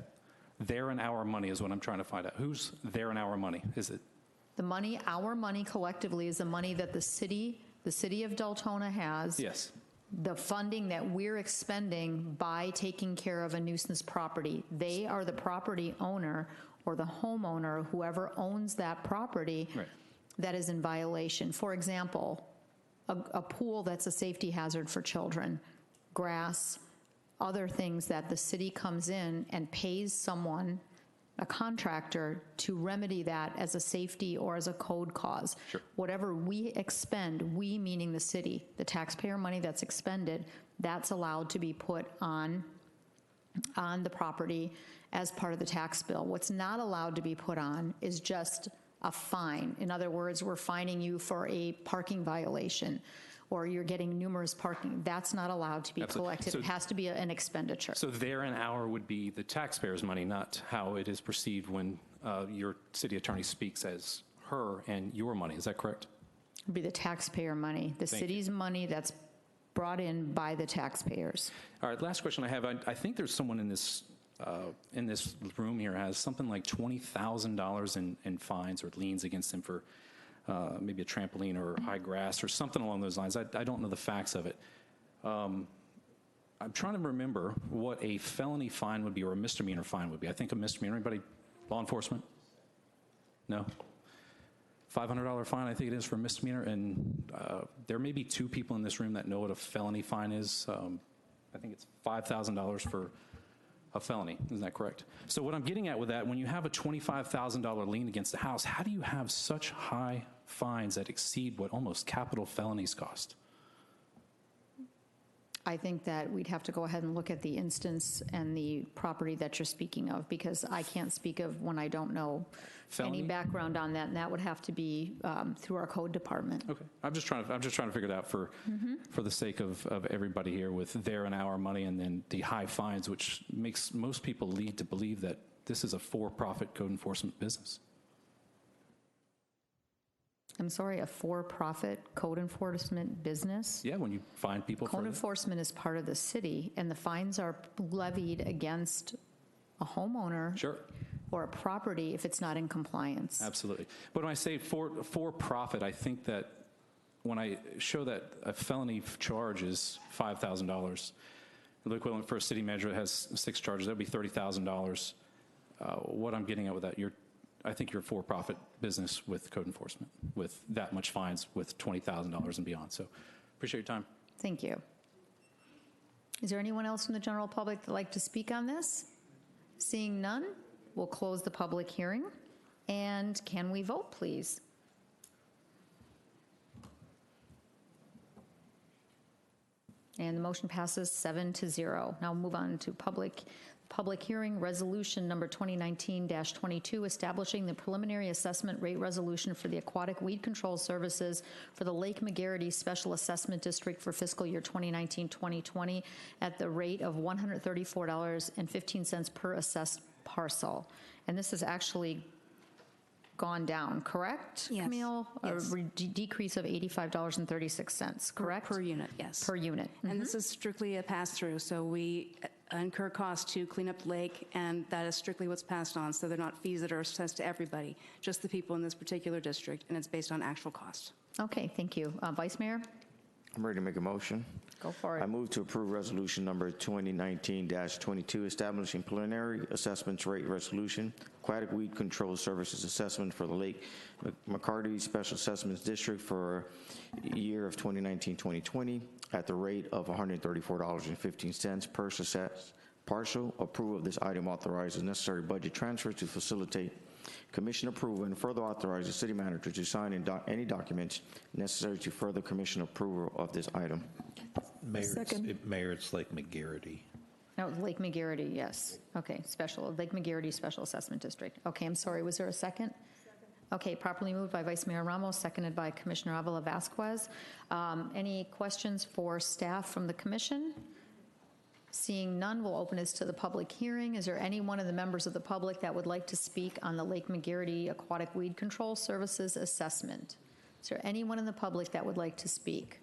L: Their and our money is what I'm trying to find out. Who's their and our money? Is it?
A: The money, our money collectively, is the money that the city of Deltona has.
L: Yes.
A: The funding that we're expending by taking care of a nuisance property. They are the property owner or the homeowner, whoever owns that property, right, that is in violation. For example, a pool that's a safety hazard for children, grass, other things that the city comes in and pays someone, a contractor, to remedy that as a safety or as a code cause.
L: Sure.
A: Whatever we expend, we meaning the city, the taxpayer money that's expended, that's allowed to be put on the property as part of the tax bill. What's not allowed to be put on is just a fine. In other words, we're fining you for a parking violation, or you're getting numerous parking. That's not allowed to be collected. So it has to be an expenditure.
L: So their and our would be the taxpayers' money, not how it is perceived when your city attorney speaks as her and your money. Is that correct?
A: It would be the taxpayer money, the city's money that's brought in by the taxpayers.
L: All right, last question I have. I think there's someone in this room here has something like $20,000 in fines or liens against him for maybe a trampoline or high grass or something along those lines. I don't know the facts of it. I'm trying to remember what a felony fine would be or a misdemeanor fine would be. I think a misdemeanor. Anybody? Law enforcement? No? $500 fine, I think it is, for a misdemeanor. And there may be two people in this room that know what a felony fine is. I think it's $5,000 for a felony. Isn't that correct? So what I'm getting at with that, when you have a $25,000 lien against the house, how do you have such high fines that exceed what almost capital felonies cost?
A: I think that we'd have to go ahead and look at the instance and the property that you're speaking of, because I can't speak of when I don't know any background on that, and that would have to be through our code department.
L: Okay, I'm just trying to figure it out for the sake of everybody here with their and our money, and then the high fines, which makes most people lead to believe that this is a for-profit code enforcement business.
A: I'm sorry, a for-profit code enforcement business?
L: Yeah, when you fine people
A: Code enforcement is part of the city, and the fines are levied against a homeowner or a property if it's not in compliance.
L: Absolutely. But when I say for-profit, I think that when I show that a felony charge is $5,000, the equivalent for a city manager that has 6 charges, that would be $30,000. What I'm getting at with that, I think you're a for-profit business with code enforcement, with that much fines, with $20,000 and beyond. So appreciate your time.
A: Thank you. Is there anyone else from the general public that would like to speak on this? Seeing none, we'll close the public hearing. And can we vote, please? And the motion passes 7-0. Now we'll move on to public hearing resolution number 2019-22, establishing the preliminary assessment rate resolution for the aquatic weed control services for the Lake McGarrity Special Assessment District for fiscal year 2019-2020 at the rate of $134.15 per assessed parcel. And this has actually gone down, correct,
C: Yes.
A: Camille?
C: Yes.
A: A decrease of $85.36, correct?
C: Per unit, yes.
A: Per unit.
C: And this is strictly a pass-through, so we incur costs to clean up the lake, and that is strictly what's passed on. So they're not fees that are assessed to everybody, just the people in this particular district, and it's based on actual costs.
A: Okay, thank you. Vice Mayor?
S: I'm ready to make a motion.
A: Go for it.
S: I move to approve resolution number 2019-22, establishing preliminary assessments rate resolution, aquatic weed control services assessment for the Lake McCarty Special Assessments District for year of 2019-2020 at the rate of $134.15 per assessed. Partial approval of this item authorizes necessary budget transfer to facilitate commission approval and further authorize the city manager to sign any documents necessary to further commission approval of this item.
I: Mayor, it's Lake McGarity.
A: No, Lake McGarity, yes. Okay, Lake McGarity Special Assessment District. Okay, I'm sorry, was there a second? Okay, properly moved by Vice Mayor Ramos, seconded by Commissioner Avila Vasquez. Any questions for staff from the commission? Seeing none, we'll open this to the public hearing. Is there any one of the members of the public that would like to speak on the Lake McGarity Aquatic Weed Control Services Assessment? Is there anyone in the public that would like to speak?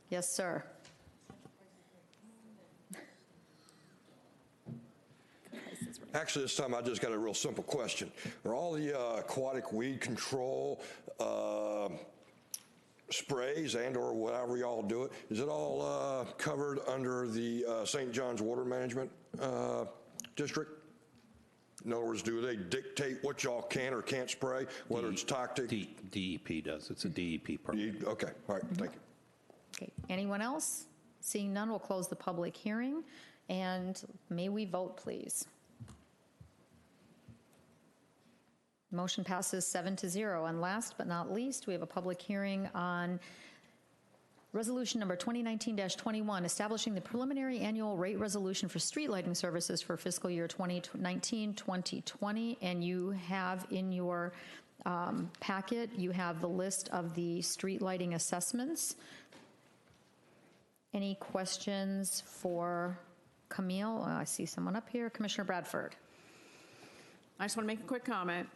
A: Yes, sir.
T: Actually, this time I just got a real simple question. Are all the aquatic weed control sprays and or whatever y'all do it, is it all covered under the St. John's Water Management District? In other words, do they dictate what y'all can or can't spray, whether it's toxic?
I: DEP does. It's a DEP permit.
T: Okay, all right, thank you.
A: Okay, anyone else? Seeing none, we'll close the public hearing, and may we vote, please? Motion passes 7-0. And last but not least, we have a public hearing on resolution number 2019-21, establishing the preliminary annual rate resolution for street lighting services for fiscal year 2019-2020. And you have in your packet, you have the list of the street lighting assessments. Any questions for Camille? I see someone up here. Commissioner Bradford.
M: I just want to make a quick comment.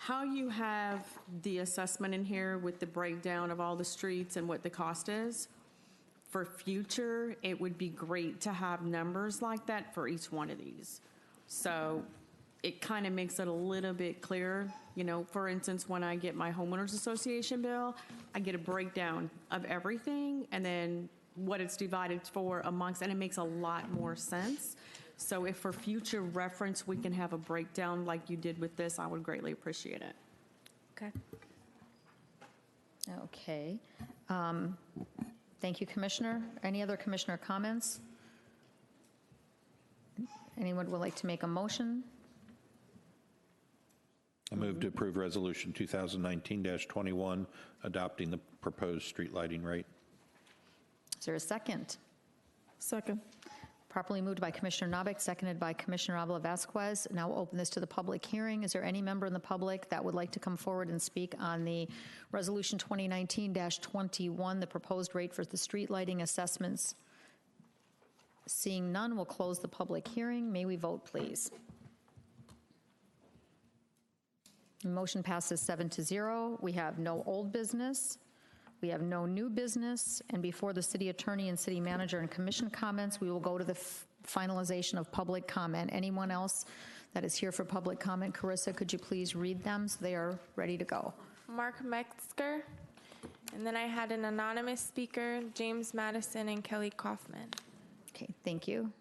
M: How you have the assessment in here with the breakdown of all the streets and what the cost is, for future, it would be great to have numbers like that for each one of these. So it kind of makes it a little bit clearer. You know, for instance, when I get my homeowners association bill, I get a breakdown of everything and then what it's divided for amongst, and it makes a lot more sense. So if for future reference we can have a breakdown like you did with this, I would greatly appreciate it.
C: Okay.
A: Okay. Thank you, Commissioner. Any other commissioner comments? Anyone would like to make a motion?
I: I move to approve resolution 2019-21, adopting the proposed street lighting rate.
A: Is there a second?
F: Second.
A: Properly moved by Commissioner Novick, seconded by Commissioner Avila Vasquez. Now we'll open this to the public hearing. Is there any member in the public that would like to come forward and speak on the resolution 2019-21, the proposed rate for the street lighting assessments? Seeing none, we'll close the public hearing. May we vote, please? The motion passes 7-0. We have no old business. We have no new business, and before the city attorney and city manager and commission comments, we will go to the finalization of public comment. Anyone else that is here for public comment? Carissa, could you please read them so they are ready to go?
P: Mark Metsker, and then I had an anonymous speaker, James Madison and Kelly Kaufman.
A: Okay, thank you.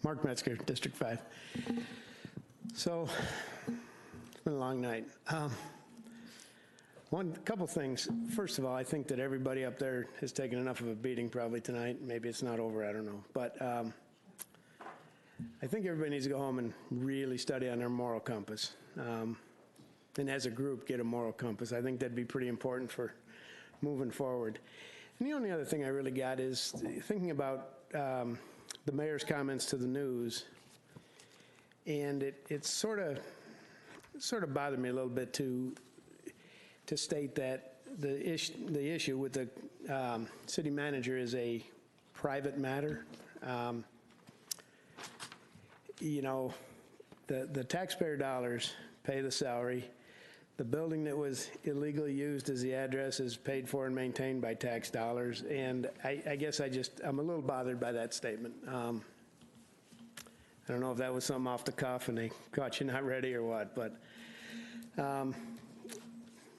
J: Mark Metzger, District 5. So, it's been a long night. Couple things. First of all, I think that everybody up there has taken enough of a beating probably tonight. Maybe it's not over, I don't know. But I think everybody needs to go home and really study on their moral compass. And as a group, get a moral compass. I think that'd be pretty important for moving forward. And the only other thing I really got is thinking about the mayor's comments to the news, and it sort of bothered me a little bit to state that the issue with the city manager is a private matter. you know, the taxpayer dollars pay the salary. The building that was illegally used as the address is paid for and maintained by tax dollars. And I guess I'm a little bothered by that statement. I don't know if that was something off the cuff and they caught you not ready or what, but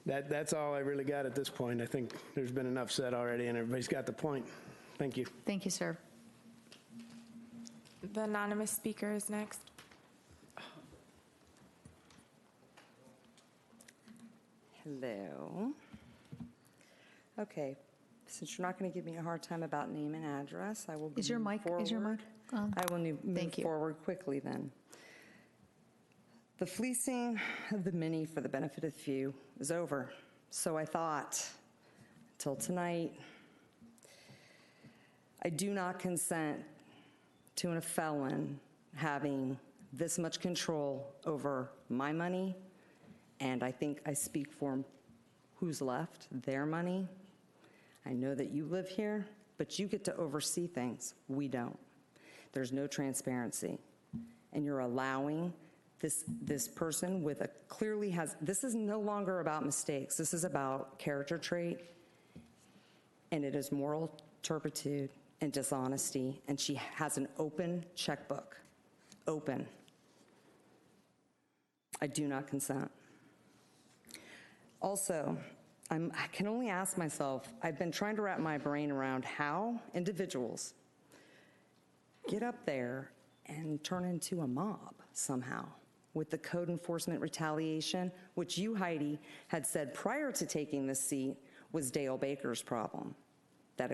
J: that's all I really got at this point. I think there's been enough said already and everybody's got the point. Thank you.
A: Thank you, sir.
P: The anonymous speaker is next.
N: Hello. Okay, since you're not going to give me a hard time about name and address, I will move
A: Is your mic on?
N: I will move forward quickly then. The fleecing of the many for the benefit of the few is over. So I thought, till tonight, I do not consent to a felon having this much control over my money, and I think I speak for who's left, their money. I know that you live here, but you get to oversee things. We don't. There's no transparency. And you're allowing this person with a clearly has, this is no longer about mistakes. This is about character trait, and it is moral turpitude and dishonesty, and she has an open checkbook. Open. I do not consent. Also, I can only ask myself, I've been trying to wrap my brain around how individuals get up there and turn into a mob somehow with the code enforcement retaliation, which you, Heidi, had said prior to taking this seat was Dale Baker's problem, that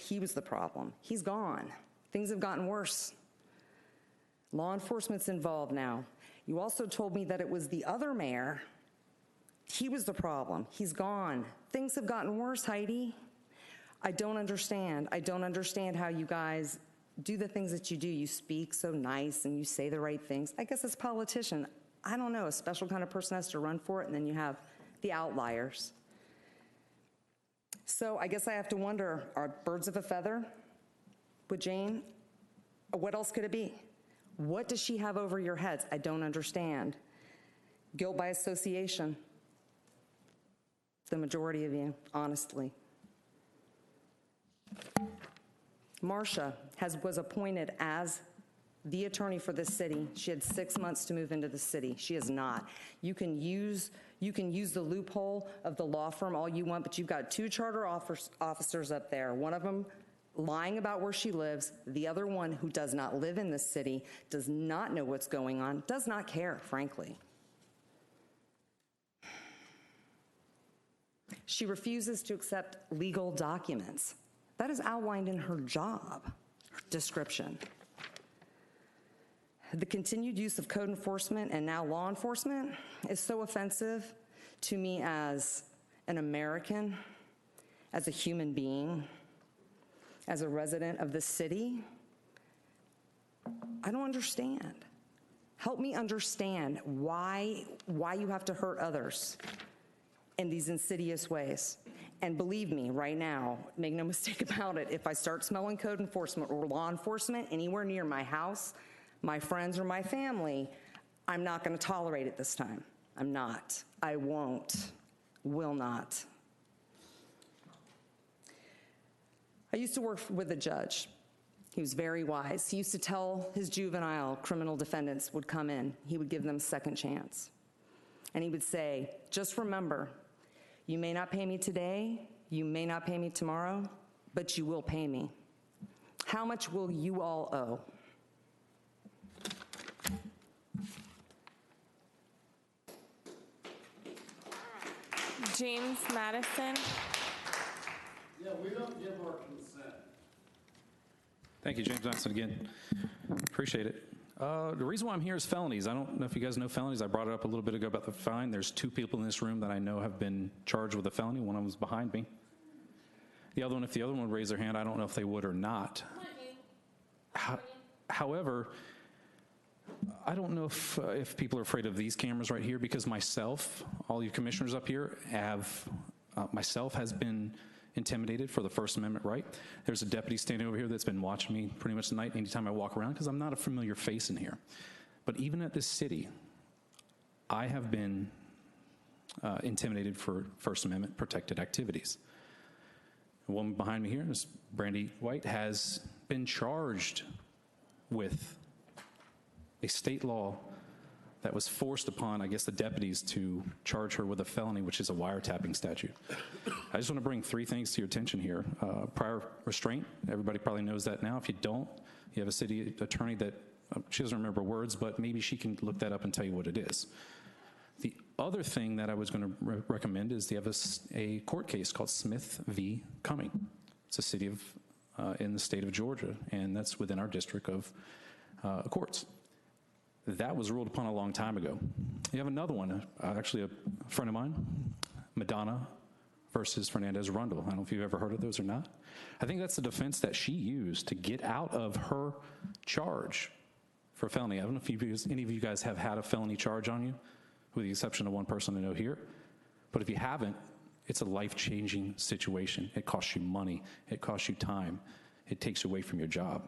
N: he was the problem. He's gone. Things have gotten worse. Law enforcement's involved now. You also told me that it was the other mayor. He was the problem. He's gone. Things have gotten worse, Heidi. I don't understand. I don't understand how you guys do the things that you do. You speak so nice and you say the right things. I guess as a politician, I don't know, a special kind of person has to run for it, and then you have the outliers. So I guess I have to wonder, are birds of a feather with Jane? What else could it be? What does she have over your heads? I don't understand. Guilt by association. The majority of you, honestly. Marcia was appointed as the attorney for this city. She had 6 months to move into the city. She is not. You can use the loophole of the law firm all you want, but you've got 2 charter officers up there. One of them lying about where she lives. The other one, who does not live in this city, does not know what's going on, does not care, frankly. She refuses to accept legal documents. That is outlined in her job description. The continued use of code enforcement and now law enforcement is so offensive to me as an American, as a human being, as a resident of this city. I don't understand. Help me understand why you have to hurt others in these insidious ways. And believe me, right now, make no mistake about it, if I start smelling code enforcement or law enforcement anywhere near my house, my friends, or my family, I'm not going to tolerate it this time. I'm not. I won't. Will not. I used to work with a judge. He was very wise. He used to tell his juvenile criminal defendants would come in, he would give them a second chance. And he would say, just remember, you may not pay me today, you may not pay me tomorrow, but you will pay me. How much will you all owe?
P: James Madison.
O: Yeah, we don't give our consent.
L: Thank you, James Madison, again. Appreciate it. The reason why I'm here is felonies. I don't know if you guys know felonies. I brought it up a little bit ago about the fine. There's 2 people in this room that I know have been charged with a felony. One of them was behind me. The other one, if the other one would raise their hand, I don't know if they would or not. However, I don't know if people are afraid of these cameras right here, because myself, all you commissioners up here, myself has been intimidated for the First Amendment right. There's a deputy standing over here that's been watching me pretty much tonight anytime I walk around because I'm not a familiar face in here. But even at this city, I have been intimidated for First Amendment protected activities. The woman behind me here, Ms. Brandi White, has been charged with a state law that was forced upon, I guess, the deputies to charge her with a felony, which is a wiretapping statute. I just want to bring three things to your attention here. Prior restraint, everybody probably knows that now. If you don't, you have a city attorney that, she doesn't remember words, but maybe she can look that up and tell you what it is. The other thing that I was going to recommend is you have a court case called Smith v. Cumming. It's a city in the state of Georgia, and that's within our district of courts. That was ruled upon a long time ago. You have another one, actually a friend of mine, Madonna versus Fernandez Rundle. I don't know if you've ever heard of those or not. I think that's the defense that she used to get out of her charge for a felony. I don't know if any of you guys have had a felony charge on you, with the exception of one person I know here. But if you haven't, it's a life-changing situation. It costs you money. It costs you time. It takes you away from your job.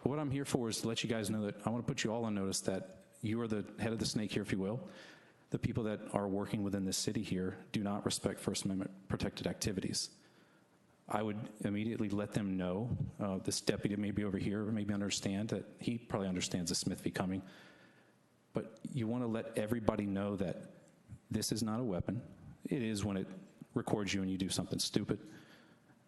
L: But what I'm here for is to let you guys know that I want to put you all on notice that you are the head of the snake here, if you will. The people that are working within this city here do not respect First Amendment protected activities. I would immediately let them know, this deputy maybe over here maybe understand that he probably understands the Smith v. Cumming. But you want to let everybody know that this is not a weapon. It is when it records you and you do something stupid.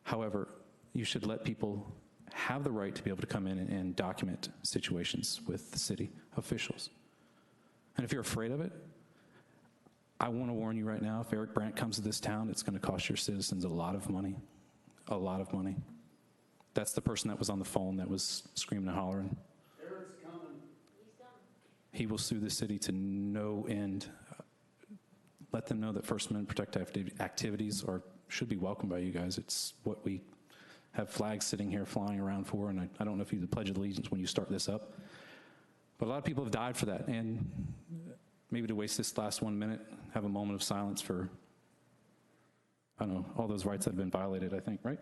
L: However, you should let people have the right to be able to come in and document situations with the city officials. And if you're afraid of it, I want to warn you right now, if Eric Brandt comes to this town, it's going to cost your citizens a lot of money. A lot of money. That's the person that was on the phone that was screaming and hollering.
O: Eric's coming.
L: He will sue the city to no end. Let them know that First Amendment protected activities should be welcomed by you guys. It's what we have flags sitting here flying around for, and I don't know if you do the Pledge of Allegiance when you start this up, but a lot of people have died for that, and maybe to waste this last 1 minute, have a moment of silence for, I don't know, all those rights that have been violated, I think, right?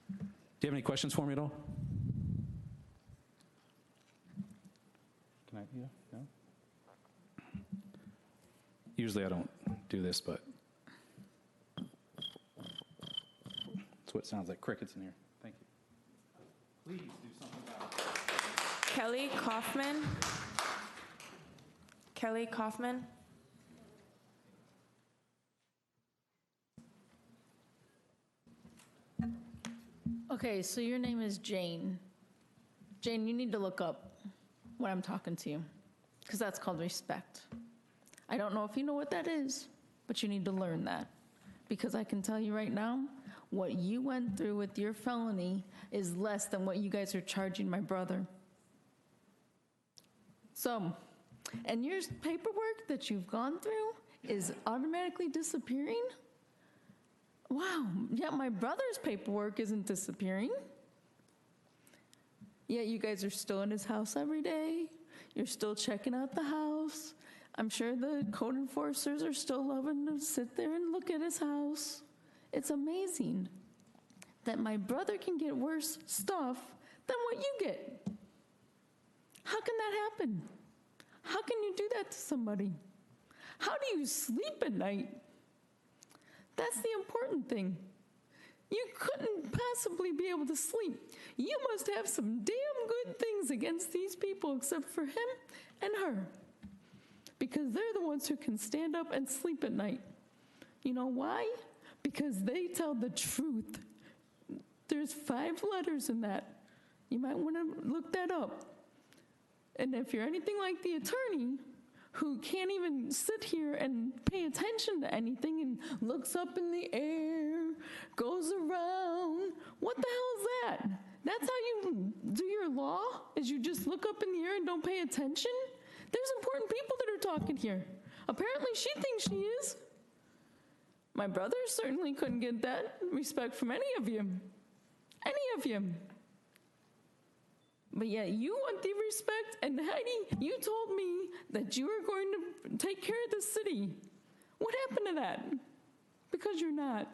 L: Do you have any questions for me at all? Can I, yeah, no? Usually I don't do this, but that's what it sounds like, crickets in here. Thank you. Please do something about it.
P: Kelly Koffman. Kelly Koffman.
E: Okay, so your name is Jane. Jane, you need to look up when I'm talking to you, because that's called respect. I don't know if you know what that is, but you need to learn that, because I can tell you right now, what you went through with your felony is less than what you guys are charging my brother. So, and your paperwork that you've gone through is automatically disappearing? Wow, yeah, my brother's paperwork isn't disappearing. Yet you guys are still in his house every day. You're still checking out the house. I'm sure the code enforcers are still loving to sit there and look at his house. It's amazing that my brother can get worse stuff than what you get. How can that happen? How can you do that to somebody? How do you sleep at night? That's the important thing. You couldn't possibly be able to sleep. You must have some damn good things against these people except for him and her, because they're the ones who can stand up and sleep at night. You know why? Because they tell the truth. There's 5 letters in that. You might want to look that up. And if you're anything like the attorney, who can't even sit here and pay attention to anything and looks up in the air, goes around, what the hell is that? That's how you do your law, is you just look up in the air and don't pay attention? There's important people that are talking here. Apparently she thinks she is. My brother certainly couldn't get that respect from any of you. Any of you. But yet you want the respect, and Heidi, you told me that you were going to take care of the city. What happened to that? Because you're not.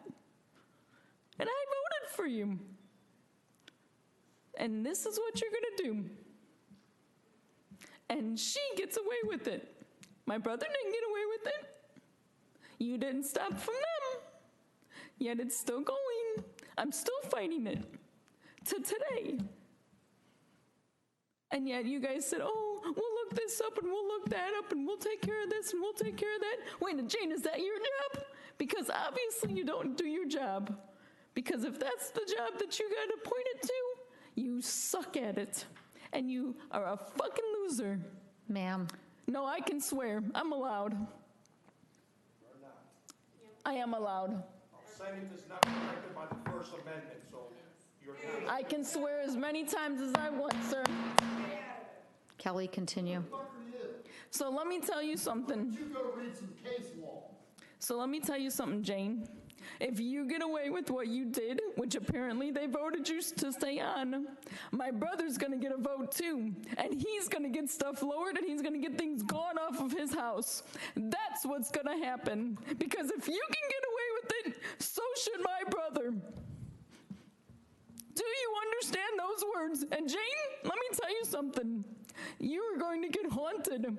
E: And I voted for you. And this is what you're going to do. And she gets away with it. My brother didn't get away with it. You didn't stop from them. Yet it's still going. I'm still fighting it to today. And yet you guys said, oh, we'll look this up and we'll look that up and we'll take care of this and we'll take care of that. Wait, Jane, is that your job? Because obviously you don't do your job. Because if that's the job that you got appointed to, you suck at it. And you are a fucking loser.
A: Ma'am.
E: No, I can swear. I'm allowed. I am allowed.
Q: Senate is not protected by the First Amendment, so you're not.
E: I can swear as many times as I want, sir.
A: Kelly, continue.
E: So let me tell you something.
O: You go read some case law.
E: So let me tell you something, Jane. If you get away with what you did, which apparently they voted you to stay on, my brother's going to get a vote too. And he's going to get stuff lowered and he's going to get things gone off of his house. That's what's going to happen. Because if you can get away with it, so should my brother. Do you understand those words? And Jane, let me tell you something. You are going to get haunted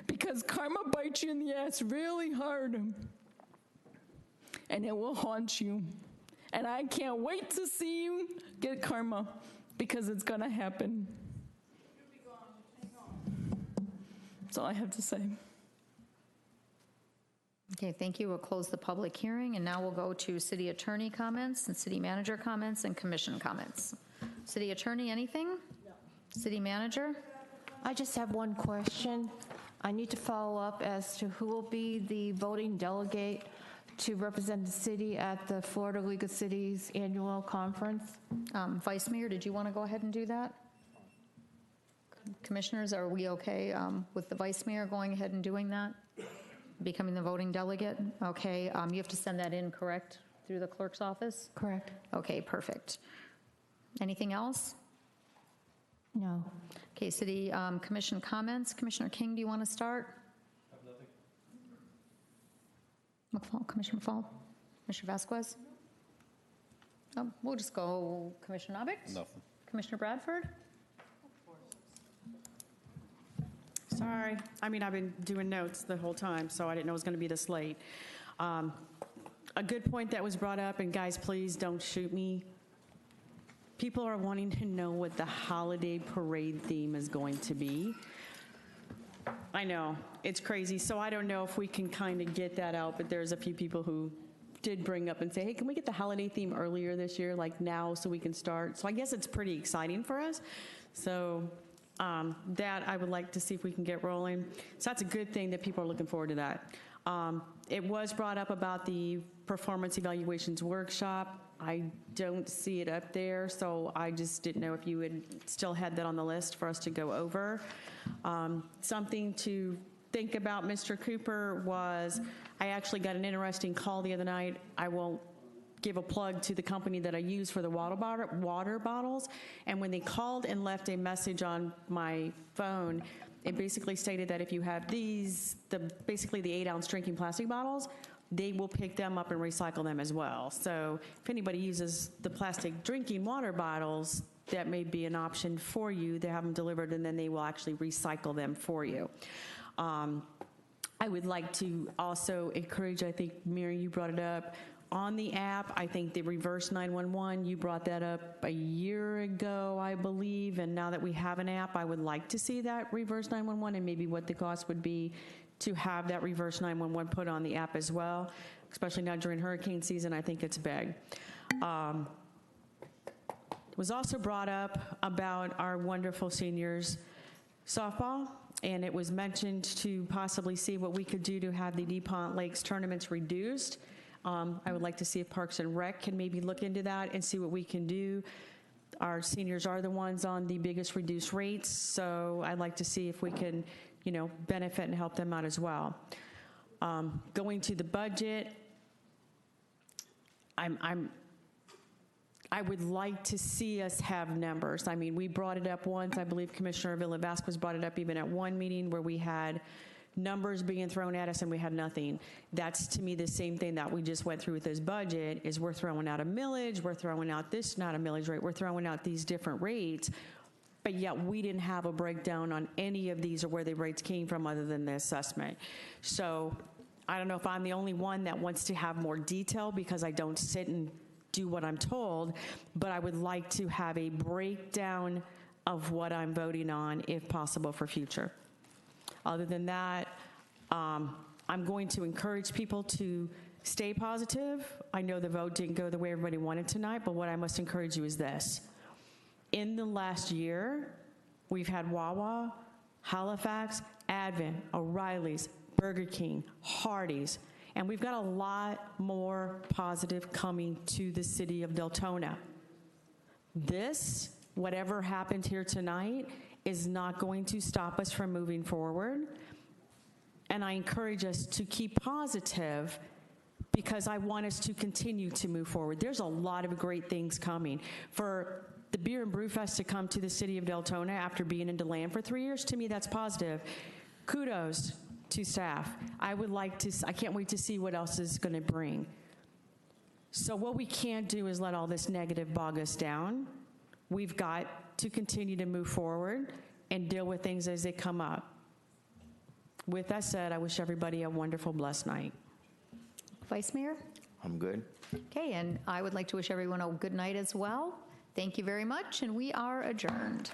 E: because karma bites you in the ass really hard. And it will haunt you. And I can't wait to see you get karma because it's going to happen. That's all I have to say.
A: Okay, thank you. We'll close the public hearing, and now we'll go to city attorney comments and city manager comments and commission comments. City attorney, anything? No. City manager?
R: I just have one question. I need to follow up as to who will be the voting delegate to represent the city at the Florida League of Cities annual conference.
A: Vice Mayor, did you want to go ahead and do that? Commissioners, are we okay with the Vice Mayor going ahead and doing that? Becoming the voting delegate? Okay, you have to send that in, correct? Through the clerk's office?
R: Correct.
A: Okay, perfect. Anything else?
R: No.
A: Okay, city commission comments. Commissioner King, do you want to start? Commissioner McFall? Commissioner Vasquez? Oh, we'll just go Commissioner Novick?
L: Nothing.
A: Commissioner Bradford?
M: Sorry. I mean, I've been doing notes the whole time, so I didn't know it was going to be this late. A good point that was brought up, and guys, please don't shoot me. People are wanting to know what the holiday parade theme is going to be. I know, it's crazy, so I don't know if we can kind of get that out, but there's a few people who did bring up and say, hey, can we get the holiday theme earlier this year, like now, so we can start? So I guess it's pretty exciting for us. So that I would like to see if we can get rolling. So that's a good thing that people are looking forward to that. It was brought up about the performance evaluations workshop. I don't see it up there, so I just didn't know if you had still had that on the list for us to go over. Something to think about, Mr. Cooper, was I actually got an interesting call the other night. I won't give a plug to the company that I use for the water bottles, and when they called and left a message on my phone, it basically stated that if you have these, basically the 8-ounce drinking plastic bottles, they will pick them up and recycle them as well. So if anybody uses the plastic drinking water bottles, that may be an option for you. They have them delivered and then they will actually recycle them for you. I would like to also encourage, I think, Mary, you brought it up, on the app, I think the reverse 911, you brought that up a year ago, I believe, and now that we have an app, I would like to see that reverse 911 and maybe what the cost would be to have that reverse 911 put on the app as well, especially now during hurricane season. I think it's big. It was also brought up about our wonderful seniors softball, and it was mentioned to possibly see what we could do to have the DuPont Lakes tournaments reduced. I would like to see if Parks and Rec can maybe look into that and see what we can do. Our seniors are the ones on the biggest reduced rates, so I'd like to see if we can, you know, benefit and help them out as well. Going to the budget, I would like to see us have numbers. I mean, we brought it up once. I believe Commissioner Villa-Vasquez brought it up even at one meeting where we had
G: numbers being thrown at us and we had nothing. That's, to me, the same thing that we just went through with this budget, is we're throwing out a millage, we're throwing out this, not a millage rate, we're throwing out these different rates, but yet we didn't have a breakdown on any of these or where the rates came from other than the assessment. So I don't know if I'm the only one that wants to have more detail, because I don't sit and do what I'm told, but I would like to have a breakdown of what I'm voting on, if possible, for future. Other than that, I'm going to encourage people to stay positive. I know the vote didn't go the way everybody wanted tonight, but what I must encourage you is this. In the last year, we've had Wawa, Halifax, Advent, O'Reilly's, Burger King, Hardee's, and we've got a lot more positive coming to the city of Deltona. This, whatever happened here tonight, is not going to stop us from moving forward. And I encourage us to keep positive, because I want us to continue to move forward. There's a lot of great things coming. For the Beer and Brew Fest to come to the city of Deltona after being in DeLand for 3 years, to me, that's positive. Kudos to staff. I can't wait to see what else is going to bring. So what we can't do is let all this negative bog us down. We've got to continue to move forward and deal with things as they come up. With that said, I wish everybody a wonderful, blessed night.
A: Vice Mayor?
S: I'm good.
A: Okay, and I would like to wish everyone a good night as well. Thank you very much, and we are adjourned.